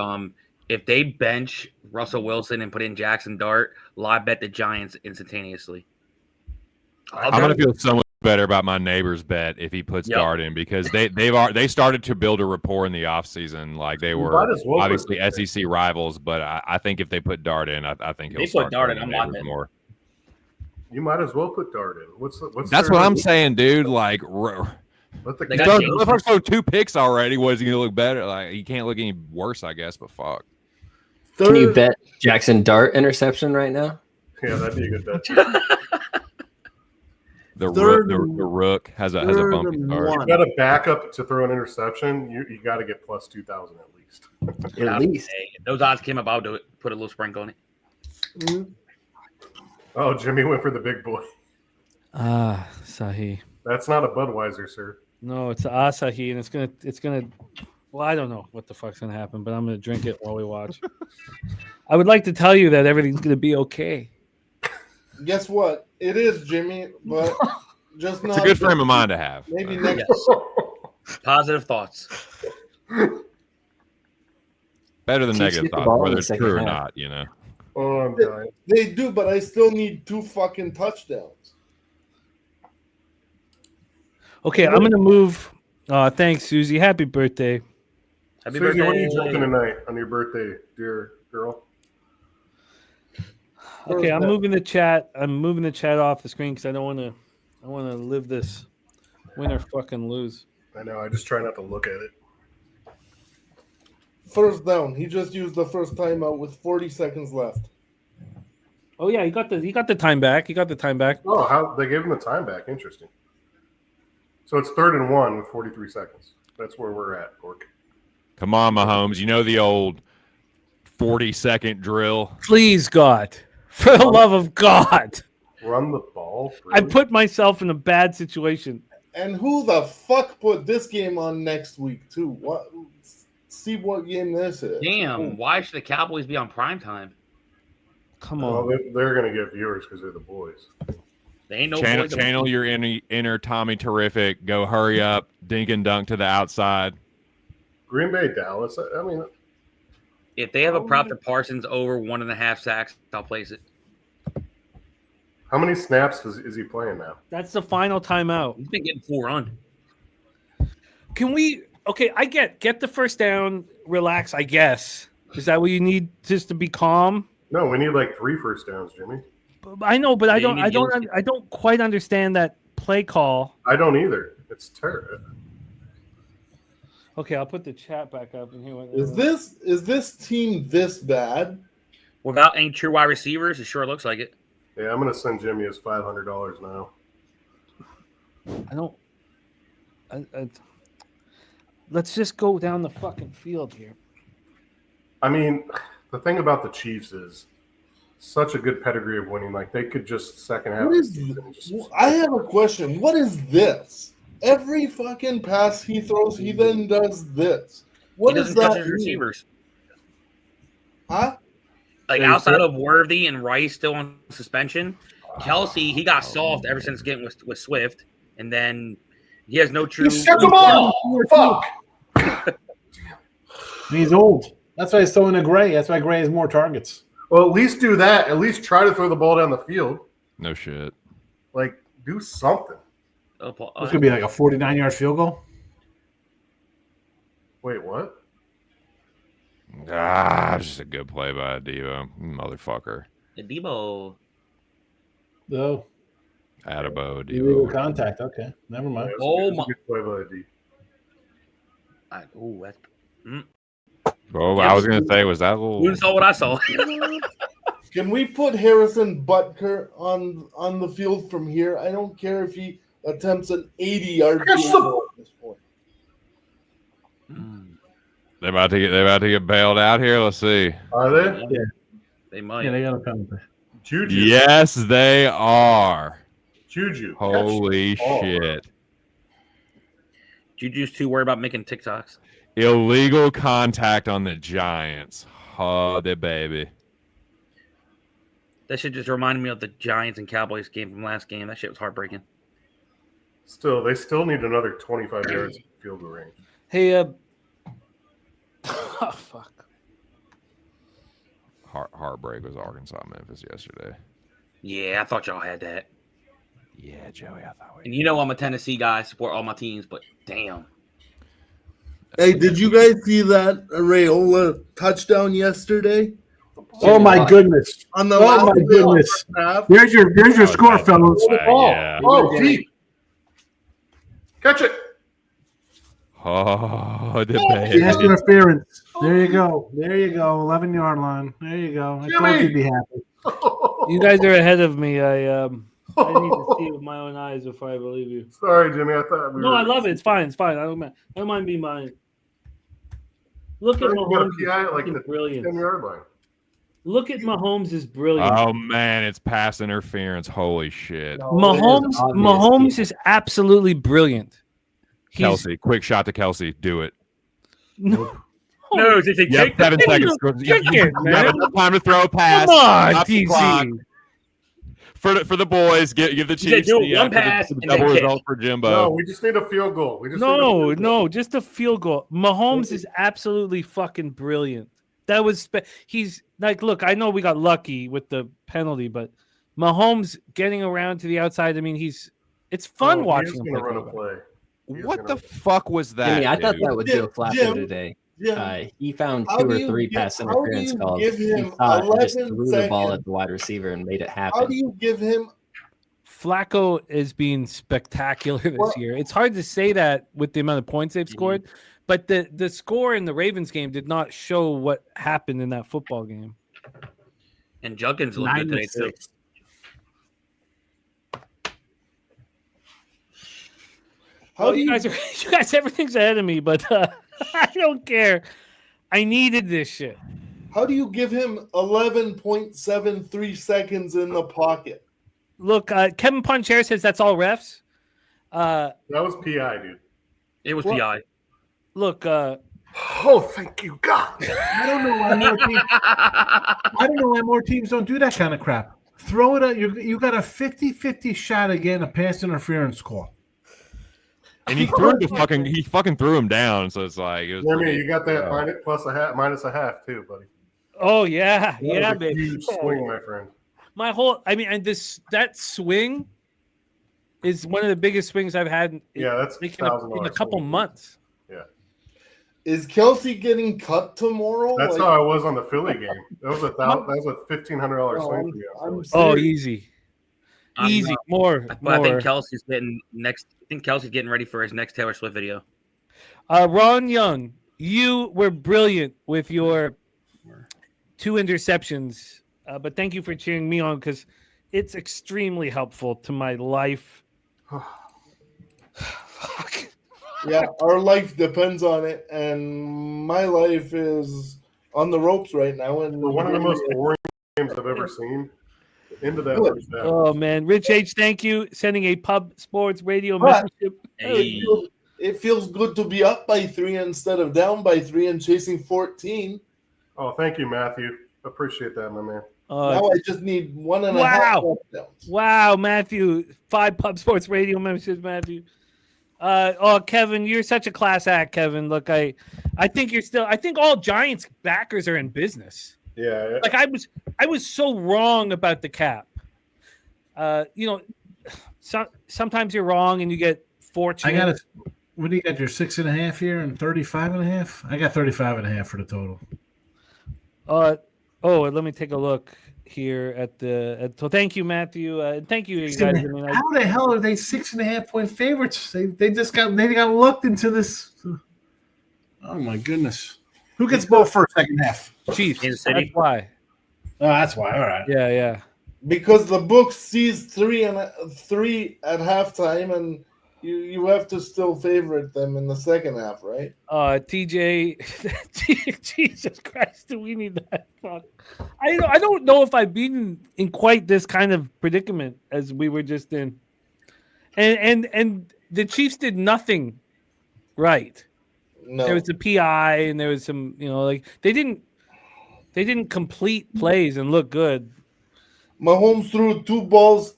S7: if they bench Russell Wilson and put in Jackson Dart, live bet the Giants instantaneously.
S3: I'm gonna feel so much better about my neighbor's bet if he puts
S7: Yep.
S3: Dart in because they started to build a rapport in the offseason. Like they
S5: You
S3: were
S5: might as well put-
S3: obviously SEC rivals, but I think if they put Dart in, I think he'll
S7: They put
S3: start
S7: Dart in,
S3: showing
S7: I'm
S3: the neighbors
S7: live in.
S3: more.
S5: You might as well put Dart in. What's
S3: That's
S5: their-
S3: what I'm saying, dude. Like,
S5: Let the
S7: They
S5: kid-
S7: got
S3: the motherfucker's thrown 2 picks already. What is he gonna look better? Like he can't look any worse, I guess. But fuck.
S6: Can you bet Jackson Dart interception right now?
S5: Yeah, that'd be a good bet.
S3: The
S4: Third
S3: rook has a
S4: third
S3: bumpy
S4: and
S3: start.
S4: one.
S5: You got to back up to throw an interception. You got to get plus 2,000 at least.
S6: At least.
S7: Hey, if those odds came up, I'll do it. Put a little sprinkle on it.
S4: Mhm.
S5: Oh, Jimmy went for the big boy.
S1: Sahi.
S5: That's not a Budweiser, sir.
S1: No, it's Asahi, and it's gonna. Well, I don't know what the fuck's gonna happen, but I'm gonna drink it while we watch. I would like to tell you that everything's gonna be okay.
S4: Guess what? It is, Jimmy, but just
S3: It's
S4: not.
S3: a good frame of mind to have.
S4: Maybe next.
S7: Yes. Positive thoughts.
S3: Better than
S6: Chiefs
S3: negative
S6: get the
S3: thoughts,
S6: ball in
S3: whether
S6: the
S3: it's
S6: second
S3: true or
S6: half.
S3: not. You know.
S5: Oh, I'm dying.
S4: They do, but I still need 2 fucking touchdowns.
S1: Okay, I'm gonna move. Thanks, Susie. Happy birthday.
S7: Happy
S5: Susie, what are you
S7: birthday.
S5: drinking tonight on your birthday, dear girl?
S1: Okay, I'm moving the chat. I'm moving the chat off the screen because I don't want to. I want to live this. Win or fucking lose.
S5: I know. I just try not to look at it.
S4: First down. He just used the first timeout with 40 seconds left.
S1: Oh yeah, he got the time back. He got the time back.
S5: Oh, how they gave him the time back? Interesting. So it's 3rd and 1 with 43 seconds. That's where we're at, Cork.
S3: Come on, Mahomes. You know the old 40-second drill.
S1: Please, God, for the love of God,
S5: Run the ball.
S1: I
S5: Really?
S1: put myself in a bad situation.
S4: And who the fuck put this game on next week too? What? See what game this is.
S7: Damn, why should the Cowboys be on prime time?
S1: Come
S5: Well,
S1: on.
S5: they're going to get viewers because they're the boys.
S7: They ain't no
S3: Channel,
S7: boys.
S3: channel your inner Tommy Terrific. Go hurry up. Dink and dunk to the outside.
S5: Green Bay, Dallas. I mean,
S7: If they have a prop to Parsons over 1.5 sacks, I'll place it.
S5: how many snaps is he playing now?
S1: That's the final timeout.
S7: He's been getting full run.
S1: Can we? Okay, I get the first down. Relax. I guess is that what you need just to be calm?
S5: No, we need like 3 first downs, Jimmy.
S1: I know, but
S7: Yeah, you need to
S1: I don't quite understand that play call.
S5: I don't either. It's terrible.
S1: Okay, I'll put the chat back up in here.
S4: Is this team this bad?
S7: Without any true wide receivers, it sure looks like it.
S5: Yeah, I'm going to send Jimmy his $500 now.
S1: I don't. Let's just go down the fucking field here.
S5: I mean, the thing about the Chiefs is such a good pedigree of winning. Like, they could just second half.
S4: What
S5: the
S4: is?
S5: season just-
S4: I have a question. What is this? Every fucking pass he throws, he then does this. What
S7: He
S4: does
S7: doesn't touch
S4: that
S7: his
S4: mean?
S7: receivers.
S4: Huh?
S7: Like outside of Worthy and Rice still on suspension, Kelsey, he got soft ever since getting with Swift, and then he has no true.
S5: Get the ball! Fuck!
S8: He's old. That's why he's throwing to Gray. That's why Gray has more targets.
S5: Well, at least do that. At least try to throw the ball down the field.
S3: No shit.
S5: Like, do something.
S7: Oh, Paul-
S8: It's gonna be like a 49-yard field goal.
S5: Wait, what?
S3: Just a good play by Devo. Motherfucker.
S7: Debo.
S8: Oh,
S3: Attaboy,
S8: illegal
S3: Devo.
S8: contact. Okay, never mind.
S5: It was
S7: Oh,
S5: it was a
S7: my-
S5: good play by D.
S7: Oh, that's.
S3: Oh, I was going to say, was that a little...
S7: Who saw what I saw?
S4: Can we put Harrison Butker on the field from here? I don't care if he attempts an 80-yard
S5: Yes,
S4: field goal at this point.
S3: They're about to get bailed out here. Let's see.
S5: Are they?
S7: They might.
S8: Yeah, they got a penalty.
S5: Juju.
S3: Yes, they are.
S5: Juju. Catch
S3: Holy
S5: the ball.
S3: shit.
S7: Juju's too worried about making TikToks.
S3: Illegal contact on the Giants. Oh, the baby.
S7: That shit just reminded me of the Giants and Cowboys game from last game. That shit was heartbreaking.
S5: Still, they still need another 25 yards field goal range.
S1: Hey, oh, fuck.
S3: Heartbreak was Arkansas Memphis yesterday.
S7: Yeah, I thought y'all had that.
S3: Yeah, Joey, I thought
S7: And you know I'm a Tennessee guy, support all my teams, but damn.
S4: Hey, did you guys see that Rayola touchdown yesterday?
S8: Oh my goodness!
S4: On the
S8: Oh
S4: last
S8: my
S4: play of
S8: goodness!
S4: the half?
S8: There's your score, fellas.
S3: Yeah.
S5: Oh, deep. Catch it.
S3: Oh, the
S8: Pass
S3: baby.
S8: interference. There you go. There you go. 11-yard line. There you go. I told you you'd be happy.
S1: You guys are ahead of me. I need to see it with my own eyes before I believe you.
S5: Sorry, Jimmy. I thought we
S1: No,
S5: were.
S1: I love it. It's fine. It's fine. I don't mind being mine. Look at
S5: You got a
S1: Mahomes'
S5: PI at like the
S1: brilliance.
S5: 10-yard line.
S1: Look at Mahomes' brilliance.
S3: Oh, man, it's pass interference. Holy shit.
S1: Mahomes is absolutely brilliant. He's,
S3: Kelsey, quick shot to Kelsey. Do it.
S1: No,
S7: No, did they
S3: Yep,
S7: take that?
S3: 7 seconds.
S1: Kick it,
S3: You have
S1: man.
S3: enough time to throw a pass.
S1: Come on,
S3: Stop the clock.
S1: TZ.
S3: For the boys, give the
S7: said
S3: Chiefs
S7: do
S3: the,
S7: one
S3: for the-
S7: pass
S3: for the
S7: and then
S3: double
S7: kick.
S3: result for Jimbo.
S5: No, we just need a field goal. We just need a
S1: No,
S5: field goal.
S1: no, just a field goal. Mahomes is absolutely fucking brilliant. That was he's like, look, I know we got lucky with the penalty, but Mahomes getting around to the outside. I mean, it's fun
S5: Oh,
S1: watching
S5: He's
S1: him
S5: going to
S1: play
S5: run a
S1: quarterback.
S5: play.
S3: What the fuck was that?
S6: Jimmy, I thought
S3: dude?
S6: that was
S4: Jim,
S6: Joe Flacco
S4: Jim,
S6: today.
S4: Yeah.
S6: He found
S4: How
S6: 2
S4: do
S6: or
S4: you
S6: 3
S4: give-
S6: pass
S4: how do
S6: interference
S4: you
S6: calls.
S4: give
S6: He
S4: him
S6: thought and just
S4: 11
S6: threw the ball
S4: seconds?
S6: at the wide receiver and made it
S4: How
S6: happen.
S4: do you give him
S1: Flacco is being spectacular this
S4: Well-
S1: year. It's hard to say that with the amount of points they've scored, but the score in the Ravens game did not show what happened in that football game.
S7: And Junkins looked good today too.
S8: 9-6.
S4: How do
S1: you guys everything's ahead of me, but I don't care. I needed this shit.
S4: How do you give him 11.73 seconds in the pocket?
S1: Look, Kevin Poncher says that's all refs.
S5: That was PI, dude.
S7: It was
S1: Well-
S7: PI.
S1: Look,
S5: Oh, thank you, God.
S8: I don't know why more teams. I don't know why more teams don't do that kind of crap. Throw it out. You got a 50-50 shot at getting a pass interference call.
S3: And he fucking threw him down. So it's like, it was
S5: Jeremy,
S3: pretty-
S5: you got that minus a half too, buddy.
S1: oh yeah,
S5: That
S1: yeah,
S5: was a
S1: baby.
S5: huge swing, my friend.
S1: My whole, I mean, and that swing is one of the biggest swings I've had in,
S5: Yeah, that's
S1: in a
S5: $1,000
S1: couple
S5: swing.
S1: months.
S4: Is Kelsey getting cut tomorrow?
S5: That's
S4: Like,
S5: how I was on the Philly game. That was $1,500
S4: no,
S5: swing for you.
S4: I'm
S1: Oh,
S4: serious.
S1: easy,
S7: I'm
S1: easy,
S7: not-
S1: more.
S7: But I think
S1: more.
S7: Kelsey's getting next. I think Kelsey's getting ready for his next Taylor Swift video.
S1: Ron Young, you were brilliant with your 2 interceptions, but thank you for cheering me on because it's extremely helpful to my life. Fuck.
S4: Yeah, our life depends on it, and my life is on the ropes right now. And
S5: For one of the most boring games I've ever seen. Into that
S4: Good.
S5: first half.
S1: Oh man, Rich H, thank you. Sending a Pub Sports Radio
S4: But-
S1: membership.
S7: Hey,
S4: it feels good to be up by 3 instead of down by 3 and chasing 14.
S5: Oh, thank you, Matthew. Appreciate that, my man.
S4: Now I just need 1.5
S1: Wow.
S4: touchdowns.
S1: Wow, Matthew, 5 Pub Sports Radio memberships, Matthew. Kevin, you're such a class act, Kevin. Look, I think you're still. I think all Giants backers are in business.
S5: Yeah.
S1: Like I was so wrong about the cap. Sometimes you're wrong and you get
S8: I
S1: fortunate.
S8: got it. What do you got? Your 6.5 here and 35.5. I got 35.5 for the total.
S1: Let me take a look here at the. So thank you, Matthew. Thank you, guys. I mean,
S8: How the hell are they 6.5 point favorites? They got lucked into this. Oh my goodness! Who gets both first, second half?
S1: Chiefs.
S7: Kansas City.
S1: That's why.
S8: Oh, that's why. All right.
S1: Yeah.
S4: Because the book sees 3 at halftime, and you have to still favorite them in the second half, right?
S1: TJ, Jesus Christ, do we need that? Fuck. I don't know if I've been in quite this kind of predicament as we were just in, and the Chiefs did nothing right.
S4: No.
S1: There was a PI, and there was some, they didn't complete plays and look good.
S4: Mahomes threw 2 balls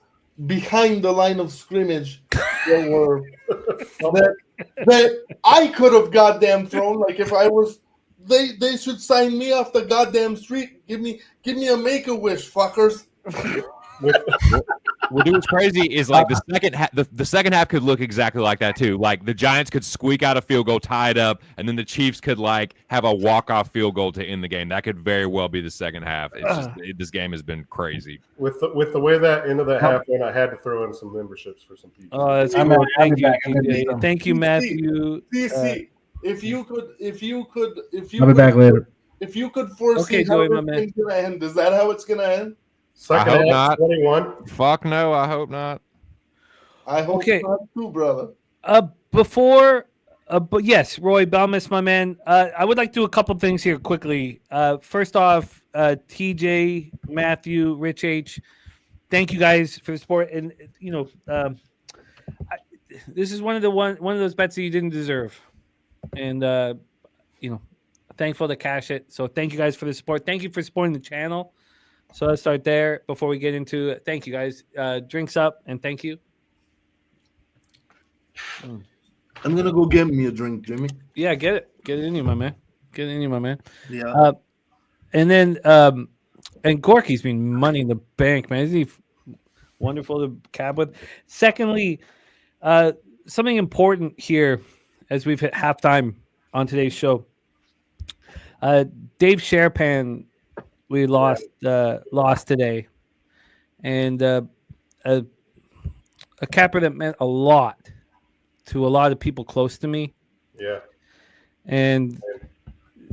S4: behind the line of scrimmage that were that I could have goddamn thrown. Like if I was, they should sign me off the goddamn street. Give me a Make-A-Wish, fuckers.
S3: Well, dude, what's crazy is like the second half. The second half could look exactly like that too. Like the Giants could squeak out a field goal, tie it up, and then the Chiefs could like have a walk-off field goal to end the game. That could very well be the second half. It's just this game has been crazy.
S5: With the way that end of the half went, I had to throw in some memberships for some people.
S1: Oh, that's
S8: I'm
S1: cool.
S8: back.
S1: Thank you,
S8: I'm gonna do
S1: TJ.
S8: some.
S1: Thank you, Matthew.
S4: DC, if you could
S8: I'll be back later.
S4: If you could foresee
S1: Okay,
S4: how
S1: Joey, my
S4: this
S1: man.
S4: thing's gonna end, is that how it's gonna end?
S5: Second
S3: I hope
S5: half,
S3: not.
S5: 21.
S3: Fuck no, I hope not.
S4: I hope
S1: Okay.
S4: not too, brother.
S1: But yes, Roy Belmas, my man. I would like to do a couple things here quickly. First off, TJ, Matthew, Rich H, thank you guys for the support. And this is one of those bets that you didn't deserve, and thankful to cash it. So thank you guys for the support. Thank you for supporting the channel. So let's start there before we get into it. Thank you guys. Drinks up and thank you.
S4: I'm gonna go get me a drink, Jimmy.
S1: Yeah, get it in you, my man. Get it in you, my man.
S4: Yeah.
S1: And then and Gorky's been money in the bank, man. Isn't he wonderful to cab with? Secondly, something important here as we've hit halftime on today's show. Dave Sherpan, we lost today, and a capper that meant a lot to a lot of people close to me.
S5: Yeah.
S1: And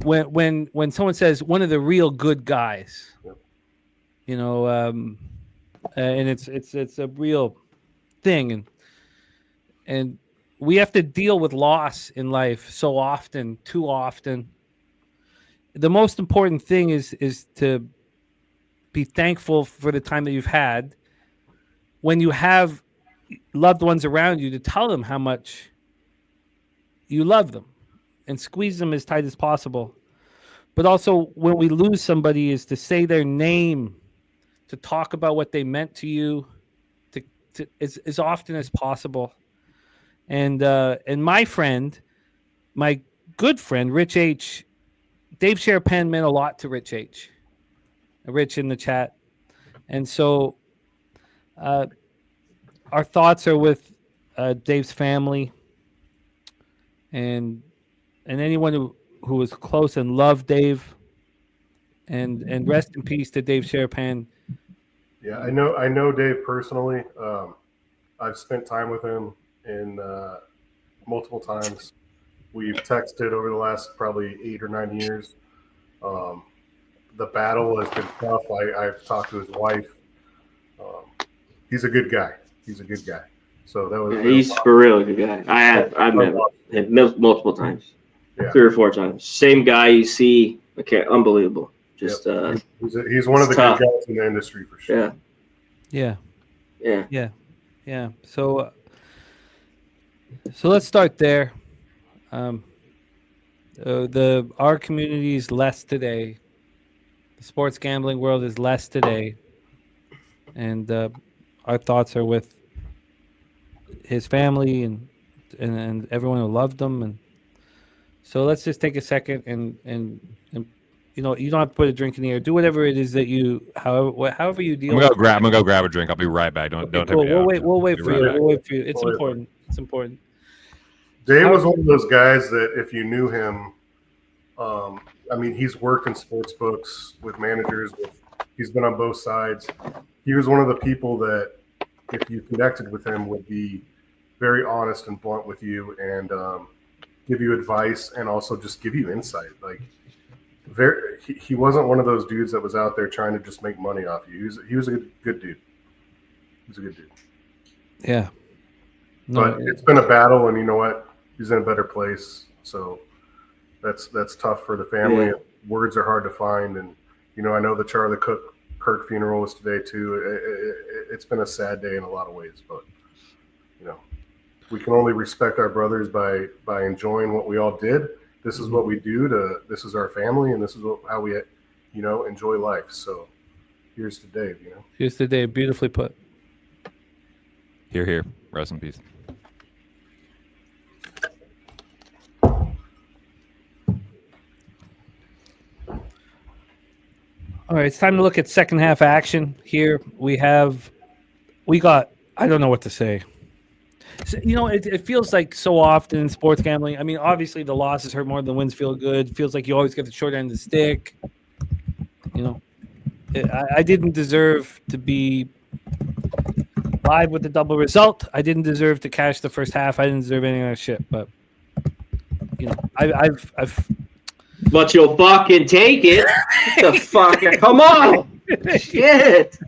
S1: when someone says one of the real good guys, you know, and it's a real thing, and we have to deal with loss in life so often, too often. The most important thing is to be thankful for the time that you've had. When you have loved ones around you, to tell them how much you love them and squeeze them as tight as possible. But also when we lose somebody is to say their name, to talk about what they meant to you, to as often as possible. And my friend, my good friend, Rich H, Dave Sherapan meant a lot to Rich H. Rich in the chat. And so our thoughts are with Dave's family and anyone who was close and loved Dave. And rest in peace to Dave Sherapan.
S5: Yeah, I know Dave personally. I've spent time with him in multiple times. We've texted over the last probably 8 or 9 years. The battle has been tough. I've talked to his wife. He's a good guy. So that was
S9: he's for real a good guy. I've met him multiple times, 3 or 4 times. Same guy you see. Okay, unbelievable. Just
S5: he's one of the good guys in the industry for sure.
S1: Yeah. So let's start there. Our community is less today. The sports gambling world is less today, and our thoughts are with his family and everyone who loved him. And so let's just take a second and you know, you don't have to put a drink in the air. Do whatever it is that you, however you deal.
S3: I'm gonna go grab a drink. I'll be right back. Don't take me out.
S1: We'll wait for you. We'll wait for you. It's important. It's important.
S5: Dave was one of those guys that if you knew him, I mean, he's worked in sports books with managers. He's been on both sides. He was one of the people that, if you connected with him, would be very honest and blunt with you and give you advice and also just give you insight. Like, he wasn't one of those dudes that was out there trying to just make money off you. He was a good dude. He was a good dude.
S1: Yeah.
S5: But it's been a battle, and you know what? He's in a better place. So that's tough for the family.
S9: Yeah.
S5: Words are hard to find, and you know, I know the Charlie Kirk funeral was today too. It's been a sad day in a lot of ways, but you know, we can only respect our brothers by enjoying what we all did. This is what we do. This is our family, and this is how we, you know, enjoy life. So here's to Dave. You know,
S1: here's to Dave. Beautifully put.
S3: Here. Rest in peace.
S1: All right, it's time to look at second half action here. We got, I don't know what to say. So, you know, it feels like so often in sports gambling, I mean, obviously the losses hurt more than the wins feel good. It feels like you always get the short end of the stick. You know, I didn't deserve to be live with the double result. I didn't deserve to cash the first half. I didn't deserve any of that shit. But, you know, I've
S9: But you'll fucking take it. The fuck? Come on. Shit.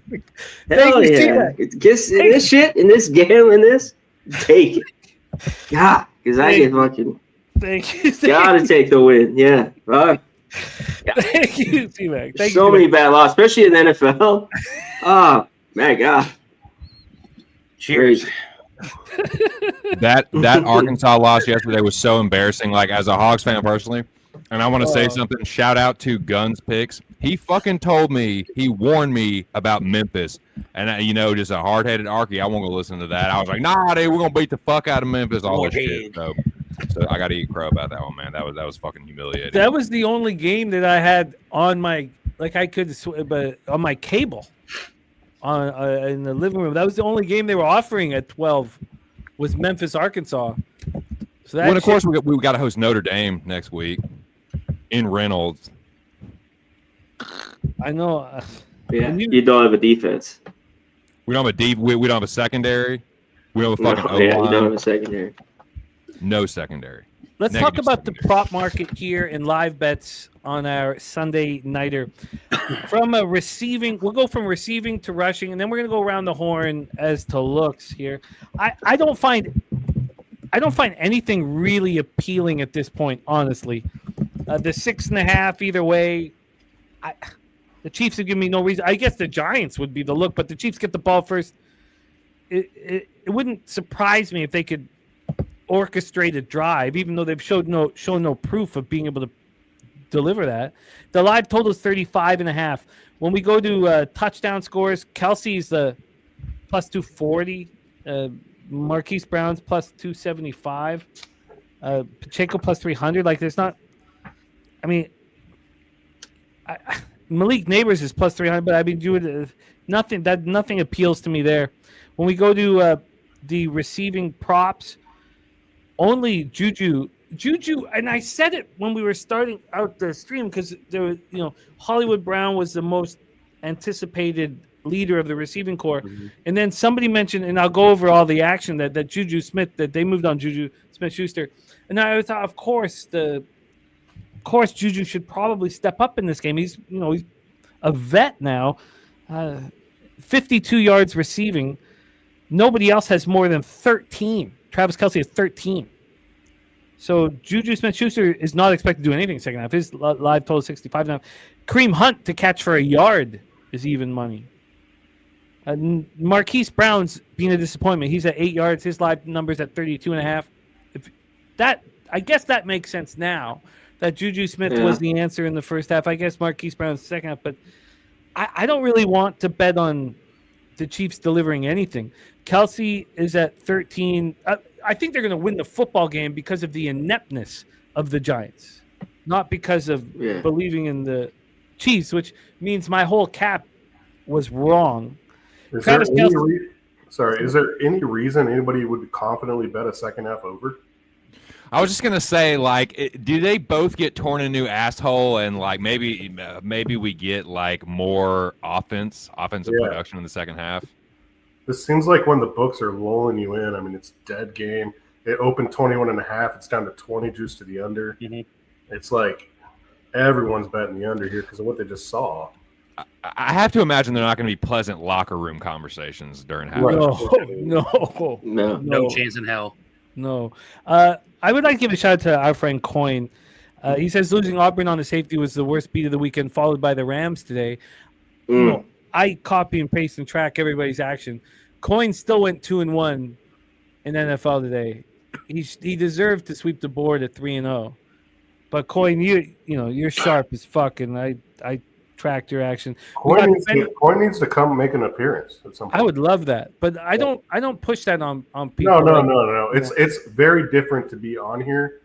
S9: Hell yeah. This shit, in this game, in this, take it. God, because I get fucking.
S1: Thank you.
S9: Gotta take the win. Yeah. Fuck.
S1: Thank you, T-Mac. Thank
S9: so
S1: you.
S9: many bad losses, especially in the NFL. Oh, my God.
S7: Cheers.
S3: That Arkansas loss yesterday was so embarrassing. Like, as a Hogs fan personally, and I want to say something. Shout out to Guns Picks. He fucking told me, he warned me about Memphis, and you know, just a hard-headed Arky. I won't go listen to that. I was like, nah, dude, we're gonna beat the fuck out of Memphis. All this shit. So I got to eat crow about that one, man. That was fucking humiliating.
S1: That was the only game that I had on my but on my cable, on in the living room. That was the only game they were offering at 12. Was Memphis, Arkansas. So
S3: well, of course, we got to host Notre Dame next week in Reynolds.
S1: I know.
S9: Yeah, you don't have a defense.
S3: We don't have a deep. We don't have a secondary. We have a fucking
S9: No, yeah, you
S3: O-line.
S9: don't have a secondary.
S3: No secondary.
S1: Let's
S3: Negative
S1: talk about the
S3: secondary.
S1: prop market here in live bets on our Sunday nighter. From a receiving, we'll go from receiving to rushing, and then we're gonna go around the horn as to looks here. I don't find anything really appealing at this point, honestly. The 6.5 either way. The Chiefs have given me no reason. I guess the Giants would be the look, but the Chiefs get the ball first. It wouldn't surprise me if they could orchestrate a drive, even though they've shown no proof of being able to deliver that. The live total is 35.5. When we go to touchdown scores, Kelsey's the plus 240. Marquise Brown's plus 275. Pacheco plus 300. Like, there's not. I mean, Malik Neighbors is plus 300, but I mean, nothing appeals to me there. When we go to the receiving props, only Juju, and I said it when we were starting out the stream because there was, Hollywood Brown was the most anticipated leader of the receiving corps, and then somebody mentioned, and I'll go over all the action that Juju Smith, that they moved on Juju Smith-Schuster, and I thought, of course, Juju should probably step up in this game. He's a vet now, 52 yards receiving. Nobody else has more than 13. Travis Kelce has 13. So Juju Smith-Schuster is not expected to do anything second half. His live total is 65 now. Kareem Hunt to catch for a yard is even money. Marquise Brown's being a disappointment. He's at 8 yards. His live number's at 32.5. I guess that makes sense now that Juju Smith was the answer in the first half. I guess Marquise Brown's second half, but I don't really want to bet on the Chiefs delivering anything. Kelsey is at 13. I think they're going to win the football game because of the ineptness of the Giants, not because of believing in the Chiefs, which means my whole cap was wrong.
S5: Is there any reason anybody would confidently bet a second half over?
S3: I was just gonna say, like, do they both get torn a new asshole, and like maybe we get like more offensive production in the second half?
S5: This seems like when the books are lulling you in. I mean, it's dead game. It opened 21.5. It's down to 20 juice to the under.
S7: Mm-hmm.
S5: It's like everyone's betting the under here because of what they just saw.
S3: I have to imagine they're not going to be pleasant locker room conversations during halftime.
S7: No chance in hell.
S1: No. I would like to give a shout out to our friend Coin. He says losing Auburn on the safety was the worst beat of the weekend, followed by the Rams today. I copy and paste and track everybody's action. Coin still went 2-1 in NFL today. He deserved to sweep the board at 3-0. But Coin, you're sharp as fuck, and I tracked your action.
S5: Coin needs to come make an appearance at some point.
S1: I would love that, but I don't push that on people.
S5: No. It's very different to be on here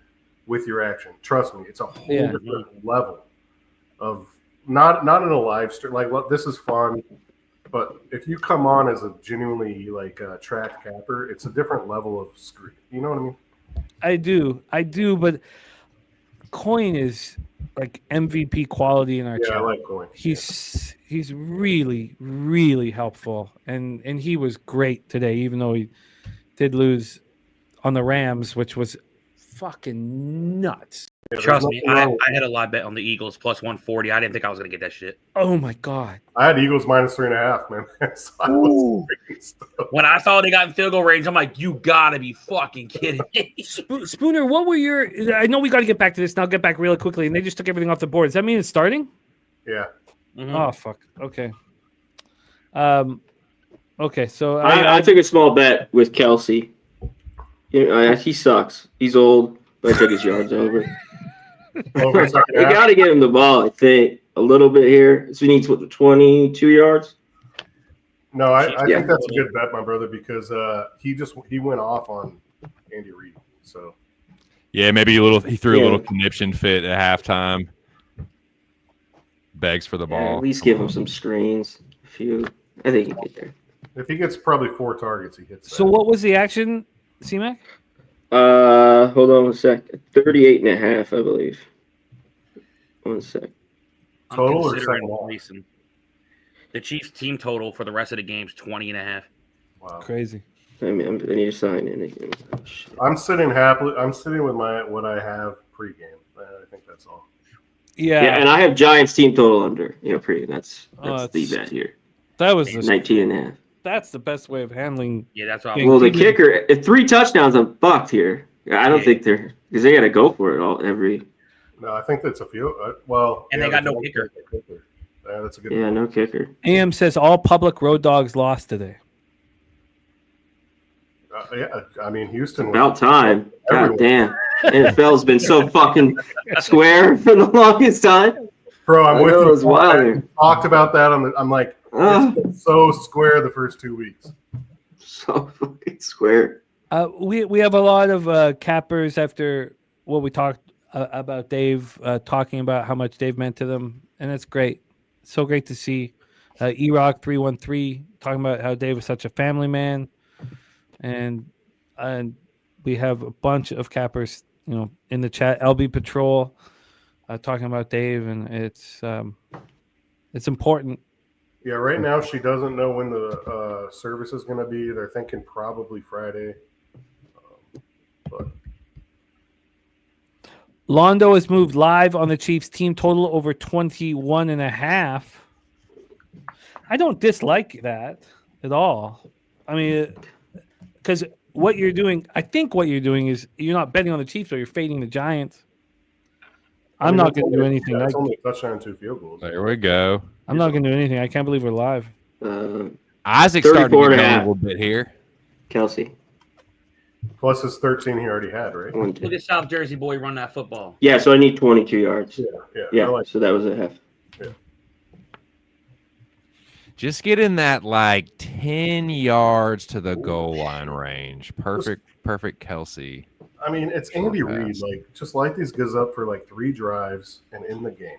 S5: with your action. Trust me, it's a whole different level of not in a live stream. Like, well, this is fun, but if you come on as a genuinely like track capper, it's a different level of screen. You know what I mean?
S1: I do, but Coin is like MVP quality in our chat.
S5: I like Coin.
S1: He's really, really helpful, and he was great today, even though he did lose on the Rams, which was fucking nuts.
S7: Trust me, I had a live bet on the Eagles plus 140. I didn't think I was going to get that shit.
S1: Oh my god!
S5: I had Eagles minus 3.5, man. So
S7: when I saw they got in field goal range, I'm like, you gotta be fucking kidding me.
S1: Spooner, what were your? I know we got to get back to this, and I'll get back really quickly. And they just took everything off the board. Does that mean it's starting?
S5: Yeah.
S7: Mm-hmm.
S1: Oh fuck. Okay. Okay. So
S9: I took a small bet with Kelsey. He sucks. He's old, but I took his yards over.
S5: Over
S9: You got to get him the ball, I think, a little bit here. So he needs 22 yards.
S5: No, I think that's a good bet, my brother, because he went off on Andy Reid. So
S3: yeah, maybe he threw a little conniption fit at halftime. Begs for the ball.
S9: At least give him some screens. I think he get there.
S5: If he gets probably 4 targets, he hits that.
S1: So what was the action, C-Mac?
S9: Hold on one sec. 38.5, I believe. 1 sec.
S5: Total or
S7: considering
S5: second half?
S7: The Chiefs team total for the rest of the game is 20.5.
S5: Wow.
S1: Crazy.
S9: I need to sign in again. Oh, shit.
S5: I'm sitting happily. I'm sitting with what I have pregame. I think that's all.
S1: Yeah,
S9: Yeah, and I have Giants team total under. Pre. That's
S1: Oh,
S9: the
S1: it's-
S9: bet here.
S1: that was the
S9: 19.5.
S1: that's the best way of handling.
S7: Yeah, that's what
S1: Yeah,
S7: I'm.
S9: Well, the
S1: keep it-
S9: kicker, if 3 touchdowns, I'm fucked here. I don't
S7: Yeah.
S9: think they're because they got to go for it all every.
S5: No, I think that's a few. Well,
S7: And they got no kicker.
S5: Yeah, that's a good.
S9: Yeah, no kicker.
S1: AM says all public road dogs lost today.
S5: Yeah, I mean Houston.
S9: About time. God
S5: Everyone.
S9: damn. NFL's been so fucking square for the longest time.
S5: Bro, I'm
S9: I
S5: with
S9: know,
S5: you.
S9: it was wild
S5: I
S9: here.
S5: talked about that on the. I'm like,
S9: Ah,
S5: it's been so square the first 2 weeks.
S9: so fucking square.
S1: We have a lot of cappers after what we talked about Dave talking about how much Dave meant to them, and that's great. So great to see. E-Rock 313 talking about how Dave was such a family man, and we have a bunch of cappers, in the chat. LB Patrol talking about Dave, and it's important.
S5: Yeah, right now she doesn't know when the service is going to be. They're thinking probably Friday. But
S1: Londo has moved live on the Chiefs team total over 21.5. I don't dislike that at all. I mean, because what you're doing, I think what you're doing is you're not betting on the Chiefs, or you're fading the Giants. I'm not going to do anything.
S5: It's only a touchdown and 2 field goals.
S3: There we go.
S1: I'm not going to do anything. I can't believe we're live.
S3: Isaac's starting to
S9: 34
S3: get
S9: and a
S3: going a
S9: half.
S3: little bit here.
S9: Kelsey.
S5: Plus his 13 he already had, right?
S9: 1, 2.
S7: Look at South Jersey boy run that football.
S9: Yeah, so I need 22 yards.
S5: Yeah.
S9: Yeah,
S5: I like
S9: so that was a half.
S3: Just get in that 10 yards to the goal line range. Perfect Kelsey.
S5: I mean, it's
S3: Short
S5: Andy
S3: pass.
S5: Reid. Just light these guys up for 3 drives and in the game.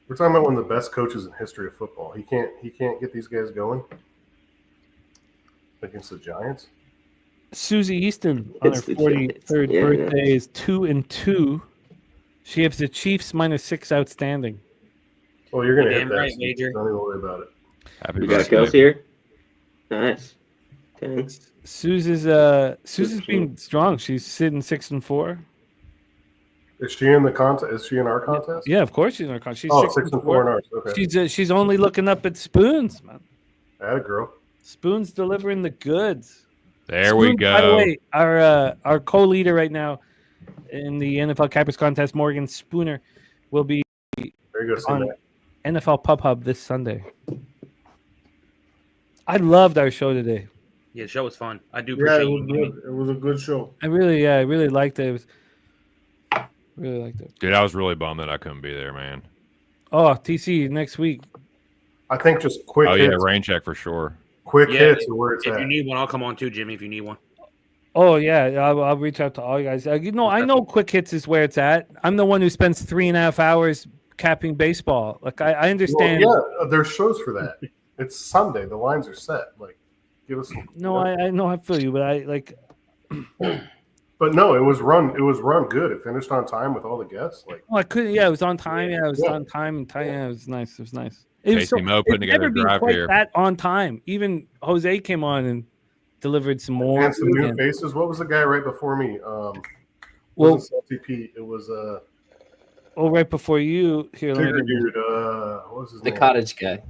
S5: We're talking about one of the best coaches in history of football. He can't get these guys going against the Giants.
S1: Susie Easton on her
S9: It's the Giants.
S1: 43rd
S9: Yeah.
S1: birthday is 2-2. She has the Chiefs -6 outstanding.
S5: Well, you're gonna
S7: Damn
S5: hit that.
S7: right,
S5: Steve.
S7: Major.
S5: Don't even worry about it.
S3: Happy
S9: You got
S3: birthday.
S9: Kelsey here? Nice. 10.
S1: Susan's being strong. She's sitting 6-4.
S5: Is she in the contest? Is she in our contest?
S1: Yeah, of course she's in our country. She's
S5: Oh,
S1: 6-4.
S5: in ours. Okay.
S1: She's only looking up at Spoons, man.
S5: Atta girl.
S1: Spoons delivering the goods.
S3: There we
S1: Spoons,
S3: go.
S1: By the way, our co-leader right now in the NFL Cappers contest, Morgan Spooner, will be
S5: There you go. See
S1: on
S5: that.
S1: NFL Pub Hub this Sunday. I loved our show today.
S7: Yeah, the show was fun. I do
S4: Yeah,
S7: appreciate
S4: it was
S7: you.
S4: good. It was a good show.
S1: I really liked it. Really liked it.
S3: Dude, I was really bummed that I couldn't be there, man.
S1: Oh, TC next week.
S5: I think just quick
S3: Oh, yeah,
S5: hits.
S3: rain check for sure.
S5: Quick
S7: Yeah,
S5: hits are where it's
S7: If
S5: at.
S7: you need one, I'll come on too, Jimmy. If you need one.
S1: Oh yeah, I'll reach out to all you guys. I know Quick Hits is where it's at. I'm the one who spends 3.5 hours capping baseball. Like I understand.
S5: Well, yeah, there's shows for that. It's Sunday. The lines are set. Give us some.
S1: No, I know I feel you, but I like.
S5: But no, it was run. It was run good. It finished on time with all the guests.
S1: Oh, I couldn't. Yeah, it was on time. Yeah, it was
S5: Yeah.
S1: on time and time. Yeah, it was nice. It was nice. It was
S3: Casey Moe putting
S1: it's
S3: together
S1: never
S3: a
S1: been
S3: drive
S1: quite
S3: here.
S1: that on time. Even Jose came on and delivered some more.
S5: And some new
S1: And-
S5: faces. What was the guy right before me?
S1: well,
S5: Wasn't Salty Pete. It was
S1: right before you here. let me
S5: bigger
S1: get-
S5: dude. What was his
S6: The
S5: name?
S6: cottage guy.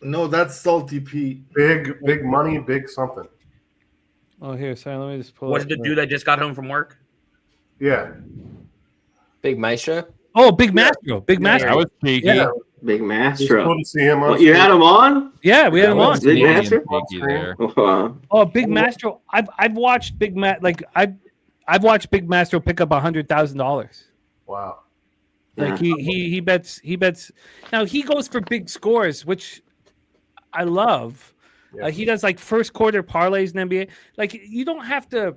S4: No, that's Salty Pete.
S5: Big money, big something.
S1: Oh, here. Sorry, let me just pull.
S7: Was
S1: up
S7: the dude that just got home from work?
S5: Yeah.
S6: Big Maestro.
S1: Oh, Big Mastro. Big Mastro.
S3: That was cheeky.
S1: Yeah.
S9: Big
S5: It's
S9: Mastro.
S5: cool to see him on.
S9: What, you had him on?
S1: Yeah, we had him on.
S9: Big
S3: Cheeky and
S9: Master?
S3: cheeky there.
S9: Wow.
S1: Oh, Big Mastro. I've watched Big I've watched Big Mastro pick up $100,000.
S5: Wow.
S1: Like he bets now he goes for big scores, which I love.
S5: Yeah.
S1: He does first quarter parlays in NBA. You don't have to.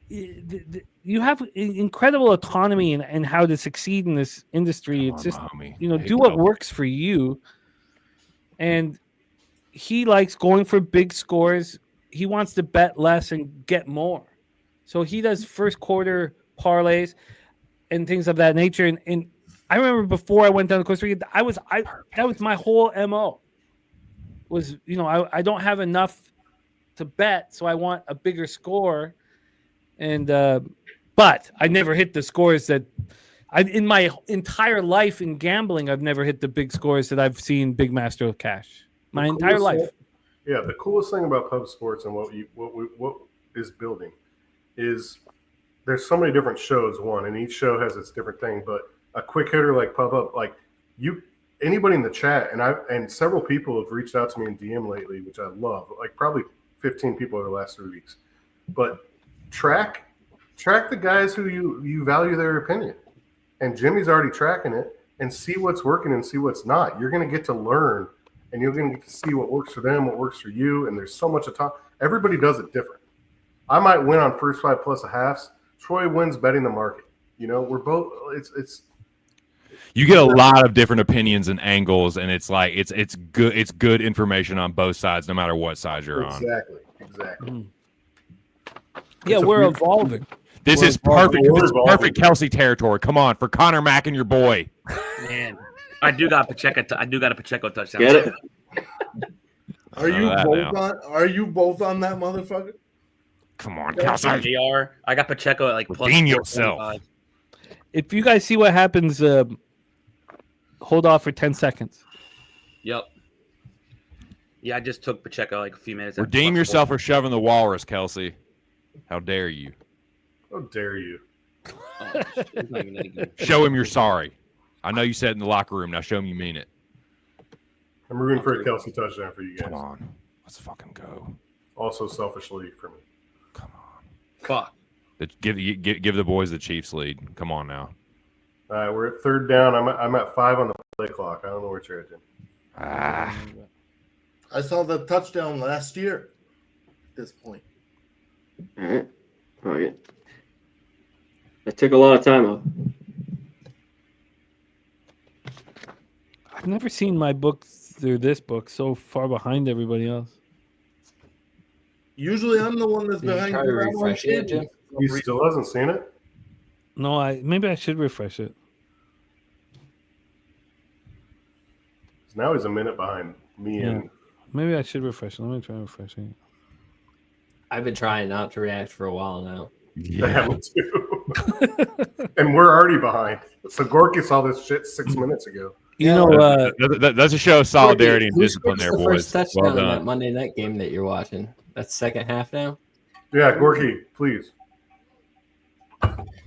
S1: You have incredible autonomy in how to succeed in this industry. It's just do what works for you. And he likes going for big scores. He wants to bet less and get more. So he does first quarter parlays and things of that nature. And I remember before I went down to Costa Rica, that was my whole MO was, I don't have enough to bet, so I want a bigger score. And but I never hit the scores that in my entire life in gambling, I've never hit the big scores that I've seen Big Master of Cash. My entire life.
S5: Yeah, the coolest thing about pub sports and what is building is there's so many different shows. One, and each show has its different thing. But a quick hitter like Pub Up, like anybody in the chat, and several people have reached out to me in DM lately, which I love. Like probably 15 people over the last 3 weeks. But track the guys who you value their opinion, and Jimmy's already tracking it, and see what's working and see what's not. You're going to get to learn. And you're going to get to see what works for them, what works for you. And there's so much of time. Everybody does it different. I might win on first 5 plus a halves. Troy wins betting the market. We're both. It's.
S3: You get a lot of different opinions and angles, and it's like it's good. It's good information on both sides, no matter what side you're on.
S5: Exactly.
S1: Yeah, we're evolving.
S3: This is perfect. This is perfect Kelsey territory. Come on, for Connor Mack and your boy.
S7: Man, I do got Pacheco. I do got a Pacheco touchdown.
S9: Get it?
S4: Are you both on that motherfucker?
S3: Come on, Kelsey.
S7: I got Pacheco at like plus
S3: Redeem yourself.
S7: 425.
S1: If you guys see what happens, hold off for 10 seconds.
S7: Yep. Yeah, I just took Pacheco like a few minutes.
S3: Redeem yourself for shoving the walrus, Kelsey. How dare you?
S5: How dare you?
S7: Oh, shit, he's not even that good.
S3: Show him you're sorry. I know you said it in the locker room. Now show him you mean it.
S5: I'm rooting for a Kelsey touchdown for you guys.
S3: Come on. Let's fucking go.
S5: Also selfishly for me.
S3: Come on.
S7: Fuck.
S3: Give the boys the Chiefs lead. Come on now.
S5: All right, we're at third down. I'm at 5 on the play clock. I don't know where you're at, Jim.
S4: I saw the touchdown last year at this point.
S9: All right. Okay. That took a lot of time off.
S1: I've never seen my book through this book so far behind everybody else.
S4: Usually I'm the one that's
S6: Did you
S4: behind
S6: try
S4: you.
S6: to refresh it, Jim?
S5: He still hasn't seen it?
S1: No, maybe I should refresh it.
S5: So now he's a minute behind me and
S1: Maybe I should refresh it. Let me try refreshing.
S6: I've been trying not to react for a while now.
S5: Yeah. too. And we're already behind. So Gorky saw this shit 6 minutes ago.
S3: That's a show of solidarity and discipline there,
S6: the
S3: boys.
S6: first touchdown
S3: Well
S6: in that
S3: done.
S6: Monday night game that you're watching. That's second half now.
S5: Yeah, Gorky, please.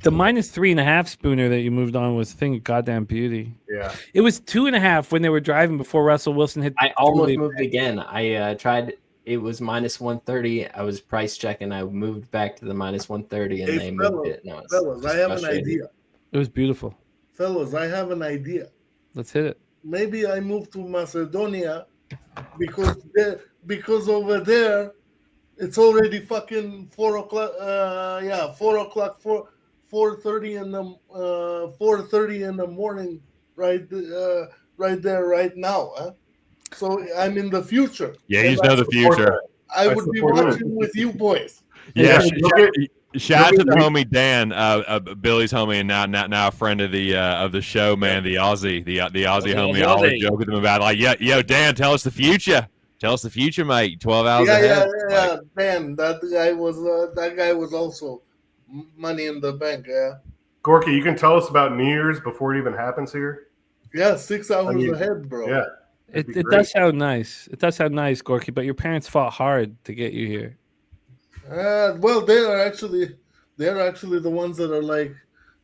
S1: The -3.5 spooner that you moved on was a thing of goddamn beauty.
S5: Yeah.
S1: It was 2.5 when they were driving before Russell Wilson hit.
S6: I almost moved again. I tried. It was -130. I was price checking. I moved back to the -130, and they moved it. No,
S4: fellas, I have an idea.
S1: It was beautiful.
S4: Fellas, I have an idea.
S1: Let's hit it.
S4: Maybe I moved to Macedonia because over there it's already fucking 4 o'clock. 4 o'clock, 4:30 in the 4:30 in the morning, right there, right now. Huh? So I'm in the future.
S3: Yeah, you just know the future.
S4: I would be watching with you boys.
S3: Yeah, shout out to the homie Dan, Billy's homie, and now a friend of the show, man, the Aussie homie. I always joke with him about yo, Dan, tell us the future. Tell us the future, mate. 12 hours ahead.
S4: Yeah. Dan, that guy was also money in the bank. Yeah.
S5: Gorky, you can tell us about New Year's before it even happens here.
S4: Yeah, 6 hours ahead, bro.
S5: Yeah.
S1: It does sound nice. It does sound nice, Gorky, but your parents fought hard to get you here.
S4: Well, they're actually the ones that are like,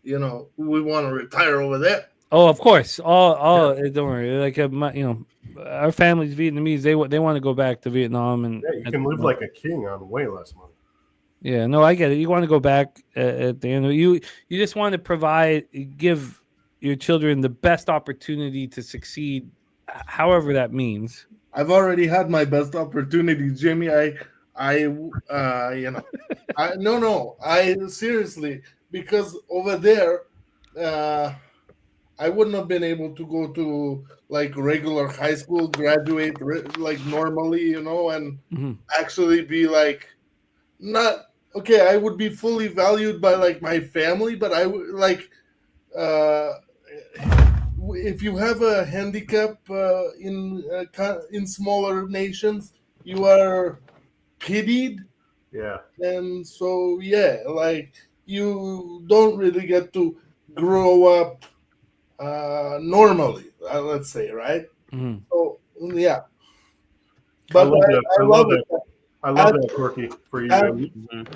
S4: we want to retire over there.
S1: Oh, of course. Don't worry. Like our family's Vietnamese. They want to go back to Vietnam, and
S5: Yeah, you can live like a king on way less money.
S1: Yeah, no, I get it. You want to go back at the end of you just want to give your children the best opportunity to succeed, however that means.
S4: I've already had my best opportunity, Jimmy. I seriously, because over there, I wouldn't have been able to go to like regular high school, graduate like normally, and actually be like, not okay. I would be fully valued by like my family, but I would like, if you have a handicap in smaller nations, you are pitied,
S5: Yeah.
S4: and so yeah, like you don't really get to grow up normally. Let's say, right?
S1: Mhm.
S4: So yeah,
S5: I
S4: but
S5: love that.
S4: I love it.
S5: I love
S4: As-
S5: that, Corky, for you.
S4: as-
S5: man.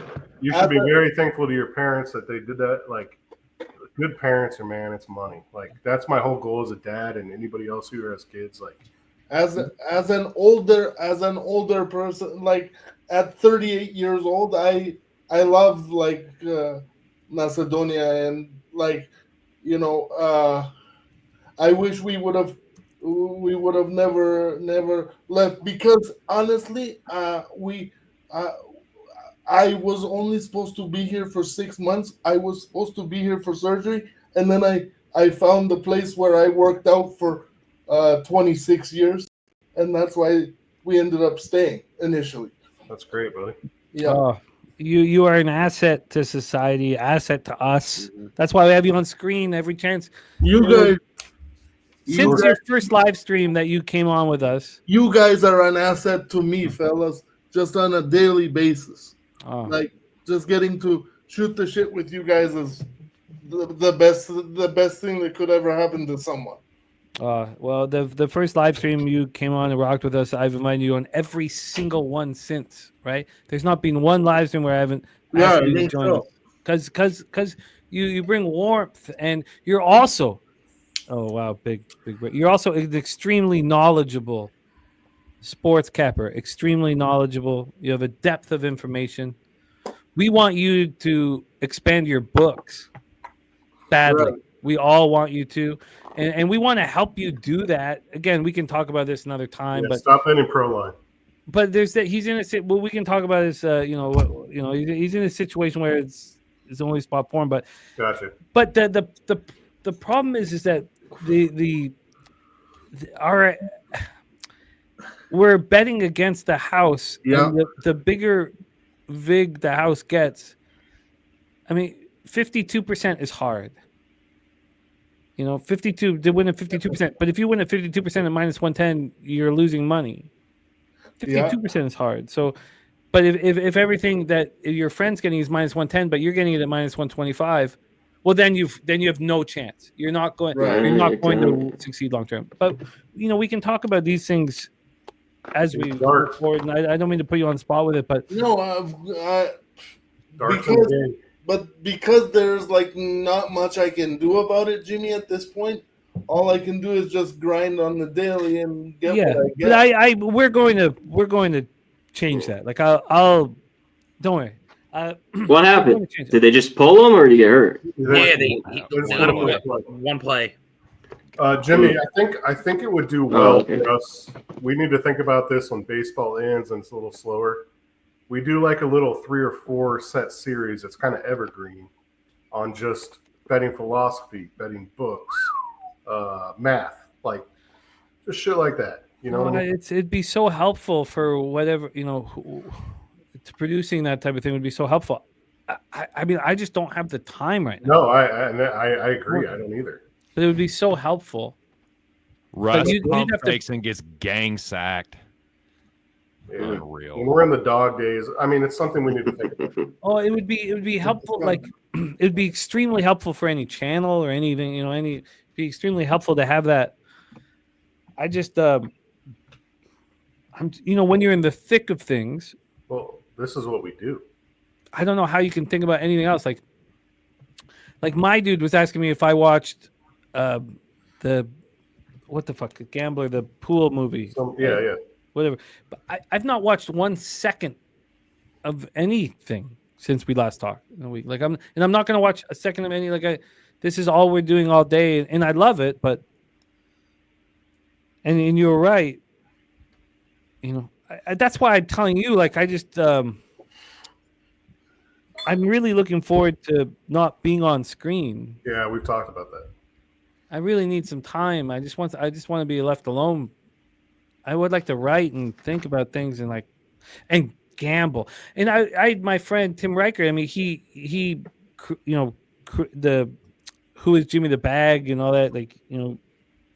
S5: You should be very thankful to your parents that they did that. Like, good parents are, man, it's money. Like, that's my whole goal as a dad and anybody else who has kids. Like,
S4: As an older person, like at 38 years old, I love like Macedonia, and like I wish we would have never left, because honestly, I was only supposed to be here for 6 months. I was supposed to be here for surgery, and then I found the place where I worked out for 26 years, and that's why we ended up staying initially.
S5: that's great, buddy.
S4: Yeah.
S1: Oh, you are an asset to society, asset to us. That's why we have you on screen every chance.
S4: You guys,
S1: Since your first live stream that you came on with us.
S4: you guys are an asset to me, fellas, just on a daily basis.
S1: Oh.
S4: Like, just getting to shoot the shit with you guys is the best thing that could ever happen to someone.
S1: Well, the first live stream you came on and rocked with us, I've invited you on every single one since, right? There's not been one live stream where I haven't
S4: Yeah,
S1: asked
S4: I
S1: you to
S4: think
S1: join
S4: so.
S1: us. Because you bring warmth, and you're also, oh wow, big. You're also an extremely knowledgeable sports capper, extremely knowledgeable. You have a depth of information. We want you to expand your books badly.
S4: Right.
S1: We all want you to, and we want to help you do that. Again, we can talk about this another time,
S5: Yeah,
S1: but
S5: stop betting pro line.
S1: there's that he's in a well, we can talk about this. He's in a situation where it's the only spot for him, but
S5: Gotcha.
S1: but the problem is that our we're betting against the house.
S4: Yeah.
S1: And the bigger vig the house gets, I mean, 52% is hard. 52 to win at 52%. But if you win at 52% at minus 110, you're losing money. 52% is hard. So, but if everything that your friend's getting is minus 110, but you're getting it at minus 125, well, then you have no chance. You're not going.
S4: Right.
S1: You're not going to succeed long term. But we can talk about these things as we go forward. And I don't mean to put you on the spot with it, but
S4: No,
S5: Darts in the game.
S4: but because there's like not much I can do about it, Jimmy, at this point, all I can do is just grind on the daily and get
S1: yeah.
S4: what I get.
S1: But we're going to change that. Like I'll don't worry.
S9: What happened? Did they just pull him, or did he get hurt?
S7: Yeah,
S5: There's
S7: they
S5: a
S7: let him
S5: little
S7: go.
S5: play.
S7: One play.
S5: Jimmy, I think it would do well for us. We need to think about this when baseball ends and it's a little slower. We do like a little 3 or 4 set series that's kind of evergreen on just betting philosophy, betting books, math, like just shit like that. You know what I mean?
S1: It'd be so helpful for whatever to producing that type of thing would be so helpful. I mean, I just don't have the time right now.
S5: No, I agree. I don't either.
S1: But it would be so helpful.
S3: Russ
S1: you'd
S3: pump
S1: have to-
S3: fakes and gets gang sacked.
S5: Yeah.
S3: Unreal.
S5: When we're in the dog days, I mean, it's something we need to think about.
S1: Oh, it would be helpful. Like it would be extremely helpful for any channel or anything. Be extremely helpful to have that. I just, I'm, when you're in the thick of things,
S5: Well, this is what we do.
S1: I don't know how you can think about anything else. Like my dude was asking me if I watched the Gambler, the pool movie.
S5: Yeah.
S1: Whatever. But I've not watched 1 second of anything since we last talked in a week. Like I'm not gonna watch a second of any. This is all we're doing all day, and I love it. But and you're right. That's why I'm telling you. Like I just I'm really looking forward to not being on screen.
S5: Yeah, we've talked about that.
S1: I really need some time. I just want to be left alone. I would like to write and think about things and gamble. And I my friend Tim Riker. I mean, he the Who is Jimmy the Bag and all that.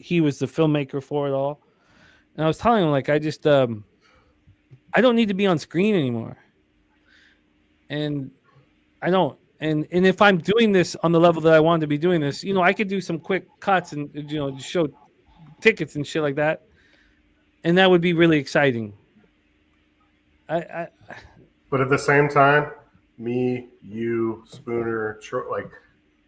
S1: he was the filmmaker for it all. And I was telling him, like, I just I don't need to be on screen anymore. And I don't. And if I'm doing this on the level that I wanted to be doing this, you know, I could do some quick cuts and, you know, just show tickets and shit like that. And that would be really exciting.
S5: But at the same time, me, you, Spooner, like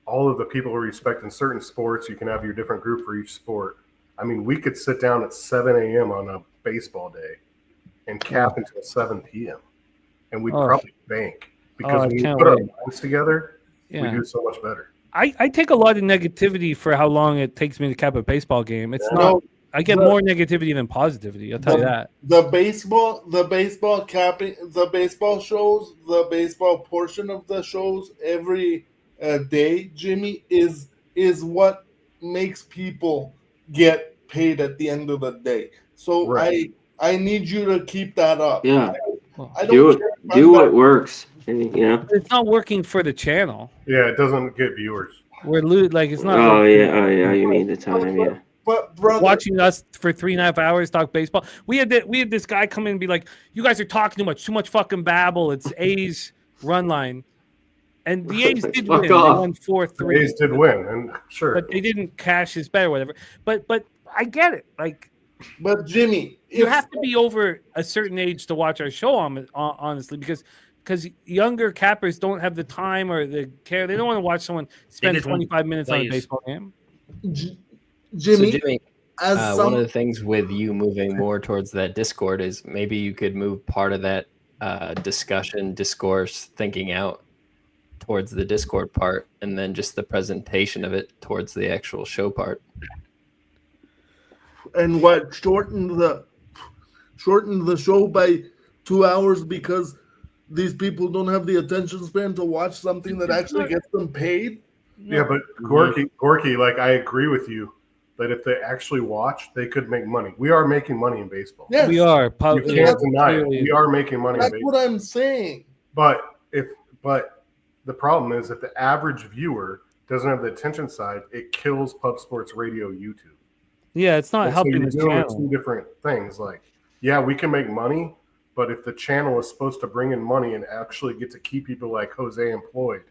S5: all of the people we respect in certain sports, you can have your different group for each sport. I mean, we could sit down at 7 a.m. on a baseball day and cap until 7 p.m. And we'd probably bank. Because when we put our minds together, we do so much better.
S1: I take a lot of negativity for how long it takes me to cap a baseball game. It's not. I get more negativity than positivity. I'll tell you that.
S4: The baseball capping, the baseball shows, the baseball portion of the shows every day, Jimmy, is what makes people get paid at the end of the day. So I need you to keep that up.
S9: Yeah,
S4: I don't
S9: do what works. You know,
S1: it's not working for the channel.
S5: Yeah, it doesn't get viewers.
S1: We're like it's not.
S9: Oh yeah. You mean the time? Yeah.
S4: But brother,
S1: watching us for 3.5 hours talk baseball, we had this guy come in and be like, "You guys are talking too much fucking babble." It's A's run line, and the A's did win. They won 4-3.
S5: The A's did win, and sure,
S1: but they didn't cash his bet or whatever. But I get it. Like,
S4: but Jimmy,
S1: you have to be over a certain age to watch our show. Honestly, because younger cappers don't have the time or the care. They don't want to watch someone spend 25 minutes on a baseball game.
S4: Jimmy,
S6: so Jimmy, one of the things with you moving more towards that Discord is maybe you could move part of that discourse, thinking out towards the Discord part, and then just the presentation of it towards the actual show part.
S4: And what shorten the show by 2 hours because these people don't have the attention span to watch something that actually gets them paid.
S5: Yeah, but Gorky, like I agree with you that if they actually watch, they could make money. We are making money in baseball.
S4: Yes,
S1: we are.
S5: You can't deny it. We are making money.
S4: That's
S5: in baseball.
S4: what I'm saying.
S5: But the problem is if the average viewer doesn't have the attention side, it kills Pub Sports Radio YouTube.
S1: Yeah, it's not helping the channel.
S5: Two different things. Like, yeah, we can make money, but if the channel is supposed to bring in money and actually get to keep people like Jose employed,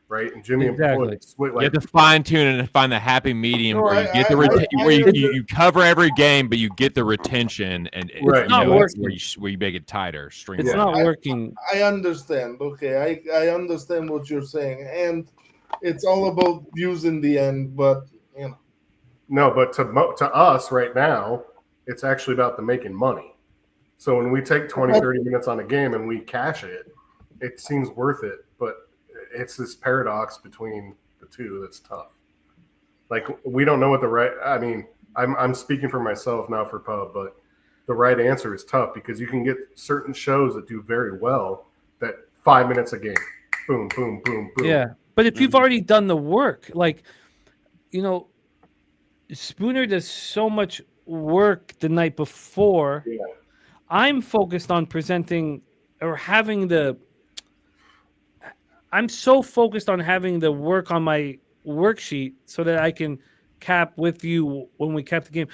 S5: right, and Jimmy employed,
S3: you have to fine tune it and find the happy medium where you get you cover every game, but you get the retention, and
S1: it's not working.
S3: Where you make it tighter.
S1: It's not working.
S4: I understand. Okay, I understand what you're saying, and it's all about views in the end. But you know,
S5: no, but to us right now, it's actually about the making money. So when we take 20, 30 minutes on a game and we cash it, it seems worth it. But it's this paradox between the two that's tough. Like, we don't know what I'm speaking for myself, not for Pub, but the right answer is tough because you can get certain shows that do very well that 5 minutes a game. Boom, boom, boom, boom.
S1: Yeah. But if you've already done the work, like, you know, Spooner does so much work the night before.
S5: Yeah.
S1: I'm focused on presenting or having I'm so focused on having the work on my worksheet so that I can cap with you when we cap the game.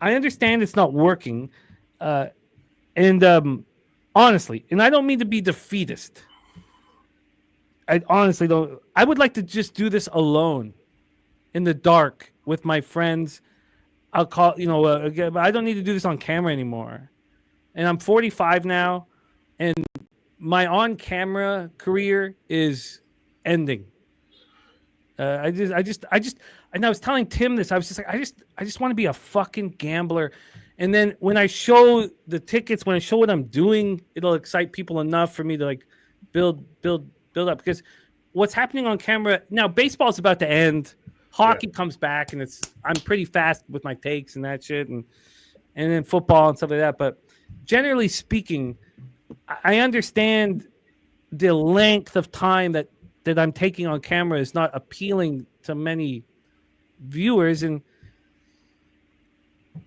S1: I understand it's not working. And honestly, and I don't mean to be defeatist. I honestly don't. I would like to just do this alone in the dark with my friends. I'll call, but I don't need to do this on camera anymore. And I'm 45 now, and my on-camera career is ending. And I was telling Tim this. I was just like, I just want to be a fucking gambler. And then when I show the tickets, when I show what I'm doing, it'll excite people enough for me to like build up. Because what's happening on camera now, baseball's about to end. Hockey comes back, and I'm pretty fast with my takes and that shit, and then football and stuff like that. But generally speaking, I understand the length of time that I'm taking on camera is not appealing to many viewers, and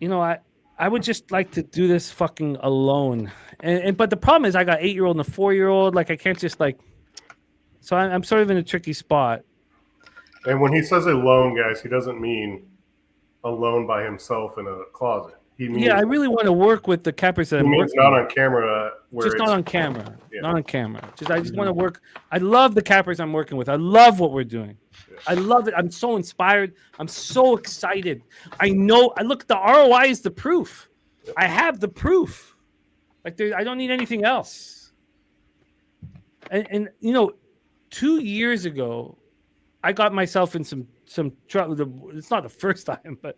S1: I would just like to do this fucking alone. But the problem is I got 8-year-old and a 4-year-old. Like I can't just so I'm sort of in a tricky spot.
S5: And when he says alone, guys, he doesn't mean alone by himself in a closet. He means
S1: Yeah, I really want to work with the cappers that
S5: he
S1: I'm
S5: means
S1: working
S5: not
S1: with.
S5: on camera. Where
S1: Just
S5: it's,
S1: not on camera.
S5: Yeah.
S1: Not on camera. I just want to work. I love the cappers I'm working with. I love what we're doing.
S5: Yeah.
S1: I love it. I'm so inspired. I'm so excited. I know. I look. The ROI is the proof. I have the proof. Like I don't need anything else. And 2 years ago, I got myself in some trouble. It's not the first time, but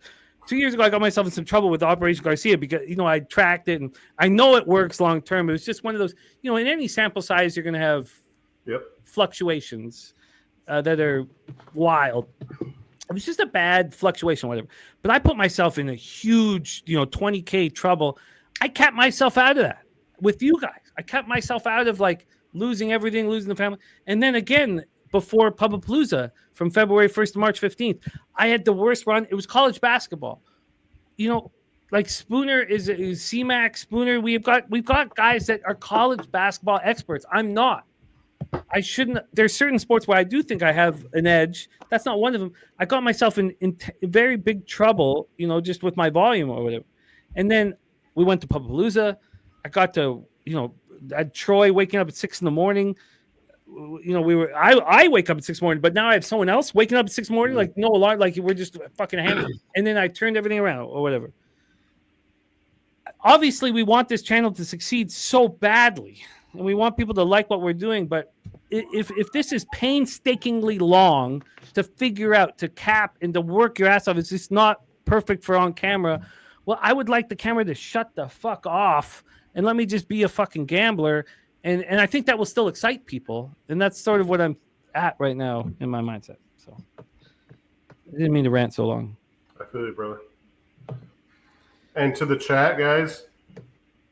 S1: 2 years ago, I got myself in some trouble with Operation Garcia because, I tracked it and I know it works long term. It was just one of those, in any sample size, you're going to have fluctuations that are wild. It was just a bad fluctuation, whatever. But I put myself in a huge, $20K trouble. I kept myself out of that with you guys. I kept myself out of like losing everything, losing the family. And then again, before Pubapalooza from February 1st to March 15th, I had the worst run. It was college basketball. Like Spooner is CMAC Spooner. We've got guys that are college basketball experts. I'm not. I shouldn't. There's certain sports where I do think I have an edge. That's not one of them. I got myself in very big trouble, just with my volume or whatever. And then we went to Pubapalooza. I got to, I had Troy waking up at 6 a.m. I wake up at 6 a.m, but now I have someone else waking up at 6 a.m, like no alarm, like we're just fucking hammered. And then I turned everything around or whatever. Obviously, we want this channel to succeed so badly, and we want people to like what we're doing. But if this is painstakingly long to figure out, to cap, and to work your ass off, it's just not perfect for on camera. Well, I would like the camera to shut the fuck off and let me just be a fucking gambler. And I think that will still excite people. And that's sort of what I'm at right now in my mindset. So I didn't mean to rant so long.
S5: I feel you, brother. And to the chat, guys,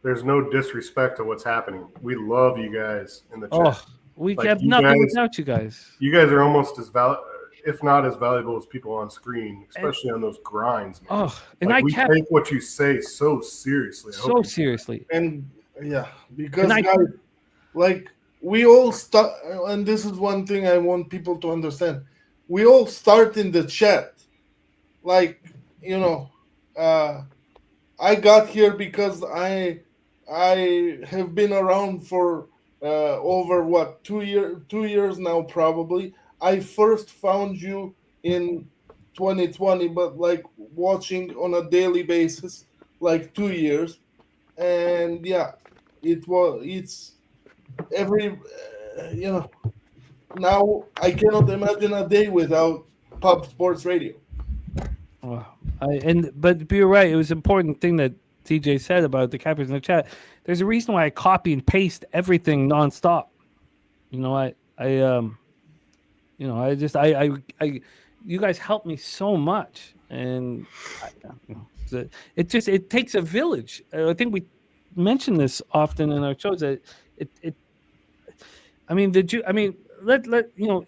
S5: there's no disrespect to what's happening. We love you guys in the chat.
S1: Oh, we have nothing without you guys.
S5: You guys are almost as if not as valuable as people on screen, especially on those grinds, man.
S1: Oh, and
S5: we
S1: kept
S5: take what you say so seriously.
S1: Seriously.
S4: And yeah, because
S1: And
S4: guys, like we all start, and this is one thing I want people to understand. We all start in the chat. Like, I got here because I have been around for over 2 years now, probably. I first found you in 2020, but like watching on a daily basis, like 2 years. And yeah, it's every, now I cannot imagine a day without Pub Sports Radio.
S1: But you're right. It was an important thing that TJ said about the cappers in the chat. There's a reason why I copy and paste everything nonstop. You guys help me so much, and it takes a village. I think we mention this often in our shows that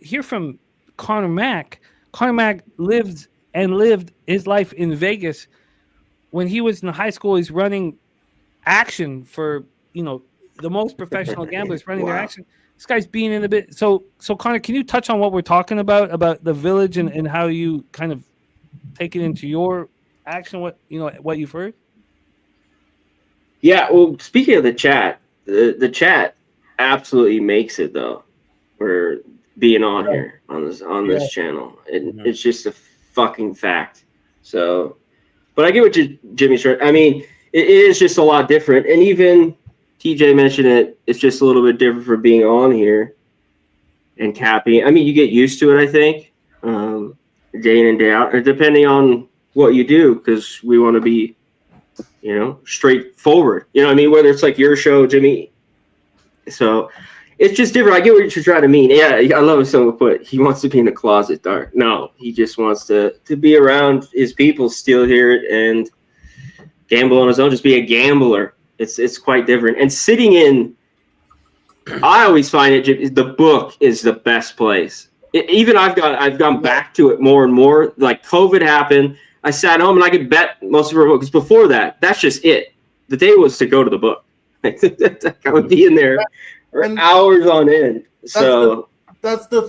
S1: hear from Connor Mack. Connor Mack lived his life in Vegas when he was in high school. He's running action for the most professional gamblers running their action. This guy's being in a bit. So Connor, can you touch on what we're talking about the village and how you kind of take it into your action? What you've heard.
S9: Yeah, well, speaking of the chat, the chat absolutely makes it though. We're being on here on this channel, and it's just a fucking fact. So, but I get what Jimmy's right. I mean, it is just a lot different, and even TJ mentioned it. It's just a little bit different for being on here and capping. I mean, you get used to it, I think, day in and day out, or depending on what you do, because we want to be, straightforward. You know what I mean? Whether it's like your show, Jimmy. So it's just different. I get what you're trying to mean. Yeah, I love when someone put he wants to be in the closet dark. No, he just wants to be around his people, still hear it, and gamble on his own. Just be a gambler. It's quite different. And sitting in, I always find the book is the best place. Even I've gone back to it more and more. Like COVID happened, I sat home and I could bet most of our books. Before that, that's just it. The day was to go to the book. I would be in there for hours on end. So
S4: that's the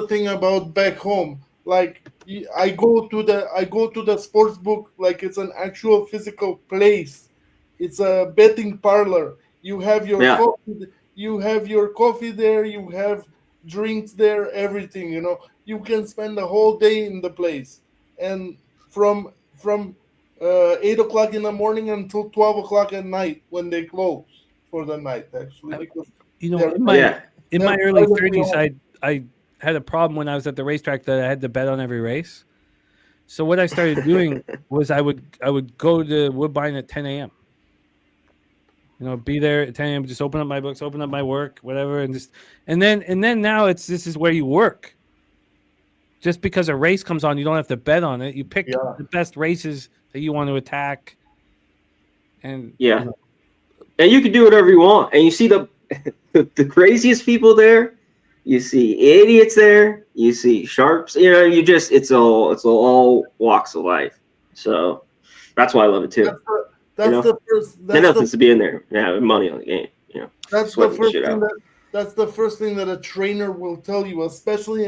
S4: thing about back home. Like I go to the sports book like it's an actual physical place. It's a betting parlor. You have your
S9: Yeah.
S4: coffee. You have your coffee there. You have drinks there. Everything. You can spend the whole day in the place, and from 8 o'clock in the morning until 12 o'clock at night when they close for the night. Actually, because
S1: In my
S9: Yeah.
S1: in my
S4: they're
S1: early
S4: privately
S1: 30s, I had a problem when I was at the racetrack that I had to bet on every race. So what I started doing was I would go to Woodbine at 10 a.m. Be there at 10 a.m. Just open up my books, open up my work, whatever, and then now this is where you work. Just because a race comes on, you don't have to bet on it. You pick the best races that you want to attack, and
S9: Yeah. And you can do whatever you want. And you see the craziest people there. You see idiots there. You see sharps. It's all walks of life. So that's why I love it too.
S4: That's the first.
S9: There's nothing to be in there. Yeah, money on the game.
S4: That's the
S9: sweating
S4: first
S9: shit
S4: thing
S9: out.
S4: that's the first thing that a trainer will tell you, especially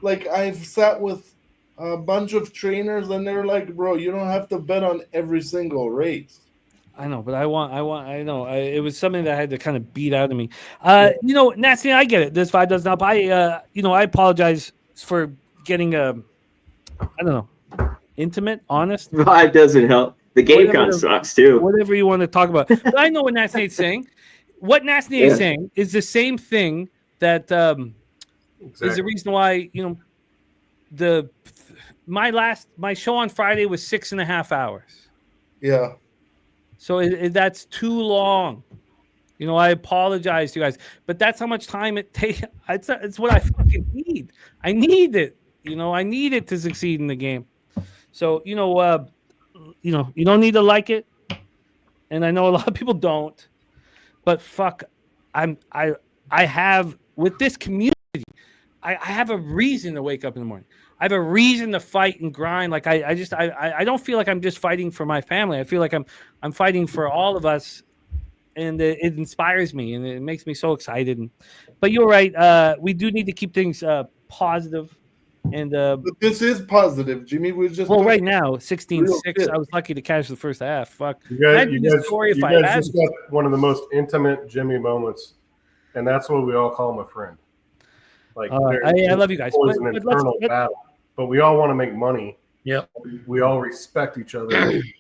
S4: like I've sat with a bunch of trainers and they're like, bro, you don't have to bet on every single race.
S1: I know, but I know. It was something that I had to kind of beat out of me. Nasty, I get it. This five doesn't help. I apologize for getting intimate, honest.
S9: Vibe doesn't help. The game
S1: Whatever
S9: kind of
S1: the-
S9: sucks too.
S1: Whatever you want to talk about. But I know what Nasty is saying. What Nasty is saying is the same thing that is the reason why my show on Friday was 6.5 hours.
S4: Yeah.
S1: So that's too long. I apologize to you guys, but that's how much time it takes. It's what I fucking need. I need it. I need it to succeed in the game. So you don't need to like it, and I know a lot of people don't. But fuck, I have with this community, I have a reason to wake up in the morning. I have a reason to fight and grind. Like I don't feel like I'm just fighting for my family. I feel like I'm fighting for all of us, and it inspires me and it makes me so excited. But you're right. We do need to keep things positive. And
S4: But this is positive, Jimmy. We're just
S1: right now 16-6.
S4: real shit.
S1: I was lucky to catch the first half. Fuck.
S5: You guys,
S1: Imagine the story if I had
S5: just got one of the most intimate Jimmy moments, and that's what we all call him a friend. Like
S1: I love you guys.
S5: Always
S1: But
S5: an
S1: let's-
S5: internal battle, but we all want to make money.
S8: Yep.
S5: We all respect each other.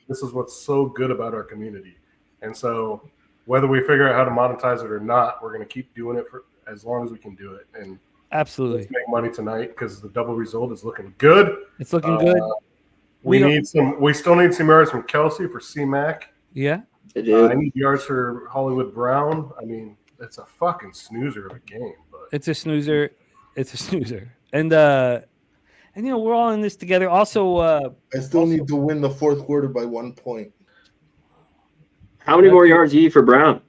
S5: This is what's so good about our community, and so whether we figure out how to monetize it or not, we're going to keep doing it for as long as we can do it. And
S1: Absolutely.
S5: let's make money tonight because the double result is looking good.
S1: It's looking good.
S5: We still need some yards from Kelsey for C-Mac.
S1: Yeah.
S9: I do.
S5: I need yards for Hollywood Brown. I mean, it's a fucking snoozer of a game. But
S1: It's a snoozer. And we're all in this together. Also,
S4: I still need to win the fourth quarter by 1 point.
S9: How many more yards do you need for Brown?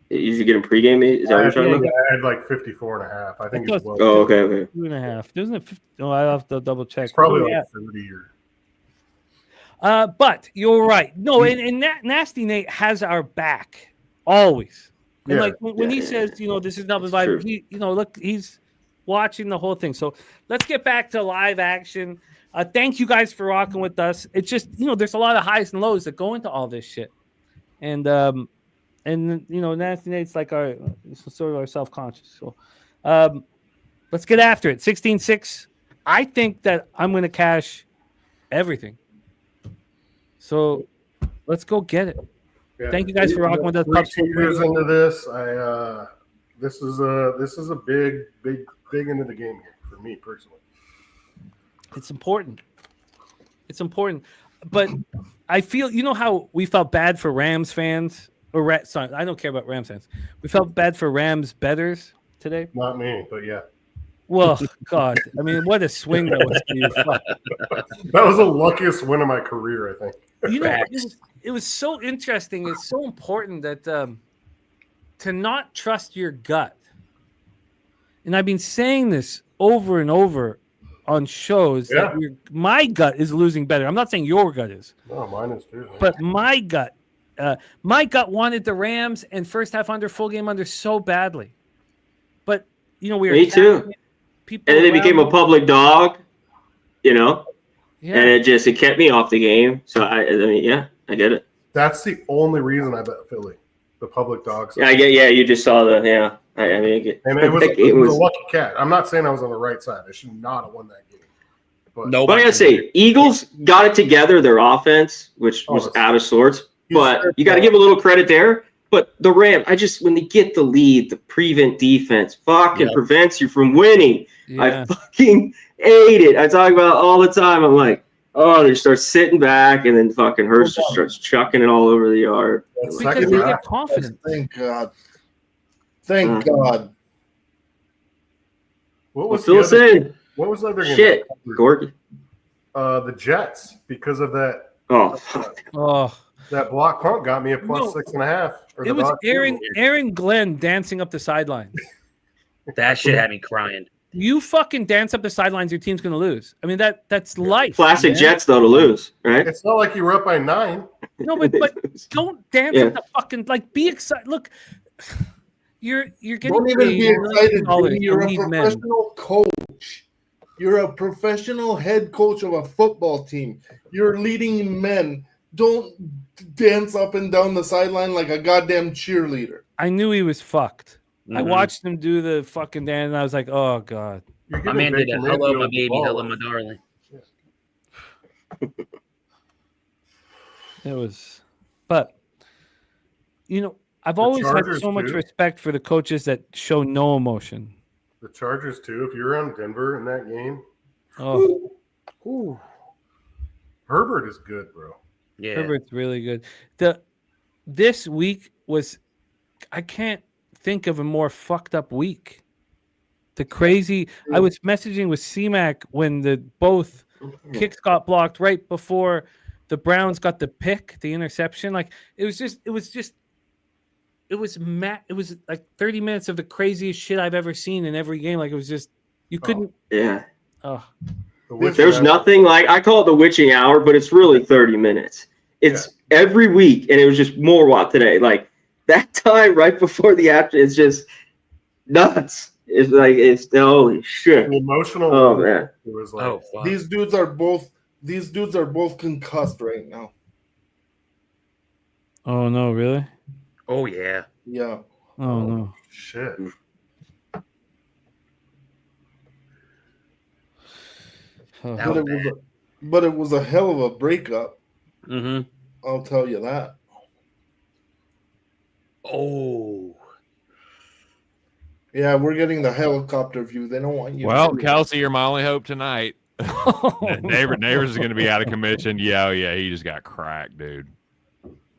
S9: You usually get him pregame. Is that what you're talking about?
S5: I had like 54.5. I think it's
S9: Oh, okay.
S1: 2.5. Doesn't it? No, I have to double check.
S5: It's probably
S1: Yeah.
S5: like 30 or.
S1: But you're right. No, and Nasty Nate has our back always. And
S5: Yeah.
S1: like when he says, this is not
S9: That's true.
S1: vibe. Look, he's watching the whole thing. So let's get back to live action. Thank you guys for rocking with us. It's just there's a lot of highs and lows that go into all this shit, and Nasty Nate's like our sort of our self-conscious. So let's get after it. 16-6. I think that I'm going to cash everything. So let's go get it.
S5: Yeah.
S1: Thank you guys for rocking with us.
S5: 2 years into this, this is a big into the game here for me personally.
S1: It's important. But I feel, how we felt bad for Rams fans sorry, I don't care about Rams fans. We felt bad for Rams bettors today.
S5: Not me, but yeah.
S1: Well, God, I mean, what a swing that was for you. Fuck.
S5: That was the luckiest win of my career, I think.
S1: It was so interesting. It's so important that to not trust your gut. And I've been saying this over and over on shows that my gut is losing better. I'm not saying your gut is.
S5: No, mine is too.
S1: But my gut wanted the Rams and first half under, full game under so badly. But we were
S9: Me too.
S1: people
S9: And then they became a
S1: around-
S9: public dog. you know,
S1: Yeah.
S9: and it kept me off the game. So I mean, yeah, I get it.
S5: That's the only reason I bet Philly, the public dogs.
S9: Yeah, I get. Yeah, you just saw the. Yeah, I mean,
S5: And it was,
S9: that
S5: it
S9: game
S5: was a
S9: was.
S5: lucky cat. I'm not saying I was on the right side. I should not have won that game. But
S7: No,
S9: But I gotta say, Eagles got it together. Their offense, which
S5: Oh,
S9: was
S5: that's-
S9: out of sorts, but
S4: sure
S9: you got to give a little credit there. But the Ram, when they get the lead, the prevent defense fucking
S7: Yeah.
S9: prevents you from winning.
S1: Yeah.
S9: I fucking hate it. I talk about it all the time. I'm like, oh, they start sitting back, and then fucking Hurst just starts chucking it all over the yard.
S5: That's
S1: Because
S5: second
S1: they
S5: half.
S1: get confident.
S4: Thank God. Thank God.
S5: What
S9: What's
S5: was
S9: Phil
S5: the other,
S9: saying?
S5: what was the other game?
S9: Shit, Gorky.
S5: The Jets, because of that
S9: Oh, fuck.
S1: Oh,
S5: that block punt got me a plus
S1: No.
S5: 6.5. or
S1: it
S5: the
S1: was
S5: Dogs
S1: Aaron
S5: field
S1: Aaron Glenn dancing up the sidelines.
S7: that shit had me crying.
S1: You fucking dance up the sidelines, your team's gonna lose. I mean that's life.
S9: Classic
S1: man.
S9: Jets though to lose, right?
S5: It's not like you were up by 9.
S1: No, but don't dance
S9: Yeah.
S1: up the fucking be excited. Look, you're getting
S4: Don't even be
S1: paid $1
S4: excited.
S1: million
S4: Jimmy. You're a
S1: to lead men.
S4: professional coach. You're a professional head coach of a football team. You're leading men. Don't dance up and down the sideline like a goddamn cheerleader.
S1: I knew he was fucked. I
S7: Mhm.
S1: watched him do the fucking dance, and I was like, "Oh God!"
S5: You're
S7: My
S5: giving
S7: man did
S5: Baker
S7: a hello, my
S5: Mayfield the
S7: baby,
S5: ball.
S7: hello, my darling.
S1: It was, but I've
S5: The
S1: always had
S5: Chargers,
S1: so much
S5: too.
S1: respect for the coaches that show no emotion.
S5: The Chargers, too. If you're on Denver in that game,
S1: Oh,
S5: ooh, Herbert is good, bro.
S7: Yeah.
S1: Herbert's really good. This week was, I can't think of a more fucked up week. The crazy. I was messaging with CMAC when both kicks got blocked right before the Browns got the pick, the interception. Like it was like 30 minutes of the craziest shit I've ever seen in every game. Like it was just you couldn't.
S9: Yeah.
S1: Oh,
S5: The witch
S9: There's
S5: match-
S9: nothing like I call it the witching hour, but it's really 30 minutes. It's every week, and it was just more what today. Like that time right before the after, it's just nuts. It's like holy shit.
S5: The emotional.
S9: Oh man.
S5: It was like,
S7: Oh, fuck.
S4: These dudes are both concussed right now.
S1: oh no, really?
S7: Oh, yeah.
S4: Yeah.
S1: Oh no.
S5: shit.
S1: Oh.
S7: That
S4: But
S7: was
S4: it was but it was a hell of a breakup.
S7: Mm-hmm.
S4: I'll tell you that.
S7: Oh.
S4: Yeah, we're getting the helicopter view. They don't want you.
S3: Well,
S4: to see it.
S3: Kelsey, you're my only hope tonight. Neighbors is going to be out of commission. Yeah, oh yeah, he just got cracked, dude.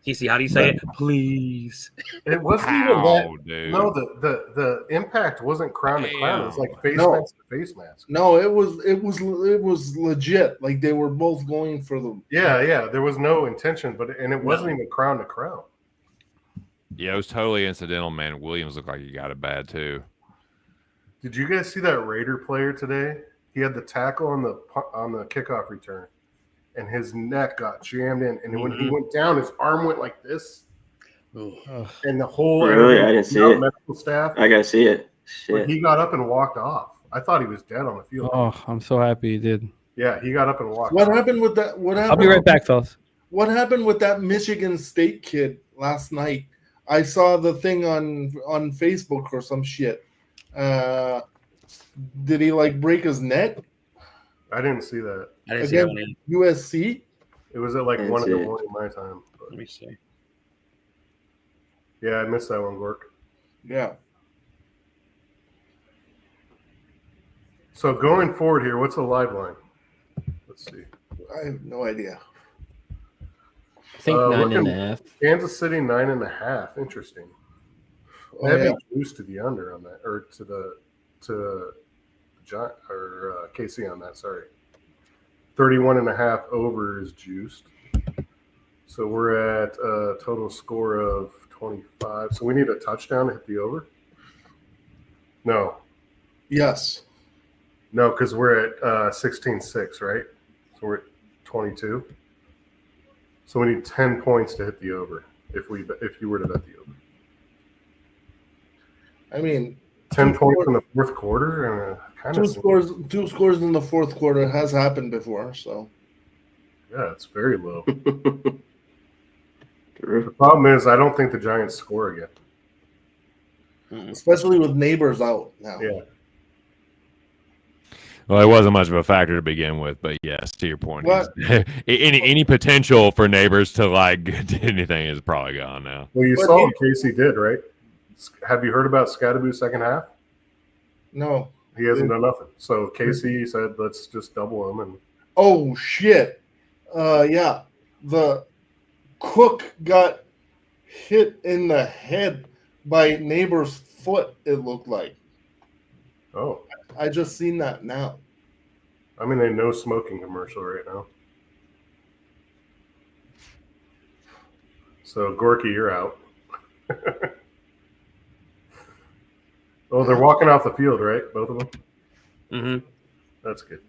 S7: TC, how do you say it? Please.
S5: It wasn't even that.
S3: How, dude?
S5: No, the impact wasn't crown to crown. It was like face
S4: No.
S5: mask to face mask.
S4: No, it was legit. Like they were both going for the.
S5: Yeah. There was no intention, and it wasn't even crown to crown.
S3: Yeah, it was totally incidental, man. Williams looked like he got it bad too.
S5: Did you guys see that Raider player today? He had the tackle on the kickoff return, and his neck got jammed in. And when he went down, his arm went like this, and the whole
S9: Really? I didn't see it.
S5: medical staff.
S9: I gotta see it.
S5: When
S9: Shit.
S5: he got up and walked off, I thought he was dead on the field.
S1: Oh, I'm so happy he did.
S5: Yeah, he got up and walked.
S4: What
S5: off.
S4: happened with that? What happened?
S1: I'll be right back, fellas.
S4: What happened with that Michigan State kid last night? I saw the thing on Facebook or some shit. Did he like break his neck
S5: I didn't see that.
S7: I didn't see that
S4: against
S7: one.
S4: USC?
S5: It was at like
S9: Didn't
S5: 1 in
S9: see
S5: the
S9: it.
S5: morning my time. But
S7: Let me see.
S5: yeah, I missed that one, Gork.
S4: Yeah.
S5: So going forward here, what's the live line? Let's see.
S4: I have no idea.
S6: I think
S5: looking-
S6: 9.5.
S5: Kansas City 9.5. Interesting.
S4: Oh,
S5: Heavy
S4: yeah.
S5: juice to the under on that, or to Giant or KC on that. Sorry, 31.5 over is juiced. So we're at a total score of 25. So we need a touchdown to hit the over. No,
S4: Yes.
S5: because we're at 16-6, right? So we're at 22. So we need 10 points to hit the over. If you were to bet the over.
S4: I mean,
S5: 10 points in the fourth quarter, and kind
S4: Two
S5: of
S4: scores in the fourth quarter has happened before. So
S5: yeah, it's very low. The problem is, I don't think the Giants score again.
S4: especially with neighbors out now.
S5: Yeah.
S3: Well, it wasn't much of a factor to begin with, but yes, to your point,
S4: What?
S3: any potential for neighbors to like do anything is probably gone now.
S5: Well, you
S4: But
S5: saw
S4: you-
S5: what Casey did, right? Have you heard about Scadaboo second half?
S4: No.
S5: He hasn't done nothing. So Casey said, let's just double him. And
S4: Oh shit. Yeah. The cook got hit in the head by neighbor's foot, it looked like.
S5: oh,
S4: I just seen that now.
S5: I'm in a no smoking commercial right now. So Gorky, you're out. Oh, they're walking off the field, right? Both of them?
S7: Mm-hmm.
S5: That's good.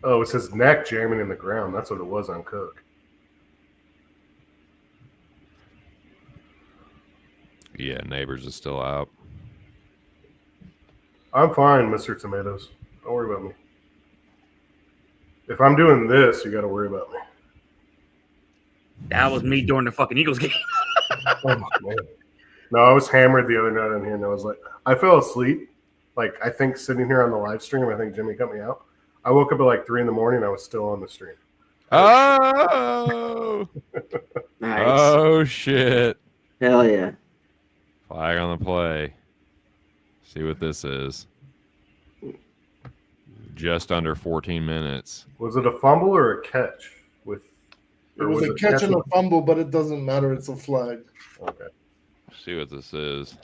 S5: Oh, it's his neck jamming in the ground. That's what it was on Cook.
S3: Yeah, neighbors is still out.
S5: I'm fine, Mr. Tomatoes. Don't worry about me. If I'm doing this, you got to worry about me.
S7: That was me during the fucking Eagles game.
S5: Oh, man. No, I was hammered the other night on here, and I was like, I fell asleep. Like, I think sitting here on the live stream, I think Jimmy cut me out. I woke up at like 3 a.m. and I was still on the stream.
S3: Oh,
S9: Nice.
S3: oh shit!
S9: Hell yeah.
S3: Flag on the play. See what this is. Just under 14 minutes.
S5: Was it a fumble or a catch?
S4: It was a catch and a fumble, but it doesn't matter. It's a flag.
S5: Okay.
S3: See what this is.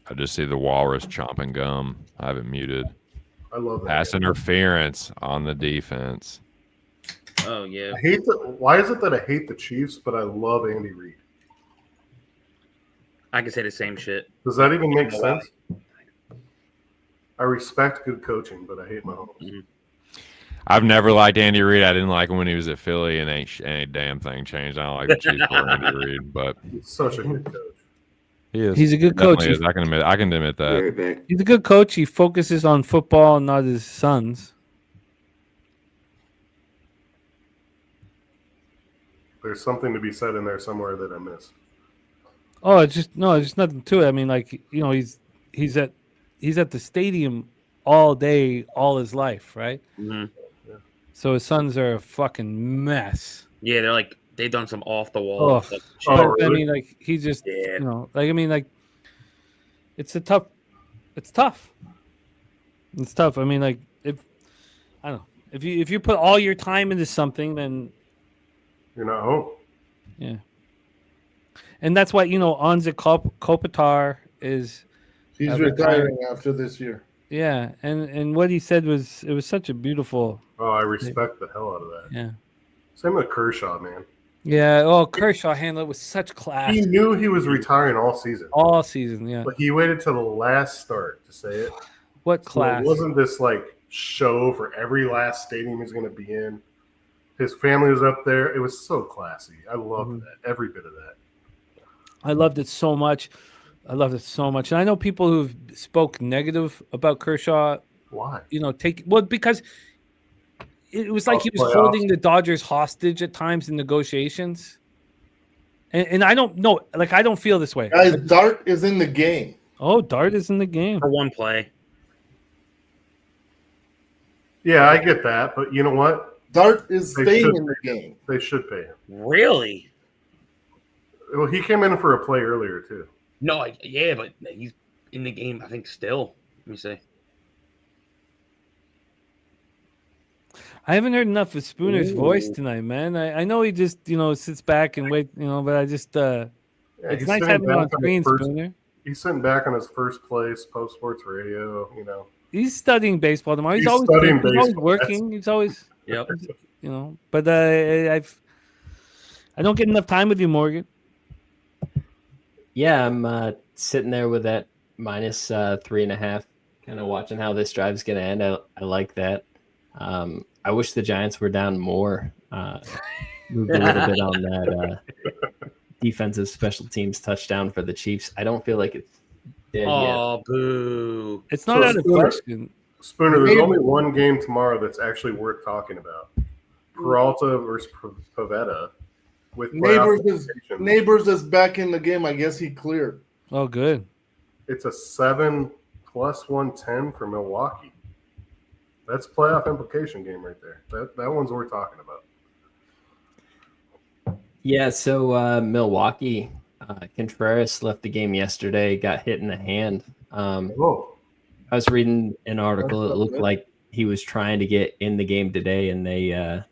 S3: I just see the walrus chomping gum. I have it muted.
S5: I love that.
S3: Pass interference on the defense.
S7: Oh yeah.
S5: I hate why is it that I hate the Chiefs, but I love Andy Reid?
S7: I can say the same shit.
S5: Does that even make
S7: Wow.
S5: sense? I respect good coaching, but I hate Mahomes.
S7: Mm-hmm.
S3: I've never liked Andy Reid. I didn't like him when he was at Philly, and ain't damn thing changed. I don't like the Chiefs for Andy Reid, but
S5: He's such a good coach.
S3: he is.
S1: He's a good coach.
S3: Definitely is. I can admit that.
S9: Very big.
S1: He's a good coach. He focuses on football, not his sons.
S5: There's something to be said in there somewhere that I missed.
S1: Oh, it's just no, there's nothing to it. I mean, like, you know, he's at the stadium all day, all his life, right?
S7: Mm-hmm.
S1: So his sons are a fucking mess.
S7: Yeah, they're like they've done some off the wall.
S1: Oh,
S7: stuff.
S5: Oh,
S1: But, I
S5: really?
S1: mean, like, he just,
S7: Yeah.
S1: you know, like, I mean, like, it's tough. It's tough. I mean, like, I don't know, if you put all your time into something, then
S5: You're not home.
S1: yeah. And that's why, you know, Anze Kopitar is,
S4: He's retiring after this year.
S1: yeah, and what he said was, it was such a beautiful,
S5: Oh, I respect the hell out of that.
S1: yeah.
S5: Same with Kershaw, man.
S1: Yeah, oh, Kershaw handled it with such class
S5: He knew he was retiring all season,
S1: all season, yeah.
S5: but he waited till the last start to say it.
S1: What
S5: So
S1: class?
S5: it wasn't this like show for every last stadium he's going to be in. His family was up there. It was so classy. I loved
S1: Mhm.
S5: that. Every bit of that.
S1: I loved it so much. And I know people who've spoke negative about Kershaw,
S5: Why?
S1: you know, because it was like he was
S5: Playoffs.
S1: holding the Dodgers hostage at times in negotiations. And I don't know, like, I don't feel this way.
S4: Guys, Dart is in the game.
S1: Oh, Dart is in the game.
S7: For one play.
S5: Yeah, I get that, but you know what?
S4: Dart is
S5: They
S4: staying
S5: should
S4: in the
S5: pay him.
S4: game.
S5: They should pay him.
S7: Really?
S5: Well, he came in for a play earlier too.
S7: No, yeah, but he's in the game, I think, still. Let me see.
S1: I haven't heard enough of Spooner's voice
S7: Ooh.
S1: tonight, man. I know he just, you know, sits back and wait, you know, but I just
S5: Yeah,
S1: it's
S5: he's
S1: nice
S5: sitting
S1: having him on
S5: back his
S1: screen,
S5: first-
S1: Spooner.
S5: He's sitting back on his first place, Post Sports Radio. You know,
S1: He's studying baseball tomorrow. He's
S5: He's
S1: always
S5: studying
S1: he's always
S5: baseball.
S1: working. He's always,
S7: Yep.
S1: you know. But I don't get enough time with you, Morgan.
S6: Yeah, I'm sitting there with that minus 3.5, kind of watching how this drive's going to end. I like that. I wish the Giants were down more. moved a little bit on that defensive special teams touchdown for the Chiefs. I don't feel like it's dead yet.
S7: Oh, boo.
S1: It's not
S5: So
S1: out of
S5: Spooner-
S1: question.
S5: Spooner, there's only one game tomorrow that's actually worth talking about. Peralta versus Pavetta with playoff implications.
S4: Neighbors is back in the game. I guess he cleared.
S1: Oh, good.
S5: It's a 7 plus 110 for Milwaukee. That's playoff implication game right there. That one's worth talking about.
S6: Yeah, so Milwaukee, Contreras left the game yesterday, got hit in the hand.
S5: Oh,
S6: I was reading an article. It looked like he was trying to get in the game today, and they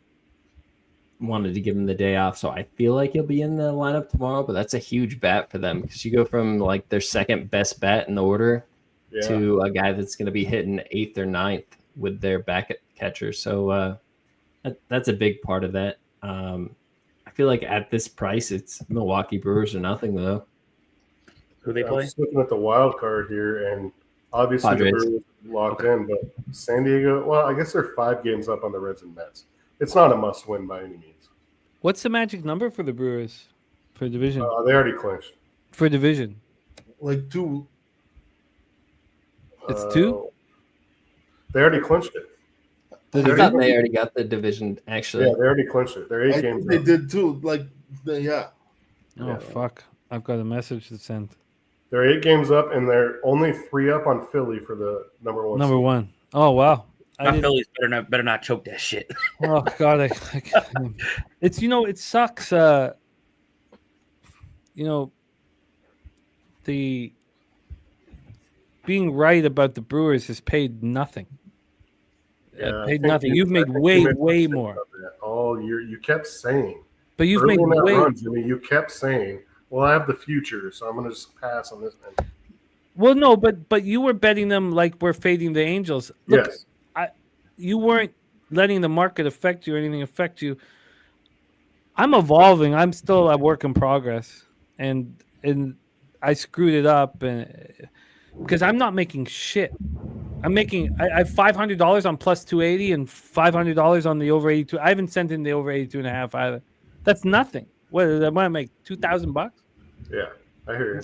S6: wanted to give him the day off. So I feel like he'll be in the lineup tomorrow, but that's a huge bat for them because you go from like their second best bat in the order
S5: yeah.
S6: to a guy that's going to be hitting 8th or 9th with their back catcher. So that's a big part of that. I feel like at this price, it's Milwaukee Brewers or nothing, though.
S7: Who they
S5: I'm
S7: play?
S5: just looking at the wild card here, and obviously
S6: Padres.
S5: the Brewers locked in, but San Diego, well, I guess they're 5 games up on the Reds and Mets. It's not a must-win by any means.
S1: What's the magic number for the Brewers for division?
S5: They already clinched.
S1: For division,
S4: Like 2.
S1: it's 2.
S5: They already clinched it.
S6: I thought they already got the division, actually.
S5: Yeah, they already clinched it. They're 8
S4: I
S5: games
S4: think they
S5: up.
S4: did too. Like, yeah.
S1: Oh
S5: Yeah.
S1: fuck! I've got a message to send.
S5: They're 8 games up, and they're only 3 up on Philly for the number 1
S1: Number
S5: seed.
S1: 1. Oh wow!
S7: My Phillies better not choke that shit.
S1: Oh god! It's it sucks. The being right about the Brewers has paid nothing.
S5: Yeah, I
S1: Paid
S5: think
S1: nothing. You've made
S5: I think
S1: way,
S5: you made
S1: way
S5: shit
S1: more.
S5: about that all year. You kept saying.
S1: But you've
S5: Early
S1: made
S5: in that
S1: way.
S5: run, Jimmy, you kept saying, well, I have the future, so I'm going to just pass on this. And
S1: Well, no, but you were betting them like we're fading the Angels. Look,
S5: yes.
S1: you weren't letting the market affect you or anything affect you. I'm evolving. I'm still a work in progress, and I screwed it up, and because I'm not making shit. I have $500 on plus 280 and $500 on the over 82. I haven't sent in the over 82.5 either. That's nothing. What I might make $2,000.
S5: Yeah, I hear you.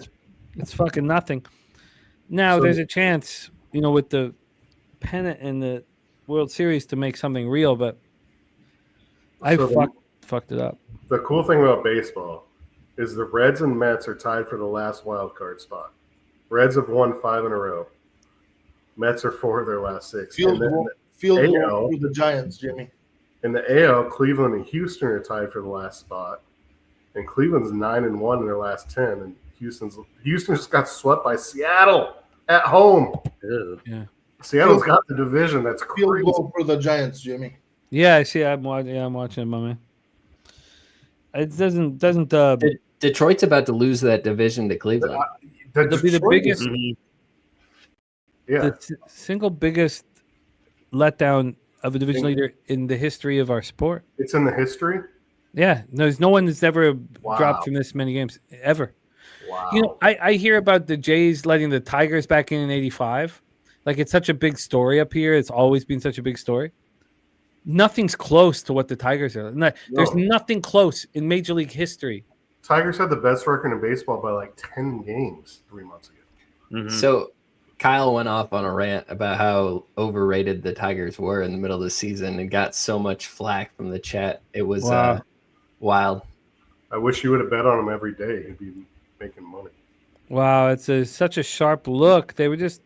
S1: It's fucking nothing. Now
S5: So-
S1: there's a chance, with the pennant in the World Series to make something real, but I
S5: So
S1: fucked it up.
S5: The cool thing about baseball is the Reds and Mets are tied for the last wild card spot. Reds have won 5 in a row. Mets are 4 of their last 6.
S4: Field
S5: And then
S4: goal
S5: AL.
S4: for the Giants, Jimmy.
S5: in the AL, Cleveland and Houston are tied for the last spot. And Cleveland's 9-1 in their last 10. And Houston just got swept by Seattle at home.
S7: Ew.
S5: Seattle's got the division. That's
S4: Field
S5: crazy.
S4: goal for the Giants, Jimmy.
S1: Yeah, I see. I'm watching it, my man. It doesn't.
S6: Detroit's about to lose that division to Cleveland.
S1: It'll be the
S5: Detroit
S1: biggest.
S5: is-
S7: Mhm.
S5: Yeah,
S1: Single biggest letdown of a division leader in the history of our sport.
S5: it's in the history.
S1: Yeah, there's no one that's ever
S5: Wow.
S1: dropped from this many games ever.
S5: Wow.
S1: I hear about the Jays letting the Tigers back in '85. Like it's such a big story up here. It's always been such a big story. Nothing's close to what the Tigers are. There's
S5: No.
S1: nothing close in Major League history.
S5: Tigers had the best record in baseball by like 10 games 3 months ago.
S7: Mhm.
S6: So Kyle went off on a rant about how overrated the Tigers were in the middle of the season and got so much flack from the chat. It was
S1: Wow.
S6: wild.
S5: I wish you would have bet on him every day. He'd be making money.
S1: Wow, it's such a sharp look. They were just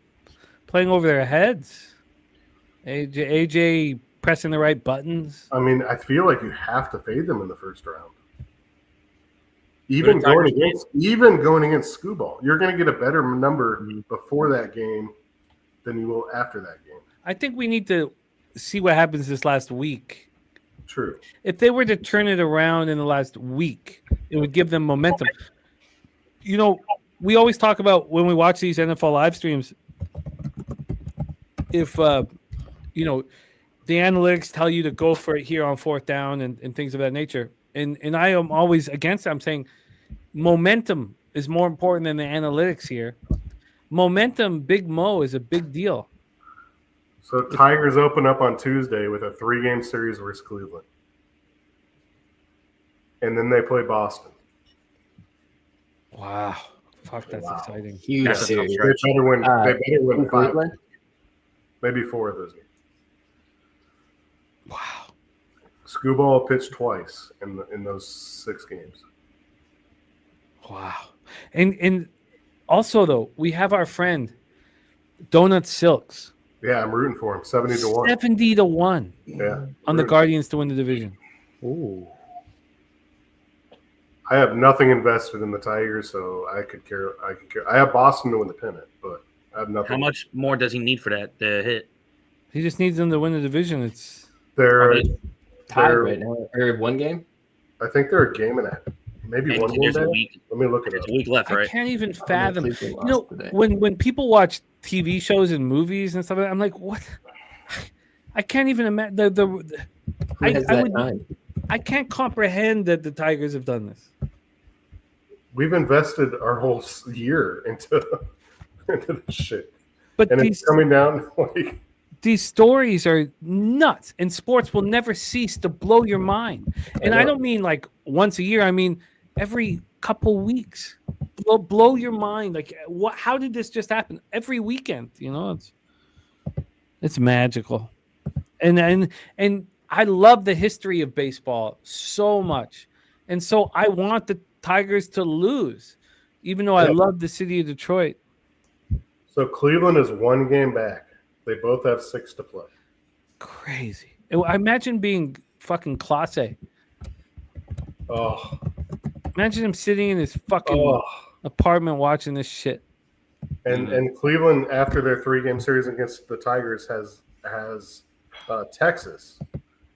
S1: playing over their heads. AJ pressing the right buttons.
S5: I mean, I feel like you have to fade them in the first round. Even
S7: the Tigers
S5: going against Skubal, you're going to get a better number before that game than you will after that game.
S1: I think we need to see what happens this last week.
S5: True.
S1: If they were to turn it around in the last week, it would give them momentum. We always talk about when we watch these NFL live streams, if the analytics tell you to go for it here on 4th down and things of that nature. And I am always against it. I'm saying momentum is more important than the analytics here. Momentum, Big Mo, is a big deal.
S5: So Tigers open up on Tuesday with a 3-game series versus Cleveland. and then they play Boston.
S1: Wow. Fuck, that's
S5: Wow.
S1: exciting.
S6: Huge
S7: That's a tough
S6: series.
S5: They better win. They better win
S6: in
S5: 5,
S6: Cleveland?
S5: maybe 4 of those games.
S1: Wow.
S5: Screwball pitched twice in those 6 games.
S1: Wow. And also though, we have our friend Donut Silks.
S5: Yeah, I'm rooting for him. 70-1.
S1: 70-1
S5: Yeah,
S1: on the
S5: rooting.
S1: Guardians to win the division.
S6: Ooh.
S5: I have nothing invested in the Tigers, so I could care. I have Boston to win the pennant, but I have nothing.
S7: How much more does he need for that to hit?
S1: He just needs them to win the division. It's
S5: They're,
S6: Tied
S5: they're
S6: right now. Or one game?
S5: I think they're a game and a maybe
S7: And
S5: one game
S7: there's a
S5: back.
S7: week.
S5: Let me look it
S7: There's
S5: up.
S7: a week left,
S1: I
S7: right?
S1: can't even fathom.
S6: Cleveland
S1: You know,
S6: lost today.
S1: when people watch TV shows and movies and stuff, I'm like, what? I can't even imagine
S6: Who has that time?
S1: I can't comprehend that the Tigers have done this.
S5: We've invested our whole year into this shit,
S1: But
S5: and
S1: these
S5: it's coming down like
S1: these stories are nuts, and sports will never cease to blow your mind. And I
S5: know.
S1: don't mean like once a year. I mean every couple weeks. Blow your mind. Like what? How did this just happen? Every weekend, you know, it's magical. And I love the history of baseball so much, and so I want the Tigers to lose, even though I love the city of Detroit.
S5: so. Cleveland is 1 game back. They both have 6 to play.
S1: Crazy. I imagine being fucking Clase.
S5: Oh,
S1: Imagine him sitting in his fucking
S5: oh.
S1: apartment watching this shit.
S5: And Cleveland, after their 3-game series against the Tigers, has Texas.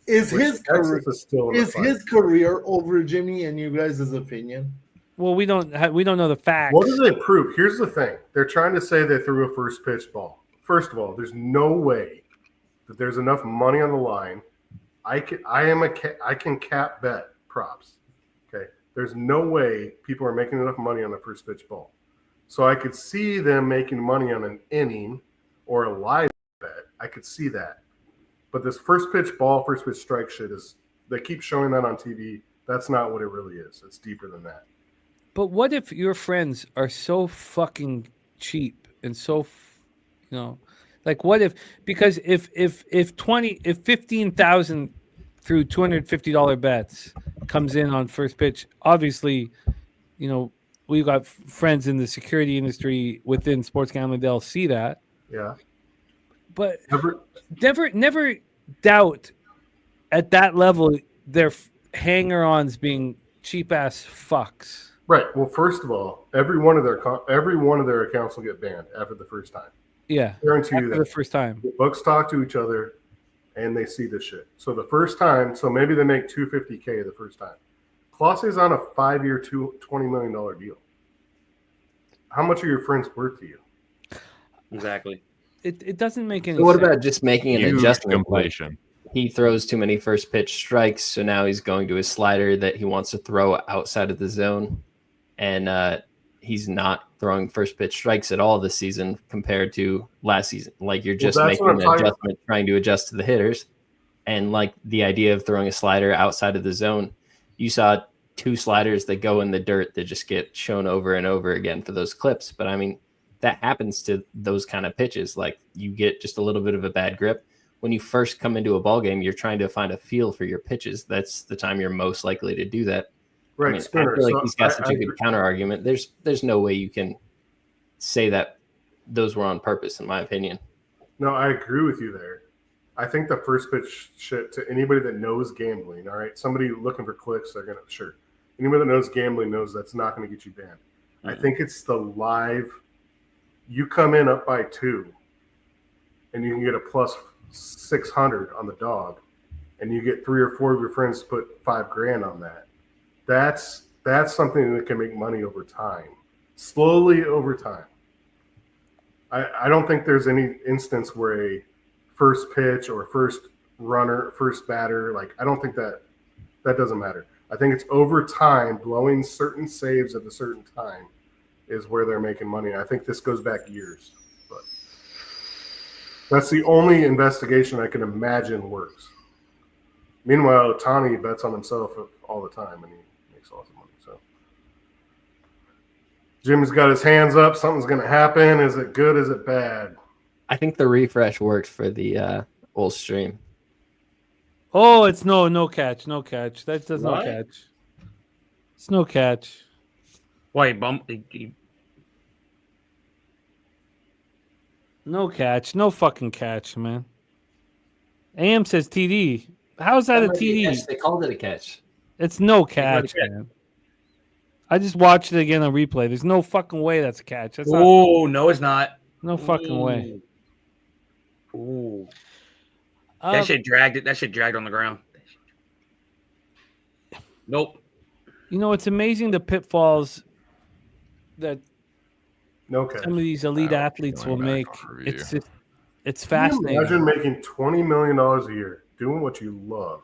S4: Is
S5: which
S4: his
S5: Texas
S4: career
S5: is still in the
S4: is
S5: fight.
S4: his career over Jimmy and you guys' opinion?
S1: Well, we don't know the facts.
S5: What do they prove? Here's the thing: they're trying to say they threw a first pitch ball. First of all, there's no way that there's enough money on the line. I can cap bet props. Okay, there's no way people are making enough money on a first pitch ball. So I could see them making money on an inning or a live bet. I could see that. But this first pitch ball, first pitch strike shit they keep showing that on TV. That's not what it really is. It's deeper than that.
S1: But what if your friends are so fucking cheap and so, like what if, because if 15,000 through $250 bets comes in on first pitch, obviously, we've got friends in the security industry within sports gambling. They'll see that.
S5: Yeah.
S1: But never doubt at that level their hanger-ons being cheap ass fucks.
S5: Right. Well, first of all, every one of their accounts will get banned after the first time.
S1: Yeah,
S5: Guarantee you
S1: after
S5: that.
S1: the first time.
S5: The books talk to each other, and they see this shit. So the first time, so maybe they make $250K the first time. Clause's on a 5-year, $20 million deal. How much are your friends worth to you?
S7: Exactly.
S1: It doesn't make any
S6: So what
S1: sense.
S6: about just making an
S3: Huge
S6: adjustment?
S3: completion.
S6: He throws too many first pitch strikes, so now he's going to his slider that he wants to throw outside of the zone, and he's not throwing first pitch strikes at all this season compared to last season. Like you're just
S5: that's
S6: making
S5: what I'm
S6: an
S5: talking
S6: adjustment, trying to adjust to the hitters, and like the idea of throwing a slider outside of the zone. You saw 2 sliders that go in the dirt that just get shown over and over again for those clips, but I mean that happens to those kind of pitches. Like you get just a little bit of a bad grip. When you first come into a ball game, you're trying to find a feel for your pitches. That's the time you're most likely to do that.
S5: Right,
S6: I mean,
S5: Spinner.
S6: I feel like
S5: So
S6: he's got
S5: I-
S6: such a good counter argument. There's no way you can say that those were on purpose, in my opinion.
S5: No, I agree with you there. I think the first pitch shit to anybody that knows gambling, all right, somebody looking for clicks, they're going to, sure. Anybody that knows gambling knows that's not going to get you banned. I think it's the live, you come in up by 2 and you can get a plus 600 on the dog and you get 3 or 4 of your friends to put $5,000 on that. That's something that can make money over time, slowly over time. I don't think there's any instance where a first pitch or first runner, first batter, like I don't think that doesn't matter. I think it's over time, blowing certain saves at a certain time is where they're making money. I think this goes back years, but that's the only investigation I can imagine works. Meanwhile, Tani bets on himself all the time, and makes lots of money. So Jimmy's got his hands up. Something's going to happen. Is it good? Is it bad?
S6: I think the refresh worked for the old stream.
S1: Oh, it's no catch. That does no
S9: What?
S1: catch. It's no catch.
S7: Why bump? He-
S1: No catch. No fucking catch, man. AM says TD. How's that a TD?
S6: They called it a catch.
S1: It's no
S7: not a
S1: catch,
S7: catch.
S1: man. I just watched it again on replay. There's no fucking way that's a catch. That's not,
S7: Oh no, it's not.
S1: no fucking way.
S7: Ooh,
S1: Um,
S7: that shit dragged it. That shit dragged on the ground. Nope.
S1: you know, it's amazing the pitfalls that
S5: No catch.
S1: some of these elite
S3: Wow,
S1: athletes will
S3: going back
S1: make.
S3: on review.
S1: It's just, it's
S5: Can you
S1: fascinating.
S5: imagine making $20 million a year, doing what you love,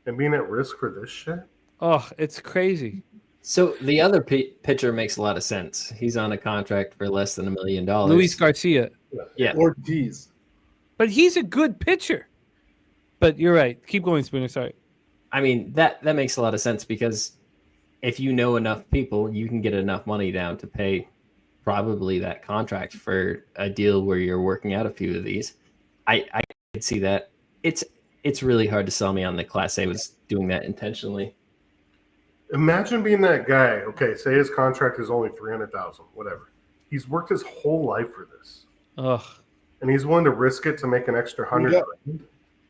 S5: and being at risk for this shit?
S1: Oh, it's crazy.
S6: So the other pitcher makes a lot of sense. He's on a contract for less than $1 million.
S1: Luis Garcia.
S6: Yeah.
S4: Ortiz.
S1: But he's a good pitcher. But you're right. Keep going, Spooner. Sorry.
S6: I mean, that makes a lot of sense because if you know enough people, you can get enough money down to pay probably that contract for a deal where you're working out a few of these. I could see that. It's really hard to sell me on the Class A was doing that intentionally.
S5: Imagine being that guy. Okay, say his contract is only $300,000, whatever. He's worked his whole life for this,
S1: Ugh.
S5: and he's willing to risk it to make an extra $100,000.
S4: Yeah.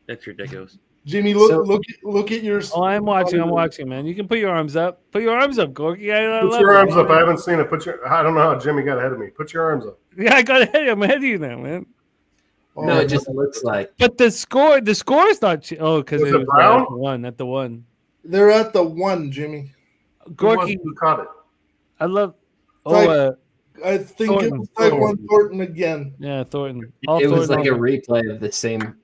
S7: That's ridiculous.
S4: Jimmy, look
S6: So-
S4: look at your.
S1: Oh, I'm watching, man. You can put your arms up. Put your arms up, Gorky. I
S5: Put
S1: love
S5: your
S1: it,
S5: arms
S1: man.
S5: up. I haven't seen it. I don't know how Jimmy got ahead of me. Put your arms up.
S1: Yeah, I got ahead. I'm ahead of you now, man.
S6: No, it just looks like
S1: But the score is not. Because
S5: Was
S1: it
S5: it
S1: was
S5: Brown?
S1: at the one.
S4: They're at the one, Jimmy.
S1: Gorky,
S5: Who caught it?
S1: I love. Oh,
S4: Like- I think it
S1: Thornton.
S4: was Tyquan Thornton again.
S1: yeah, Thornton. All
S6: it was
S1: Thornton
S6: like a
S1: all-
S6: replay of the same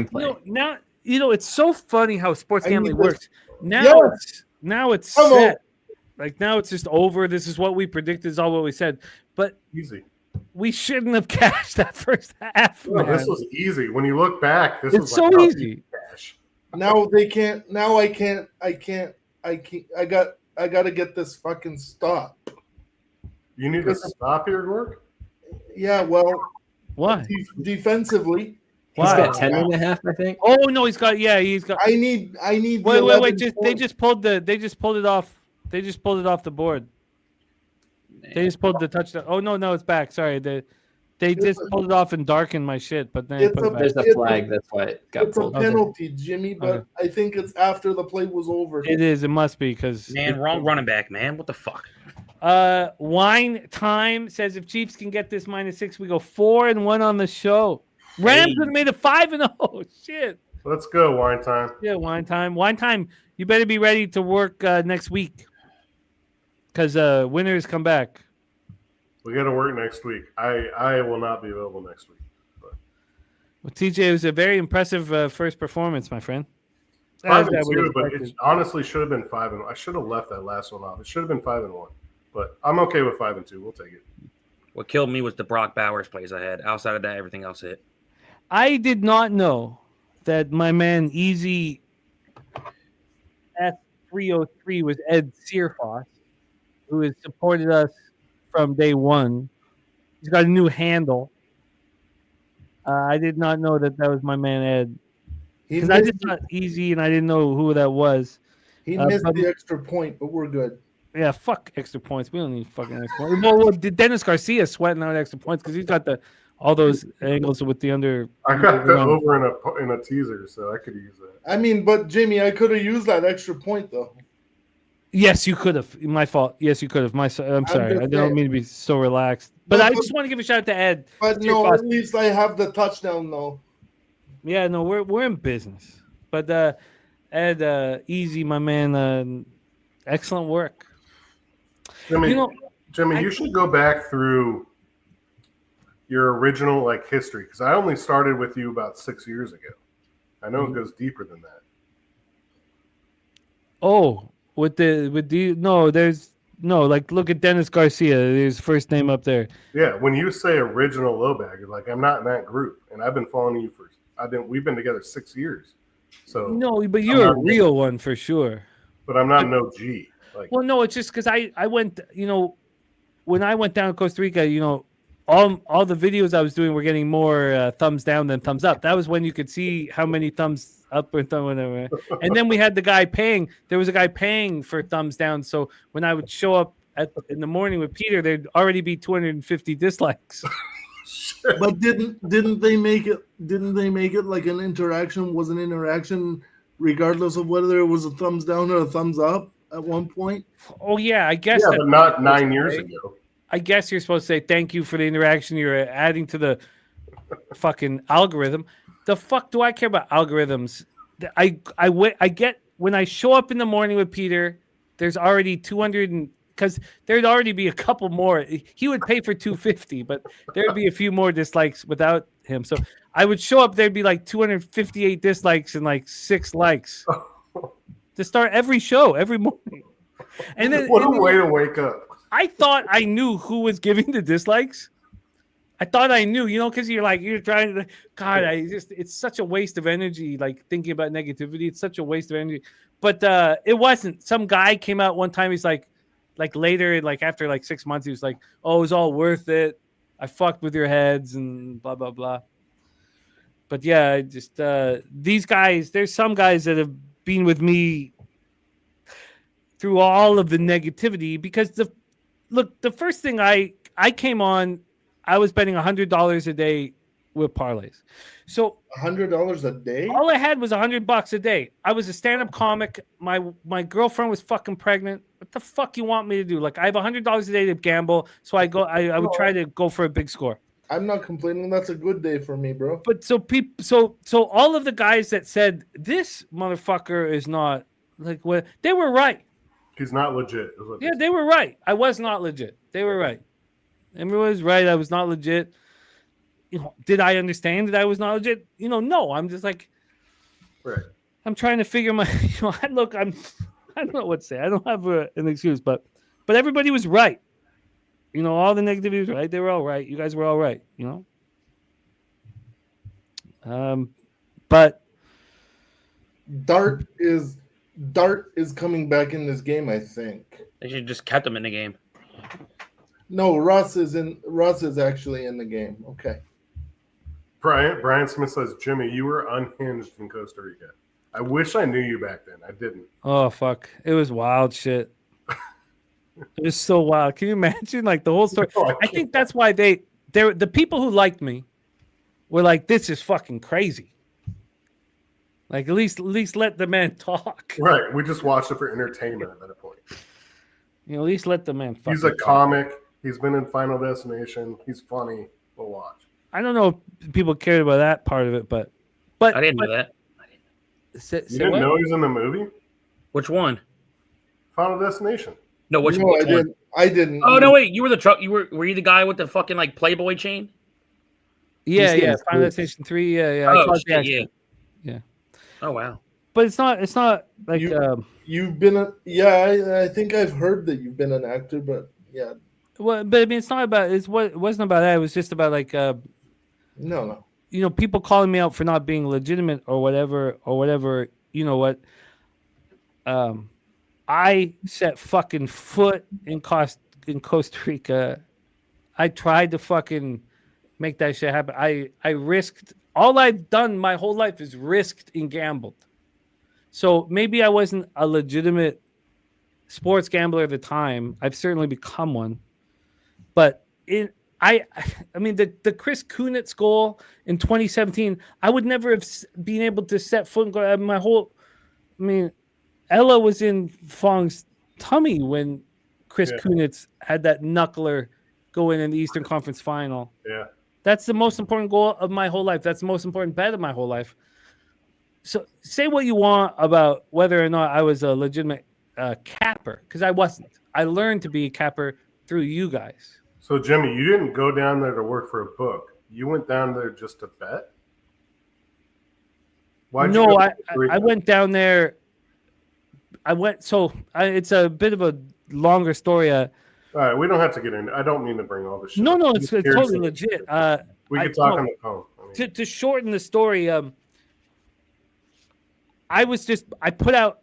S6: play.
S1: Now it's so funny how sports
S4: I need
S1: gambling
S4: this-
S1: works. Now
S4: Yeah.
S1: it's
S4: Come on.
S1: set. Like now it's just over. This is what we predicted. This is all what we said. But
S5: Easy.
S1: we shouldn't have cashed that first half.
S5: No,
S1: man.
S5: this was easy. When you look back, this
S1: It's
S5: was
S1: so
S5: like, oh,
S1: easy.
S5: cash.
S4: Now they can't. Now I can't. I got to get this fucking stop.
S5: You need to stop your work.
S4: Yeah, well,
S1: Why?
S4: defensively,
S6: He's
S1: Why?
S6: got 10.5, I think.
S1: Oh no, he's got.
S4: I need. the
S1: Wait.
S4: 11
S1: They
S4: points.
S1: just pulled it off. They just pulled it off the board. They just pulled the touchdown. Oh no, it's back. Sorry, they just pulled it off and darkened my shit. But then
S4: It's
S1: put it
S4: a-
S1: back.
S6: There's a
S4: It's a-
S6: flag. That's why it got
S4: It's a
S6: pulled.
S4: penalty, Jimmy, but
S1: Okay.
S4: I think it's after the play was over.
S1: It is. It must be because
S7: Man, wrong running back, man. What the fuck?
S1: Wine Time says if Chiefs can get this -6, we go 4-1 on the show. Rams
S7: Hey.
S1: would have made it 5-0. Shit.
S5: Let's go, wine time.
S1: Yeah, Wine Time. Wine Time. You better be ready to work next week because winners come back.
S5: We got to work next week. I will not be available next week.
S1: Well, TJ, it was a very impressive first performance, my friend. As
S5: 5
S1: I
S5: and
S1: would
S5: 2, but
S1: expect
S5: it honestly should have been 5 and I should have left that last one off. It should have been 5-1, but I'm okay with 5 and 2. We'll take it.
S7: What killed me was the Brock Bowers plays I had. Outside of that, everything else hit.
S1: I did not know that my man Easy S303 was Ed Searfoss, who has supported us from day one. He's got a new handle. I did not know that was my man Ed.
S4: He
S1: Because I
S4: missed,
S1: just thought Easy and I didn't know who that was.
S4: he missed
S1: but-
S4: the extra point, but we're good.
S1: Yeah, fuck extra points. We don't need fucking extra points. Well, Dennis Garcia sweating out extra points because he's got all those angles with the under.
S5: I got the
S1: run.
S5: over in a teaser, so I could use that.
S4: I mean, but Jimmy, I could have used that extra point though.
S1: Yes, you could have. My fault. Yes, you could have. I'm sorry.
S4: just
S1: I don't
S4: saying.
S1: mean to be so relaxed. But
S4: No,
S1: I
S4: but-
S1: just want to give a shout out to Ed.
S4: But
S1: Dear
S4: no,
S1: boss.
S4: at least I have the touchdown though.
S1: Yeah, no, we're in business. But Ed, Easy, my man, excellent work.
S5: Jimmy,
S1: You know,
S5: Jimmy,
S1: I-
S5: you should go back through your original history because I only started with you about 6 years ago. I know it goes deeper than that.
S1: oh, there's no, like look at Dennis Garcia. There's first name up there.
S5: Yeah, when you say original low bag, like I'm not in that group, and I've been following you we've been together 6 years. So
S1: No, but you're a
S5: not-
S1: real one for sure.
S5: but I'm not an OG. Like,
S1: Well, no, it's just because I went, when I went down to Costa Rica, all the videos I was doing were getting more thumbs down than thumbs up. That was when you could see how many thumbs up or whatever. And then we had the guy paying. There was a guy paying for thumbs down. So when I would show up in the morning with Peter, there'd already be 250 dislikes.
S4: But didn't they make it? Didn't they make it like an interaction? Was an interaction regardless of whether it was a thumbs down or a thumbs up at one point?
S1: Oh yeah, I guess.
S5: yeah, but not 9 years ago.
S1: I guess you're supposed to say thank you for the interaction you're adding to the fucking algorithm. The fuck do I care about algorithms? I get when I show up in the morning with Peter, there's already 200 because there'd already be a couple more. He would pay for 250, but there'd be a few more dislikes without him. So I would show up, there'd be like 258 dislikes and like 6 likes to start every show every morning. And then
S5: What a way to wake up.
S1: I thought I knew who was giving the dislikes. I thought I knew, because you're trying to, God, it's such a waste of energy, like thinking about negativity. It's such a waste of energy. But it wasn't. Some guy came out one time. He's like later, like after like 6 months, he was like, oh, it was all worth it. I fucked with your heads and blah, blah, blah. But yeah, just these guys, there's some guys that have been with me through all of the negativity because the first thing I came on, I was betting $100 a day with parlays. So
S4: $100 a day?
S1: all I had was $100 a day. I was a stand-up comic. My girlfriend was fucking pregnant. What the fuck you want me to do? Like I have $100 a day to gamble, so I would try to go for a big score.
S4: I'm not complaining. That's a good day for me, bro.
S1: But so all of the guys that said this motherfucker is not like what they were right.
S5: He's not legit.
S1: Yeah, they were right. I was not legit. They were right. Everyone was right. I was not legit. Did I understand that I was not legit? No. I'm just like,
S5: Right.
S1: I'm trying to figure my. I don't know what to say. I don't have an excuse, but everybody was right. All the negativity was right. They were all right. You guys were all right. But
S4: Dart is coming back in this game, I think.
S7: They should just kept him in the game.
S4: No, Russ is actually in the game. Okay.
S5: Brian Smith says, Jimmy, you were unhinged in Costa Rica. I wish I knew you back then. I didn't.
S1: oh fuck, it was wild shit. It was so wild. Can you imagine like the whole story?
S5: No,
S1: I think that's why the people who liked me were like, this is fucking crazy. Like at least let the man talk.
S5: Right. We just watched it for entertainment at that point.
S1: At least let the man fucking
S5: He's a
S1: talk.
S5: comic. He's been in Final Destination. He's funny. We'll watch.
S1: I don't know if people cared about that part of it, but
S7: I didn't know that.
S1: Say
S5: You didn't
S1: what?
S5: know he was in the movie?
S7: Which one?
S5: Final Destination.
S7: No, which
S4: No,
S7: one?
S4: I didn't.
S7: Oh no, wait! You were the truck. Were you the guy with the fucking like Playboy chain?
S1: Yeah,
S9: He's
S1: yeah.
S9: in
S1: Final
S9: school.
S1: Destination 3. Yeah, yeah. I
S7: Oh
S1: caused the
S7: shit!
S1: accident.
S7: Yeah.
S1: Yeah.
S7: Oh wow.
S1: But it's not like
S4: You've been I think I've heard that you've been an actor, but yeah,
S1: well, but I mean, it's not about. It wasn't about that. It was just about like
S4: no.
S1: people calling me out for not being legitimate or whatever. You know what? I set fucking foot in Costa Rica. I tried to fucking make that shit happen. I risked. All I've done my whole life is risked and gambled. So maybe I wasn't a legitimate sports gambler at the time. I've certainly become one. But I mean the Chris Kunitz goal in 2017, I would never have been able to set foot and go. Ella was in Fong's tummy when Chris Kunitz had that knuckler go in the Eastern Conference Final.
S5: Yeah.
S1: That's the most important goal of my whole life. That's the most important bet of my whole life. So say what you want about whether or not I was a legitimate capper, because I wasn't. I learned to be a capper through you guys.
S5: So, Jimmy, you didn't go down there to work for a book. You went down there just to bet? Why'd you
S1: No,
S5: go
S1: I
S5: to Costa Rica?
S1: went down there. It's a bit of a longer story.
S5: All right, we don't have to get into. I don't mean to bring all this shit.
S1: No,
S5: up.
S1: it's
S5: Here's
S1: totally
S5: the-
S1: legit.
S5: We
S1: I-
S5: could talk
S1: no.
S5: on the phone. I mean,
S1: To shorten the story, I put out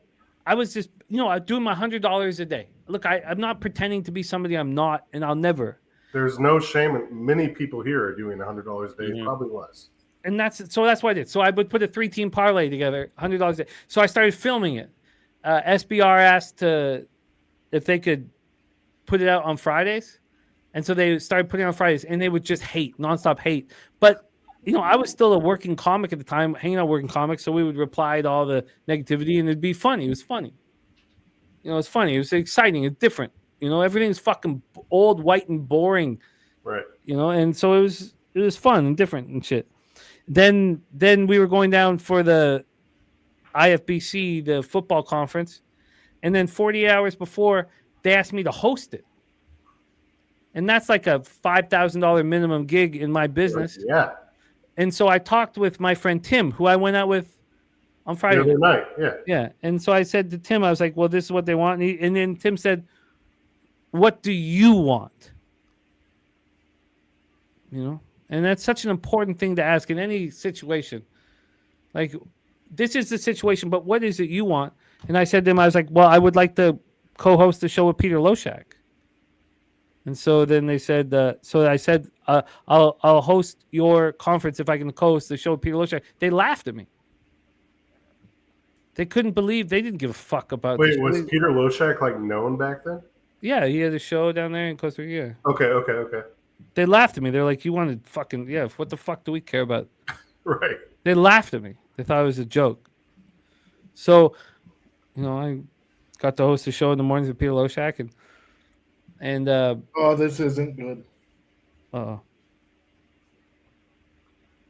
S1: I was just, doing my $100 a day. Look, I'm not pretending to be somebody I'm not, and I'll never.
S5: There's no shame in many people here are doing $100 a day, probably less.
S1: And that's what I did. So I would put a 3-team parlay together, $100 a day. So I started filming it. SBR asked if they could put it out on Fridays. And so they started putting it on Fridays, and they would just nonstop hate. But, I was still a working comic at the time, hanging out working comics. So we would reply to all the negativity, and it'd be funny. It was funny. It's funny. It was exciting. It's different. Everything's fucking old, white, and boring.
S5: Right.
S1: And so it was fun and different and shit. Then we were going down for the IFBC, the football conference. And then 48 hours before, they asked me to host it. And that's like a $5,000 minimum gig in my business.
S5: Yeah.
S1: And so I talked with my friend Tim, who I went out with on Friday.
S5: The other night, yeah.
S1: Yeah. And so I said to Tim, I was like, well, this is what they want. And then Tim said, what do you want? And that's such an important thing to ask in any situation. Like, this is the situation, but what is it you want? And I said to him, I was like, well, I would like to co-host the show with Peter Loshak. And so then they said, so I said, I'll host your conference if I can co-host the show with Peter Loshak. They laughed at me. They couldn't believe, they didn't give a fuck about.
S5: Wait, was Peter Loshak like known back then?
S1: Yeah, he had a show down there in Costa Rica.
S5: Okay.
S1: They laughed at me. They're like, you wanted fucking, what the fuck do we care about?
S5: Right.
S1: They laughed at me. They thought it was a joke. So, I got to host a show in the mornings with Peter Loshak, and
S4: this isn't good.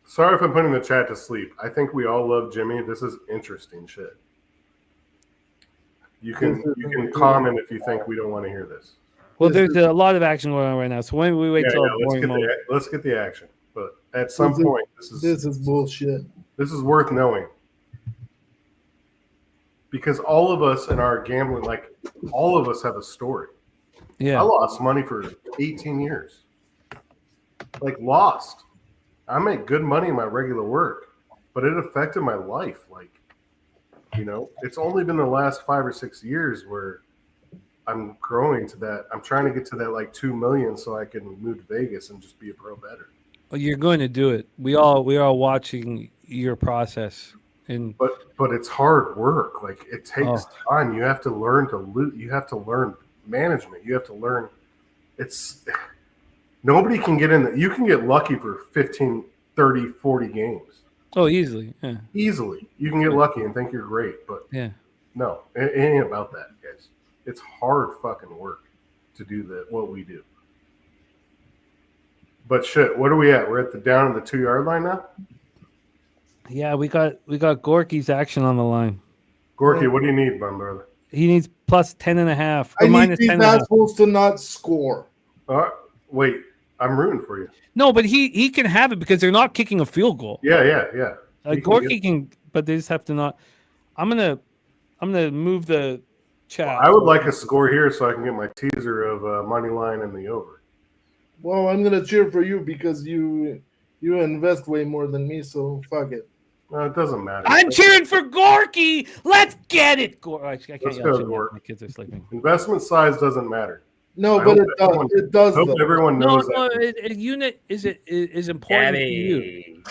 S5: Sorry if I'm putting the chat to sleep. I think we all love Jimmy. This is interesting shit. You can comment if you think we don't want to hear this.
S1: Well, there's a lot of action going on right now, so when we wait till
S5: let's get the action. But at some point,
S4: this is bullshit.
S5: This is worth knowing. Because all of us in our gambling, all of us have a story.
S1: Yeah.
S5: I lost money for 18 years. Lost. I make good money in my regular work, but it affected my life. It's only been the last 5 or 6 years where I'm growing to that. I'm trying to get to that 2 million so I can move to Vegas and just be a pro bettor.
S1: Well, you're going to do it. We are watching your process.
S5: But it's hard work. It takes time. You have to learn to loot. You have to learn management. You have to learn. Nobody can get in. You can get lucky for 15, 30, 40 games.
S1: Oh, easily. Yeah.
S5: Easily. You can get lucky and think you're great. But no, it ain't about that, guys. It's hard fucking work to do what we do. But shit, what are we at? We're at down at the 2-yard line now?
S1: Yeah, we got Gorky's action on the line.
S5: Gorky, what do you need, my brother?
S1: He needs plus 10.5.
S4: I need these assholes to not score.
S5: Wait, I'm rooting for you.
S1: No, but he can have it because they're not kicking a field goal.
S5: Yeah.
S1: Gorky can, but they just have to not. I'm gonna move the chat.
S5: I would like a score here so I can get my teaser of money line and the over.
S4: Well, I'm gonna cheer for you because you invest way more than me, so fuck it.
S5: It doesn't matter.
S1: I'm cheering for Gorky. Let's get it, Gorky. I can't
S5: Let's
S1: yell
S5: go, Gork.
S1: My kids are sleeping.
S5: Investment size doesn't matter.
S4: No, but it does.
S5: I hope everyone knows
S1: No,
S5: that.
S1: a unit is important to you.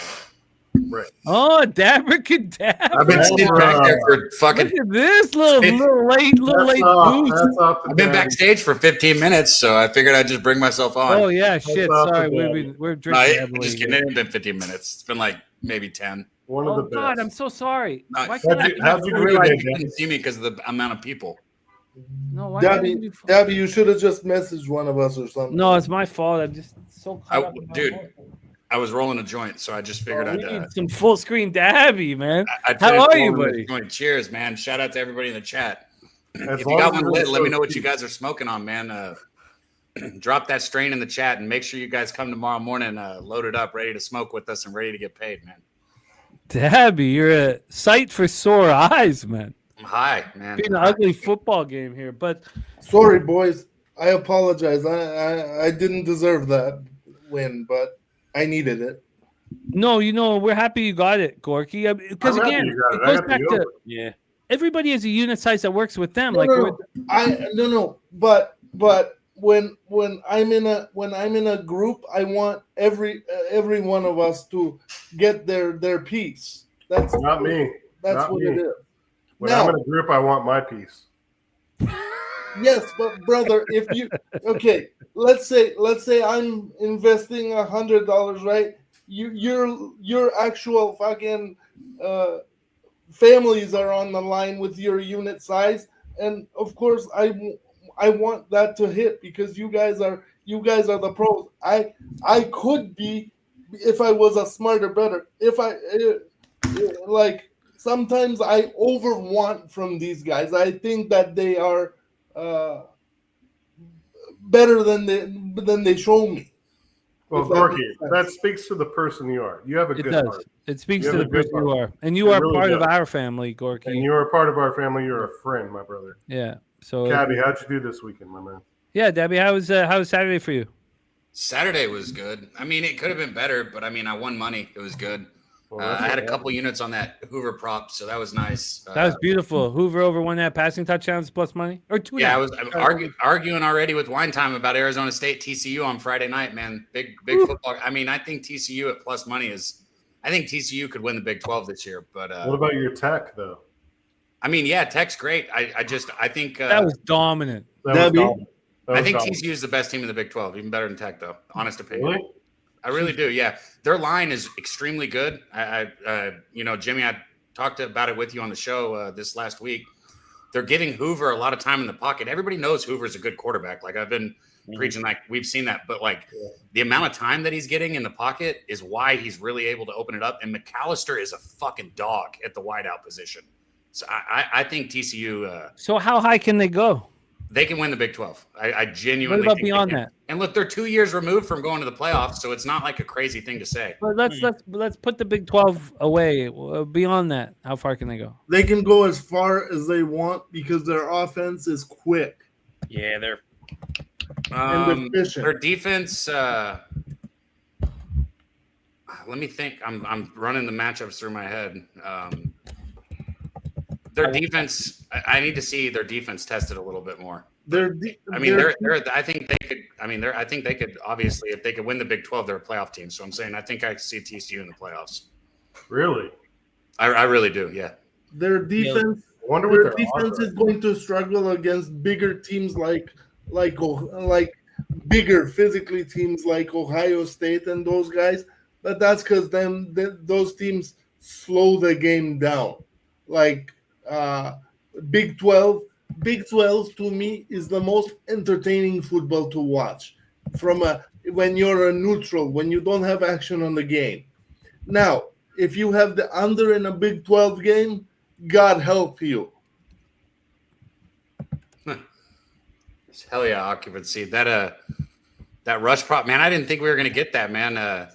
S5: Right.
S1: Oh, Dabracadabra.
S10: I've been sitting back there for fucking.
S1: Look at this little late boost.
S10: I've been backstage for 15 minutes, so I figured I'd just bring myself on.
S1: Oh yeah, shit. Sorry, we're drinking.
S10: No, just kidding. It ain't been 15 minutes. It's been maybe 10.
S5: One of the best.
S1: God, I'm so sorry.
S10: No,
S1: Why can't
S5: how'd you do
S10: you
S5: that,
S10: didn't see me because of the amount of people.
S1: No, why
S4: Dabby, you should have just messaged one of us or something.
S1: No, it's my fault. I'm just so caught up in my
S10: dude.
S1: work.
S10: I was rolling a joint, so I just figured
S1: We
S10: I'd
S1: need some full screen Dabby, man.
S10: I'd
S1: How
S10: finish
S1: are you,
S10: rolling
S1: buddy?
S10: a joint. Cheers, man. Shout out to everybody in the chat.
S5: As
S10: If
S5: long
S10: you got
S5: as
S10: one
S5: you're
S10: lit,
S5: so
S10: let me know what you
S5: cheap.
S10: guys are smoking on, man. Drop that strain in the chat and make sure you guys come tomorrow morning loaded up, ready to smoke with us and ready to get paid, man.
S1: Dabby, you're a sight for sore eyes, man.
S10: I'm high, man.
S1: Being an ugly football game here, but
S4: Sorry, boys. I apologize. I didn't deserve that win, but I needed it.
S1: no, we're happy you got it, Gorky. Because
S5: I'm happy
S1: again,
S5: you got
S1: it
S5: I
S1: goes
S5: got
S1: back
S5: the
S1: to
S5: over.
S7: Yeah.
S1: everybody has a unit size that works with them.
S4: No. But when I'm in a group, I want every one of us to get their piece. That's
S5: Not me.
S4: That's
S5: Not
S4: what
S5: me.
S4: it is.
S5: When
S4: Now,
S5: I'm in a group, I want my piece.
S4: yes, but brother, if you let's say I'm investing $100, right? Your actual fucking families are on the line with your unit size, and of course I want that to hit because you guys are the pros. I could be if I was a smarter, better. If I like sometimes I over want from these guys. I think that they are better than they show me.
S5: Well,
S4: If that
S5: Gorky,
S4: makes sense.
S5: that speaks to the person you are. You have a
S1: It
S5: good
S1: does.
S5: heart.
S1: It speaks
S5: You
S1: to
S5: have
S1: the
S5: a good
S1: person you
S5: heart.
S1: are, and you
S5: It
S1: are
S5: really
S1: part of
S5: does.
S1: our family, Gorky.
S5: And you are part of our family. You're a friend, my brother.
S1: Yeah. So,
S5: Cabby, how'd you do this weekend, my man?
S1: yeah, Debbie, how was Saturday for you?
S10: Saturday was good. I mean, it could have been better, but I mean, I won money. It was good.
S5: Well, that's
S10: I had a
S5: what
S10: couple units on that Hoover prop, so that was nice.
S1: That was beautiful. Hoover over one that passing touchdowns plus money or two.
S10: Yeah, I'm arguing already with Wine Time about Arizona State TCU on Friday night, man. Big football. I mean, I think TCU at plus money I think TCU could win the Big 12 this year. But
S5: What about your Tech, though?
S10: I mean, yeah, Tech's great. I think
S1: that was dominant.
S10: I think TCU is the best team in the Big 12, even better than Tech, though. Honest opinion.
S5: Really?
S10: I really do. Yeah, their line is extremely good. Jimmy, I talked about it with you on the show this last week. They're giving Hoover a lot of time in the pocket. Everybody knows Hoover's a good quarterback. Like I've been preaching, like we've seen that. But like the amount of time that he's getting in the pocket is why he's really able to open it up. And McAllister is a fucking dog at the wideout position. So I think TCU.
S1: So how high can they go?
S10: They can win the Big 12. I genuinely.
S1: What about
S10: think
S1: beyond
S10: they can.
S1: that?
S10: And look, they're 2 years removed from going to the playoffs, so it's not like a crazy thing to say.
S1: But let's put the Big 12 away. Beyond that, how far can they go?
S4: They can go as far as they want because their offense is quick.
S7: Yeah, they're
S4: and efficient.
S10: Their defense. Let me think. I'm running the matchups through my head. Their defense. I need to see their defense tested a little bit more. I think they could. I think they could. Obviously, if they could win the Big 12, they're a playoff team. So I'm saying I think I see TCU in the playoffs.
S5: Really?
S10: I really do. Yeah.
S4: Their defense.
S5: I wonder what
S4: Their
S5: their
S4: defense
S5: offense
S4: is going to struggle against bigger teams like bigger physically teams like Ohio State and those guys. But that's because those teams slow the game down. Like Big 12. Big 12 to me is the most entertaining football to watch when you're a neutral, when you don't have action on the game. Now, if you have the under in a Big 12 game, God help you.
S10: Hell yeah, occupancy. That rush prop, man, I didn't think we were going to get that, man.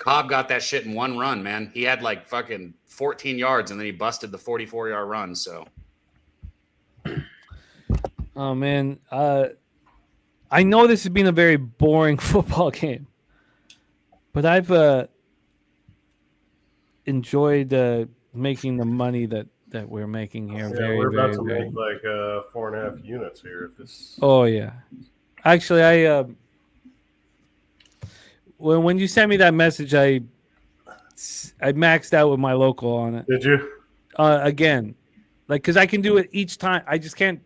S10: Cobb got that shit in one run, man. He had like fucking 14 yards, and then he busted the 44-yard run, so.
S1: Oh man, I know this has been a very boring football game, but I've enjoyed making the money that we're making here.
S5: We're about to make like 4.5 units here. If this.
S1: Oh yeah, actually, when you sent me that message, I maxed out with my local on it.
S5: Did you?
S1: Again, because I can do it each time. I just can't.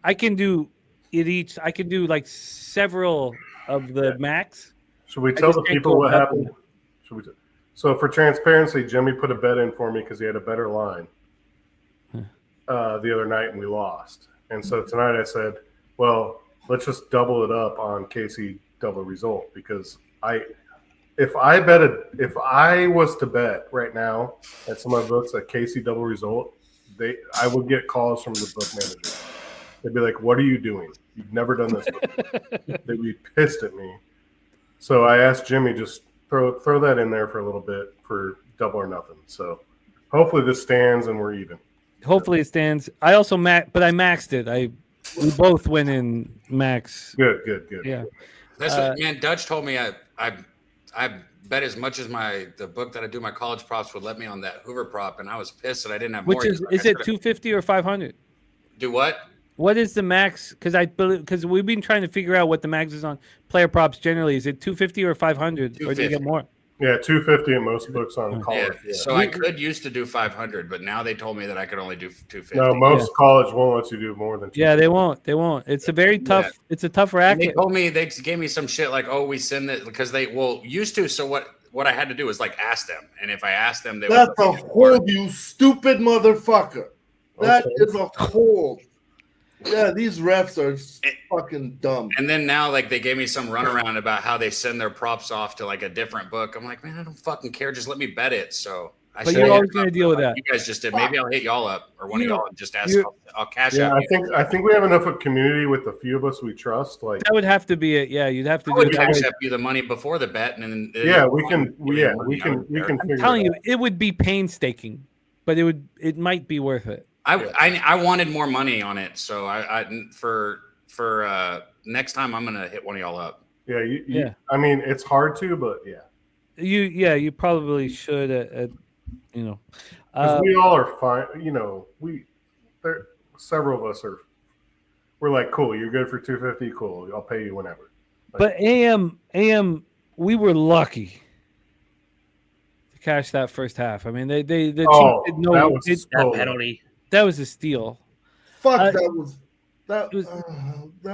S1: I can do it each. I can do like several of the max.
S5: Should we tell the people what happened? So for transparency, Jimmy put a bet in for me because he had a better line the other night and we lost. And so tonight I said, well, let's just double it up on KC double result because if I was to bet right now at some of the books at KC double result, I would get calls from the book manager. They'd be like, what are you doing? You've never done this before. They'd be pissed at me. So I asked Jimmy, just throw that in there for a little bit for double or nothing. So hopefully this stands and we're even.
S1: Hopefully it stands. I also but I maxed it. We both went in max.
S5: Good.
S1: Yeah.
S10: That's what, man. Dutch told me I I bet as much as the book that I do my college props would let me on that Hoover prop, and I was pissed that I didn't have more.
S1: Which is it 250 or 500?
S10: Do what?
S1: What is the max? Because we've been trying to figure out what the max is on player props generally. Is it 250 or 500, or do you get more?
S5: Yeah, 250 in most books on college.
S10: Yeah. So I could used to do 500, but now they told me that I could only do 250.
S5: No, most college won't let you do more than 250.
S1: Yeah, they won't. They won't. It's a very tough. It's a tough
S10: And
S1: racket.
S10: they told me they gave me some shit like, "Oh, we send it because they used to." So what I had to do was like ask them, and if I asked them, they
S4: That's
S10: would.
S4: a hold, you stupid motherfucker. That is a hold. Yeah, these refs are fucking dumb.
S10: And then now, like, they gave me some runaround about how they send their props off to like a different book. I'm like, man, I don't fucking care. Just let me bet it. So
S1: But you're always going to deal with that.
S10: You guys just did. Maybe I'll hit y'all up or one of y'all and just ask. I'll cash
S5: Yeah,
S10: out.
S5: I think we have enough of community with the few of us we trust. Like
S1: That would have to be it. Yeah, you'd have to
S10: I
S1: do
S10: would
S1: it that
S10: cash
S1: way.
S10: up you the money before the bet, and then
S5: we can
S1: I'm
S5: figure
S1: telling
S5: it
S1: you,
S5: out.
S1: it would be painstaking, but it might be worth it.
S10: I wanted more money on it, so I for next time I'm gonna hit one of y'all up.
S5: Yeah,
S1: Yeah.
S5: I mean, it's hard to, but yeah.
S1: You probably should.
S5: Because we all are fine. Several of us we're like, cool, you're good for 250, cool, I'll pay you whenever.
S1: But AM, we were lucky to cash that first half. I mean, the Chiefs did no
S5: that was
S7: That penalty.
S1: that was a steal.
S4: Fuck, that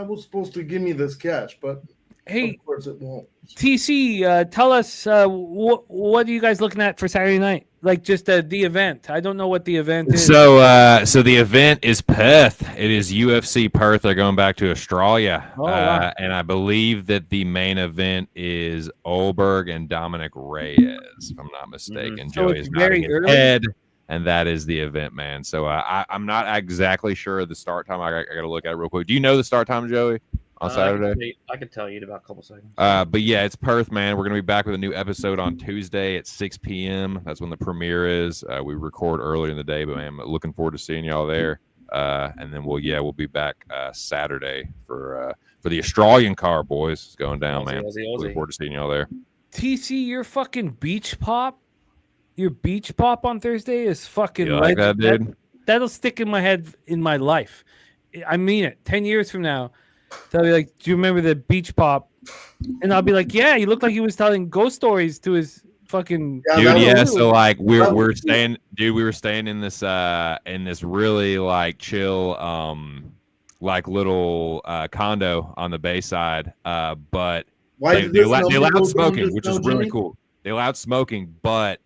S4: was supposed to give me this cash, but
S1: Hey,
S4: of course it won't.
S1: TC, tell us what are you guys looking at for Saturday night? Like just the event. I don't know what the event is.
S3: So the event is Perth. It is UFC Perth. They're going back to Australia.
S1: Oh, wow.
S3: And I believe that the main event is Olberg and Dominic Reyes, if I'm not mistaken.
S1: So
S3: Joey
S1: it's
S3: is
S1: very
S3: nodding his
S1: early?
S3: head, and that is the event, man. So I'm not exactly sure of the start time. I got to look at it real quick. Do you know the start time, Joey, on Saturday?
S7: I can tell you in about a couple seconds.
S3: But yeah, it's Perth, man. We're going to be back with a new episode on Tuesday at 6 p.m. That's when the premiere is. We record earlier in the day, but man, I'm looking forward to seeing y'all there. And then we'll be back Saturday for the Australian car, boys. It's going down, man. Looking forward to seeing y'all there.
S1: TC, your fucking beach pop, on Thursday is fucking
S3: You like that, dude?
S1: That'll stick in my head in my life. I mean it. 10 years from now, they'll be like, "Do you remember the beach pop?" And I'll be like, "Yeah, he looked like he was telling ghost stories to his fucking
S3: Dude, yeah. So like we were staying in this really like chill like little condo on the Bayside. But
S4: Why
S3: they allowed
S4: go
S3: smoking,
S4: down
S3: which
S4: this
S3: is
S4: now,
S3: really
S4: Jimmy?
S3: cool. They allowed smoking, but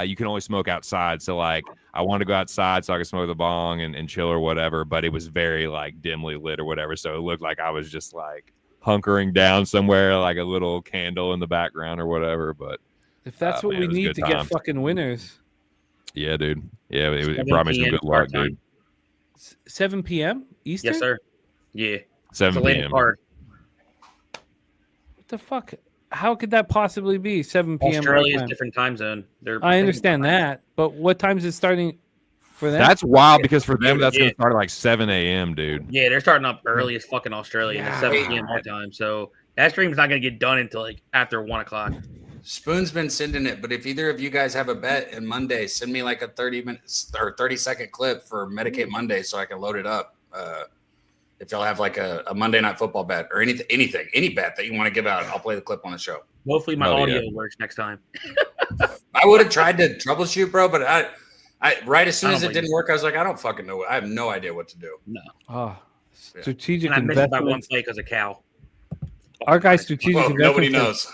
S3: you can only smoke outside. So like I wanted to go outside so I could smoke the bong and chill or whatever, but it was very like dimly lit or whatever. So it looked like I was just like hunkering down somewhere, like a little candle in the background or whatever. But
S1: if that's what
S3: man,
S1: we
S3: it was
S1: need
S3: good
S1: to get
S3: times.
S1: fucking winners.
S3: Yeah, dude. Yeah, it
S7: 7
S3: brought me some
S7: p.m.
S3: good luck,
S7: start time.
S3: dude.
S1: 7 p.m. Eastern?
S7: Yes, sir. Yeah.
S3: 7
S7: It's a late
S3: p.m.
S7: card.
S1: What the fuck? How could that possibly be 7 p.m.
S7: Australia is
S1: time?
S7: different time zone.
S1: I understand that, but what time is it starting for them?
S3: That's wild because for them that's
S7: Yeah.
S3: gonna start at like 7 a.m., dude.
S7: Yeah, they're starting up early as fucking Australia. It's 7 p.m. our time. So that stream's not going to get done until like after 1 o'clock.
S10: Spoon's been sending it, but if either of you guys have a bet in Monday, send me like a 30-second clip for Medicate Monday so I can load it up. If y'all have like a Monday Night Football bet or any bet that you want to give out, I'll play the clip on the show.
S7: Hopefully my
S3: Oh,
S7: audio
S3: yeah.
S7: works next time.
S10: I would have tried to troubleshoot, bro, but I right as soon
S7: I
S10: as
S7: don't
S10: it
S7: blame
S10: didn't work, I was like, I don't fucking know. I have no idea what to do.
S1: Oh, strategic
S7: And I missed it by one
S1: investment.
S7: play because of Cal.
S1: Our guy's strategic
S10: Whoa,
S1: investment.
S10: nobody knows.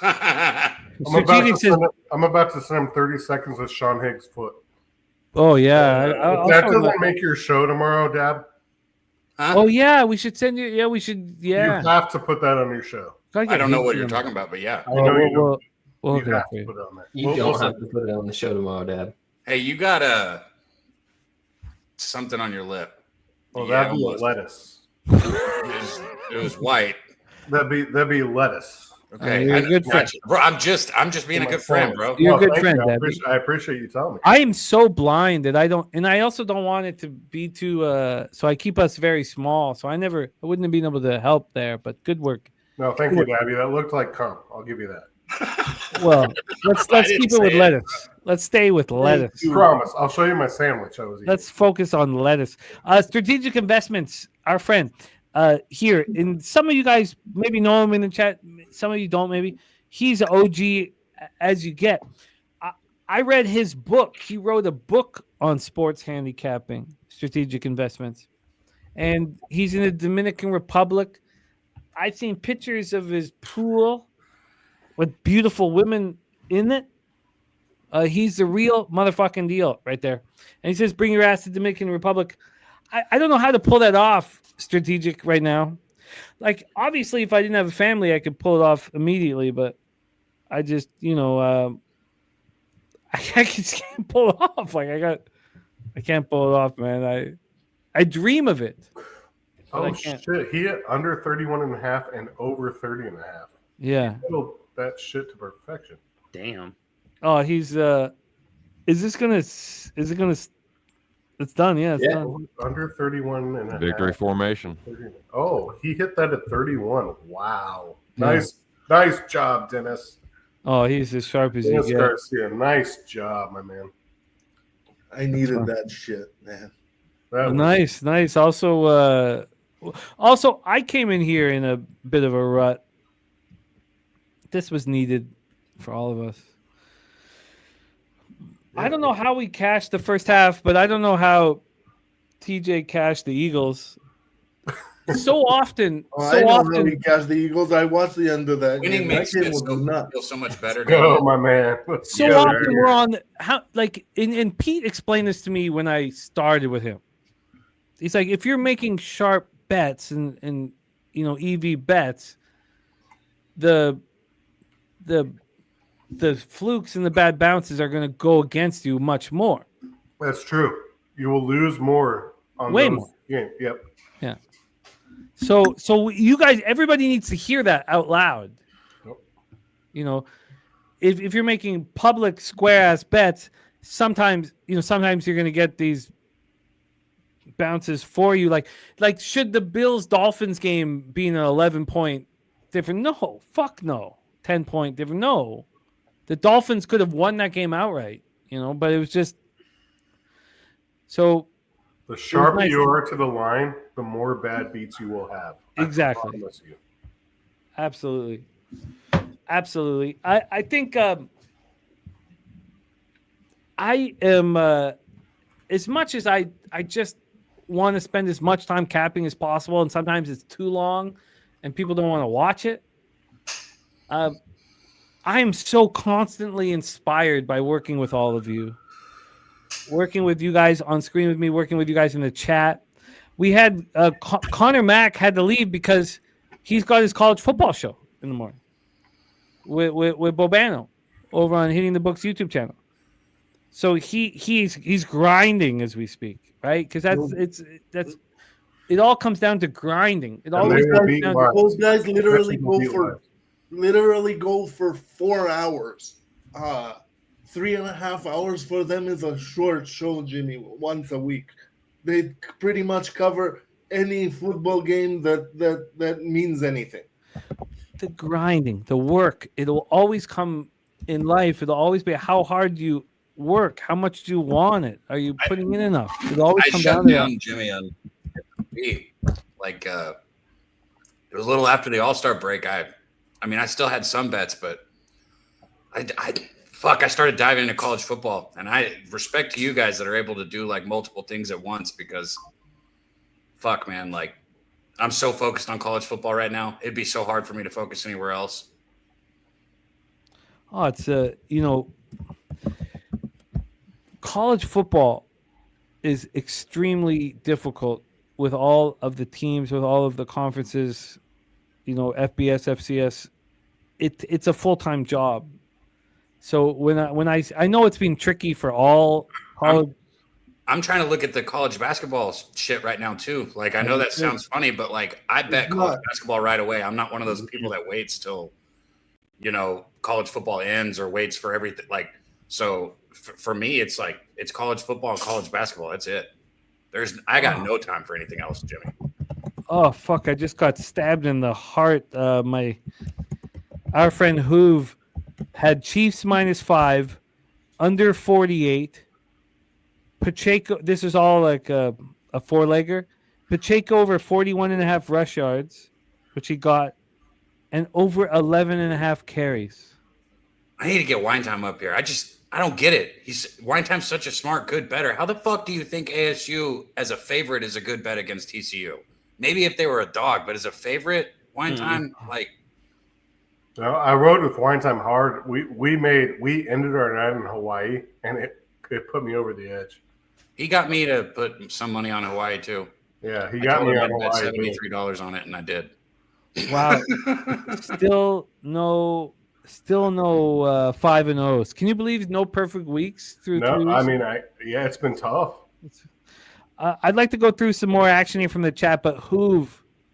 S5: I'm about to send him 30 seconds of Sean Higgs' foot.
S1: Oh yeah.
S5: If that doesn't make your show tomorrow, Dab,
S1: Oh yeah, we should send you. Yeah, we should. Yeah.
S5: you have to put that on your show.
S10: I don't know what you're talking about, but yeah.
S5: I know you don't.
S1: We'll
S5: You
S1: hook it up
S5: have
S1: for
S5: to
S1: you.
S5: put it on there.
S9: You
S5: We'll
S9: don't
S5: send
S9: have to put it on the show tomorrow, Dad.
S10: Hey, you got something on your lip.
S5: Well,
S10: Yeah,
S5: that'd be
S10: almost.
S5: lettuce.
S10: It was white.
S5: That'd be lettuce.
S10: Okay,
S1: you're a good friend.
S10: Bro, I'm just being a good friend, bro.
S1: You're a good
S5: thank
S1: friend,
S5: you.
S1: Debbie.
S5: I appreciate you telling me.
S1: I am so blind that I don't, and I also don't want it to be too. So I keep us very small. So I wouldn't have been able to help there. But good work.
S5: No, thank you, Dabby. That looked like cum. I'll give you that.
S1: Well, let's
S10: I
S1: keep
S10: didn't
S1: it
S10: say
S1: with
S10: it.
S1: lettuce. Let's stay with lettuce.
S5: Promise. I'll show you my sandwich. I was eating.
S1: Let's focus on lettuce. Strategic Investments, our friend here. And some of you guys maybe know him in the chat. Some of you don't. Maybe he's an OG as you get. I read his book. He wrote a book on sports handicapping, strategic investments, and he's in the Dominican Republic. I've seen pictures of his pool with beautiful women in it. He's the real motherfucking deal right there. And he says, bring your ass to Dominican Republic. I don't know how to pull that off, strategic, right now. Like, obviously, if I didn't have a family, I could pull it off immediately. But I just, I just can't pull it off. Like, I can't pull it off, man. I dream of it.
S5: Oh, shit. He hit under 31 and a half and over 30 and a half.
S1: Yeah.
S5: He built that shit to perfection.
S7: Damn.
S1: Oh, he's is it gonna it's done, yeah, it's done.
S5: Under 31 and a
S3: Victory
S5: half.
S3: formation.
S5: Oh, he hit that at 31. Wow.
S1: Yeah.
S5: Nice job, Dennis.
S1: Oh, he's as sharp as
S5: Dennis
S1: you get.
S5: Garcia. Nice job, my man.
S4: I needed that shit, man.
S5: That was
S1: Nice. Also, I came in here in a bit of a rut. This was needed for all of us. I don't know how we cashed the first half, but I don't know how TJ cashed the Eagles. So often,
S4: I know how he cashed the Eagles. I watched the end of that
S10: Winning
S4: game.
S10: makes
S4: That game
S10: it
S4: was
S10: so,
S4: nuts.
S10: feel so much better.
S5: Go, my man.
S1: So
S5: Go.
S1: often we're on and Pete explained this to me when I started with him. He's like, if you're making sharp bets and EV bets, the flukes and the bad bounces are going to go against you much more.
S5: That's true. You will lose more on
S1: Way
S5: those
S1: more.
S5: games. Yep.
S1: Yeah. So you guys, everybody needs to hear that out loud.
S5: Yep.
S1: If you're making public square ass bets, sometimes you're going to get these bounces for you. Like should the Bills Dolphins game be an 11-point different? No, fuck no. 10-point different? No. The Dolphins could have won that game outright, but it was just so.
S5: The sharper
S1: nice.
S5: you are to the line, the more bad beats you will have.
S1: Exactly.
S5: I promise you.
S1: Absolutely. I think I am as much as I just want to spend as much time capping as possible, and sometimes it's too long and people don't want to watch it. I am so constantly inspired by working with all of you, working with you guys on screen with me, working with you guys in the chat. We had Connor Mack had to leave because he's got his college football show in the morning with Bobano over on Hitting the Books YouTube channel. So he's grinding as we speak, right? Because it all comes down to grinding. It always comes down to
S4: those guys literally go for 4 hours. 3.5 hours for them is a short show, Jimmy. Once a week, they pretty much cover any football game that means anything.
S1: The grinding, the work, it'll always come in life. It'll always be how hard you work, how much do you want it? Are you putting in enough? It'll always come
S10: shut
S1: down to
S10: down
S1: that.
S10: Jimmy on me. Like it was a little after the All-Star break. I still had some bets, but I started diving into college football, and I respect to you guys that are able to do like multiple things at once because fuck, man, like I'm so focused on college football right now. It'd be so hard for me to focus anywhere else.
S1: Oh, it's college football is extremely difficult with all of the teams, with all of the conferences, FBS, FCS. It's a full-time job. So when I know it's been tricky for all college.
S10: I'm trying to look at the college basketball shit right now too. Like I know that sounds funny, but like I bet college basketball right away. I'm not one of those people that waits till college football ends or waits for everything. Like so for me, it's like it's college football and college basketball. That's it. I got no time for anything else, Jimmy.
S1: Oh fuck! I just got stabbed in the heart. Our friend Hoove had Chiefs -5, under 48. Pacheco, this is all like a four-legger. Pacheco over 41.5 rush yards, which he got, and over 11.5 carries.
S10: I need to get Wine Time up here. I don't get it. Wine Time's such a smart, good better. How the fuck do you think ASU as a favorite is a good bet against TCU? Maybe if they were a dog, but as a favorite, Wine Time, like.
S5: No, I rode with Wine Time hard. We ended our night in Hawaii, and it put me over the edge.
S10: He got me to put some money on Hawaii too.
S5: Yeah, he got me on Hawaii.
S10: $73 on it, and I did.
S1: Wow. Still no 5-0s. Can you believe no perfect weeks through?
S5: No,
S1: 3 weeks?
S5: I mean, it's been tough.
S1: I'd like to go through some more action here from the chat, but Hoove,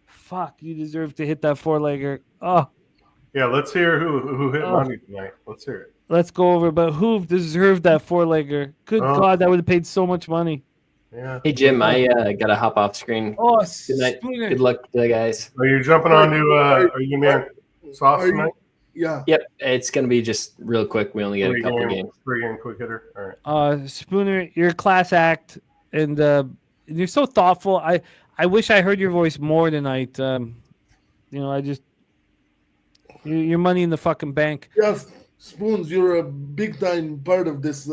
S1: fuck, you deserve to hit that four-legger. Oh.
S5: Yeah, let's hear who hit money tonight. Let's hear it.
S1: Let's go over, but Hoove deserved that four-legger. Good God, that would have paid so much money.
S5: Yeah.
S6: Hey Jim, I gotta hop off screen.
S1: Oh,
S6: good night.
S1: Spooner.
S6: Good luck to the guys.
S5: Are you jumping on to? Are you man sauce tonight?
S4: Yeah.
S6: Yep, it's gonna be just real quick. We only get a couple games.
S5: 3-game quick hitter. All right.
S1: Spooner, you're a class act, and you're so thoughtful. I wish I heard your voice more tonight. Your money in the fucking bank.
S4: Yes, Spoons, you're a big time part of this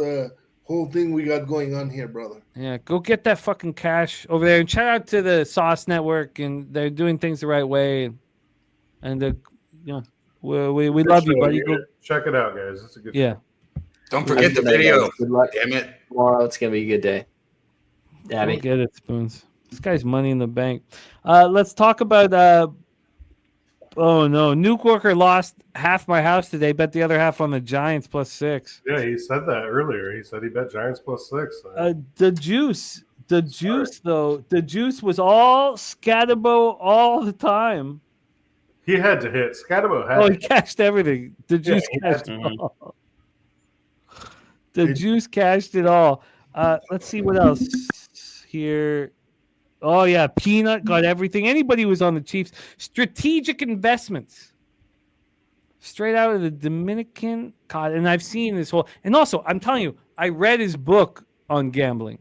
S4: whole thing we got going on here, brother.
S1: Yeah, go get that fucking cash over there, and shout out to the Sauce Network, and they're doing things the right way, and we love you, buddy. Go,
S5: check it out, guys. It's a good.
S1: Yeah.
S10: Don't forget the video.
S6: Good luck.
S10: Damn it.
S6: Tomorrow it's gonna be a good day. Dabby.
S1: Go get it, Spoons. This guy's money in the bank. Let's talk about. Oh no, Nuke Worker lost half my house today. Bet the other half on the Giants +6.
S5: Yeah, he said that earlier. He said he bet Giants +6.
S1: The juice was all Scatterbo all the time.
S5: He had to hit. Scatterbo had.
S1: Oh, he cashed everything. The juice cashed it all. The juice cashed it all. Let's see what else here. Oh yeah, Peanut got everything. Anybody who was on the Chiefs. Strategic investments. Straight out of the Dominican. God, and I've seen this whole. And also, I'm telling you, I read his book on gambling.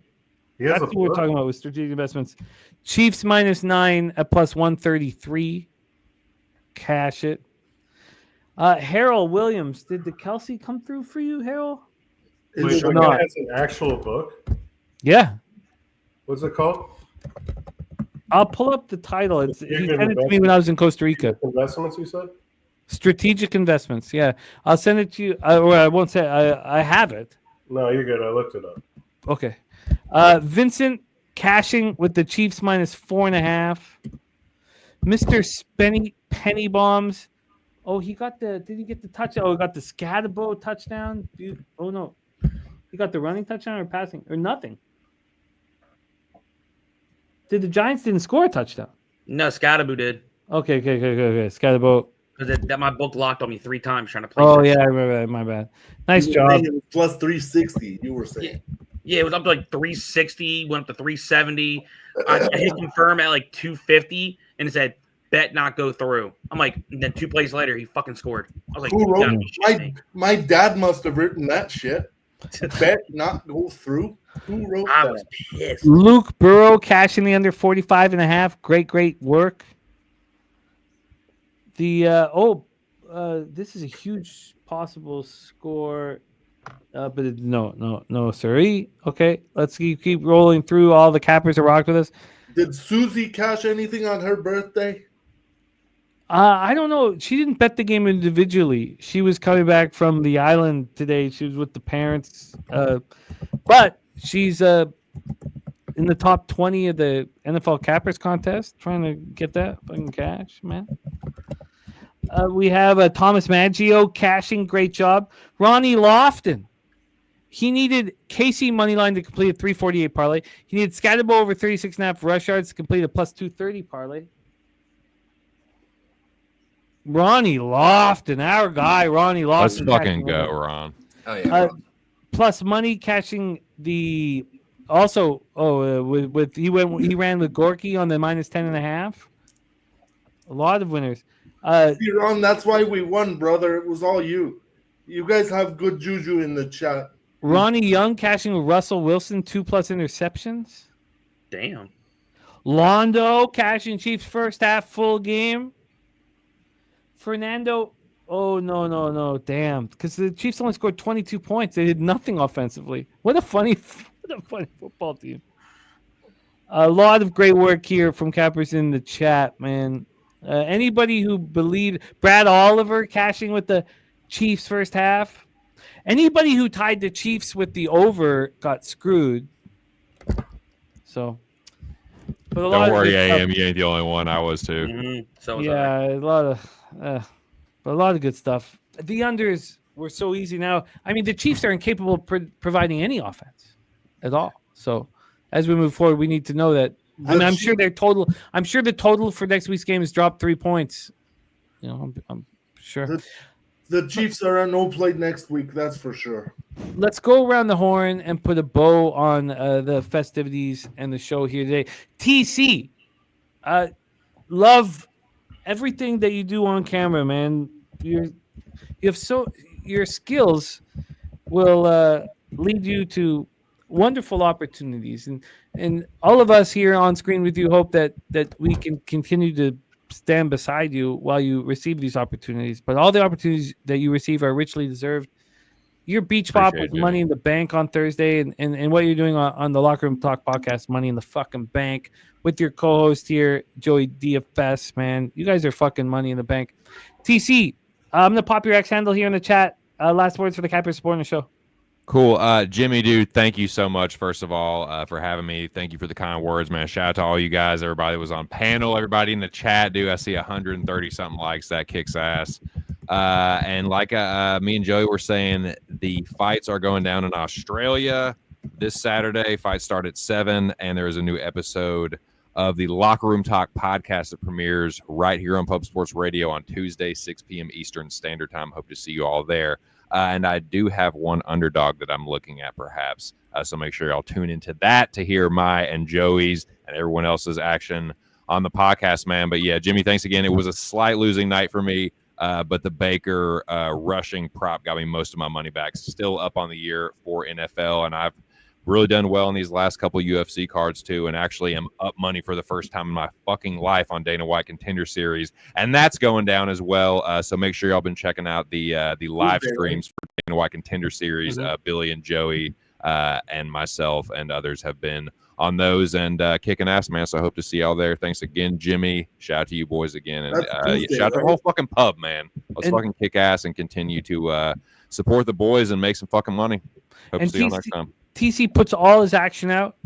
S1: That's what we're talking about with strategic investments. Chiefs -9 at +133. Cash it. Harold Williams, did the Kelsey come through for you, Harold?
S5: Wait,
S1: or not?
S5: That's an actual book.
S1: Yeah.
S5: What's it called?
S1: I'll pull up the title. He sent it to me when I was in Costa Rica.
S5: Investments, you said?
S1: Strategic investments. Yeah. I'll send it to you. Or I won't say I have it.
S5: No, you're good. I looked it up.
S1: Okay. Vincent cashing with the Chiefs -4.5. Mr. Penny Bombs. Oh, did he get the touchdown? Oh, he got the Scatterbo touchdown. Dude. Oh no. He got the running touchdown or passing or nothing. The Giants didn't score a touchdown?
S7: No, Scatterbo did.
S1: Okay. Scatterbo.
S7: Because that my book locked on me 3 times trying to play.
S1: Oh, yeah, I remember that. My bad. Nice job.
S4: +360, you were saying.
S7: Yeah, it was up to like 360, went up to 370. I hit confirm at like 250, and it said, bet not go through. I'm like, and then 2 plays later, he fucking scored. I was like,
S4: who wrote my dad must have written that shit. Bet not go through. Who wrote
S7: I
S4: that?
S7: was pissed.
S1: Luke Burrow cashing the under 45.5. Great work. This is a huge possible score. But no, sorry. Okay, let's keep rolling through. All the cappers are rocked with us.
S4: Did Susie cash anything on her birthday?
S1: I don't know. She didn't bet the game individually. She was coming back from the island today. She was with the parents. But she's in the top 20 of the NFL Cappers contest, trying to get that fucking cash, man. We have Thomas Maggio cashing. Great job. Ronnie Lofton. He needed Casey Moneyline to complete a 348 parlay. He needed Scatterbo over 36.5 rush yards to complete a +230 parlay. Ronnie Lofton, our guy, Ronnie Lofton.
S3: Let's fucking go, Ron.
S10: Oh yeah.
S1: Plus money cashing the also. He ran with Gorky on the -10.5. A lot of winners.
S4: Ron, that's why we won, brother. It was all you. You guys have good juju in the chat.
S1: Ronnie Young cashing with Russell Wilson, 2+ interceptions.
S7: Damn.
S1: Londo cashing Chiefs first half full game. Fernando, oh no, damn, because the Chiefs only scored 22 points. They did nothing offensively. What a funny football team. A lot of great work here from Cappers in the chat, man. Anybody who believed Brad Oliver cashing with the Chiefs first half. Anybody who tied the Chiefs with the over got screwed. So, but a lot
S3: Don't
S1: of
S3: worry,
S1: good stuff.
S3: AM. You ain't the only one. I was too.
S7: Mm-hmm. So was I.
S1: Yeah, but a lot of good stuff. The unders were so easy now. I mean, the Chiefs are incapable of providing any offense at all. So, as we move forward, we need to know that. I mean, I'm sure the total for next week's game has dropped 3 points. You know, I'm sure.
S4: The Chiefs are on no plate next week. That's for sure.
S1: Let's go around the horn and put a bow on the festivities and the show here today. TC, love everything that you do on camera, man. Your skills will lead you to wonderful opportunities, and all of us here on screen with you hope that we can continue to stand beside you while you receive these opportunities. But all the opportunities that you receive are richly deserved. Your beach pop with Money in the Bank on Thursday, and what you're doing on the Locker Room Talk podcast, Money in the fucking Bank, with your co-host here, Joey DFS, man. You guys are fucking Money in the Bank. TC, I'm going to pop your X handle here in the chat. Last words for the Cappers supporting the show.
S3: Cool. Jimmy, dude, thank you so much, first of all, for having me. Thank you for the kind words, man. Shout out to all you guys, everybody that was on panel, everybody in the chat, dude. I see 130-something likes. That kicks ass. And like me and Joey were saying, the fights are going down in Australia this Saturday. Fights start at 7, and there is a new episode of the Locker Room Talk podcast that premieres right here on Pub Sports Radio on Tuesday, 6 p.m. Eastern Standard Time. Hope to see you all there. And I do have one underdog that I'm looking at, perhaps. So make sure y'all tune into that to hear my and Joey's and everyone else's action on the podcast, man. But yeah, Jimmy, thanks again. It was a slight losing night for me, but the Baker rushing prop got me most of my money back. Still up on the year for NFL, and I've really done well in these last couple UFC cards too, and actually am up money for the first time in my fucking life on Dana White Contender Series, and that's going down as well. So make sure y'all been checking out the live streams for Dana White Contender Series. Billy and Joey and myself and others have been on those and kicking ass, man. So I hope to see y'all there. Thanks again, Jimmy. Shout out to you boys again, and shout out to the whole fucking pub, man. Let's fucking kick ass and continue to support the boys and make some fucking money. Hope to see y'all next time.
S1: TC puts all his action out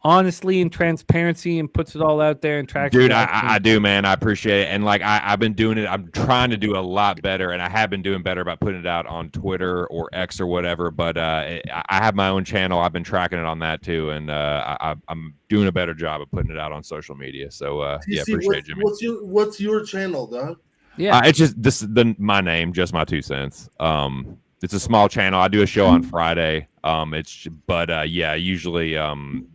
S1: honestly and transparency and puts it all out there and tracks.
S3: Dude, I do, man. I appreciate it. And like I've been doing it. I'm trying to do a lot better, and I have been doing better about putting it out on Twitter or X or whatever. But I have my own channel. I've been tracking it on that too, and I'm doing a better job of putting it out on social media. So yeah, appreciate it, Jimmy.
S4: What's your channel, dog?
S1: Yeah,
S3: it's just my name, just my 2 cents. It's a small channel. I do a show on Friday. Yeah, usually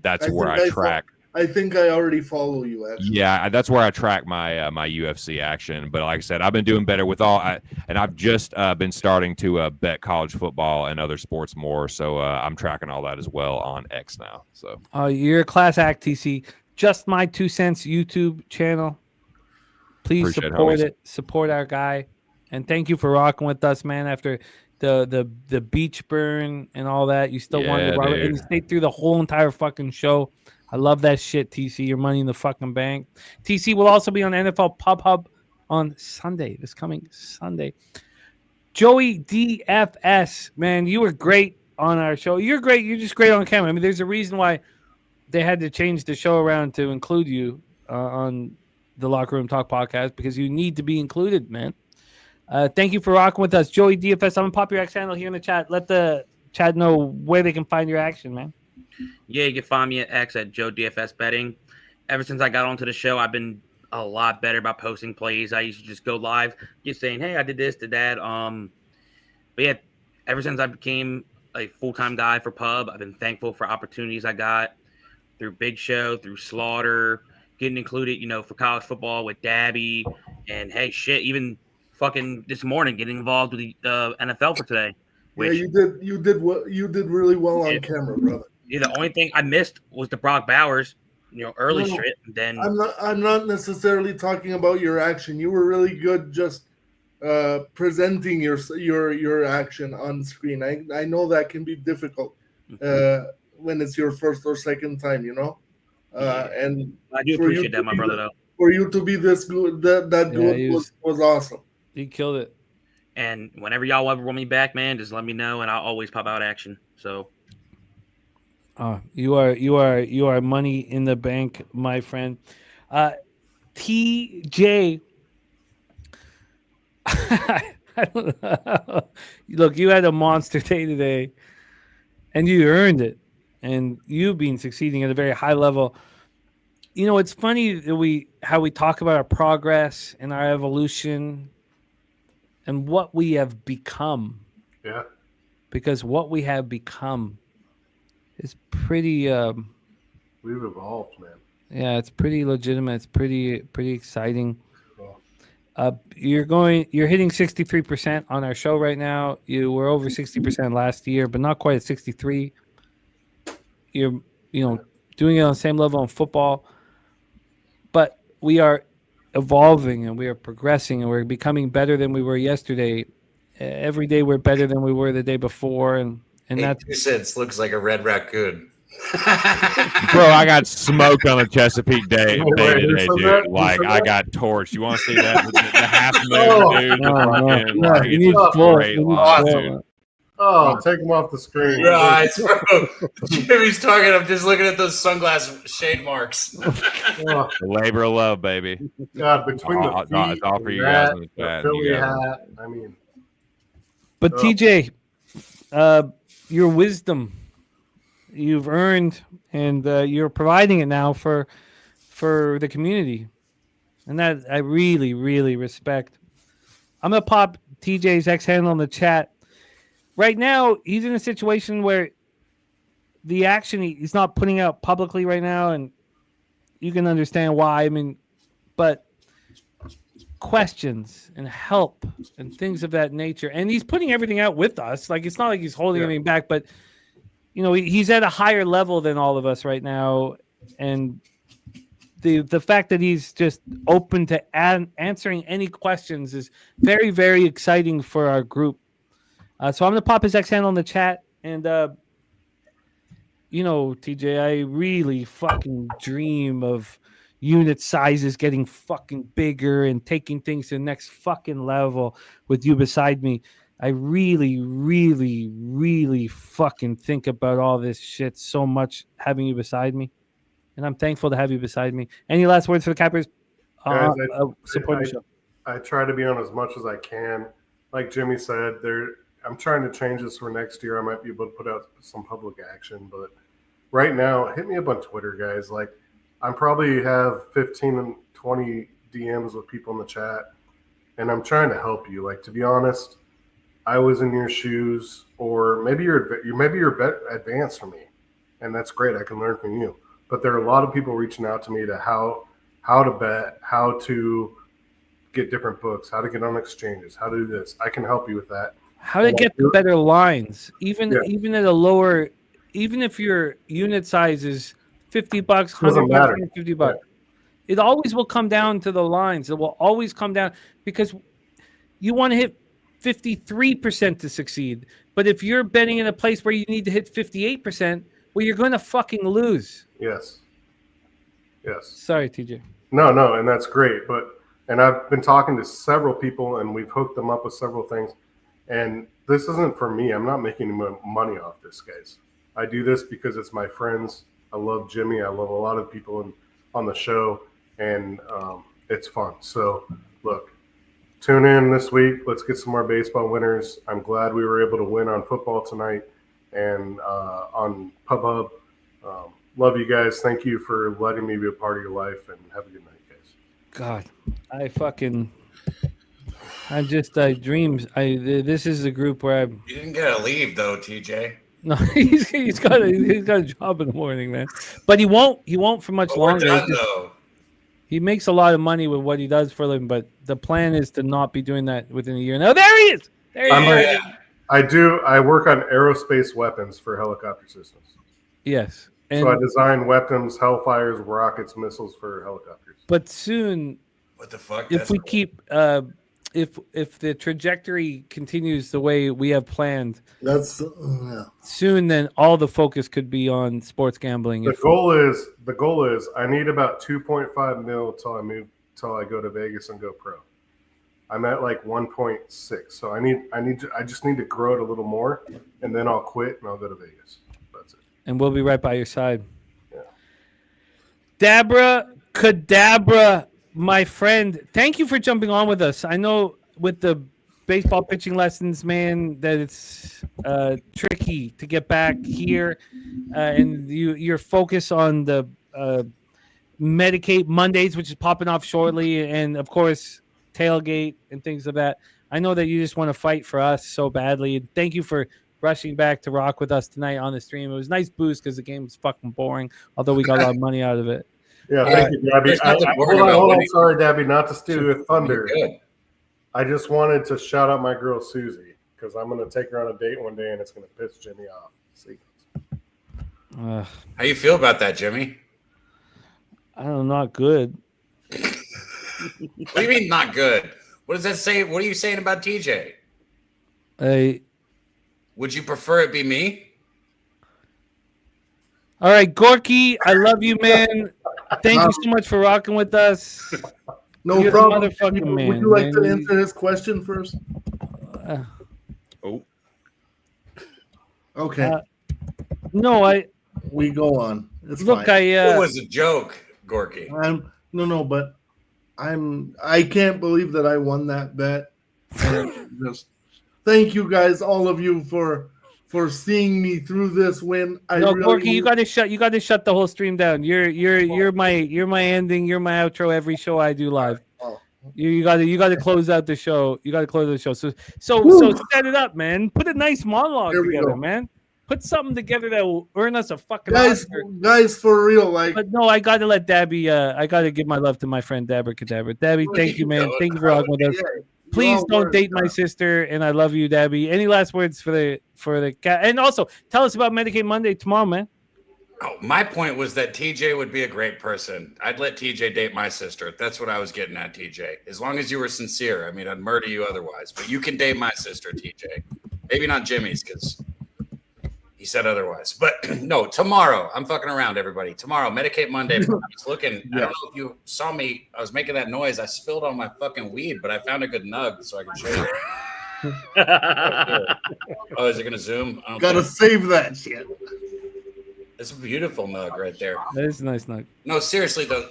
S3: that's where I track.
S4: I think I already follow you. Actually,
S3: yeah, that's where I track my my UFC action. But like I said, I've been doing better with and I've just been starting to bet college football and other sports more. So I'm tracking all that as well on X now. So
S1: you're a class act, TC. Just my 2 cents YouTube channel. Please support it. Support our guy, and thank you for rocking with us, man. After the beach burn and all that, you still wanted to and you stayed through the whole entire fucking show. I love that shit, TC. Your Money in the fucking Bank. TC will also be on NFL Pub Hub on Sunday, this coming Sunday. Joey DFS, man, you were great on our show. You're great. You're just great on camera. I mean, there's a reason why they had to change the show around to include you on the Locker Room Talk podcast, because you need to be included, man. Thank you for rocking with us, Joey DFS. I'm gonna pop your X handle here in the chat. Let the chat know where they can find your action, man.
S7: Yeah, you can find me at X at Joe DFS Betting. Ever since I got onto the show, I've been a lot better about posting plays. I used to just go live, just saying, "Hey, I did this, did that." But yeah, ever since I became a full-time guy for Pub, I've been thankful for opportunities I got through Big Show, through Slaughter, getting included, for college football with Dabby, and hey, shit, even fucking this morning getting involved with the NFL for today.
S4: Yeah,
S7: Which
S4: you did really well on
S7: Yeah.
S4: camera, brother.
S7: the only thing I missed was the Brock Bowers, early
S4: No.
S7: shit. And then
S4: I'm not necessarily talking about your action. You were really good just presenting your action on screen. I know that can be difficult when it's your first or second time, and
S7: I do
S4: for you
S7: appreciate
S4: to
S7: that, my
S4: be
S7: brother.
S4: the-
S7: Though.
S4: for you to be this good, that
S1: Yeah,
S4: good
S1: he
S4: was awesome.
S1: He killed it.
S7: And whenever y'all ever want me back, man, just let me know, and I'll always pop out action. So
S1: You are money in the bank, my friend. TJ, look, you had a monster day today, and you earned it. And you've been succeeding at a very high level. It's funny that how we talk about our progress and our evolution and what we have become.
S5: Yeah.
S1: Because what we have become is pretty
S5: We've evolved, man.
S1: yeah, it's pretty legitimate. It's pretty exciting.
S5: Cool.
S1: You're hitting 63% on our show right now. You were over 60% last year, but not quite at 63. You're doing it on the same level in football. But we are evolving and we are progressing and we're becoming better than we were yesterday. Every day we're better than we were the day before, and that's
S10: 2 cents looks like a red raccoon.
S3: Bro, I got smoked on the Chesapeake day
S5: Wait,
S3: today,
S5: who said
S3: dude.
S5: that? Who
S3: Like,
S5: said
S3: I
S5: that?
S3: got torched. You want to see that? The half moon,
S5: Oh,
S3: dude.
S1: no,
S3: fucking,
S1: no,
S3: like,
S1: you
S3: it's
S1: need
S3: a
S1: full.
S3: great
S1: You need
S3: line,
S1: full.
S3: dude.
S5: Oh, take them off the screen.
S10: Right, bro. Jimmy's talking. I'm just looking at those sunglass shade marks.
S5: Oh,
S3: Labor of love, baby.
S5: God, between the
S3: It's all
S5: feet
S3: for
S5: and
S3: you guys
S5: that,
S3: in the
S5: the
S3: chat.
S5: Philly
S3: You guys-
S5: hat. I mean,
S1: But
S5: Oh.
S1: TJ, your wisdom you've earned, and you're providing it now for the community, and that I really, really respect. I'm gonna pop TJ's X handle in the chat. Right now, he's in a situation where the action he's not putting out publicly right now, and you can understand why. I mean, but questions and help and things of that nature, and he's putting everything out with us. Like, it's not like he's holding
S5: Yeah.
S1: anything back, but he's at a higher level than all of us right now, and the fact that he's just open to answering any questions is very, very exciting for our group. So I'm gonna pop his X handle in the chat, and TJ, I really fucking dream of unit sizes getting fucking bigger and taking things to the next fucking level with you beside me. I really, really, really fucking think about all this shit so much having you beside me, and I'm thankful to have you beside me. Any last words for the Cappers?
S5: Guys,
S1: Support the show.
S5: I try to be on as much as I can. Like Jimmy said, I'm trying to change this for next year. I might be able to put out some public action, but right now, hit me up on Twitter, guys. Like, I probably have 15 and 20 DMs with people in the chat, and I'm trying to help you. Like, to be honest, I was in your shoes, or maybe you're advanced from me, and that's great. I can learn from you. But there are a lot of people reaching out to me to how to bet, how to get different books, how to get on exchanges, how to do this. I can help you with that.
S1: How to get the better lines, even at a lower, even if your unit size is $50,
S5: Doesn't
S1: $100,
S5: matter.
S1: $150. It always will come down to the lines. It will always come down because you want to hit 53% to succeed. But if you're betting in a place where you need to hit 58%, well, you're going to fucking lose.
S5: Yes.
S1: Sorry, TJ.
S5: No, and that's great. And I've been talking to several people, and we've hooked them up with several things. And this isn't for me. I'm not making money off this, guys. I do this because it's my friends. I love Jimmy. I love a lot of people on the show, and it's fun. So, look, tune in this week. Let's get some more baseball winners. I'm glad we were able to win on football tonight and on PubHub. Love you guys. Thank you for letting me be a part of your life, and have a good night, guys.
S1: God, I dreams. This is the group where I'm.
S10: You didn't get to leave though, TJ.
S1: No, he's got a job in the morning, man. But he won't for much
S10: But we're
S1: longer.
S10: done, though.
S1: He makes a lot of money with what he does for a living, but the plan is to not be doing that within a year. Now there he is. There he is.
S5: I work on aerospace weapons for helicopter systems.
S1: Yes.
S5: So I design weapons, Hellfires, rockets, missiles for helicopters.
S1: But soon,
S10: What the fuck?
S1: if
S10: That's
S1: we
S10: cool.
S1: keep, if the trajectory continues the way we have planned,
S4: That's
S1: soon then all the focus could be on sports gambling.
S5: The goal is I need about 2.5 mil till I go to Vegas and go pro. I'm at like 1.6, so I just need to grow it a little more, and then I'll quit and I'll go to Vegas. That's it.
S1: And we'll be right by your side.
S5: Yeah.
S1: Dabra Kadabra, my friend, thank you for jumping on with us. I know with the baseball pitching lessons, man, that it's tricky to get back here, and your focus on the Medicaid Mondays, which is popping off shortly, and of course tailgate and things of that. I know that you just want to fight for us so badly, and thank you for rushing back to rock with us tonight on the stream. It was a nice boost because the game was fucking boring, although we got a lot of money out of it.
S5: Yeah, thank you, Dabby.
S10: There's nothing boring
S5: Hold
S10: about
S5: on,
S10: winning.
S5: sorry, Dabby, not to steal your thunder.
S10: Good.
S5: I just wanted to shout out my girl Susie because I'm going to take her on a date one day and it's going to piss Jimmy off. See?
S10: How you feel about that, Jimmy?
S1: I don't know, not good.
S10: What do you mean not good? What does that say? What are you saying about TJ? Would you prefer it be me?
S1: All right, Gorky, I love you, man. Thank you so much for rocking with us.
S4: no
S1: You're the
S4: problem.
S1: motherfucking man,
S4: Would you like to
S1: man.
S4: answer his question first?
S10: Oh.
S4: Okay.
S1: No,
S4: we go on. It's
S1: look,
S4: fine.
S10: It was a joke, Gorky.
S4: But I can't believe that I won that bet. And just thank you guys, all of you, for seeing me through this win.
S1: Gorky, you got to shut the whole stream down. You're my ending. You're my outro every show I do live.
S4: Oh.
S1: You got to close out the show. You got to close the show. So set it up, man. Put a nice monologue
S4: Here we
S1: together,
S4: go.
S1: man. Put something together that will earn us a fucking
S4: guys,
S1: Oscar.
S4: guys, for real, like.
S1: But no, I got to let Dabby. I got to give my love to my friend Dabra Kadabra. Dabby, thank you, man. Thank you for rocking with us.
S4: Yeah,
S1: Please
S4: all
S1: don't
S4: work,
S1: date my sister, and I love you, Dabby. Any last words for the cat? And also, tell us about Medicaid Monday tomorrow, man.
S10: Oh, my point was that TJ would be a great person. I'd let TJ date my sister. That's what I was getting at, TJ. As long as you were sincere. I mean, I'd murder you otherwise. But you can date my sister, TJ. Maybe not Jimmy's, because he said otherwise. But no, tomorrow. I'm fucking around, everybody. Tomorrow, Medicaid Monday. I was looking. I don't know if you saw me. I was making that noise. I spilled on my fucking weed, but I found a good nug so I can show you. Oh, is it going to zoom? I don't
S4: Gotta
S10: think-
S4: save that shit.
S10: It's a beautiful nug right there.
S1: That is a nice nug.
S10: No, seriously though,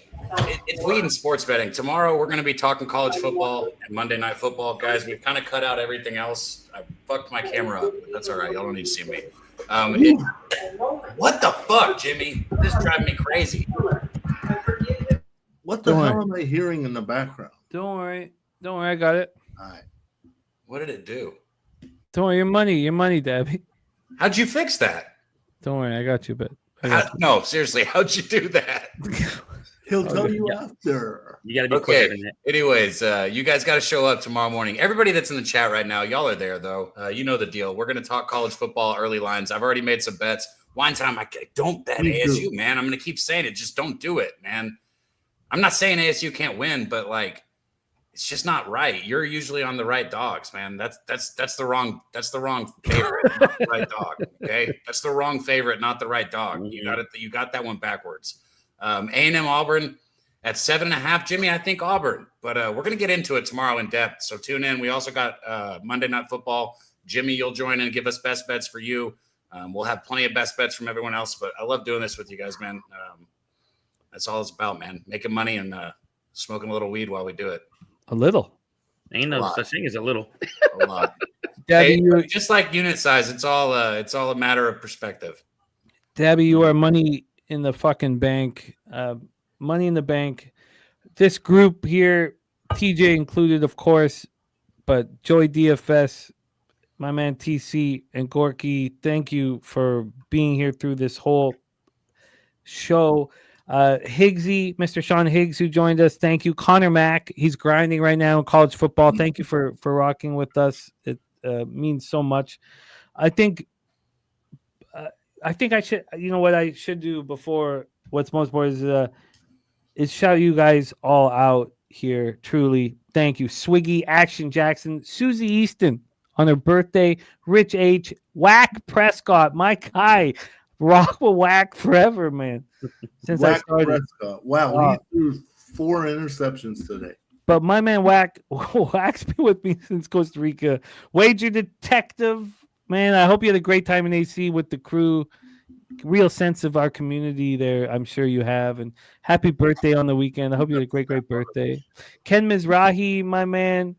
S10: it's weed and sports betting. Tomorrow we're going to be talking college football and Monday Night Football, guys. We've kind of cut out everything else. I fucked my camera up. But that's all right. Y'all don't need to see me. What the fuck, Jimmy? This is driving me crazy.
S4: What the
S1: Don't
S4: hell
S1: worry.
S4: am I hearing in the background?
S1: Don't worry, I got it.
S4: All right.
S10: What did it do?
S1: Don't worry, your money, Dabby.
S10: How'd you fix that?
S1: Don't worry, I got you, but I got
S10: No, seriously, how'd you do that?
S4: He'll tell you after.
S7: You got to be quicker
S10: Okay.
S7: than that.
S10: Anyways, you guys got to show up tomorrow morning. Everybody that's in the chat right now, y'all are there though. You know the deal. We're going to talk college football early lines. I've already made some bets. Wine time, don't bet
S4: Me too.
S10: ASU, man. I'm going to keep saying it. Just don't do it, man. I'm not saying ASU can't win, but like, it's just not right. You're usually on the right dogs, man. That's the wrong favorite, not the right dog. Okay, that's the wrong favorite, not the right dog. You got it. You got that one backwards. A&M Auburn at 7.5. Jimmy, I think Auburn, but we're gonna get into it tomorrow in depth. So tune in. We also got Monday Night Football. Jimmy, you'll join in and give us best bets for you. We'll have plenty of best bets from everyone else, but I love doing this with you guys, man. That's all it's about, man. Making money and smoking a little weed while we do it.
S1: a little.
S7: Ain't no such thing as a little.
S10: A lot.
S1: Dabby,
S10: Hey, just like unit size, it's all a matter of perspective.
S1: Dabby, you are money in the fucking bank. Money in the bank. This group here, TJ included, of course, but Joey DFS, my man TC, and Gorky, thank you for being here through this whole show. Higgsy, Mr. Sean Higgs, who joined us. Thank you. Connor Mack, he's grinding right now in college football. Thank you for rocking with us. It means so much. I think I should, what I should do before what's most important is shout you guys all out here. Truly, thank you. Swiggy, Action Jackson, Susie Easton on her birthday, Rich H, Whack Prescott, my guy, rock will whack forever, man. Since
S4: Whack
S1: I started,
S4: Prescott. Wow, he threw 4 interceptions today.
S1: but my man Whack's been with me since Costa Rica. Wager Detective, man, I hope you had a great time in AC with the crew. Real sense of our community there, I'm sure you have. And happy birthday on the weekend. I hope you had a great birthday. Ken Mizrahi, my man,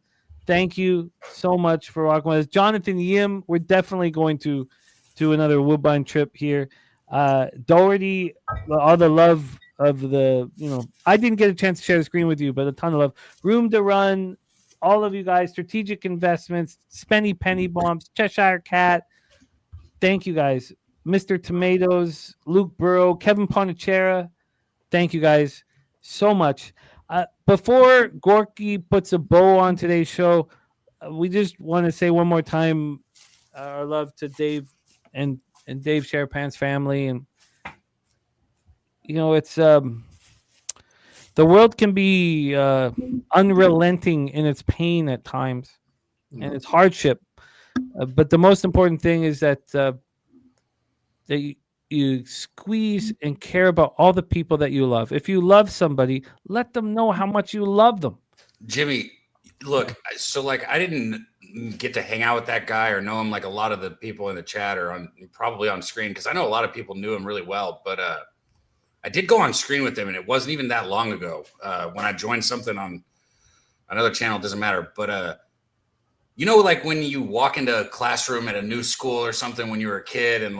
S1: thank you so much for rocking with us. Jonathan Yim, we're definitely going to do another Woodbine trip here. Doherty, all the love of the, I didn't get a chance to share the screen with you, but a ton of love. Room to Run, all of you guys, Strategic Investments, Spenny Penny Bombs, Cheshire Cat. Thank you guys. Mr. Tomatoes, Luke Burrow, Kevin Ponachera. Thank you guys so much. Before Gorky puts a bow on today's show, we just want to say one more time our love to Dave and Dave Sharapan's family. And, it's the world can be unrelenting in its pain at times and its hardship. But the most important thing is that you squeeze and care about all the people that you love. If you love somebody, let them know how much you love them.
S10: Jimmy, look, so I didn't get to hang out with that guy or know him like a lot of the people in the chat or probably on screen, because I know a lot of people knew him really well, but I did go on screen with him, and it wasn't even that long ago when I joined something on another channel. It doesn't matter, but when you walk into a classroom at a new school or something when you were a kid and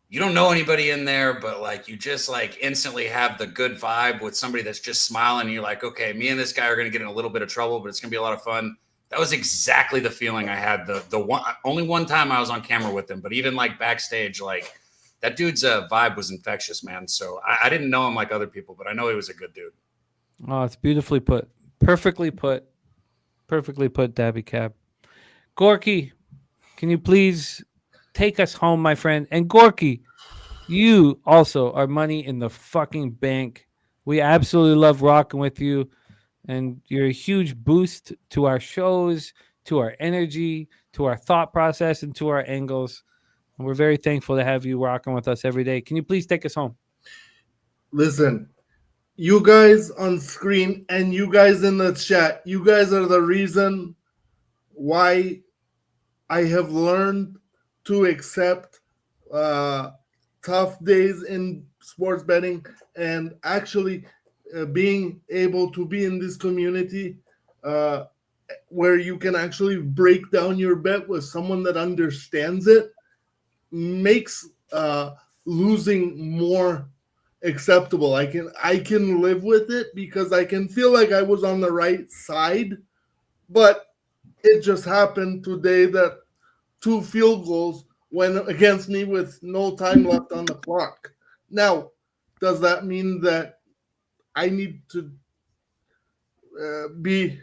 S10: you don't know anybody in there, but you just instantly have the good vibe with somebody that's just smiling. And you're like, okay, me and this guy are going to get in a little bit of trouble, but it's going to be a lot of fun. That was exactly the feeling I had. Only one time I was on camera with him, but even backstage, that dude's vibe was infectious, man. So I didn't know him like other people, but I know he was a good dude.
S1: Oh, it's beautifully put. Perfectly put. Perfectly put, Dabby Cab. Gorky, can you please take us home, my friend? And Gorky, you also are money in the fucking bank. We absolutely love rocking with you, and you're a huge boost to our shows, to our energy, to our thought process, and to our angles. And we're very thankful to have you rocking with us every day. Can you please take us home?
S4: Listen, you guys on screen and you guys in the chat, you guys are the reason why I have learned to accept tough days in sports betting, and actually being able to be in this community where you can actually break down your bet with someone that understands it makes losing more acceptable. I can live with it because I can feel like I was on the right side, but it just happened today that 2 field goals went against me with no time left on the clock. Now, does that mean that I need to be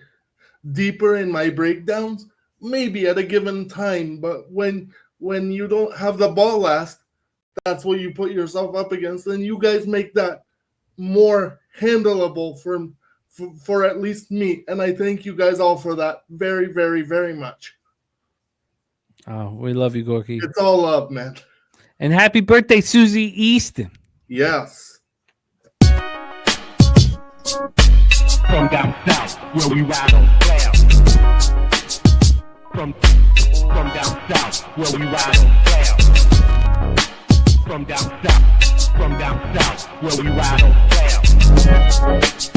S4: deeper in my breakdowns? Maybe at a given time, but when you don't have the ball last, that's what you put yourself up against, and you guys make that more handleable for at least me, and I thank you guys all for that very, very, very much.
S1: Oh, we love you, Gorky.
S4: It's all up, man.
S1: And happy birthday, Susie Easton.
S4: Yes.
S11: From down south, where we ride on clouds. From down south, where we ride on clouds. From down south, where we ride on clouds.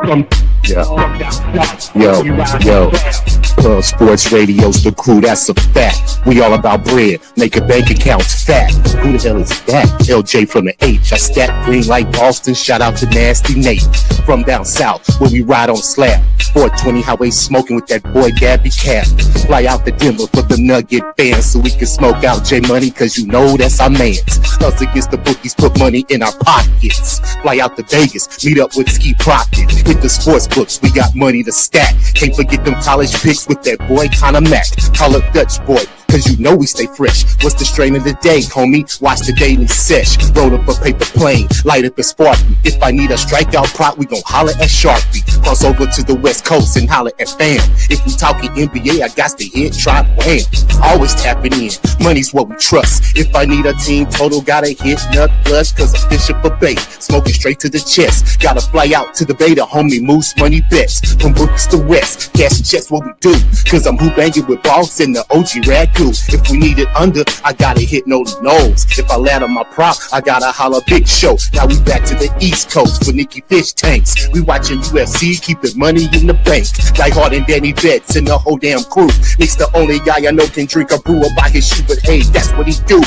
S11: From down south, where we ride on clouds.
S12: Club Sports Radio's the crew, that's a fact. We all about bread, making bank accounts fat. Who the hell is that? LJ from the H. I stack green like Boston. Shout out to Nasty Nate. From down south, where we ride on slab. 420 highway smoking with that boy Gabby Cap. Fly out to Denver for the Nugget fans so we can smoke out J Money, cause you know that's our mans. Us against the bookies, put money in our pockets. Fly out to Vegas, meet up with Ski Crockett. Hit the sports books, we got money to stack. Can't forget them college picks with that boy Conor Mack. Call up Dutch boy, cause you know we stay fresh. What's the strain of the day, homie? Watch the daily sesh. Roll up a paper plane, light up a Sparky. If I need a strikeout prop, we gon' holler at Sharpie. Cross over to the West Coast and holler at Fam. If we talking NBA, I got to hit Trot Wham. Always tapping in, money's what we trust. If I need a team total, gotta hit Nut Flush, cause I'm fishing for bait. Smoking straight to the chest. Gotta fly out to the Bay to homie Moose Money Bets. From Brooks to West, cash and checks what we do. Cause I'm who banging with Boss and the OG Ragu. If we need it under, I gotta hit Noli Knowles. If I land on my prop, I gotta holler Big Show. Now we back to the East Coast for Nicky Fish Tanks. We watching UFC, keeping money in the bank. Die Hard and Danny Betts and the whole damn crew. Nick's the only guy I know can drink a brew by his shoe, but hey, that's what he do.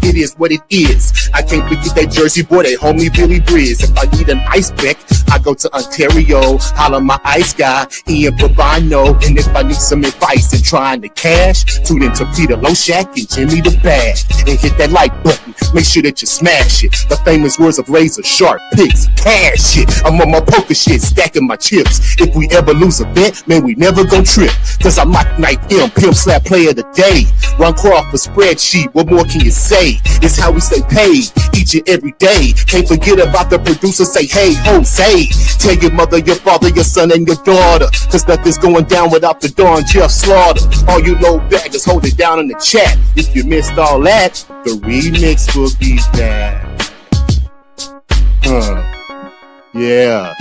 S12: It is what it is. I can't forget that Jersey boy, that homie Billy Briz. If I need an ice pick, I go to Ontario, holler my ice guy, Ian Bravano. And if I need some advice in trying to cash, tune into Peter Loshak and Jimmy the Bag. And hit that like button, make sure that you smash it. The famous words of Razor Sharp picks, cash it. I'm on my poker shit, stacking my chips. If we ever lose a bet, man, we never gon' trip. Cause I'm Mike Knight M, Pimp Slap Player of the Day. Ron Crawford spreadsheet, what more can you say? It's how we stay paid each and every day. Can't forget about the producer, say hey Jose. Tell your mother, your father, your son, and your daughter, cause nothing's going down without the Don Jeff Slaughter. All you low baggers, hold it down in the chat. If you missed all that, the remix will be back. Yeah.